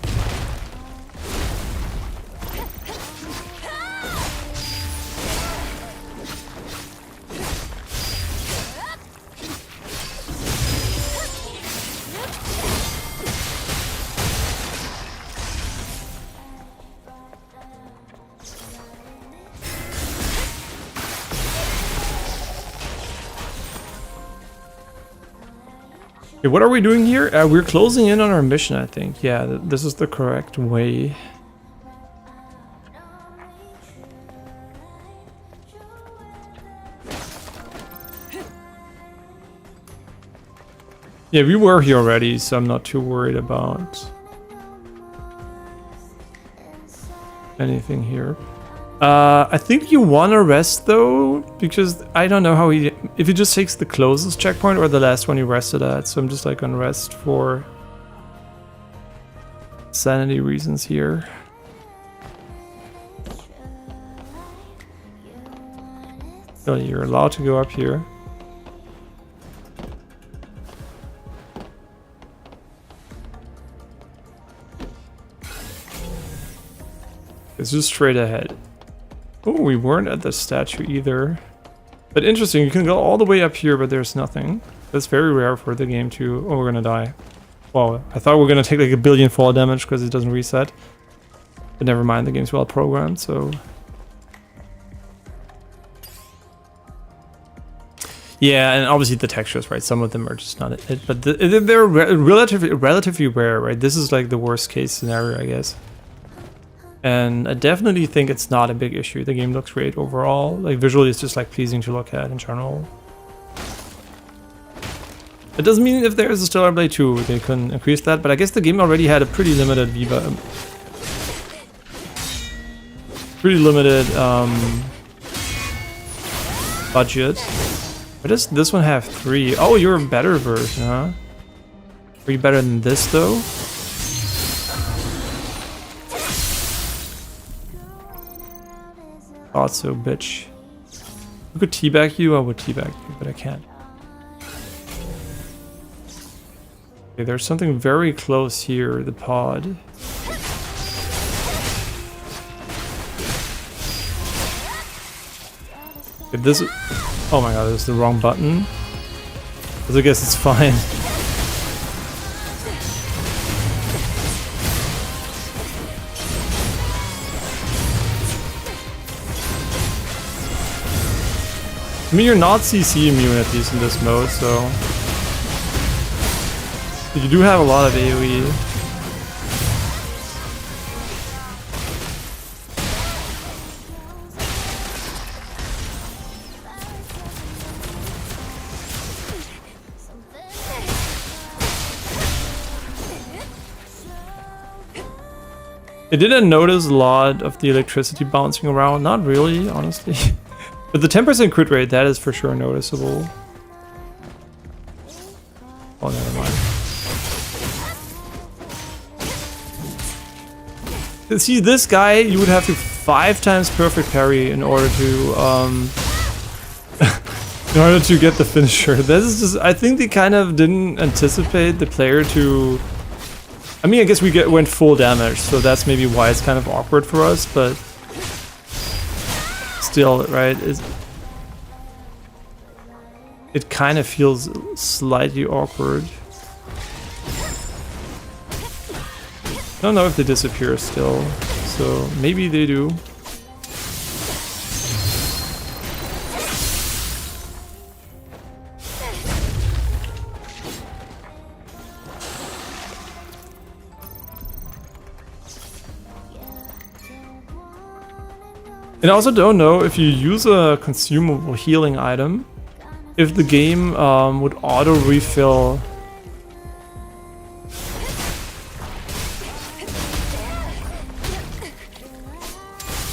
S1: Okay, what are we doing here? We're closing in on our mission, I think. Yeah, this is the correct way. Yeah, we were here already, so I'm not too worried about anything here. I think you want to rest though, because I don't know how if he just takes the closest checkpoint or the last one you rested at. So I'm just like on rest for sanity reasons here. So you're allowed to go up here. It's just straight ahead. Oh, we weren't at the statue either. But interesting, you can go all the way up here, but there's nothing. That's very rare for the game to... Oh, we're gonna die. Well, I thought we were gonna take like 1 billion fall damage because it doesn't reset. But never mind, the game's well programmed, so... Yeah, and obviously the textures, right? Some of them are just not it, but they're relatively rare, right? This is like the worst case scenario, I guess. And I definitely think it's not a big issue. The game looks great overall. Like visually, it's just like pleasing to look at in general. It doesn't mean if there's a Stellar Blade 2, they couldn't increase that. But I guess the game already had a pretty limited budget. Why does this one have 3? Oh, you're a better version, huh? Are you better than this though? Thought so, bitch. I could teabag you, I would teabag you, but I can't. Okay, there's something very close here, the pod. If this... Oh my god, this is the wrong button. But I guess it's fine. I mean, you're not CC immune at least in this mode, so you do have a lot of AoE. I didn't notice a lot of the electricity bouncing around, not really, honestly. But the 10% crit rate, that is for sure noticeable. Oh, never mind. See, this guy, you would have to 5 times perfect parry in order to get the finisher. This is just, I think they kind of didn't anticipate the player to I mean, I guess we went full damage, so that's maybe why it's kind of awkward for us, but still, right? It kind of feels slightly awkward. I don't know if they disappear still, so maybe they do. And I also don't know if you use a consumable healing item, if the game would auto refill.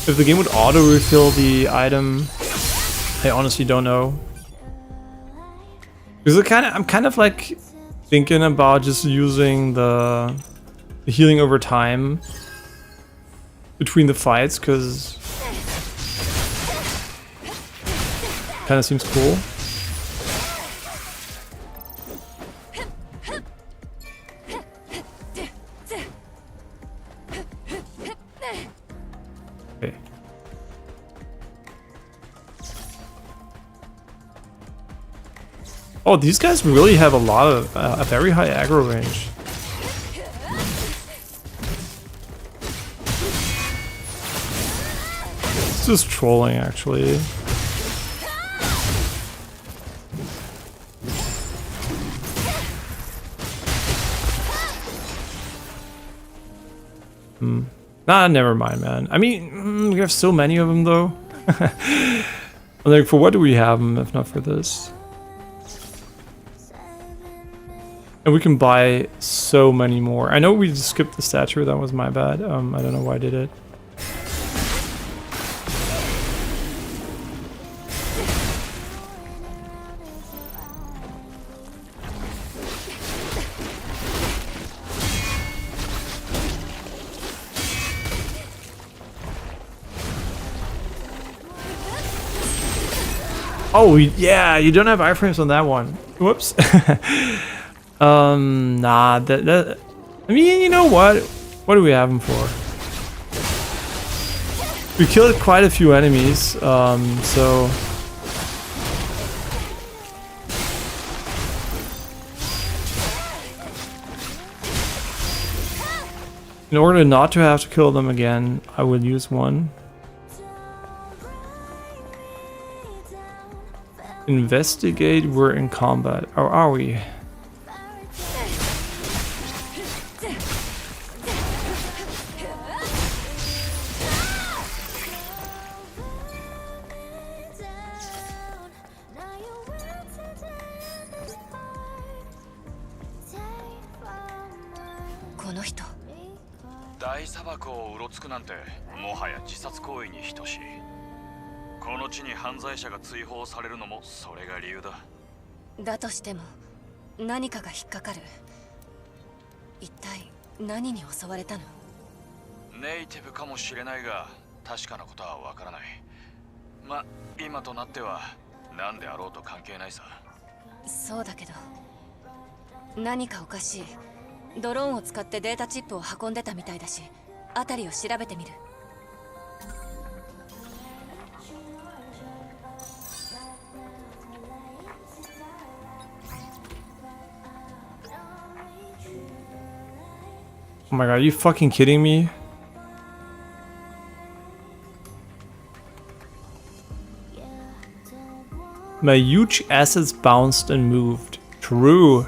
S1: If the game would auto refill the item, I honestly don't know. Because I'm kind of like thinking about just using the healing over time between the fights, because kind of seems cool. Okay. Oh, these guys really have a lot of a very high aggro range. It's just trolling, actually. Nah, never mind, man. I mean, we have so many of them, though. Like, for what do we have them if not for this? And we can buy so many more. I know we just skipped the statue. That was my bad. I don't know why I did it. Oh, yeah, you don't have iframes on that one. Whoops. Nah, that I mean, you know what? What do we have them for? We killed quite a few enemies, so... In order not to have to kill them again, I will use one. Investigate, we're in combat. Or are we?
S2: だとしても何かが引っかかる。一体何に襲われたの？
S3: ネイティブかもしれないが確かなことはわからない。ま、今となっては何であろうと関係ないさ。
S2: そうだけど何かおかしい。ドローンを使ってデータチップを運んでたみたいだし、辺りを調べてみる。
S1: Oh my god, are you fucking kidding me? My huge assets bounced and moved. True.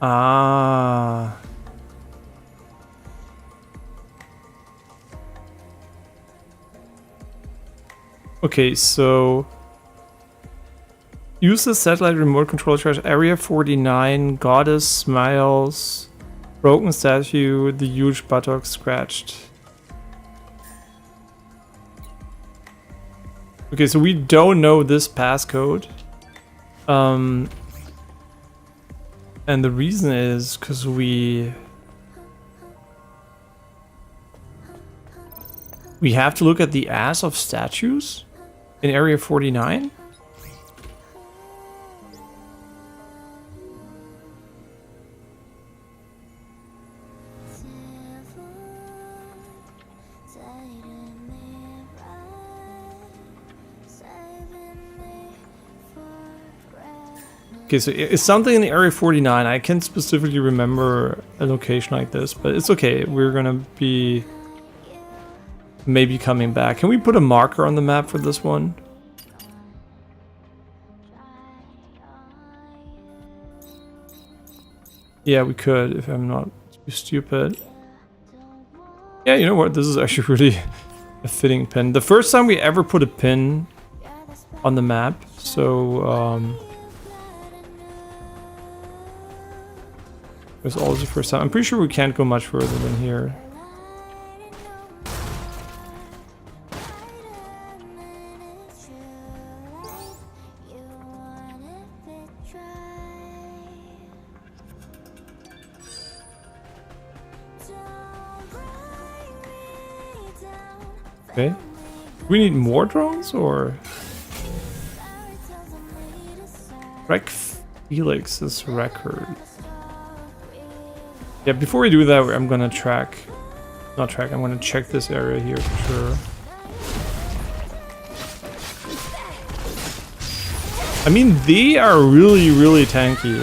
S1: Ah. Okay, so use the satellite remote control charge area 49, goddess smiles, broken statue, the huge buttock scratched. Okay, so we don't know this passcode. And the reason is because we have to look at the ass of statues in Area 49. Okay, so it's something in the Area 49. I can't specifically remember a location like this, but it's okay. We're gonna be maybe coming back. Can we put a marker on the map for this one? Yeah, we could, if I'm not too stupid. Yeah, you know what? This is actually really a fitting pin. The first time we ever put a pin on the map, so it was always the first time. I'm pretty sure we can't go much further than here. Okay. Do we need more drones or? Wreck Felix's record. Yeah, before we do that, I'm gonna I'm gonna check this area here for sure. I mean, they are really, really tanky.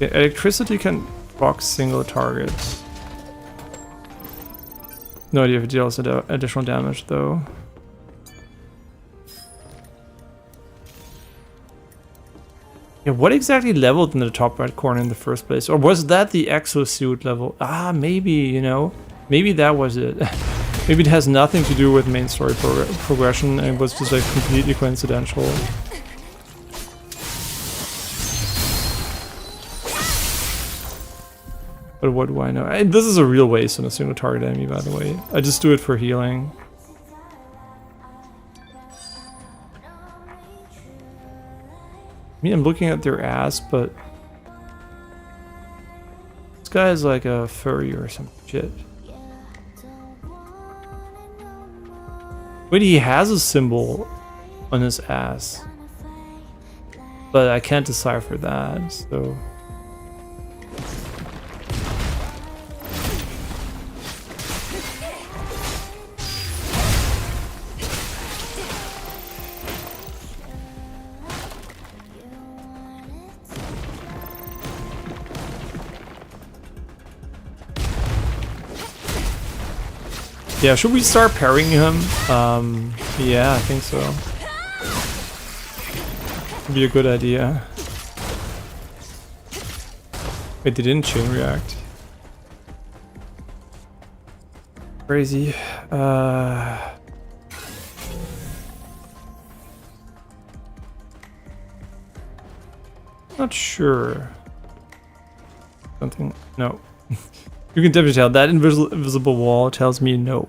S1: Yeah, electricity can proc single targets. No idea if it deals additional damage though. Yeah, what exactly leveled in the top right corner in the first place? Or was that the exosuit level? Ah, maybe, you know, maybe that was it. Maybe it has nothing to do with main story progression and it was just like completely coincidental. But what do I know? This is a real waste on a single target enemy, by the way. I just do it for healing. I mean, I'm looking at their ass, but this guy is like a furry or some shit. Wait, he has a symbol on his ass, but I can't decipher that, so... Yeah, should we start parrying him? Yeah, I think so. Would be a good idea. Wait, they didn't chain react. Crazy. Not sure. Something. No. You can definitely tell that invisible wall tells me no.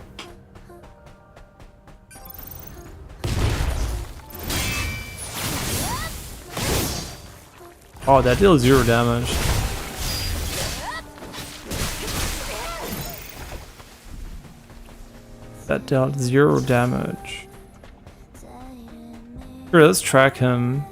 S1: Oh, that deals 0 damage. That dealt 0 damage. Sure, let's track him.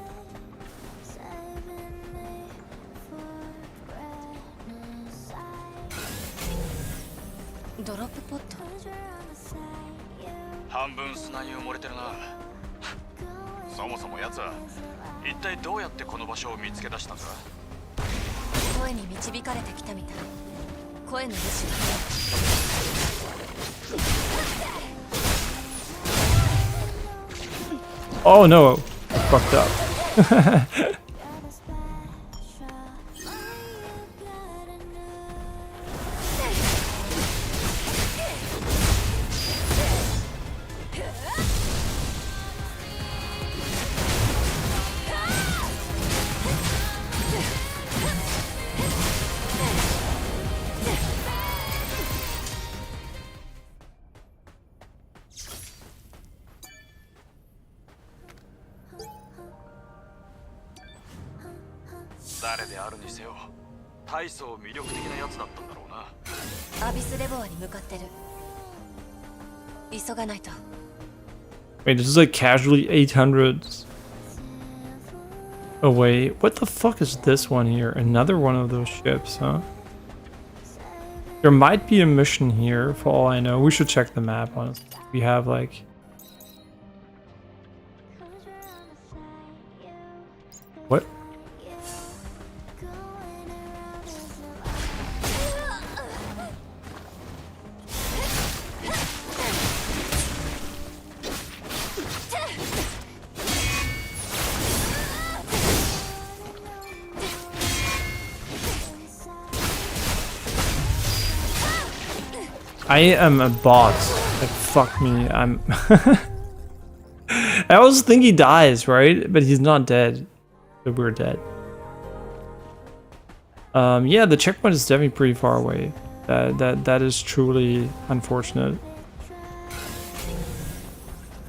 S1: Oh no, I fucked up.
S3: 誰であるにせよ、大層魅力的なやつだったんだろうな。
S2: アビスレボアに向かってる。急がないと。
S1: Wait, this is like casually 800 away. What the fuck is this one here? Another one of those ships, huh? There might be a mission here, for all I know. We should check the map, honestly. We have like... What? I am a bot. Like, fuck me. I'm... I always think he dies, right? But he's not dead. But we're dead. Yeah, the checkpoint is definitely pretty far away. That is truly unfortunate.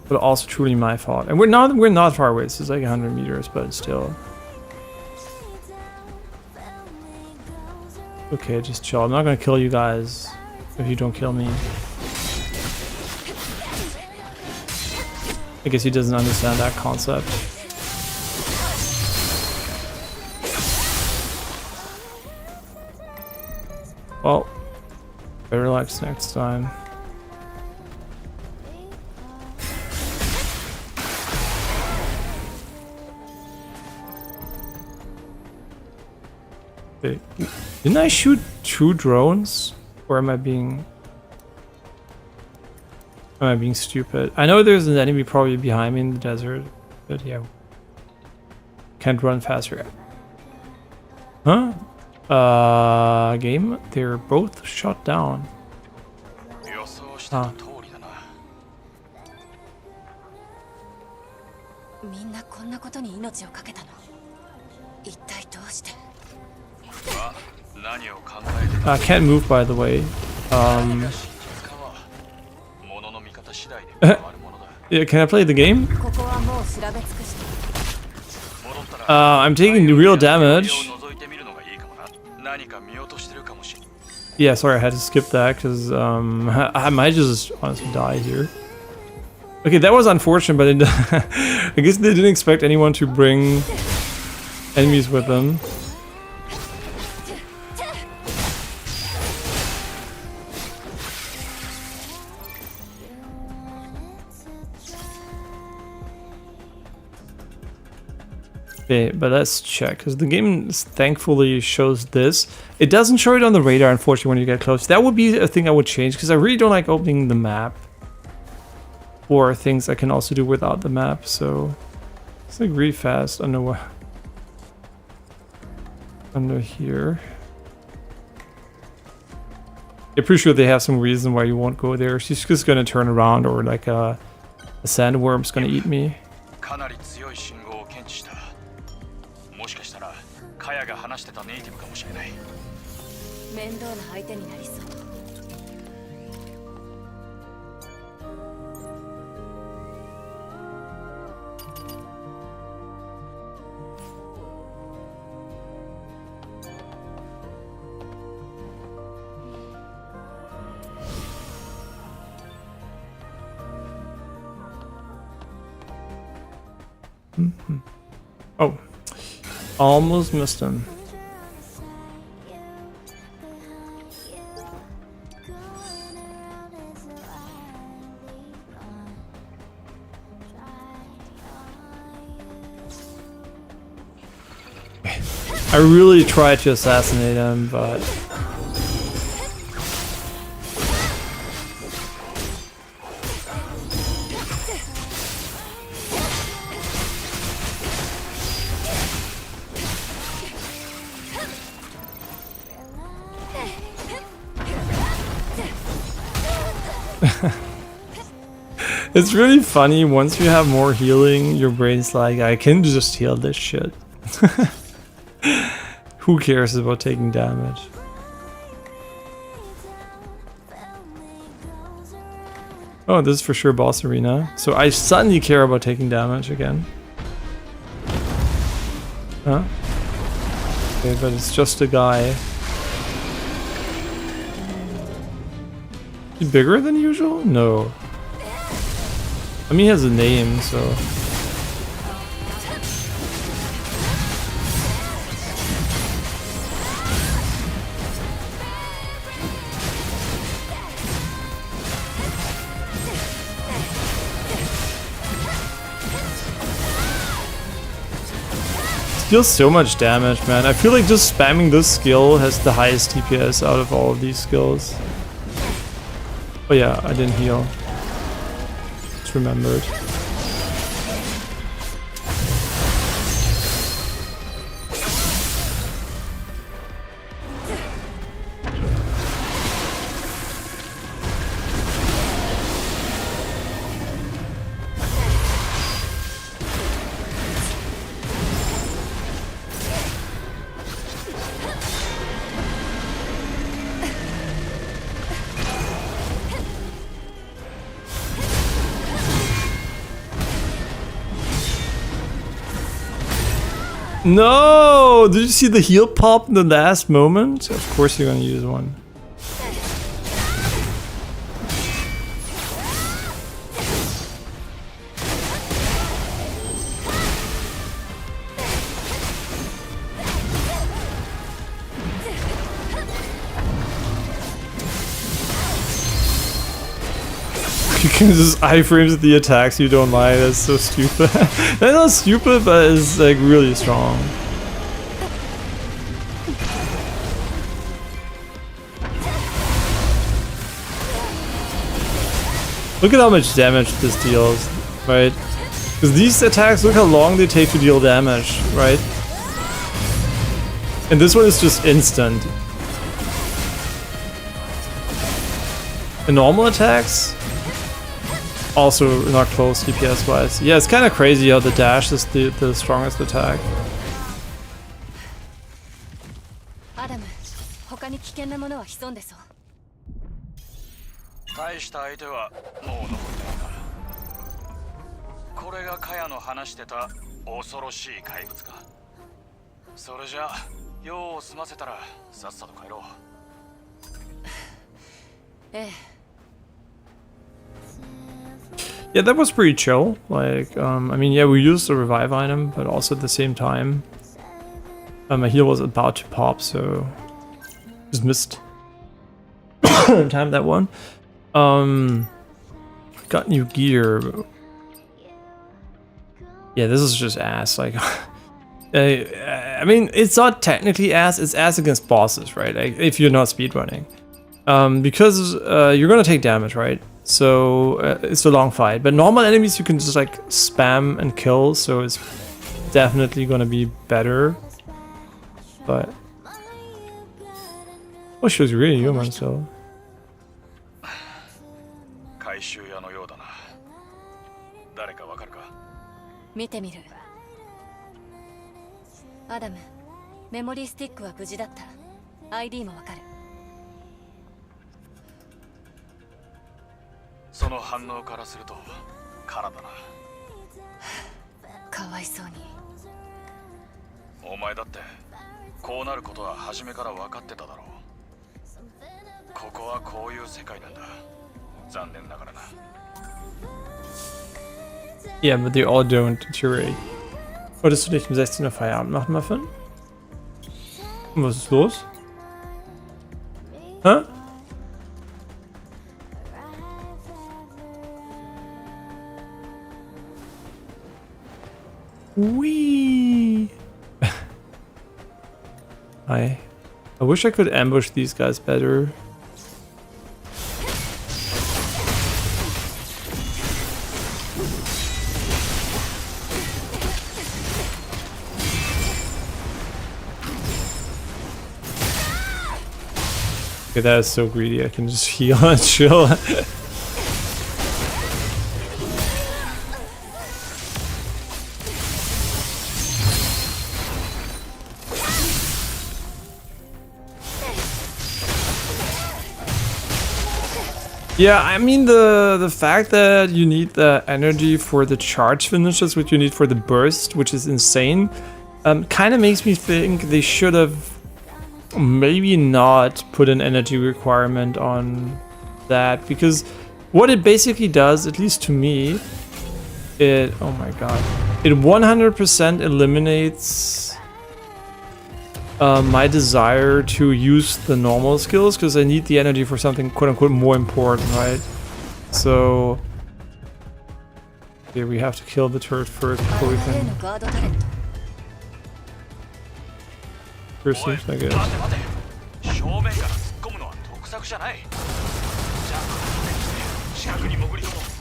S1: But also truly my fault. And we're not far away. This is like 100 meters, but still. Okay, just chill. I'm not gonna kill you guys if you don't kill me. I guess he doesn't understand that concept. Well, better relax next time. Wait, didn't I shoot 2 drones? Or am I being stupid? I know there's an enemy probably behind me in the desert, but yeah. Can't run faster. Huh? Game? They're both shot down. Huh.
S2: みんなこんなことに命をかけたの。一体どうして？
S1: I can't move, by the way. Yeah, can I play the game? I'm taking real damage. Yeah, sorry, I had to skip that because I might just honestly die here. Okay, that was unfortunate, but I guess they didn't expect anyone to bring enemies with them. Okay, but let's check, because the game thankfully shows this. It doesn't show it on the radar, unfortunately, when you get close. That would be a thing I would change, because I really don't like opening the map. Or things I can also do without the map, so... It's like really fast under here. I'm pretty sure they have some reason why you won't go there. She's just gonna turn around, or like a sandworm's gonna eat me.
S3: もしかしたらカヤが話してたネイティブかもしれない。
S2: 面倒な相手になりそう。
S1: Oh. Almost missed him. I really tried to assassinate him, but... It's really funny, once you have more healing, your brain's like, I can just heal this shit. Who cares about taking damage? Oh, this is for sure boss arena. So I suddenly care about taking damage again. Huh? Okay, but it's just a guy. Is he bigger than usual? No. I mean, he has a name, so... Deals so much damage, man. I feel like just spamming this skill has the highest DPS out of all of these skills. Oh yeah, I didn't heal. Just remembered. No! Did you see the heal pop in the last moment? Of course you're gonna use one. You can just iframes the attacks you don't like. That's so stupid. That's not stupid, but it's like really strong. Look at how much damage this deals, right? Because these attacks, look how long they take to deal damage, right? And this one is just instant. The normal attacks, also not close DPS wise. Yeah, it's kind of crazy how the dash is the strongest attack.
S2: アダム、他に危険なものは潜んでそう。
S3: 大した相手はもう残ってないな。これがカヤの話してた恐ろしい怪物か。それじゃ用を済ませたらさっさと帰ろう。
S2: ええ。
S1: Yeah, that was pretty chill. Like, I mean, yeah, we used the revive item, but also at the same time, my heal was about to pop, so just missed time that one. Got new gear. Yeah, this is just ass. Like, I mean, it's not technically ass. It's ass against bosses, right? Like, if you're not speedrunning, because you're gonna take damage, right? So it's a long fight, but normal enemies you can just like spam and kill, so it's definitely gonna be better. But oh, she was really human, so.
S3: 回収屋のようだな。誰かわかるか？
S2: 見てみる。アダム、メモリースティックは無事だった。ID もわかる。
S3: その反応からすると空だな。
S2: かわいそうに。
S3: お前だってこうなることは初めから分かってただろう。ここはこういう世界なんだ。残念ながらな。
S1: Yeah, but they all don't deteriorate. Wolltest du dich um 16 Uhr Feierabend machen, Muffin? Und was ist los? Hä? Wee. I wish I could ambush these guys better. Okay, that is so greedy. I can just heal and chill. Yeah, I mean the fact that you need the energy for the charge finishes, which you need for the burst, which is insane. kind of makes me think they should have maybe not put an energy requirement on that, because what it basically does, at least to me, it, oh my god, it 100% eliminates my desire to use the normal skills, because I need the energy for something quote-unquote more important, right? So here we have to kill the turret first before we can proceed, I guess.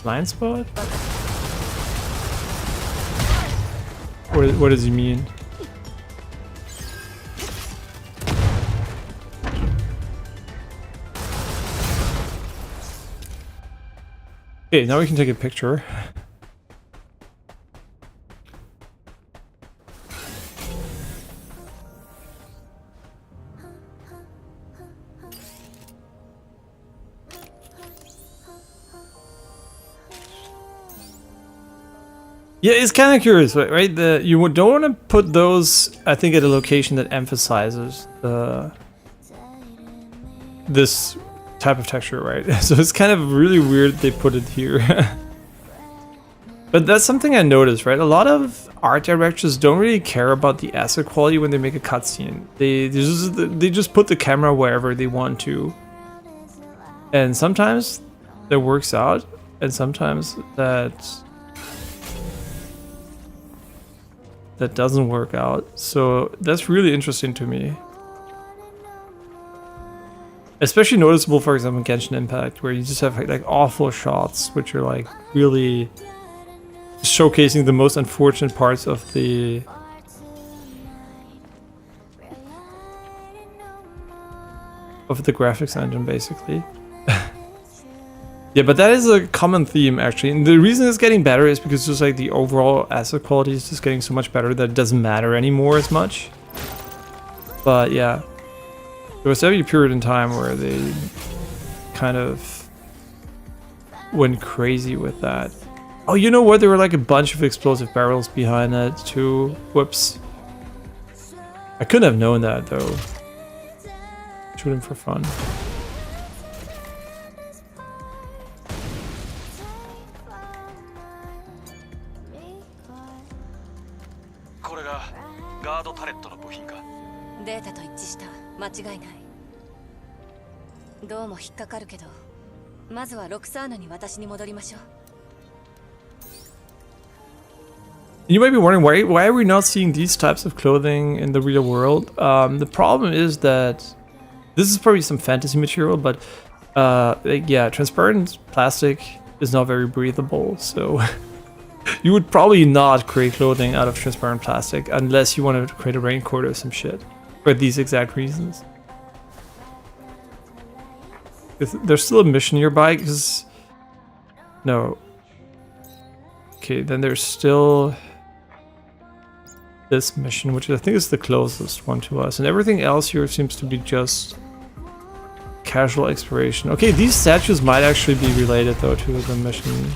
S1: Blind spot? What does he mean? Okay, now we can take a picture. Yeah, it's kind of curious, right? You don't want to put those, I think, at a location that emphasizes this type of texture, right? So it's kind of really weird they put it here. But that's something I noticed, right? A lot of art directors don't really care about the asset quality when they make a cutscene. They just put the camera wherever they want to. And sometimes that works out, and sometimes that doesn't work out. So that's really interesting to me. Especially noticeable, for example, in Genshin Impact, where you just have like awful shots, which are like really showcasing the most unfortunate parts of the graphics engine, basically. Yeah, but that is a common theme, actually. And the reason it's getting better is because just like the overall asset quality is just getting so much better that it doesn't matter anymore as much. But yeah, there was definitely a period in time where they kind of went crazy with that. Oh, you know what? There were like a bunch of explosive barrels behind that too. Whoops. I couldn't have known that though. Shoot him for fun. You might be wondering why are we not seeing these types of clothing in the real world? The problem is that this is probably some fantasy material, but yeah, transparent plastic is not very breathable, so you would probably not create clothing out of transparent plastic unless you want to create a raincoat or some shit for these exact reasons. There's still a mission nearby, because no. Okay, then there's still this mission, which I think is the closest one to us, and everything else here seems to be just casual exploration. Okay, these statues might actually be related though to the mission.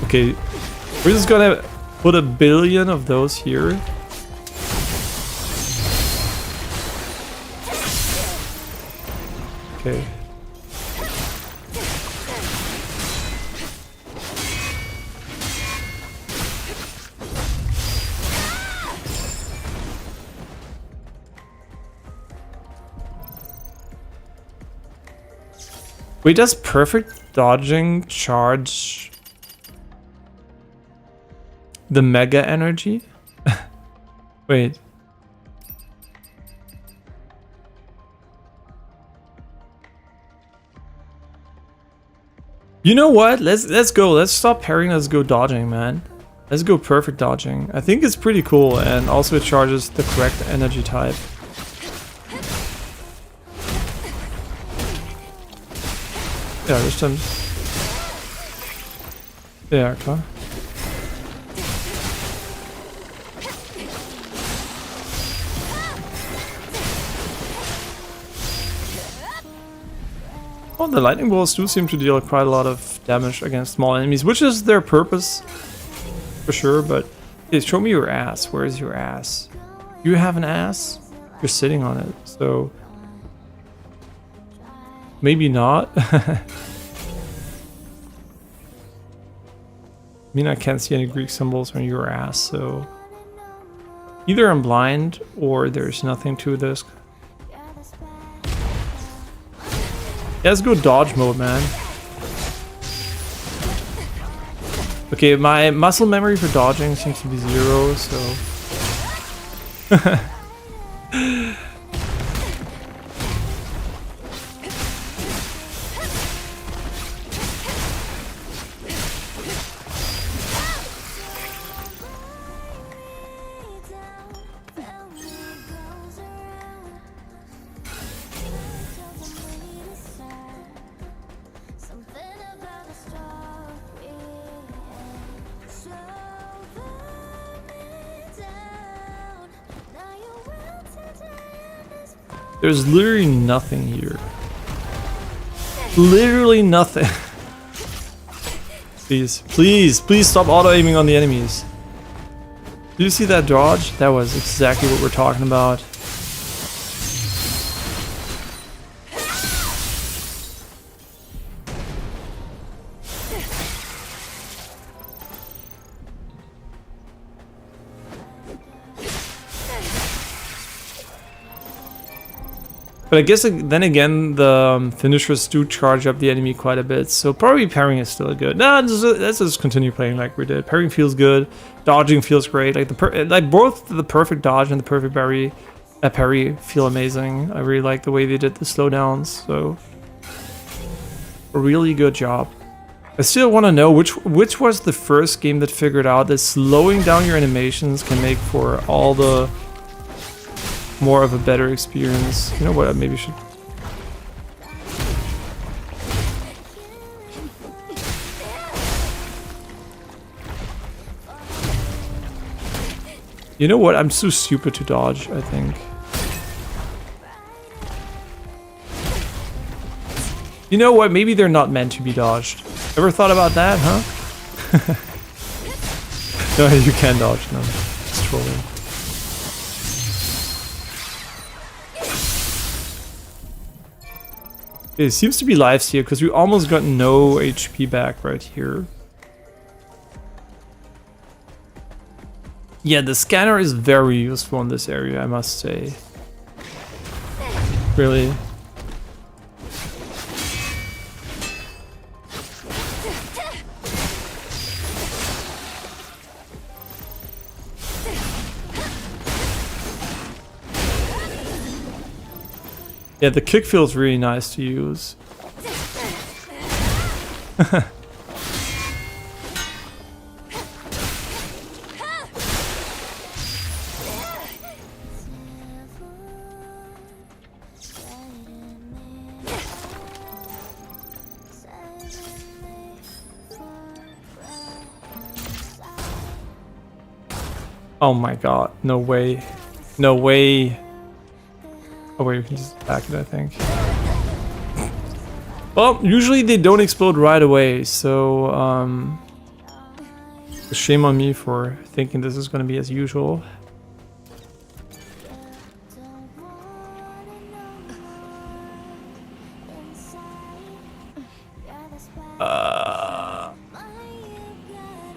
S1: Okay, we're just gonna put 1 billion of those here. Okay. Wait, does perfect dodging charge the mega energy? Wait. You know what? Let's go. Let's stop parrying. Let's go dodging, man. Let's go perfect dodging. I think it's pretty cool, and also it charges the correct energy type. Ja, das stimmt. Ja, klar. Oh, the lightning bolts do seem to deal quite a lot of damage against small enemies, which is their purpose, for sure, but... Hey, show me your ass. Where is your ass? You have an ass? You're sitting on it, so... Maybe not. I mean, I can't see any Greek symbols on your ass, so... Either I'm blind, or there's nothing to this. Yeah, let's go dodge mode, man. Okay, my muscle memory for dodging seems to be 0, so... There's literally nothing here. Literally nothing. Please, please, please stop auto-aiming on the enemies. Did you see that dodge? That was exactly what we're talking about. But I guess then again, the finishers do charge up the enemy quite a bit, so probably parrying is still good. No, let's just continue playing like we did. Parrying feels good, dodging feels great. Like both the perfect dodge and the perfect parry feel amazing. I really like the way they did the slowdowns, so a really good job. I still want to know which was the first game that figured out that slowing down your animations can make for all the more of a better experience. You know what, I maybe should... You know what, I'm too stupid to dodge, I think. You know what, maybe they're not meant to be dodged. Ever thought about that, huh? No, you can dodge them. It's trolling. It seems to be lives here because we almost got no HP back right here. Yeah, the scanner is very useful in this area, I must say. Really. Yeah, the kick feels really nice to use. Oh my god, no way. No way. Oh wait, you can just back it, I think. Well, usually they don't explode right away, so shame on me for thinking this is going to be as usual.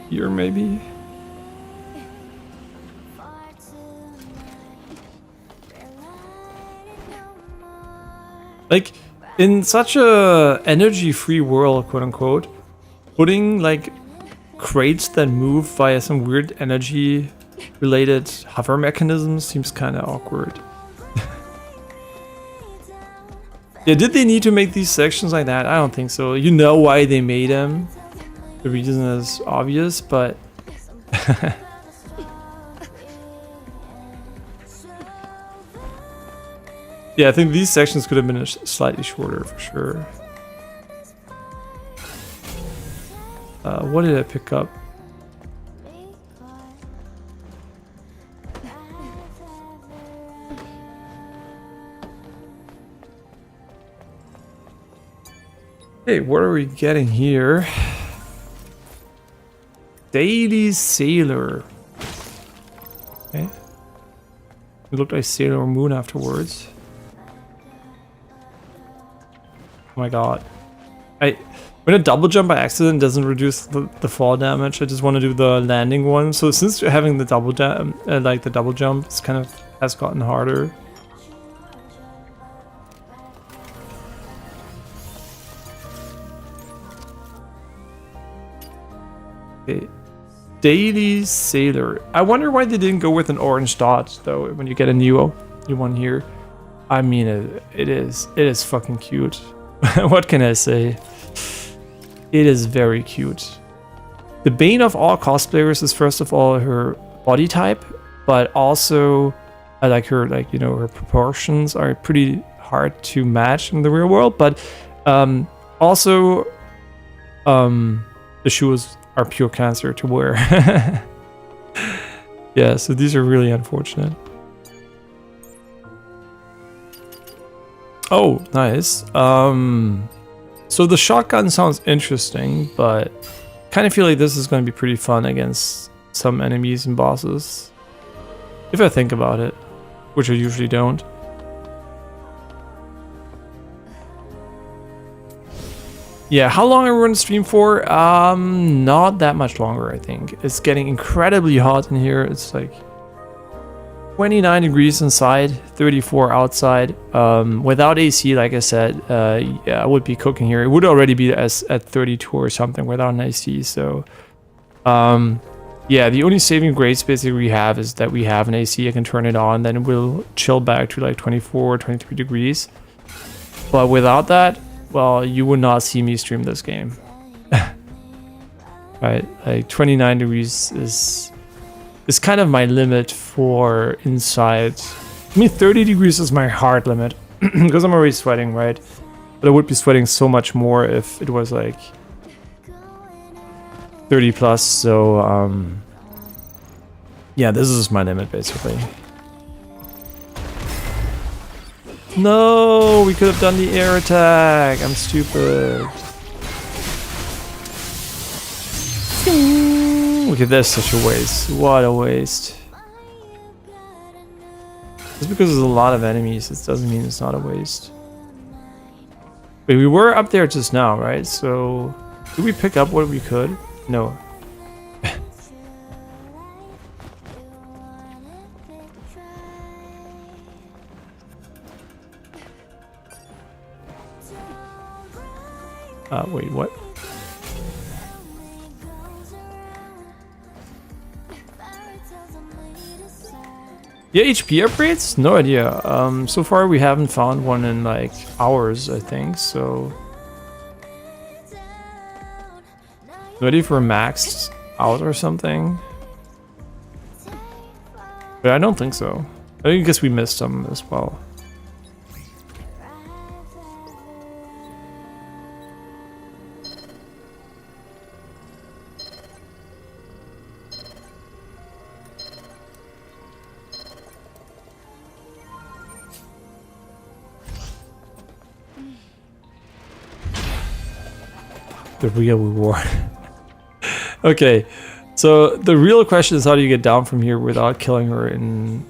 S1: Here maybe? Like, in such a energy-free world, quote-unquote, putting, like, crates that move via some weird energy-related hover mechanisms seems kind of awkward. Yeah, did they need to make these sections like that? I don't think so. You know why they made them. The reason is obvious, but... Yeah, I think these sections could have been slightly shorter for sure. What did I pick up? Hey, what are we getting here? Daily Sailor. Okay. It looked like Sailor Moon afterwards. Oh my god. When I double jump by accident, it doesn't reduce the fall damage. I just want to do the landing one. So since having the double jump, it's kind of has gotten harder. Okay. Daily Sailor. I wonder why they didn't go with an orange dot though when you get a new one here. I mean, it is fucking cute. What can I say? It is very cute. The bane of all cosplayers is first of all her body type, but also I like her, like, you know, her proportions are pretty hard to match in the real world, but also the shoes are pure cancer to wear. Yeah, so these are really unfortunate. Oh, nice. So the shotgun sounds interesting, but kind of feel like this is going to be pretty fun against some enemies and bosses. If I think about it, which I usually don't. Yeah, how long are we going to stream for? Not that much longer, I think. It's getting incredibly hot in here. It's like 29 degrees inside, 34 outside. Without AC, like I said, yeah, I would be cooking here. It would already be at 32 or something without an AC. So, yeah, the only saving grace basically we have is that we have an AC. I can turn it on, then we'll chill back to like 24 or 23 degrees. But without that, well, you would not see me stream this game. Right, like 29 degrees is kind of my limit for inside. I mean, 30 degrees is my hard limit because I'm already sweating, right? But I would be sweating so much more if it was like 30 plus. So yeah, this is my limit basically. No, we could have done the air attack. I'm stupid. Look at this, such a waste. What a waste. Just because there's a lot of enemies, it doesn't mean it's not a waste. Wait, we were up there just now, right? So, did we pick up what we could? No. Wait, what? Yeah, HP upgrades? No idea. So far we haven't found one in like hours, I think, so... Ready for maxed out or something? But I don't think so. I guess we missed some as well. The real reward. Okay, so the real question is how do you get down from here without killing her in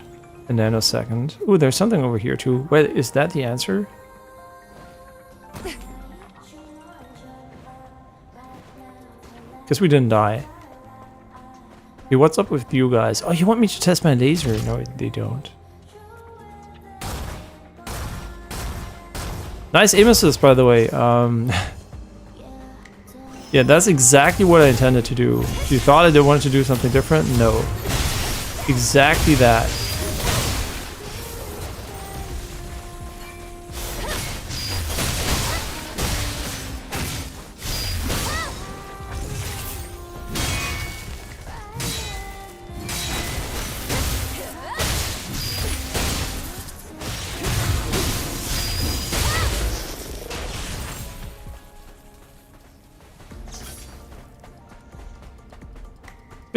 S1: a nanosecond? Ooh, there's something over here too. Wait, is that the answer? Guess we didn't die. Hey, what's up with you guys? Oh, you want me to test my laser? No, they don't. Nice aim assist, by the way. Yeah, that's exactly what I intended to do. If you thought I wanted to do something different, no. Exactly that.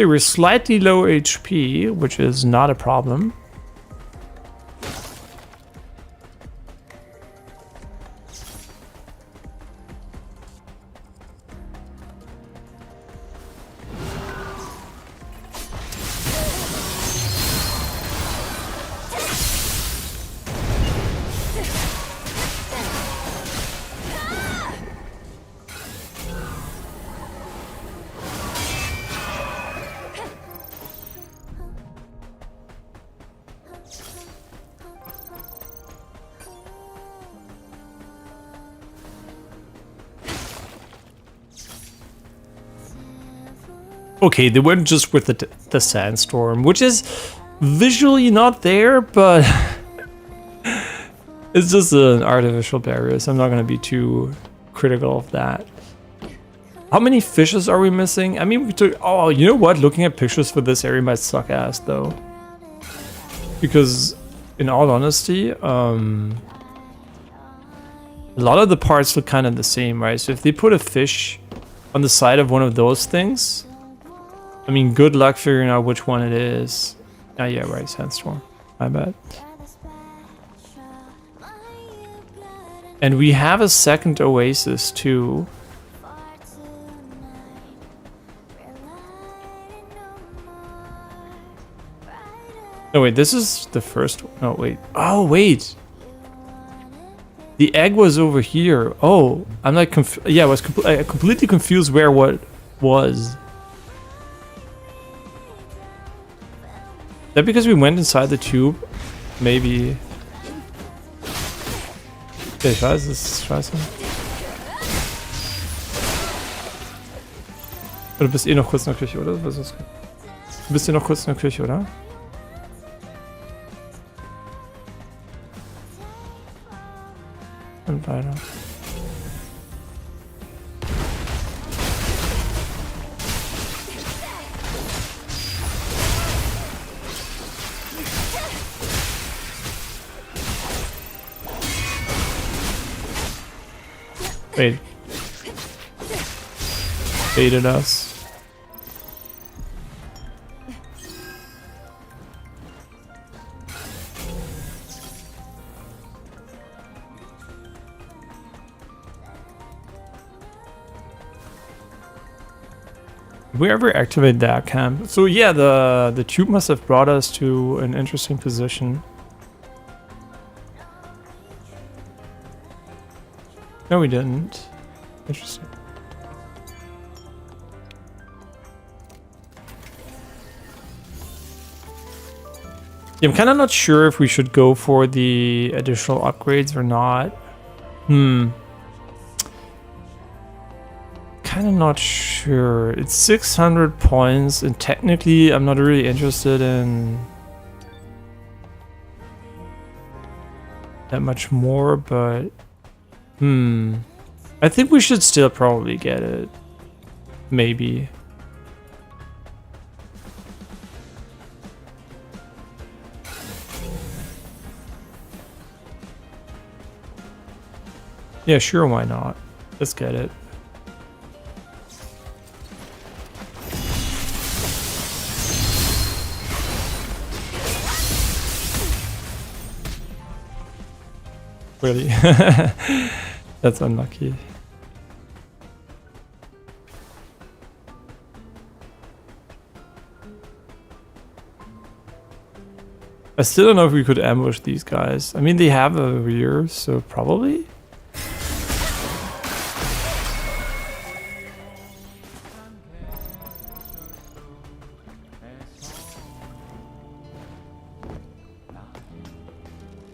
S1: Okay, we're slightly low HP, which is not a problem. Okay, they went just with the sandstorm, which is visually not there, but it's just an artificial barrier, so I'm not gonna be too critical of that. How many fishes are we missing? I mean, we took... Oh, you know what? Looking at pictures for this area might suck ass, though. Because, in all honesty, a lot of the parts look kind of the same, right? So if they put a fish on the side of one of those things, I mean, good luck figuring out which one it is. Ah, yeah, right, sandstorm. My bad. And we have a second oasis, too. No, wait, this is the first one. No, wait. Oh, wait. The egg was over here. Oh, I'm like, yeah, I was completely confused where what was. Is that because we went inside the tube? Maybe. Okay, ich weiß, das ist scheiße. Du bist eh noch kurz in der Küche, oder? Was ist das? Du bist eh noch kurz in der Küche, oder? Und weiter. Wait. Baited us. Did we ever activate that camp? So yeah, the tube must have brought us to an interesting position. No, we didn't. Interesting. Yeah, I'm kind of not sure if we should go for the additional upgrades or not. Kind of not sure. It's 600 points, and technically I'm not really interested in that much more, but I think we should still probably get it. Maybe. Yeah, sure, why not? Let's get it. Really? That's unlucky. I still don't know if we could ambush these guys. I mean, they have a rear, so probably?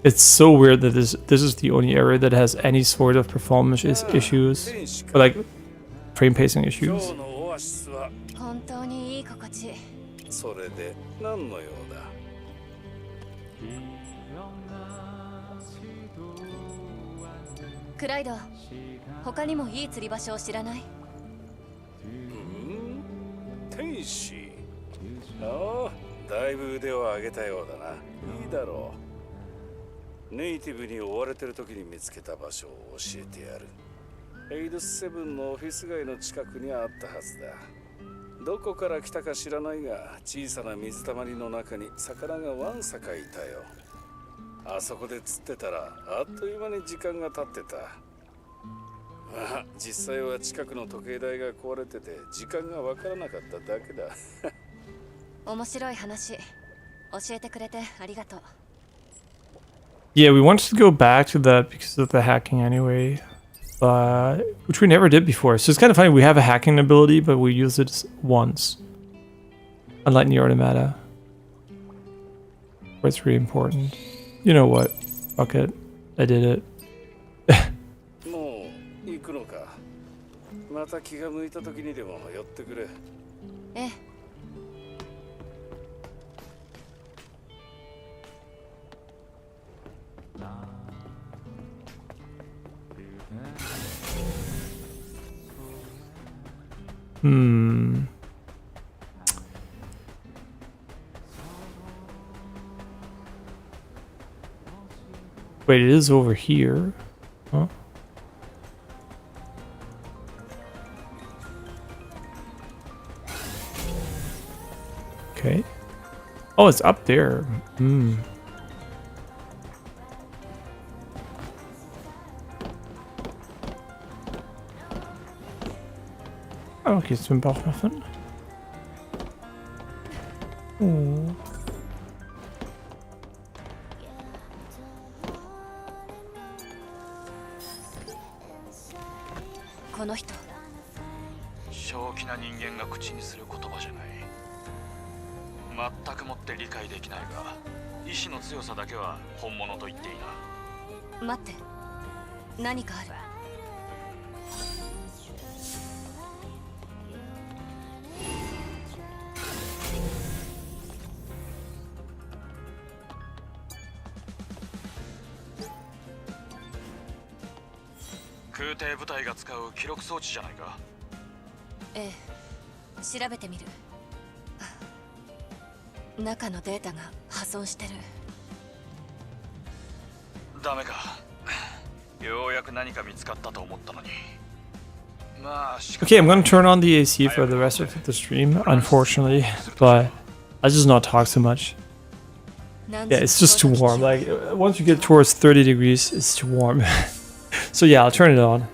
S1: It's so weird that this is the only area that has any sort of performance issues, or like frame pacing issues.
S2: 本当にいい心地。
S4: それで何の用だ。
S2: クライド、他にもいい釣り場所を知らない？
S4: 天使。ああ、だいぶ腕を上げたようだな。いいだろう。ネイティブに追われてる時に見つけた場所を教えてやる。エイドス7のオフィス街の近くにあったはずだ。どこから来たか知らないが、小さな水たまりの中に魚がわんさかいたよ。あそこで釣ってたらあっという間に時間が経ってた。まあ、実際は近くの時計台が壊れてて時間がわからなかっただけだ。
S2: 面白い話。教えてくれてありがとう。
S1: Yeah, we wanted to go back to that because of the hacking anyway, which we never did before. So it's kind of funny, we have a hacking ability, but we use it once. Unlike Nier Automata, where it's really important. You know what? Fuck it. I did it.
S4: もう行くのか。また気が向いた時にでも寄ってくれ。
S2: ええ。
S1: Hmm. Wait, it is over here. Huh? Okay. Oh, it's up there. Hmm. Oh, okay, zum Bauchwaffen. Oh.
S2: この人。
S3: 正気な人間が口にする言葉じゃない。全くもって理解できないが、意志の強さだけは本物と言っていいな。
S2: 待って。何かある。
S3: 空挺部隊が使う記録装置じゃないか。
S2: ええ、調べてみる。中のデータが破損してる。
S3: ダメか。ようやく何か見つかったと思ったのに。まあ、
S1: Okay, I'm gonna turn on the AC for the rest of the stream, unfortunately, but I'll just not talk so much. Yeah, it's just too warm. Like, once you get towards 30 degrees, it's too warm. So yeah, I'll turn it on.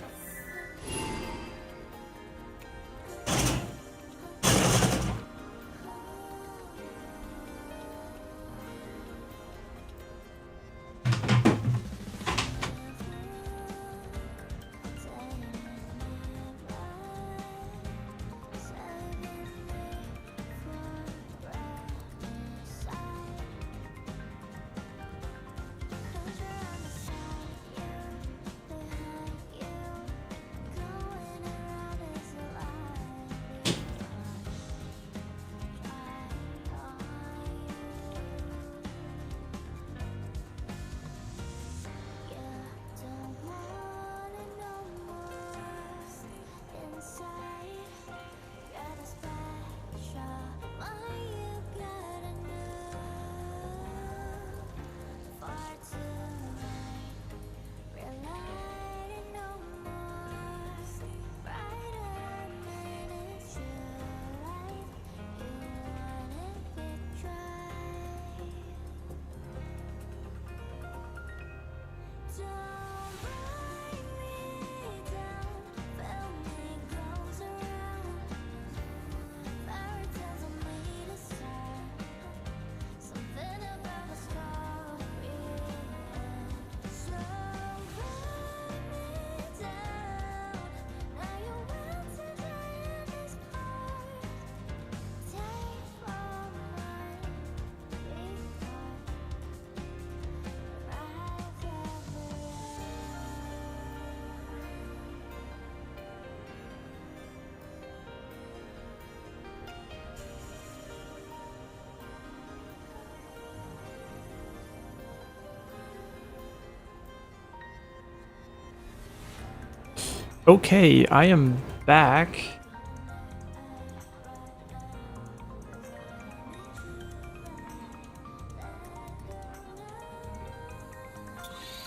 S1: Okay, I am back.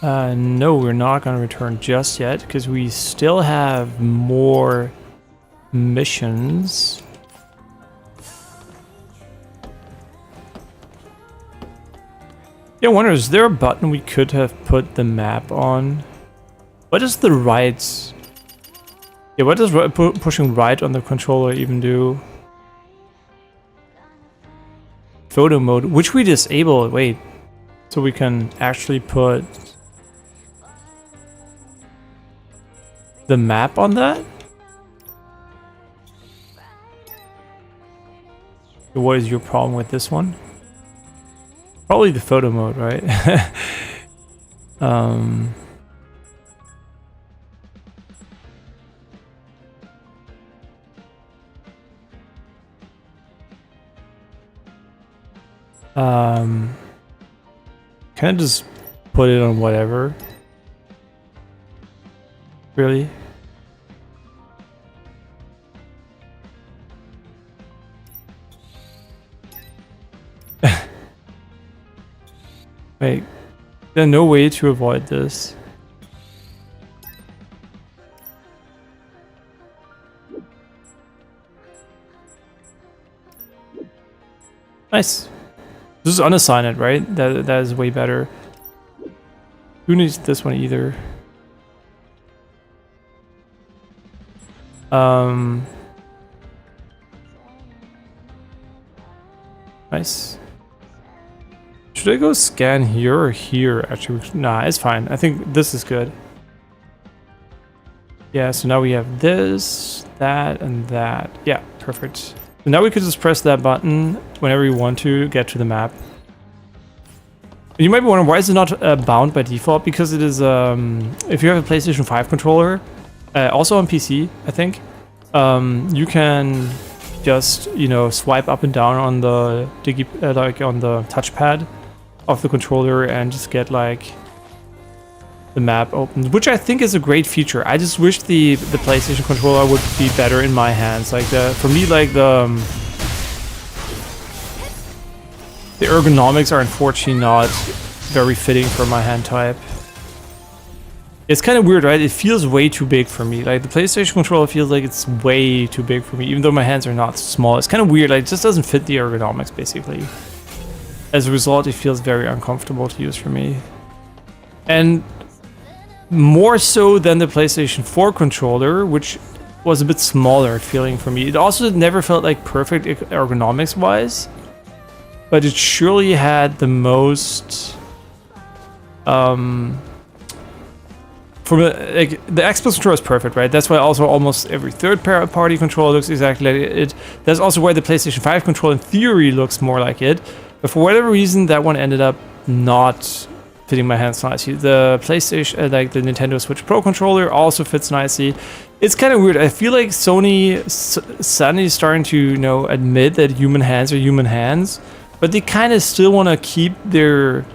S1: No, we're not going to return just yet because we still have more missions. Yeah, I wonder, is there a button we could have put the map on? What is the right... Yeah, what does pushing right on the controller even do? Photo mode, which we disable, wait. So we can actually put the map on that? What is your problem with this one? Probably the photo mode, right? Can I just put it on whatever? Really? Wait, there's no way to avoid this. Nice. This is unassigned, right? That is way better. Who needs this one either? Nice. Should I go scan here or here? Actually, nah, it's fine. I think this is good. Yeah, so now we have this, that, and that. Yeah, perfect. So now we could just press that button whenever you want to get to the map. You might be wondering, why is it not bound by default? Because it is, if you have a PlayStation 5 controller, also on PC, I think, you can just, you know, swipe up and down on the like on the touchpad of the controller and just get like the map open, which I think is a great feature. I just wish the PlayStation controller would be better in my hands. Like for me, like the ergonomics are unfortunately not very fitting for my hand type. It's kind of weird, right? It feels way too big for me. Like the PlayStation controller feels like it's way too big for me, even though my hands are not small. It's kind of weird. Like it just doesn't fit the ergonomics, basically. As a result, it feels very uncomfortable to use for me. And more so than the PlayStation 4 controller, which was a bit smaller feeling for me. It also never felt like perfect ergonomics-wise, but it surely had the most... like the Xbox controller is perfect, right? That's why also almost every third-party controller looks exactly like it. That's also why the PlayStation 5 controller in theory looks more like it. But for whatever reason, that one ended up not fitting my hands nicely. The PlayStation, like the Nintendo Switch Pro controller, also fits nicely. It's kind of weird. I feel like Sony suddenly is starting to, you know, admit that human hands are human hands, but they kind of still want to keep their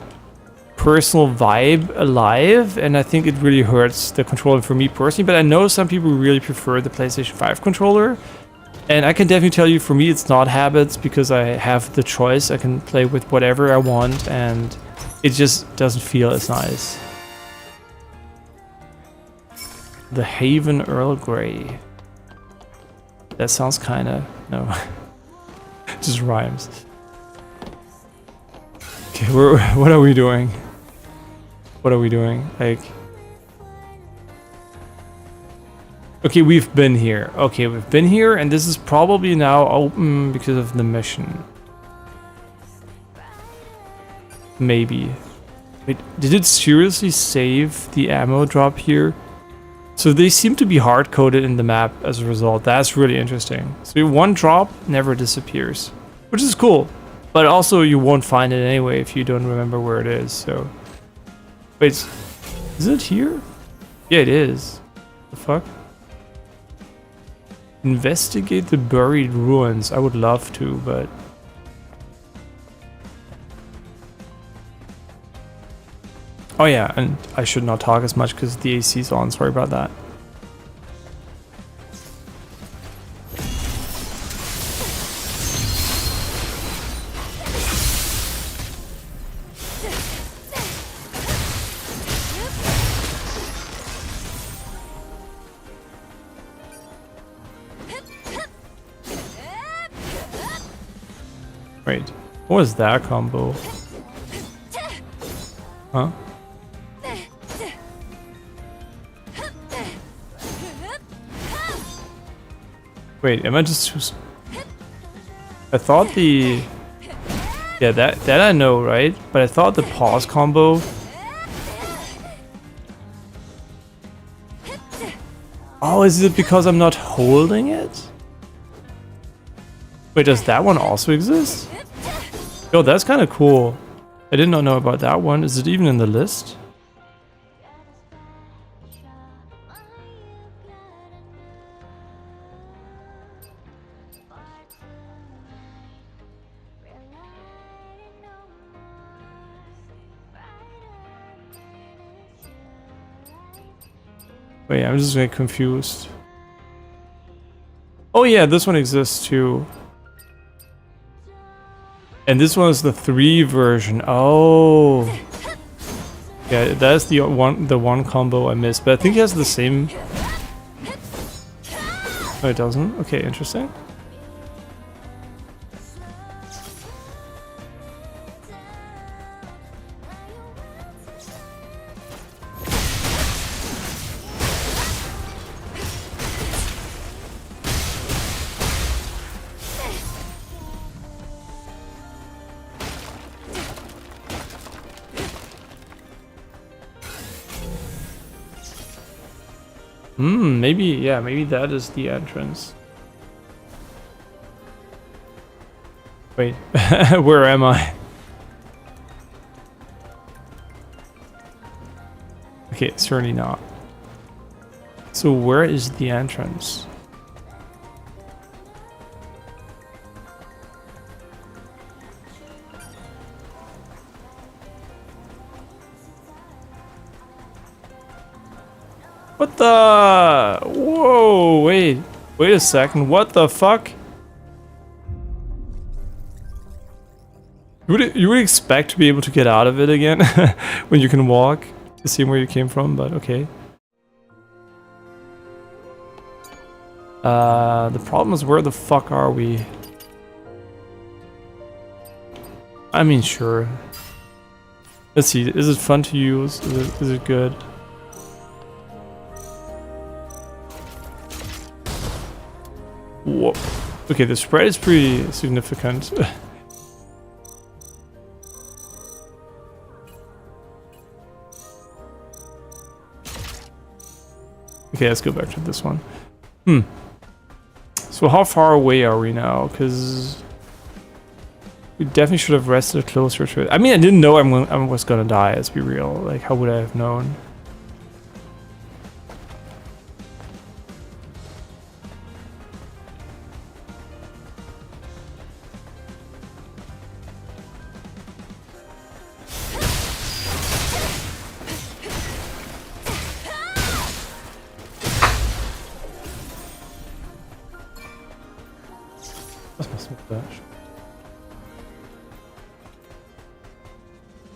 S1: personal vibe alive, and I think it really hurts the controller for me personally. But I know some people really prefer the PlayStation 5 controller, and I can definitely tell you, for me it's not habits, because I have the choice. I can play with whatever I want, and it just doesn't feel as nice. The Haven Earl Grey. That sounds kind of... no. Just rhymes. Okay, what are we doing? What are we doing? Like... okay, we've been here. Okay, we've been here, and this is probably now open because of the mission. Maybe. Wait, did it seriously save the ammo drop here? So they seem to be hard-coded in the map as a result. That's really interesting. So one drop never disappears, which is cool. But also you won't find it anyway if you don't remember where it is, so... wait, is it here? Yeah, it is. The fuck? Investigate the buried ruins. I would love to, but... oh yeah, and I should not talk as much because the AC is on. Sorry about that. Wait, what was that combo? Huh? Wait, am I just... I thought the... yeah, that I know, right? But I thought the pause combo... oh, is it because I'm not holding it? Wait, does that one also exist? Yo, that's kind of cool. I did not know about that one. Is it even in the list? Wait, I'm just like confused. Oh yeah, this one exists too. And this one is the 3 version. Oh. Yeah, that's the one combo I missed. But I think it has the same. No, it doesn't. Okay, interesting. Maybe, yeah, maybe that is the entrance. Wait, where am I? Okay, certainly not. So where is the entrance? What the? Whoa, wait a second. What the fuck? You would expect to be able to get out of it again when you can walk, to see where you came from, but okay. The problem is, where the fuck are we? I mean, sure. Let's see, is it fun to use? Is it good? Whoa. Okay, the spread is pretty significant. Okay, let's go back to this one. So how far away are we now? Because we definitely should have rested closer to it. I mean, I didn't know I was gonna die, let's be real. Like, how would I have known?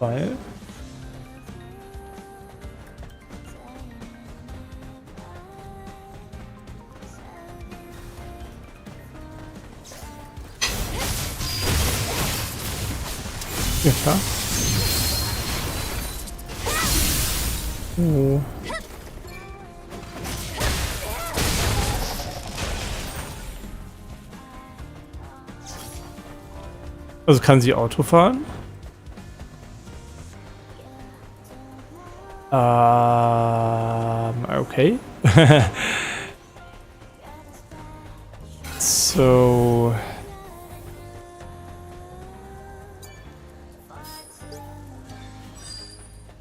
S1: Fire. Ja, klar. Oh. Also kann sie Auto fahren? Okay. So...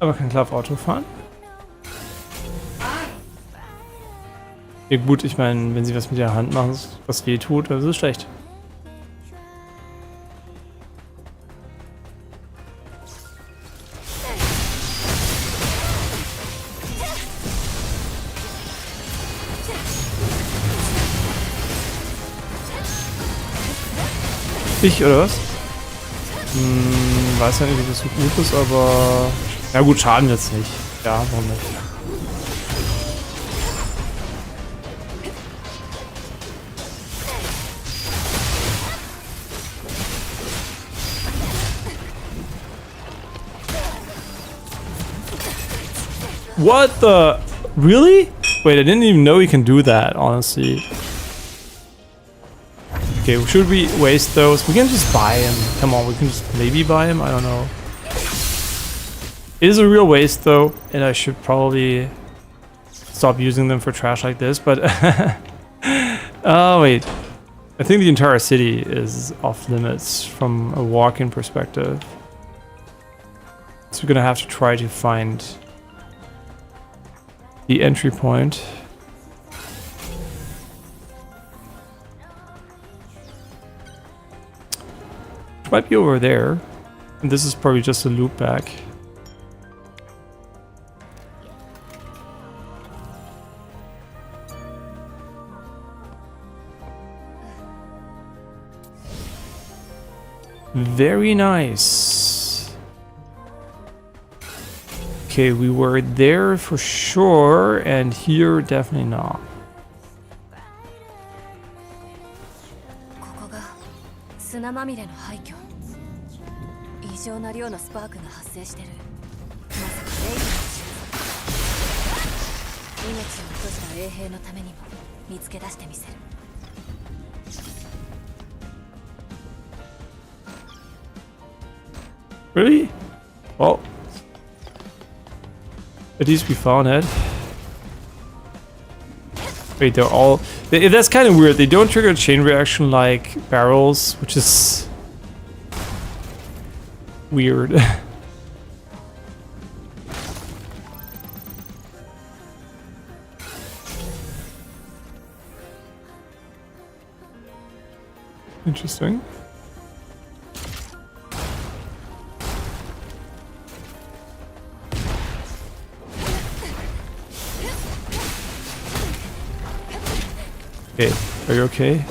S1: Aber kann klar auf Auto fahren? Ja gut, ich meine, wenn sie was mit der Hand machen, was weh tut, das ist schlecht. Ich, oder was? Weiß ja nicht, ob das so gut ist, aber... Ja gut, schaden jetzt nicht. Ja, warum nicht? What the... Really? Wait, I didn't even know you can do that, honestly. Okay, should we waste those? We can just buy him. Come on, we can just maybe buy him? I don't know. It is a real waste though, and I should probably stop using them for trash like this, but... Oh, wait. I think the entire city is off limits from a walk-in perspective. So we're gonna have to try to find the entry point. Which might be over there. And this is probably just a loop back. Very nice. Okay, we were there for sure, and here definitely not.
S2: ここが砂まみれの廃墟。異常な量のスパークが発生してる。まさかレイブの仕業。命を落とした衛兵のためにも見つけ出してみせる。
S1: Really? Well, at least we found it. Wait, they're all... That's kind of weird. They don't trigger a chain reaction like barrels, which is... weird. Interesting. Okay, are you okay?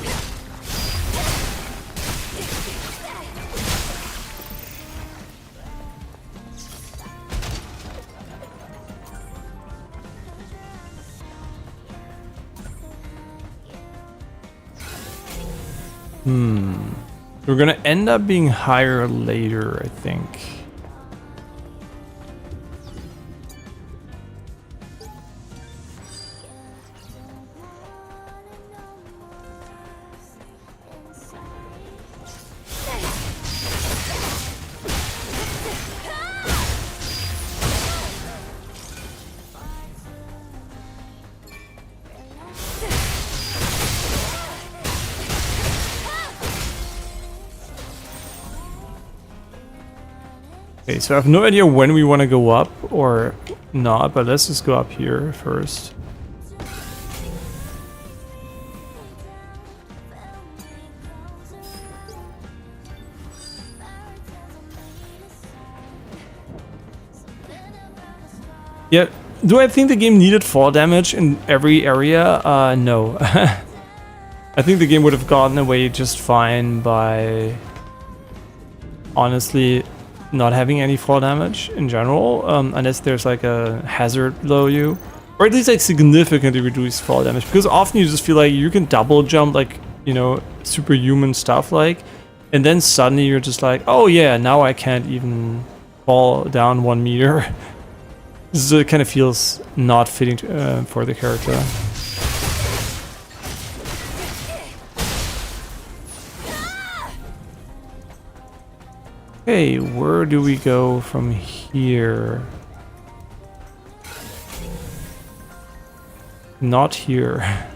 S1: We're gonna end up being higher later, I think. Okay, so I have no idea when we want to go up or not, but let's just go up here first. Yeah, do I think the game needed fall damage in every area? No. I think the game would have gotten away just fine by honestly not having any fall damage in general, unless there's like a hazard below you, or at least like significantly reduced fall damage, because often you just feel like you can double jump, like, you know, superhuman stuff, like, and then suddenly you're just like, oh yeah, now I can't even fall down 1 meter. So it kind of feels not fitting to, for the character. Okay, where do we go from here? Not here.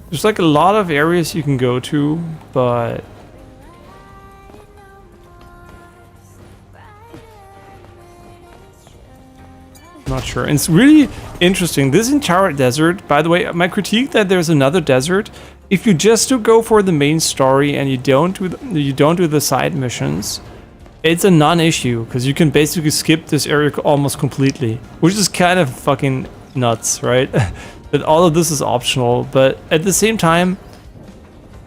S1: There's like a lot of areas you can go to, but not sure. And it's really interesting. This entire desert, by the way, my critique that there's another desert. If you just do go for the main story and you don't do the side missions, it's a non-issue because you can basically skip this area almost completely, which is kind of fucking nuts, right? That all of this is optional, but at the same time,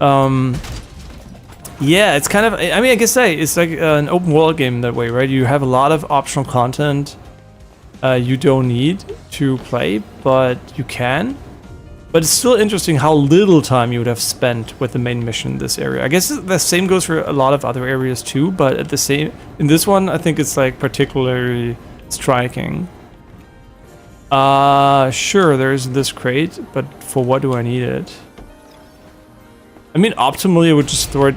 S1: yeah, it's kind of, I mean, I guess it's like an open world game that way, right? You have a lot of optional content you don't need to play, but you can. But it's still interesting how little time you would have spent with the main mission in this area. I guess the same goes for a lot of other areas too, but at the same, in this one, I think it's like particularly striking. Sure, there's this crate, but for what do I need it? I mean, optimally, I would just throw it...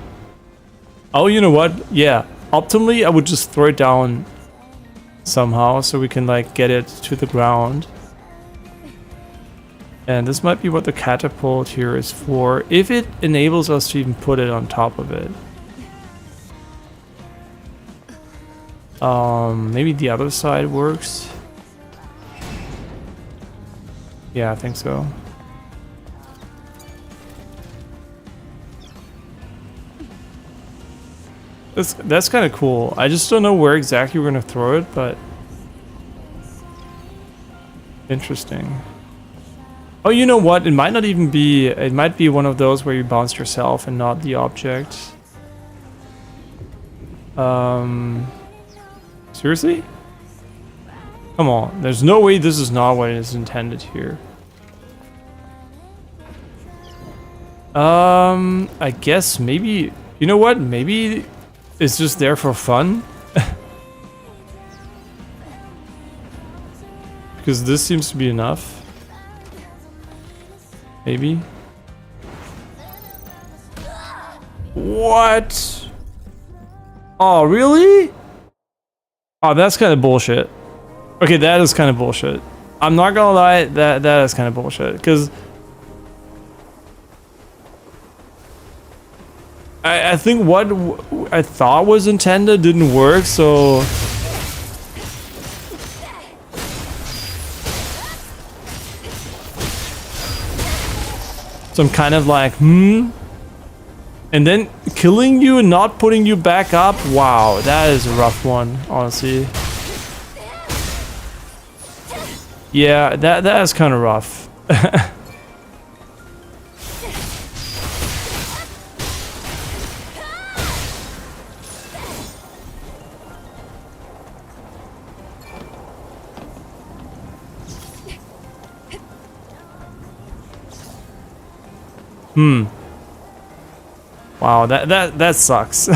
S1: Oh, you know what? Yeah, optimally, I would just throw it down somehow so we can, like, get it to the ground. And this might be what the catapult here is for, if it enables us to even put it on top of it. Maybe the other side works. Yeah, I think so. That's kind of cool. I just don't know where exactly we're gonna throw it, but interesting. Oh, you know what? It might not even be. It might be one of those where you bounce yourself and not the object. Seriously? Come on. There's no way this is not what is intended here. I guess maybe. You know what? Maybe it's just there for fun. Because this seems to be enough. Maybe. What? Oh, really? Oh, that's kind of bullshit. Okay, that is kind of bullshit. I'm not gonna lie, that is kind of bullshit. Because I think what I thought was intended didn't work, so... So I'm kind of like, And then killing you and not putting you back up? Wow, that is a rough one, honestly. Yeah, that is kind of rough. Wow, that sucks.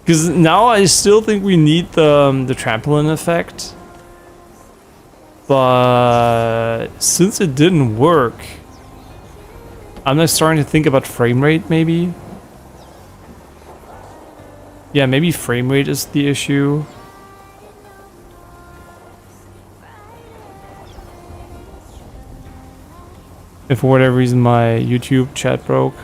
S1: Because now I still think we need the trampoline effect. But since it didn't work, I'm now starting to think about frame rate maybe. Yeah, maybe frame rate is the issue. If for whatever reason my YouTube chat broke,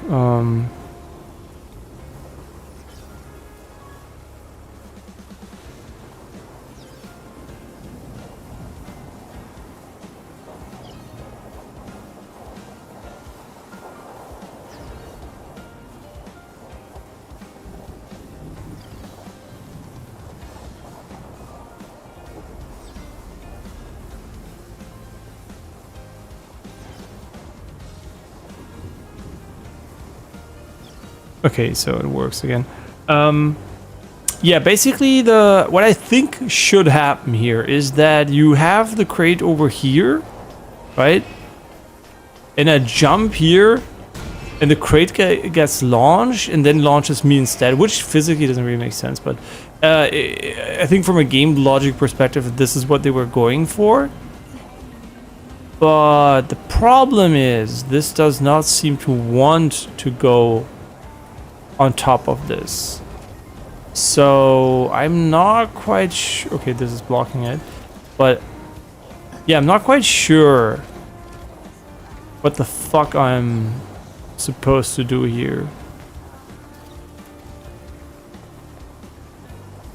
S1: okay, so it works again. Yeah, basically what I think should happen here is that you have the crate over here, right? And I jump here, and the crate gets launched, and then launches me instead, which physically doesn't really make sense, but I think from a game logic perspective, this is what they were going for. But the problem is, this does not seem to want to go on top of this. So I'm not quite sure. Okay, this is blocking it. But yeah, I'm not quite sure what the fuck I'm supposed to do here.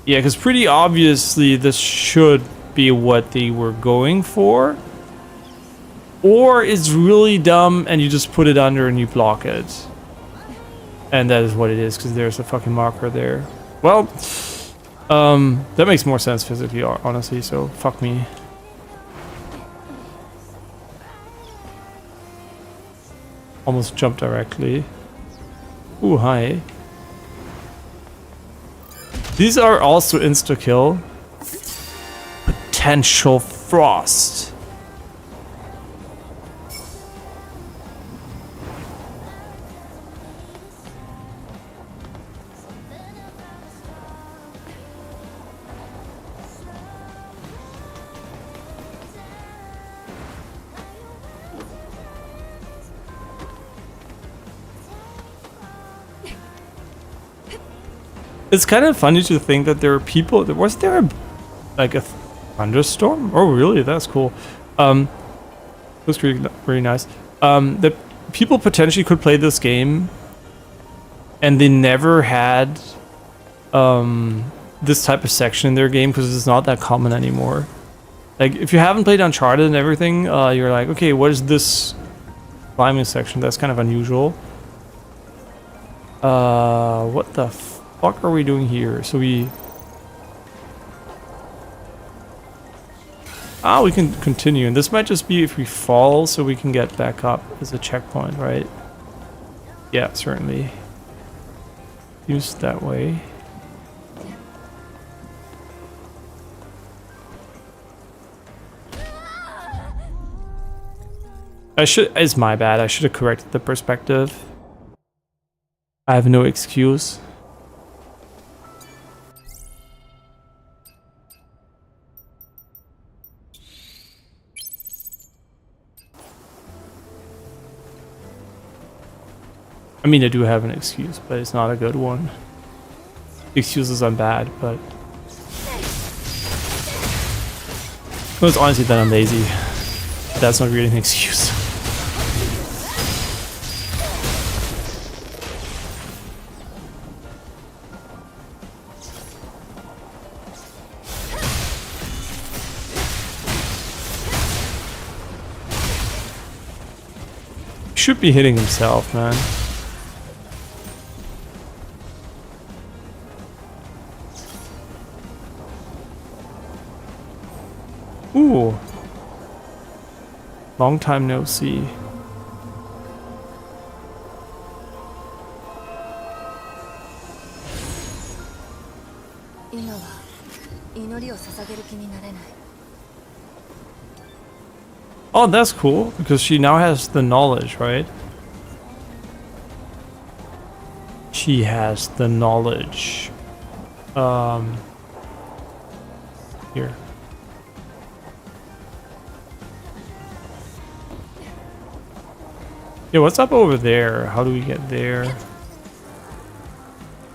S1: Yeah, because pretty obviously this should be what they were going for. Or it's really dumb and you just put it under and you block it. And that is what it is, because there's a fucking marker there. Well, that makes more sense physically, honestly, so fuck me. Almost jumped directly. Ooh, hi. These are also insta-kill. Potential frost. It's kind of funny to think that there are people. Was there like a thunderstorm? Oh, really? That's cool. It was really nice. That people potentially could play this game, and they never had this type of section in their game because it's not that common anymore. Like, if you haven't played Uncharted and everything, you're like, okay, what is this climbing section? That's kind of unusual. What the fuck are we doing here? So we... Ah, we can continue. And this might just be if we fall so we can get back up as a checkpoint, right? Yeah, certainly. Use that way. It's my bad. I should have corrected the perspective. I have no excuse. I mean, I do have an excuse, but it's not a good one. Excuses are bad, but... No, it's honestly that I'm lazy. That's not really an excuse. Should be hitting himself, man. Ooh. Long time no see. Oh, that's cool, because she now has the knowledge, right? She has the knowledge. Here. Yeah, what's up over there? How do we get there?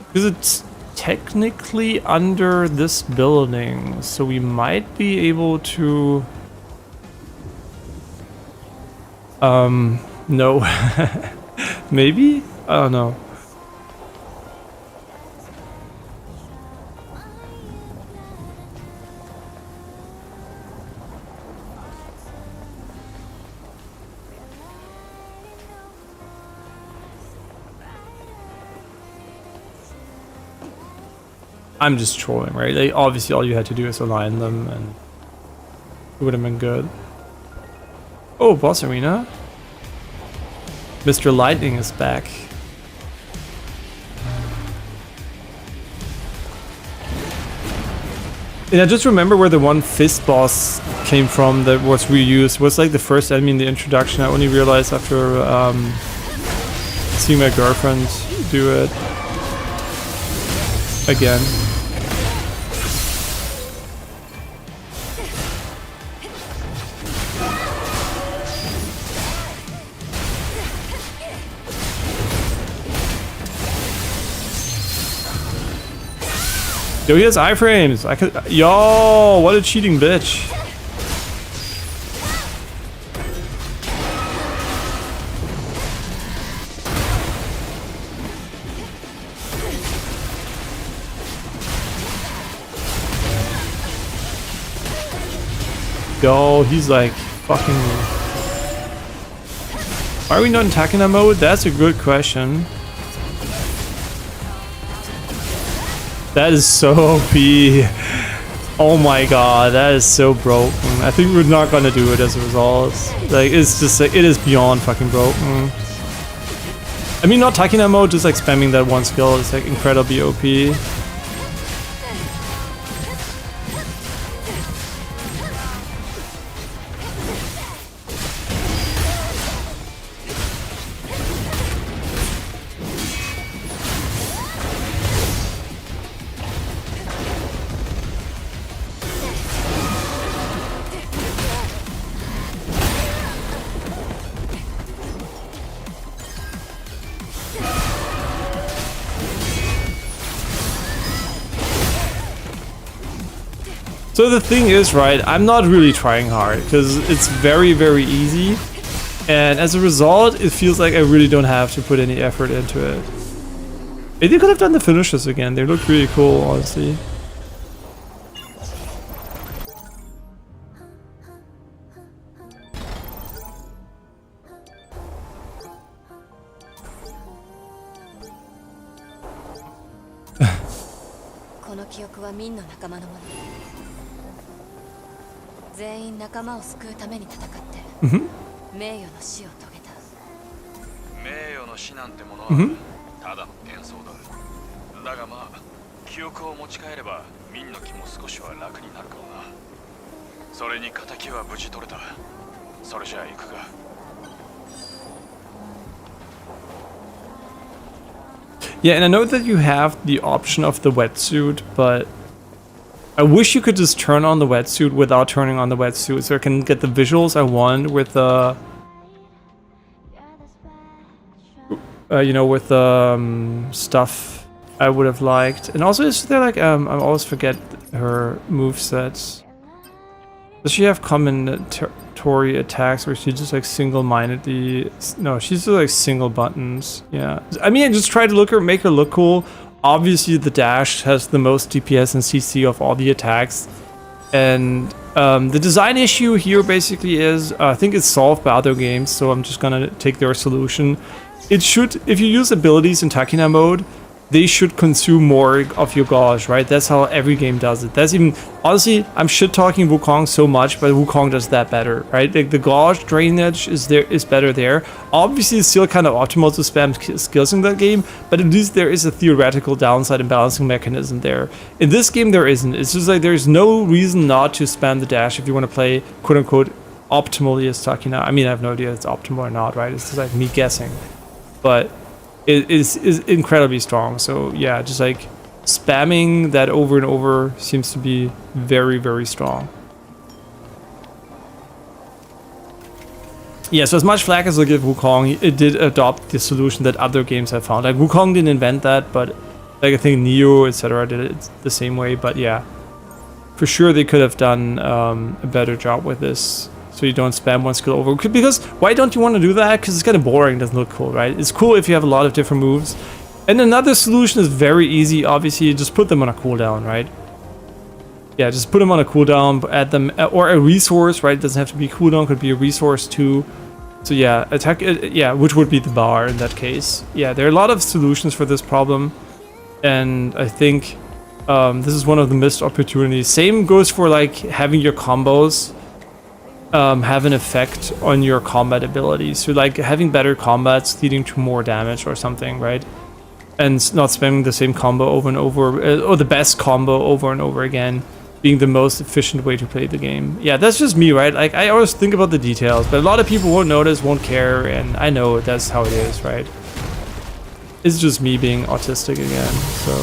S1: Because it's technically under this building, so we might be able to... no. Maybe? I don't know. I'm just trolling, right? Like, obviously all you had to do is align them and it would have been good. Oh, boss arena. Mr. Lightning is back. And I just remember where the one fist boss came from that was reused. It was like the first enemy in the introduction. I only realized after seeing my girlfriend do it again. Yo, he has iframes. I could. Yo, what a cheating bitch. Yo, he's like fucking. Why are we not attacking that mode? That's a good question. That is so OP. Oh my god, that is so broken. I think we're not gonna do it as a result. Like, it's just like, it is beyond fucking broken. I mean, not attacking that mode, just like spamming that one skill is like incredibly OP. So the thing is, right, I'm not really trying hard because it's very, very easy. And as a result, it feels like I really don't have to put any effort into it. Maybe I could have done the finishes again. They look really cool, honestly.
S2: この記憶はミンの仲間のもの。全員仲間を救うために戦って 名誉の死を遂げた。
S3: 名誉の死なんてものはただの幻想だ。だがまあ記憶を持ち帰ればミンの気も少しは楽になるかもな。それに仇は無事取れた。それじゃあ行くか。
S1: Yeah, and I know that you have the option of the wetsuit, but I wish you could just turn on the wetsuit without turning on the wetsuit, so I can get the visuals I want with the, you know, with the stuff I would have liked. And also, is there like I always forget her movesets. Does she have combinatory attacks where she just like single-mindedly? No, she's just like single buttons. Yeah, I mean, I just try to make her look cool. Obviously, the dash has the most DPS and CC of all the attacks, and the design issue here basically is I think it's solved by other games. So I'm just gonna take their solution. It should, if you use abilities in Takina mode, they should consume more of your gauge, right? That's how every game does it. That's even, honestly, I'm shit talking Wukong so much, but Wukong does that better, right? Like the gauge drainage is better there. Obviously, it's still kind of optimal to spam skills in that game, but at least there is a theoretical downside and balancing mechanism there. In this game, there isn't. It's just like there's no reason not to spam the dash if you want to play quote unquote optimally as Takina. I mean, I have no idea if it's optimal or not, right? It's just like me guessing, but it is incredibly strong. So yeah, just like spamming that over and over seems to be very, very strong. Yeah, so as much flack as I give Wukong, it did adopt the solution that other games have found. Like Wukong didn't invent that, but like I think Neo, etc. did it the same way. But yeah, for sure they could have done a better job with this. So you don't spam one skill over. Because why don't you want to do that? Because it's kind of boring, doesn't look cool, right? It's cool if you have a lot of different moves. And another solution is very easy, obviously, you just put them on a cooldown, right? Yeah, just put them on a cooldown, add them, or a resource, right? It doesn't have to be cooldown, could be a resource too. So yeah, attack, yeah, which would be the bar in that case. Yeah, there are a lot of solutions for this problem. And I think this is one of the missed opportunities. Same goes for like having your combos have an effect on your combat abilities. So like having better combats leading to more damage or something, right? And not spamming the same combo over and over, or the best combo over and over again, being the most efficient way to play the game. Yeah, that's just me, right? Like I always think about the details, but a lot of people won't notice, won't care, and I know that's how it is, right? It's just me being autistic again. So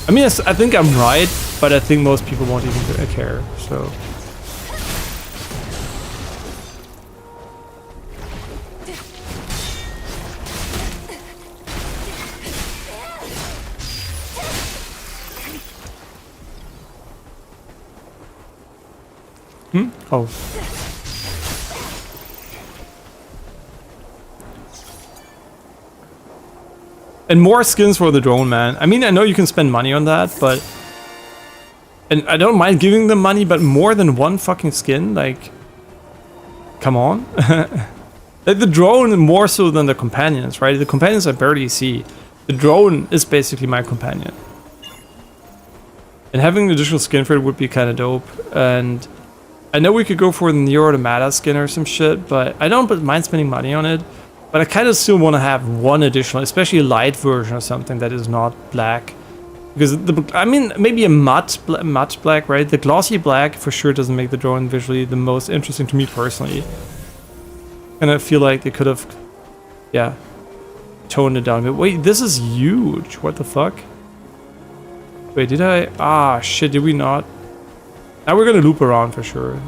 S1: I mean, I think I'm right, but I think most people won't even care. So oh. And more skins for the drone, man. I mean, I know you can spend money on that, but... And I don't mind giving them money, but more than one fucking skin? Like... Come on. Like the drone more so than the companions, right? The companions I barely see. The drone is basically my companion. And having an additional skin for it would be kind of dope. And... I know we could go for the Neo Automata skin or some shit, but I don't mind spending money on it. But I kind of still want to have one additional, especially a light version or something that is not black. Because, I mean, maybe a matte black, right? The glossy black for sure doesn't make the drone visually the most interesting to me personally. And I feel like they could have, yeah, toned it down a bit. Wait, this is huge. What the fuck? Wait, did I? Ah, shit, did we not? Now we're gonna loop around for sure.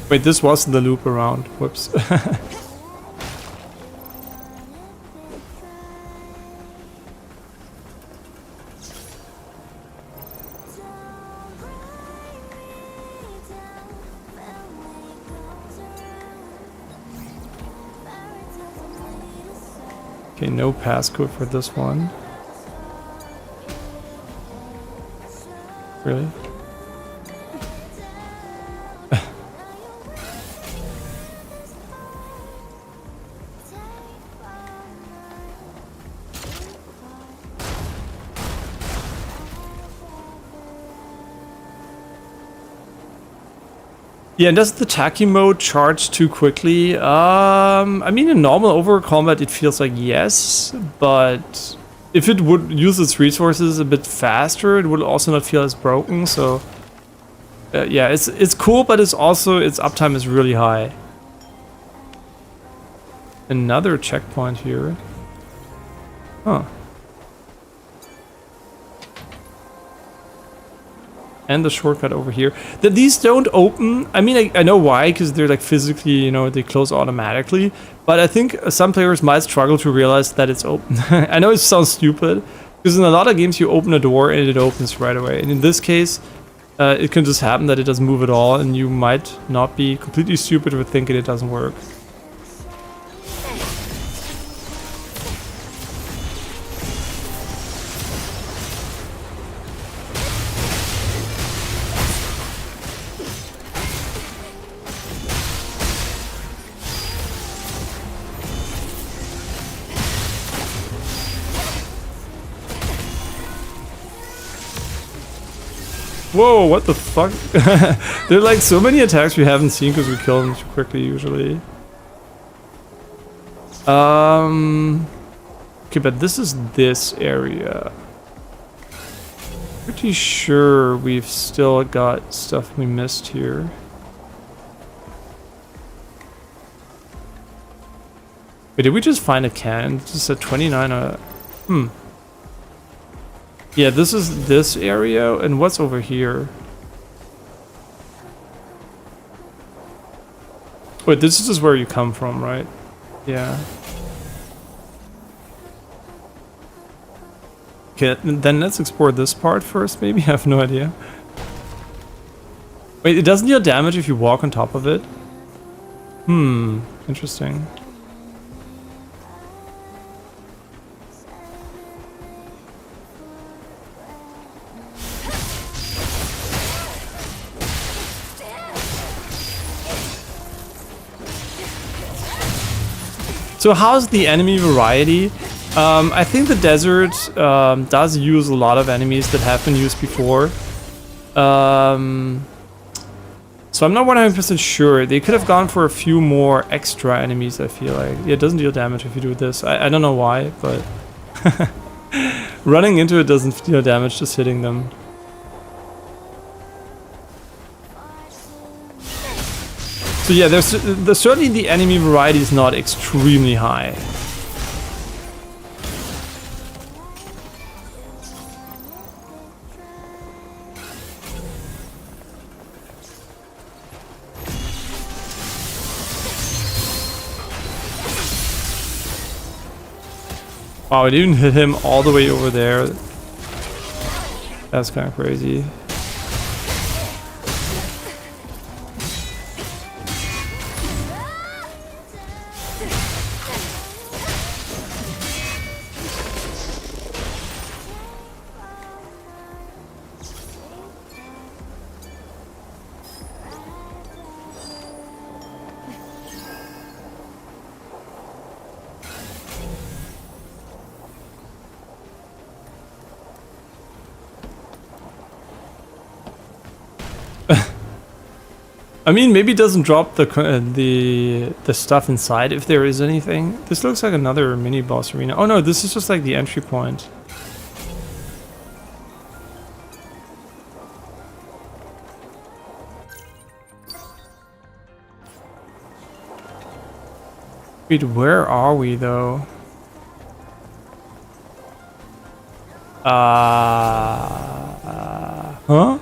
S1: Wait, this wasn't the loop around. Whoops. Okay, no passcode for this one. Really? Yeah, and does the Taki mode charge too quickly? I mean, in normal over combat, it feels like yes, but if it would use its resources a bit faster, it would also not feel as broken. So, yeah, it's cool, but it's also its uptime is really high. Another checkpoint here. Huh. And the shortcut over here. These don't open. I mean, I know why, because they're like physically, you know, they close automatically. But I think some players might struggle to realize that it's open. I know it sounds stupid, because in a lot of games you open a door and it opens right away. And in this case, it can just happen that it doesn't move at all, and you might not be completely stupid for thinking it doesn't work. Whoa, what the fuck? There are like so many attacks we haven't seen because we kill them too quickly usually. Okay, but this is this area. Pretty sure we've still got stuff we missed here. Wait, did we just find a can? This is a 29. Yeah, this is this area, and what's over here? Wait, this is just where you come from, right? Yeah. Okay, then let's explore this part first, maybe? I have no idea. Wait, it doesn't deal damage if you walk on top of it? Interesting. So how's the enemy variety? I think the desert does use a lot of enemies that have been used before. So I'm not 100% sure. They could have gone for a few more extra enemies, I feel like. Yeah, it doesn't deal damage if you do this. I don't know why, but running into it doesn't deal damage, just hitting them. So yeah, there's certainly the enemy variety is not extremely high. Wow, it even hit him all the way over there. That's kind of crazy. I mean, maybe it doesn't drop the stuff inside if there is anything. This looks like another mini boss arena. Oh no, this is just like the entry point. Wait, where are we though? Huh?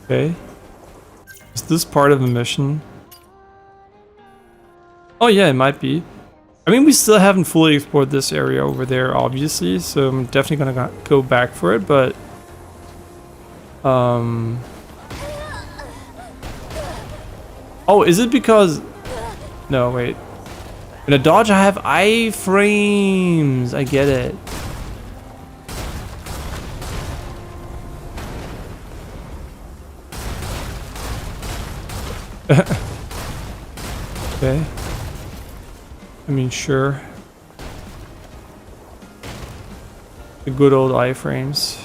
S1: Okay. Is this part of the mission? Oh yeah, it might be. I mean, we still haven't fully explored this area over there, obviously, so I'm definitely gonna go back for it, but... Oh, is it because... No, wait. In a dodge, I have iframes. I get it. Okay. I mean, sure. The good old iframes.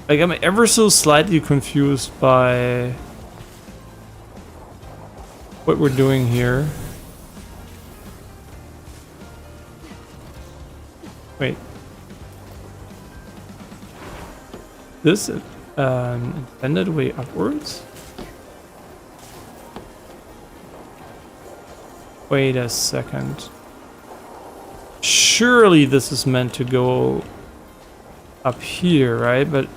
S1: Like, I'm ever so slightly confused by what we're doing here. Wait. This intended way upwards? Wait a second. Surely this is meant to go up here, right? But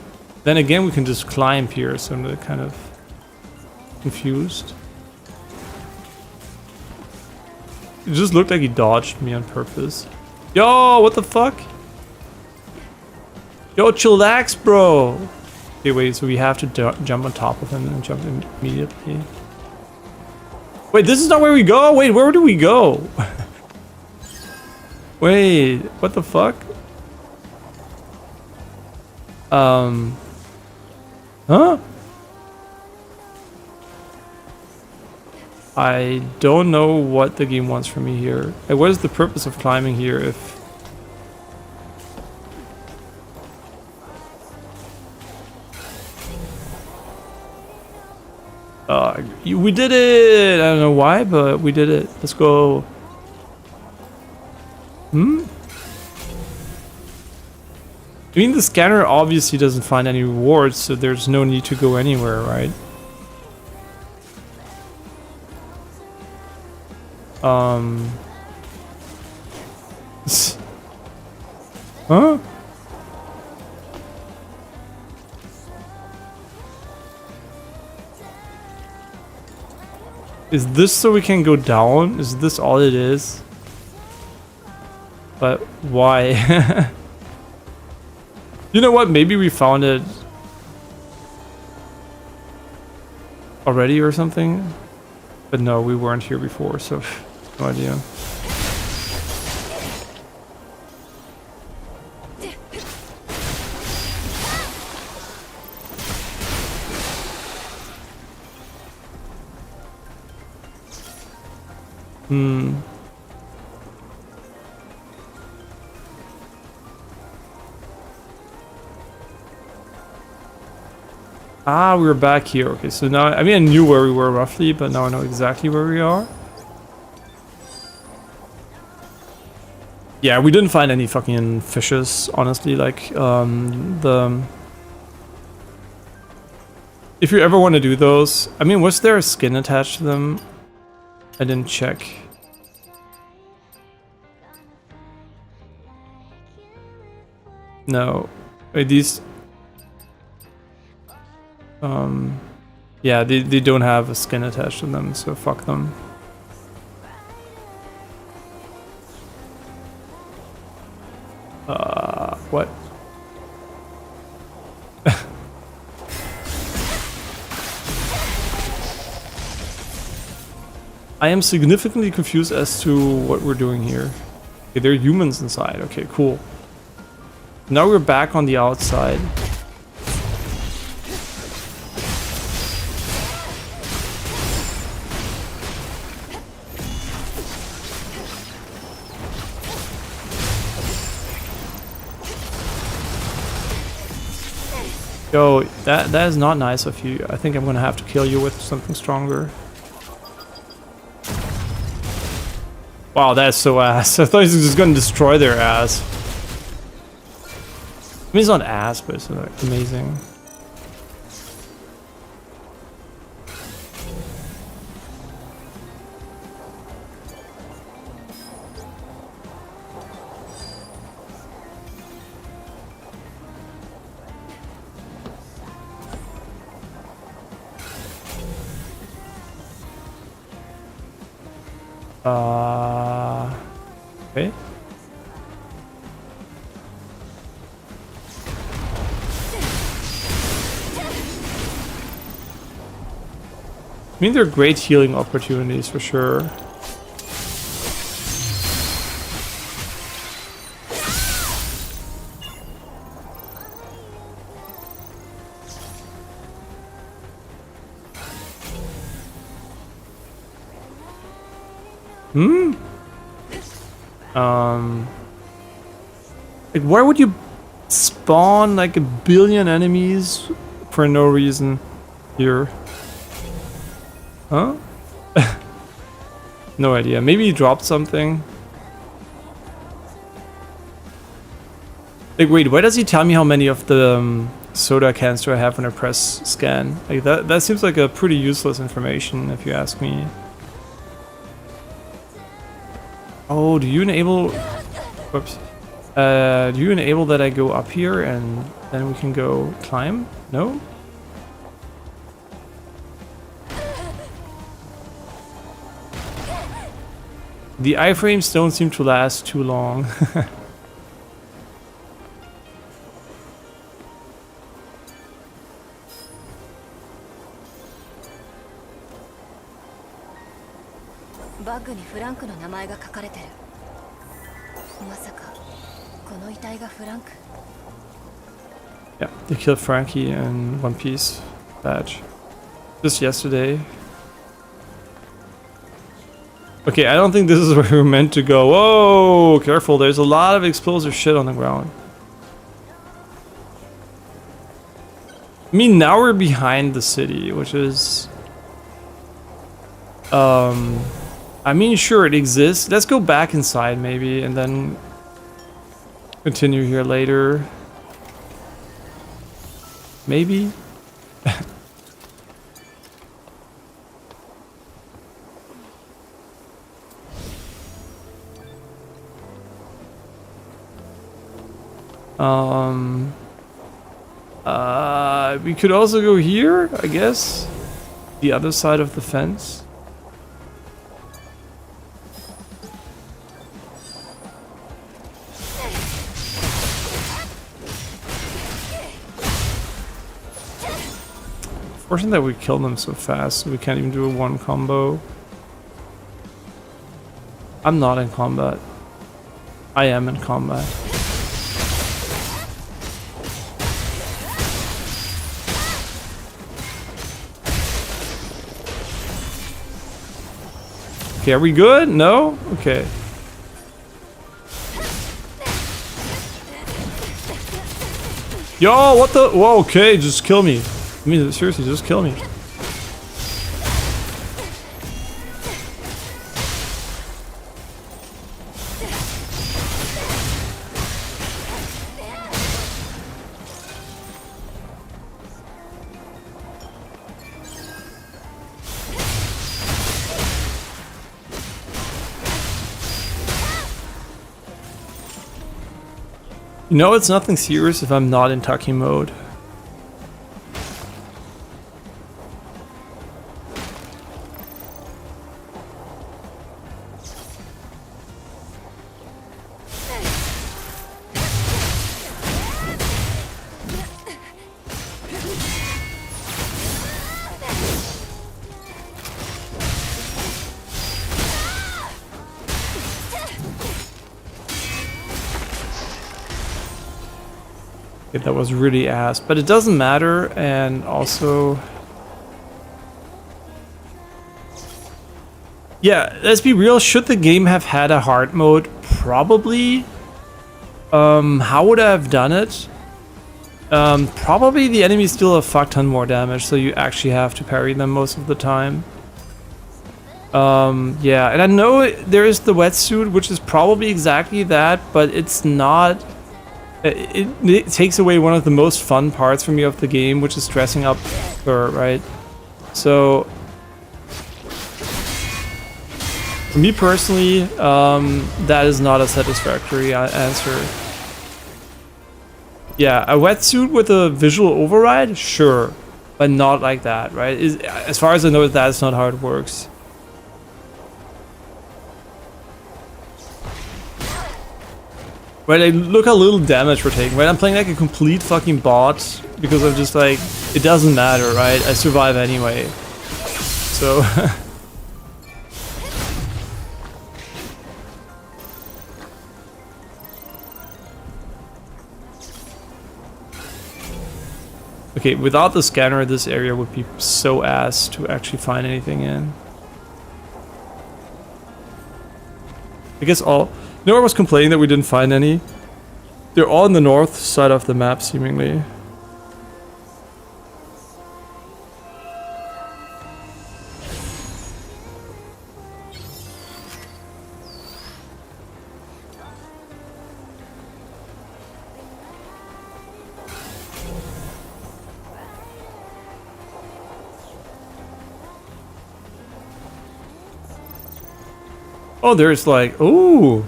S1: then again, we can just climb here, so I'm kind of confused. It just looked like he dodged me on purpose. Yo, what the fuck? Yo, chillax, bro. Okay, wait, so we have to jump on top of him and jump immediately. Wait, this is not where we go? Wait, where do we go? Wait, what the fuck? Huh? I don't know what the game wants from me here. Like, what is the purpose of climbing here if... we did it! I don't know why, but we did it. Let's go. Hmm? I mean, the scanner obviously doesn't find any rewards, so there's no need to go anywhere, right? Huh? Is this so we can go down? Is this all it is? But why? You know what? Maybe we found it already or something. But no, we weren't here before, so no idea. Hmm. Ah, we were back here. Okay, so now, I mean, I knew where we were roughly, but now I know exactly where we are. Yeah, we didn't find any fucking fishes, honestly. Like, if you ever want to do those, I mean, was there a skin attached to them? I didn't check. No. Wait, these... yeah, they don't have a skin attached to them, so fuck them. What? I am significantly confused as to what we're doing here. Okay, there are humans inside. Okay, cool. Now we're back on the outside. Yo, that is not nice of you. I think I'm gonna have to kill you with something stronger. Wow, that is so ass. I thought he was just gonna destroy their ass. I mean, it's not ass, but it's like amazing. Okay. I mean, they're great healing opportunities for sure. Hmm? Like, where would you spawn like a billion enemies for no reason here? Huh? No idea. Maybe he dropped something. Like, wait, why does he tell me how many of the soda cans do I have when I press scan? Like, that seems like a pretty useless information, if you ask me. Oh, do you enable... Whoops. Do you enable that I go up here and then we can go climb? No? The iframes don't seem to last too long.
S2: バッグにフランクの名前が書かれてる。まさかこの遺体がフランク。
S1: Yeah, they killed Frankie in One Piece badge. Just yesterday. Okay, I don't think this is where we're meant to go. Whoa, careful, there's a lot of explosive shit on the ground. I mean, now we're behind the city, which is... I mean, sure, it exists. Let's go back inside, maybe, and then continue here later. Maybe? We could also go here, I guess. The other side of the fence. Fortunate that we killed them so fast, so we can't even do a one combo. I'm not in combat. I am in combat. Okay, are we good? No? Okay. Yo, what the? Whoa, okay, just kill me. I mean, seriously, just kill me. You know, it's nothing serious if I'm not in Taki mode. That was really ass, but it doesn't matter. And also, yeah, let's be real, should the game have had a hard mode? Probably. How would I have done it? Probably the enemies still have a fuck ton more damage, so you actually have to parry them most of the time. Yeah, and I know there is the wetsuit, which is probably exactly that, but it's not. It takes away one of the most fun parts for me of the game, which is dressing up her, right? So, for me personally, that is not a satisfactory answer. Yeah, a wetsuit with a visual override? Sure, but not like that, right? As far as I know, that's not how it works. Right, like, look how little damage we're taking, right? I'm playing like a complete fucking bot because I'm just like, it doesn't matter, right? I survive anyway. So... Okay, without the scanner, this area would be so ass to actually find anything in. I guess all... No one was complaining that we didn't find any. They're all on the north side of the map, seemingly. Oh, there's like, ooh,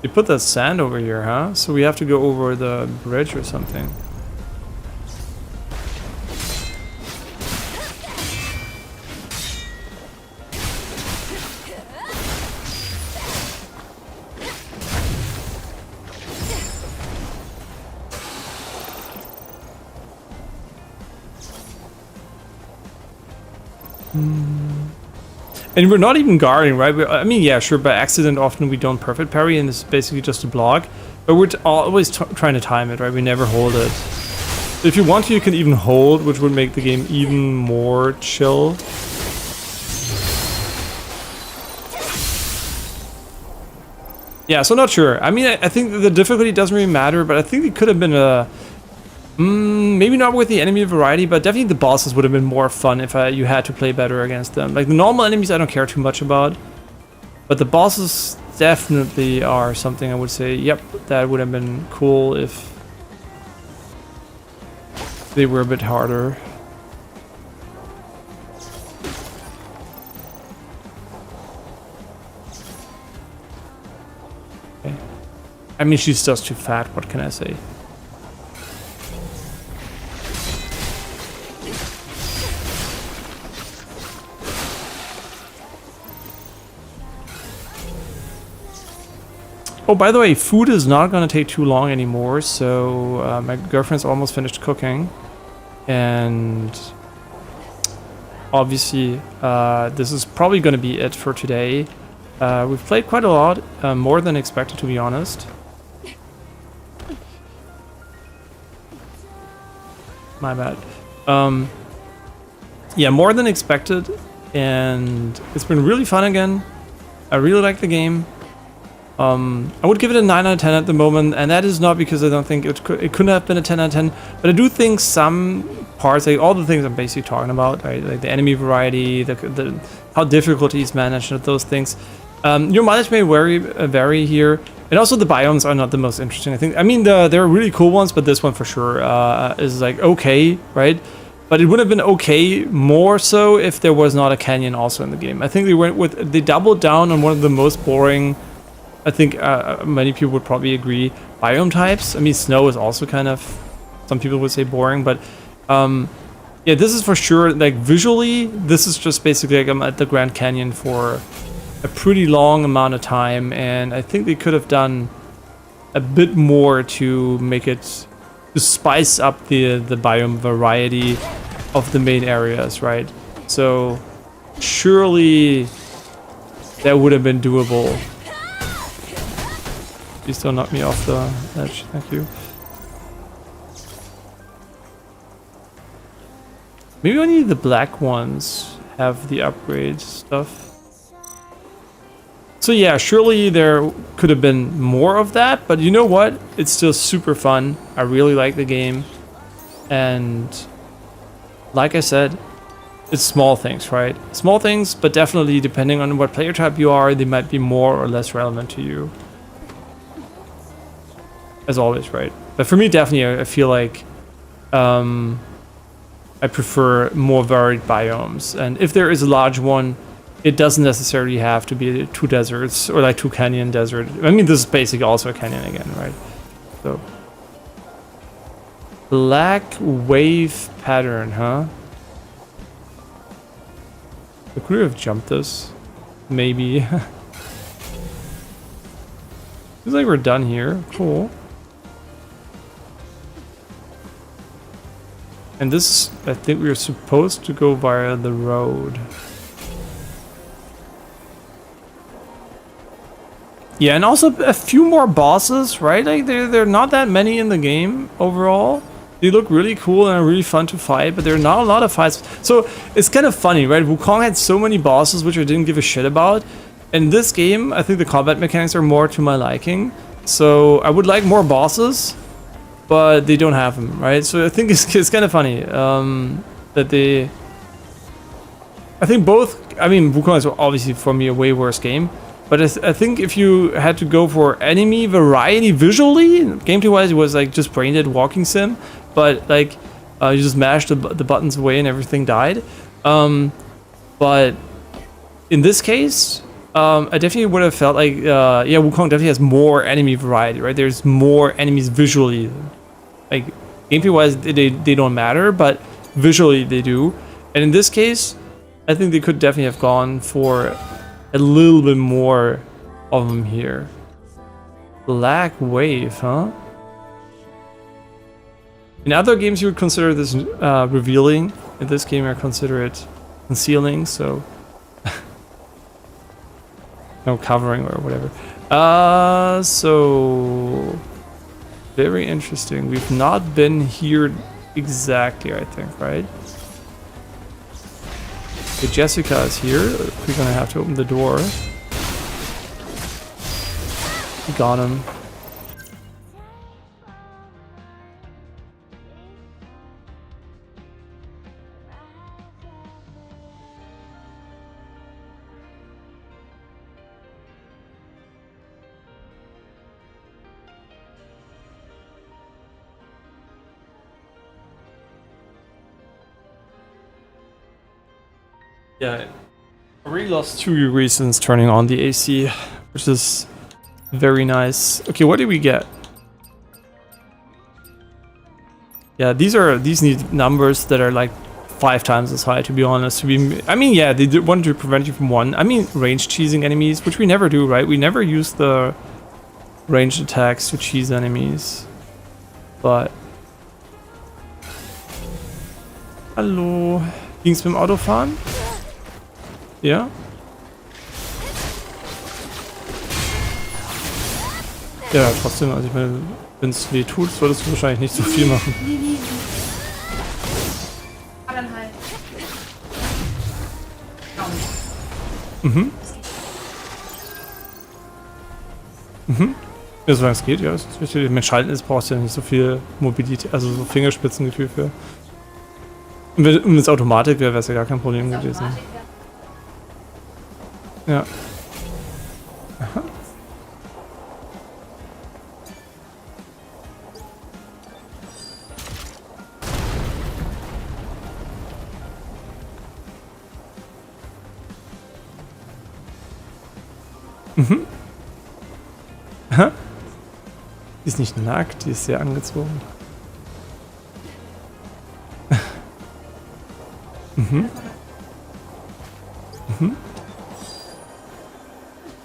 S1: they put that sand over here, huh? So we have to go over the bridge or something. And we're not even guarding, right? I mean, yeah, sure, by accident often we don't perfect parry and it's basically just a block. But we're always trying to time it, right? We never hold it. If you want to, you can even hold, which would make the game even more chill. Yeah, so not sure. I mean, I think the difficulty doesn't really matter, but I think it could have been a... maybe not with the enemy variety, but definitely the bosses would have been more fun if you had to play better against them. Like the normal enemies I don't care too much about, but the bosses definitely are something I would say, yep, that would have been cool if they were a bit harder. Okay. I mean, she's just too fat, what can I say? Oh, by the way, food is not going to take too long anymore, so my girlfriend's almost finished cooking. And obviously, this is probably going to be it for today. We've played quite a lot, more than expected, to be honest. My bad. Yeah, more than expected, and it's been really fun again. I really like the game. I would give it a 9 out of 10 at the moment, and that is not because I don't think it couldn't have been a 10 out of 10, but I do think some parts, like all the things I'm basically talking about, right, like the enemy variety, the how difficulty is managed, and those things. Your mileage may vary here, and also the biomes are not the most interesting. I mean, there are really cool ones, but this one for sure is like okay, right? But it would have been okay more so if there was not a canyon also in the game. I think they doubled down on one of the most boring, I think many people would probably agree, biome types. I mean, snow is also kind of, some people would say boring, but yeah, this is for sure, like visually, this is just basically like I'm at the Grand Canyon for a pretty long amount of time, and I think they could have done a bit more to make it, to spice up the biome variety of the main areas, right? So surely that would have been doable. Please don't knock me off the edge, thank you. Maybe only the black ones have the upgrade stuff. So yeah, surely there could have been more of that, but you know what? It's still super fun. I really like the game. And like I said, it's small things, right? Small things, but definitely depending on what player type you are, they might be more or less relevant to you. As always, right? But for me, definitely, I feel like I prefer more varied biomes. And if there is a large one, it doesn't necessarily have to be 2 deserts or like 2 canyon desert. I mean, this is basically also a canyon again, right? So, black wave pattern, huh? I could have jumped this, maybe. Feels like we're done here. Cool. And this, I think we are supposed to go via the road. Yeah, and also a few more bosses, right? Like there are not that many in the game overall. They look really cool and are really fun to fight, but there are not a lot of fights. So it's kind of funny, right? Wukong had so many bosses which I didn't give a shit about. In this game, I think the combat mechanics are more to my liking. So I would like more bosses, but they don't have them, right? So I think it's kind of funny that they. I think both. I mean, Wukong is obviously for me a way worse game, but I think if you had to go for enemy variety visually, gameplay-wise, it was like just brain dead walking sim, but like you just mashed the buttons away and everything died. But in this case, I definitely would have felt like yeah, Wukong definitely has more enemy variety, right? There's more enemies visually. Like gameplay-wise, they don't matter, but visually they do. And in this case, I think they could definitely have gone for a little bit more of them here. Black Wave, huh? In other games you would consider this revealing. In this game I consider it concealing, so... no, covering or whatever. So... very interesting. We've not been here exactly, I think, right? Okay, Jessica is here. We're gonna have to open the door. We got him. Yeah, I really lost 2 degrees since turning on the AC, which is very nice. Okay, what did we get? Yeah, these need numbers that are like 5 times as high, to be honest. I mean, yeah, they wanted to prevent you from range cheesing enemies, which we never do, right? We never use the ranged attacks to cheese enemies. But hallo, ging's mit dem Autofahren? Ja? Ja, trotzdem, also ich meine, wenn es weh tut, solltest du wahrscheinlich nicht so viel machen. Mhm. Mhm. Ja, solange es geht, ja, ist wichtig. Mit Schalten ist, brauchst du ja nicht so viel Mobilität, also so Fingerspitzengefühl für. Und wenn es Automatik wäre, wäre es ja gar kein Problem gewesen. Ja. Aha. Mhm. Aha. Die ist nicht nackt, die ist sehr angezogen. Mhm. Mhm.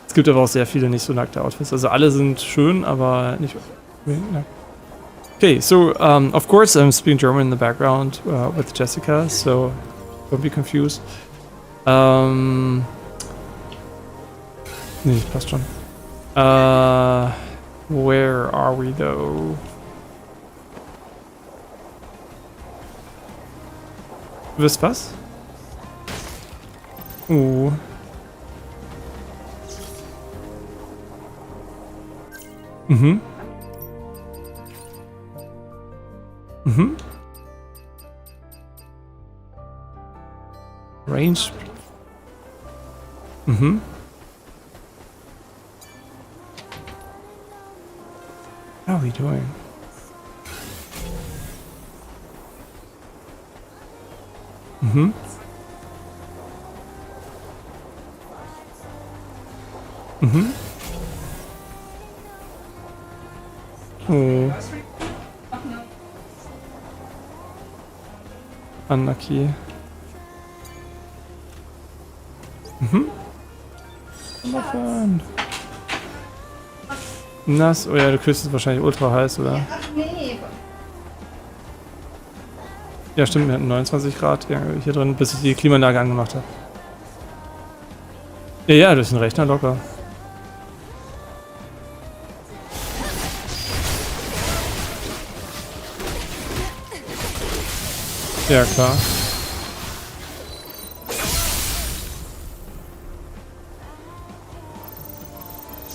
S1: Es gibt aber auch sehr viele nicht so nackte Outfits. Also alle sind schön, aber nicht nackt. Okay, so of course I'm speaking German in the background with Jessica, so don't be confused. Nee, passt schon. Where are we though? Du wisst was? Mhm. Mhm. Range. Mhm. How are we doing? Mhm. Mhm. Oh. Unlucky. Mhm. Wundervoll. Nass? Oh ja, du küsst es wahrscheinlich ultra heiß, oder?
S13: Nee.
S1: Ja, stimmt, wir hatten 29 Grad hier drin, bis ich die Klimaanlage angemacht habe. Ja, ja, durch den Rechner locker. Ja, klar.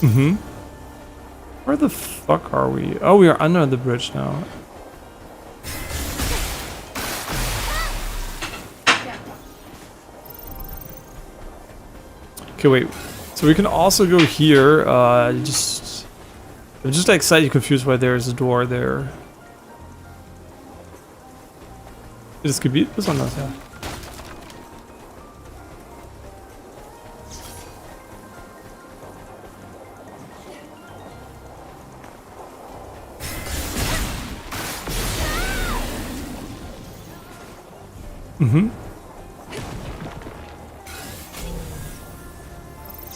S1: Mhm. Where the fuck are we? Oh, we are under the bridge now. Okay, wait. So we can also go here. I'm just like slightly confused why there's a door there. Das Gebiet besonders, ja. Mhm.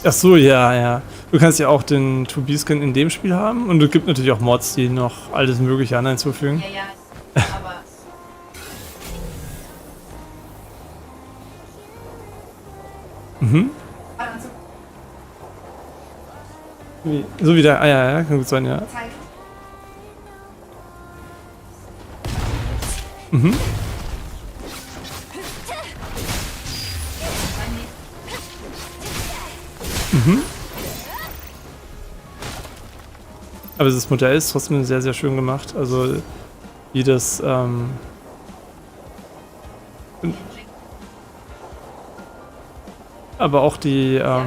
S1: Ach so, ja, ja. Du kannst ja auch den To-Be-Skin in dem Spiel haben und es gibt natürlich auch Mods, die noch alles mögliche an hinzufügen.
S7: Ja, ja, aber...
S1: Mhm. So wie der... Ah ja, ja, kann gut sein, ja. Mhm. Mhm. Aber das Modell ist trotzdem sehr, sehr schön gemacht. Also wie das aber auch die ja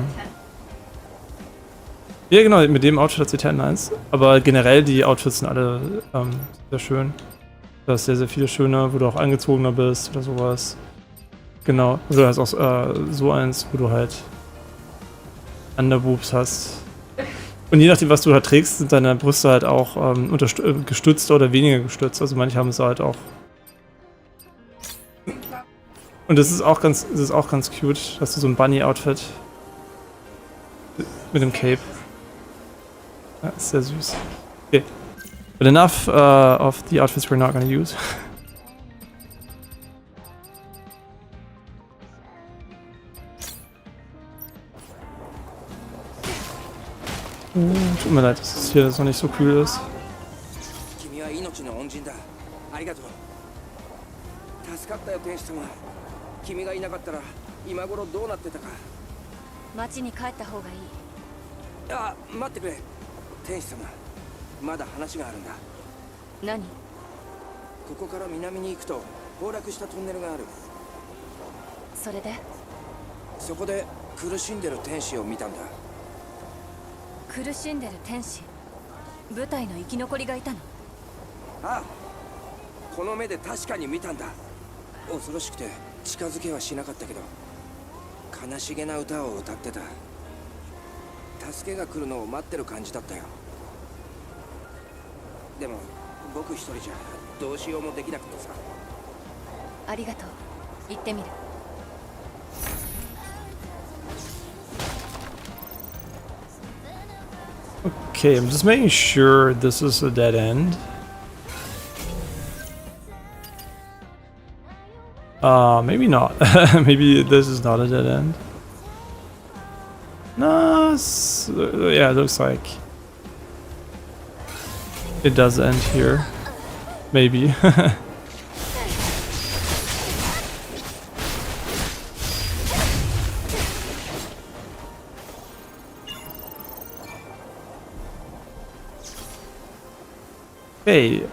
S1: genau, mit dem Outfit hat sie 10 1. Aber generell die Outfits sind alle sehr schön. Da ist sehr, sehr viele schöne, wo du auch angezogener bist oder sowas. Genau. Oder du hast auch so eins, wo du halt Underboobs hast. Und je nachdem, was du halt trägst, sind deine Brüste halt auch gestützt oder weniger gestützt. Also manche haben es halt auch. Und das ist auch ganz cute, dass du so ein Bunny-Outfit mit dem Cape. Ja, ist sehr süß. Okay. But enough of the outfits we're not gonna use. Tut mir leid, dass es hier noch nicht so kühl ist. Okay, I'm just making sure this is a dead end. Maybe not. Maybe this is not a dead end. No, yeah, it looks like it does end here. Maybe. Okay.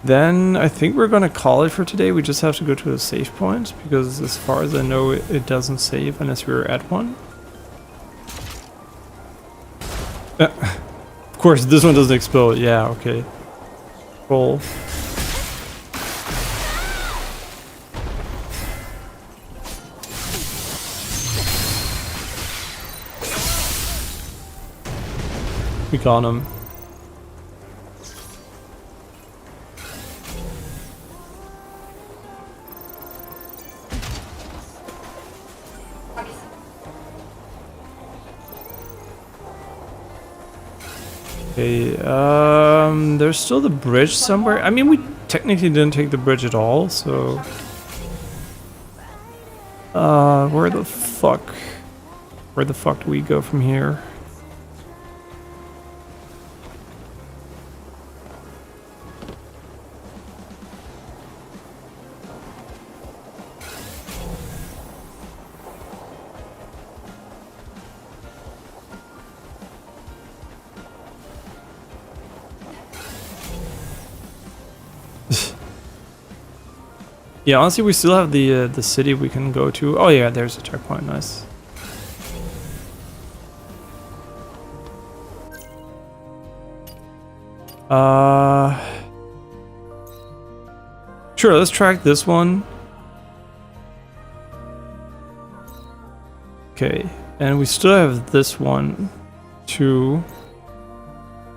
S1: Then I think we're gonna call it for today. We just have to go to a save point because as far as I know it doesn't save unless we're at one. Of course this one doesn't explode. Yeah, okay. Roll. We got him. Okay, there's still the bridge somewhere. I mean, we technically didn't take the bridge at all, so... where the fuck do we go from here? Yeah, honestly, we still have the city we can go to. Oh yeah, there's a checkpoint. Nice. Sure, let's track this one. Okay, and we still have this one too.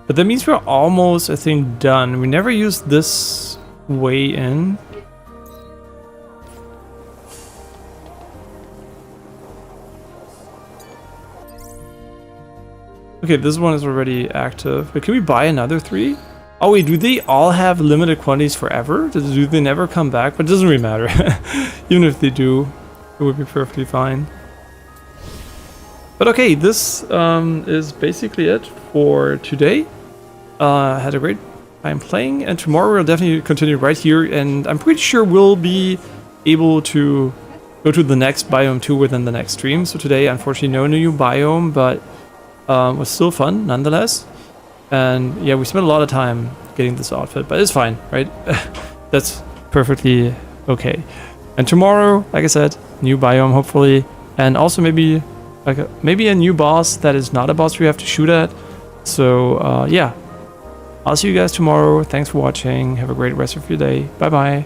S1: But that means we're almost, I think, done. We never used this way in. Okay, this one is already active. But can we buy another 3? Oh wait, do they all have limited quantities forever? Do they never come back? But it doesn't really matter. Even if they do, it would be perfectly fine. But okay, this is basically it for today. Had a great time playing, and tomorrow we'll definitely continue right here, and I'm pretty sure we'll be able to go to the next biome too within the next stream. So today, unfortunately, no new biome, but was still fun nonetheless. And yeah, we spent a lot of time getting this outfit, but it's fine, right? That's perfectly okay. And tomorrow, like I said, new biome hopefully, and also maybe maybe a new boss that is not a boss we have to shoot at. So yeah, I'll see you guys tomorrow. Thanks for watching. Have a great rest of your day. Bye bye.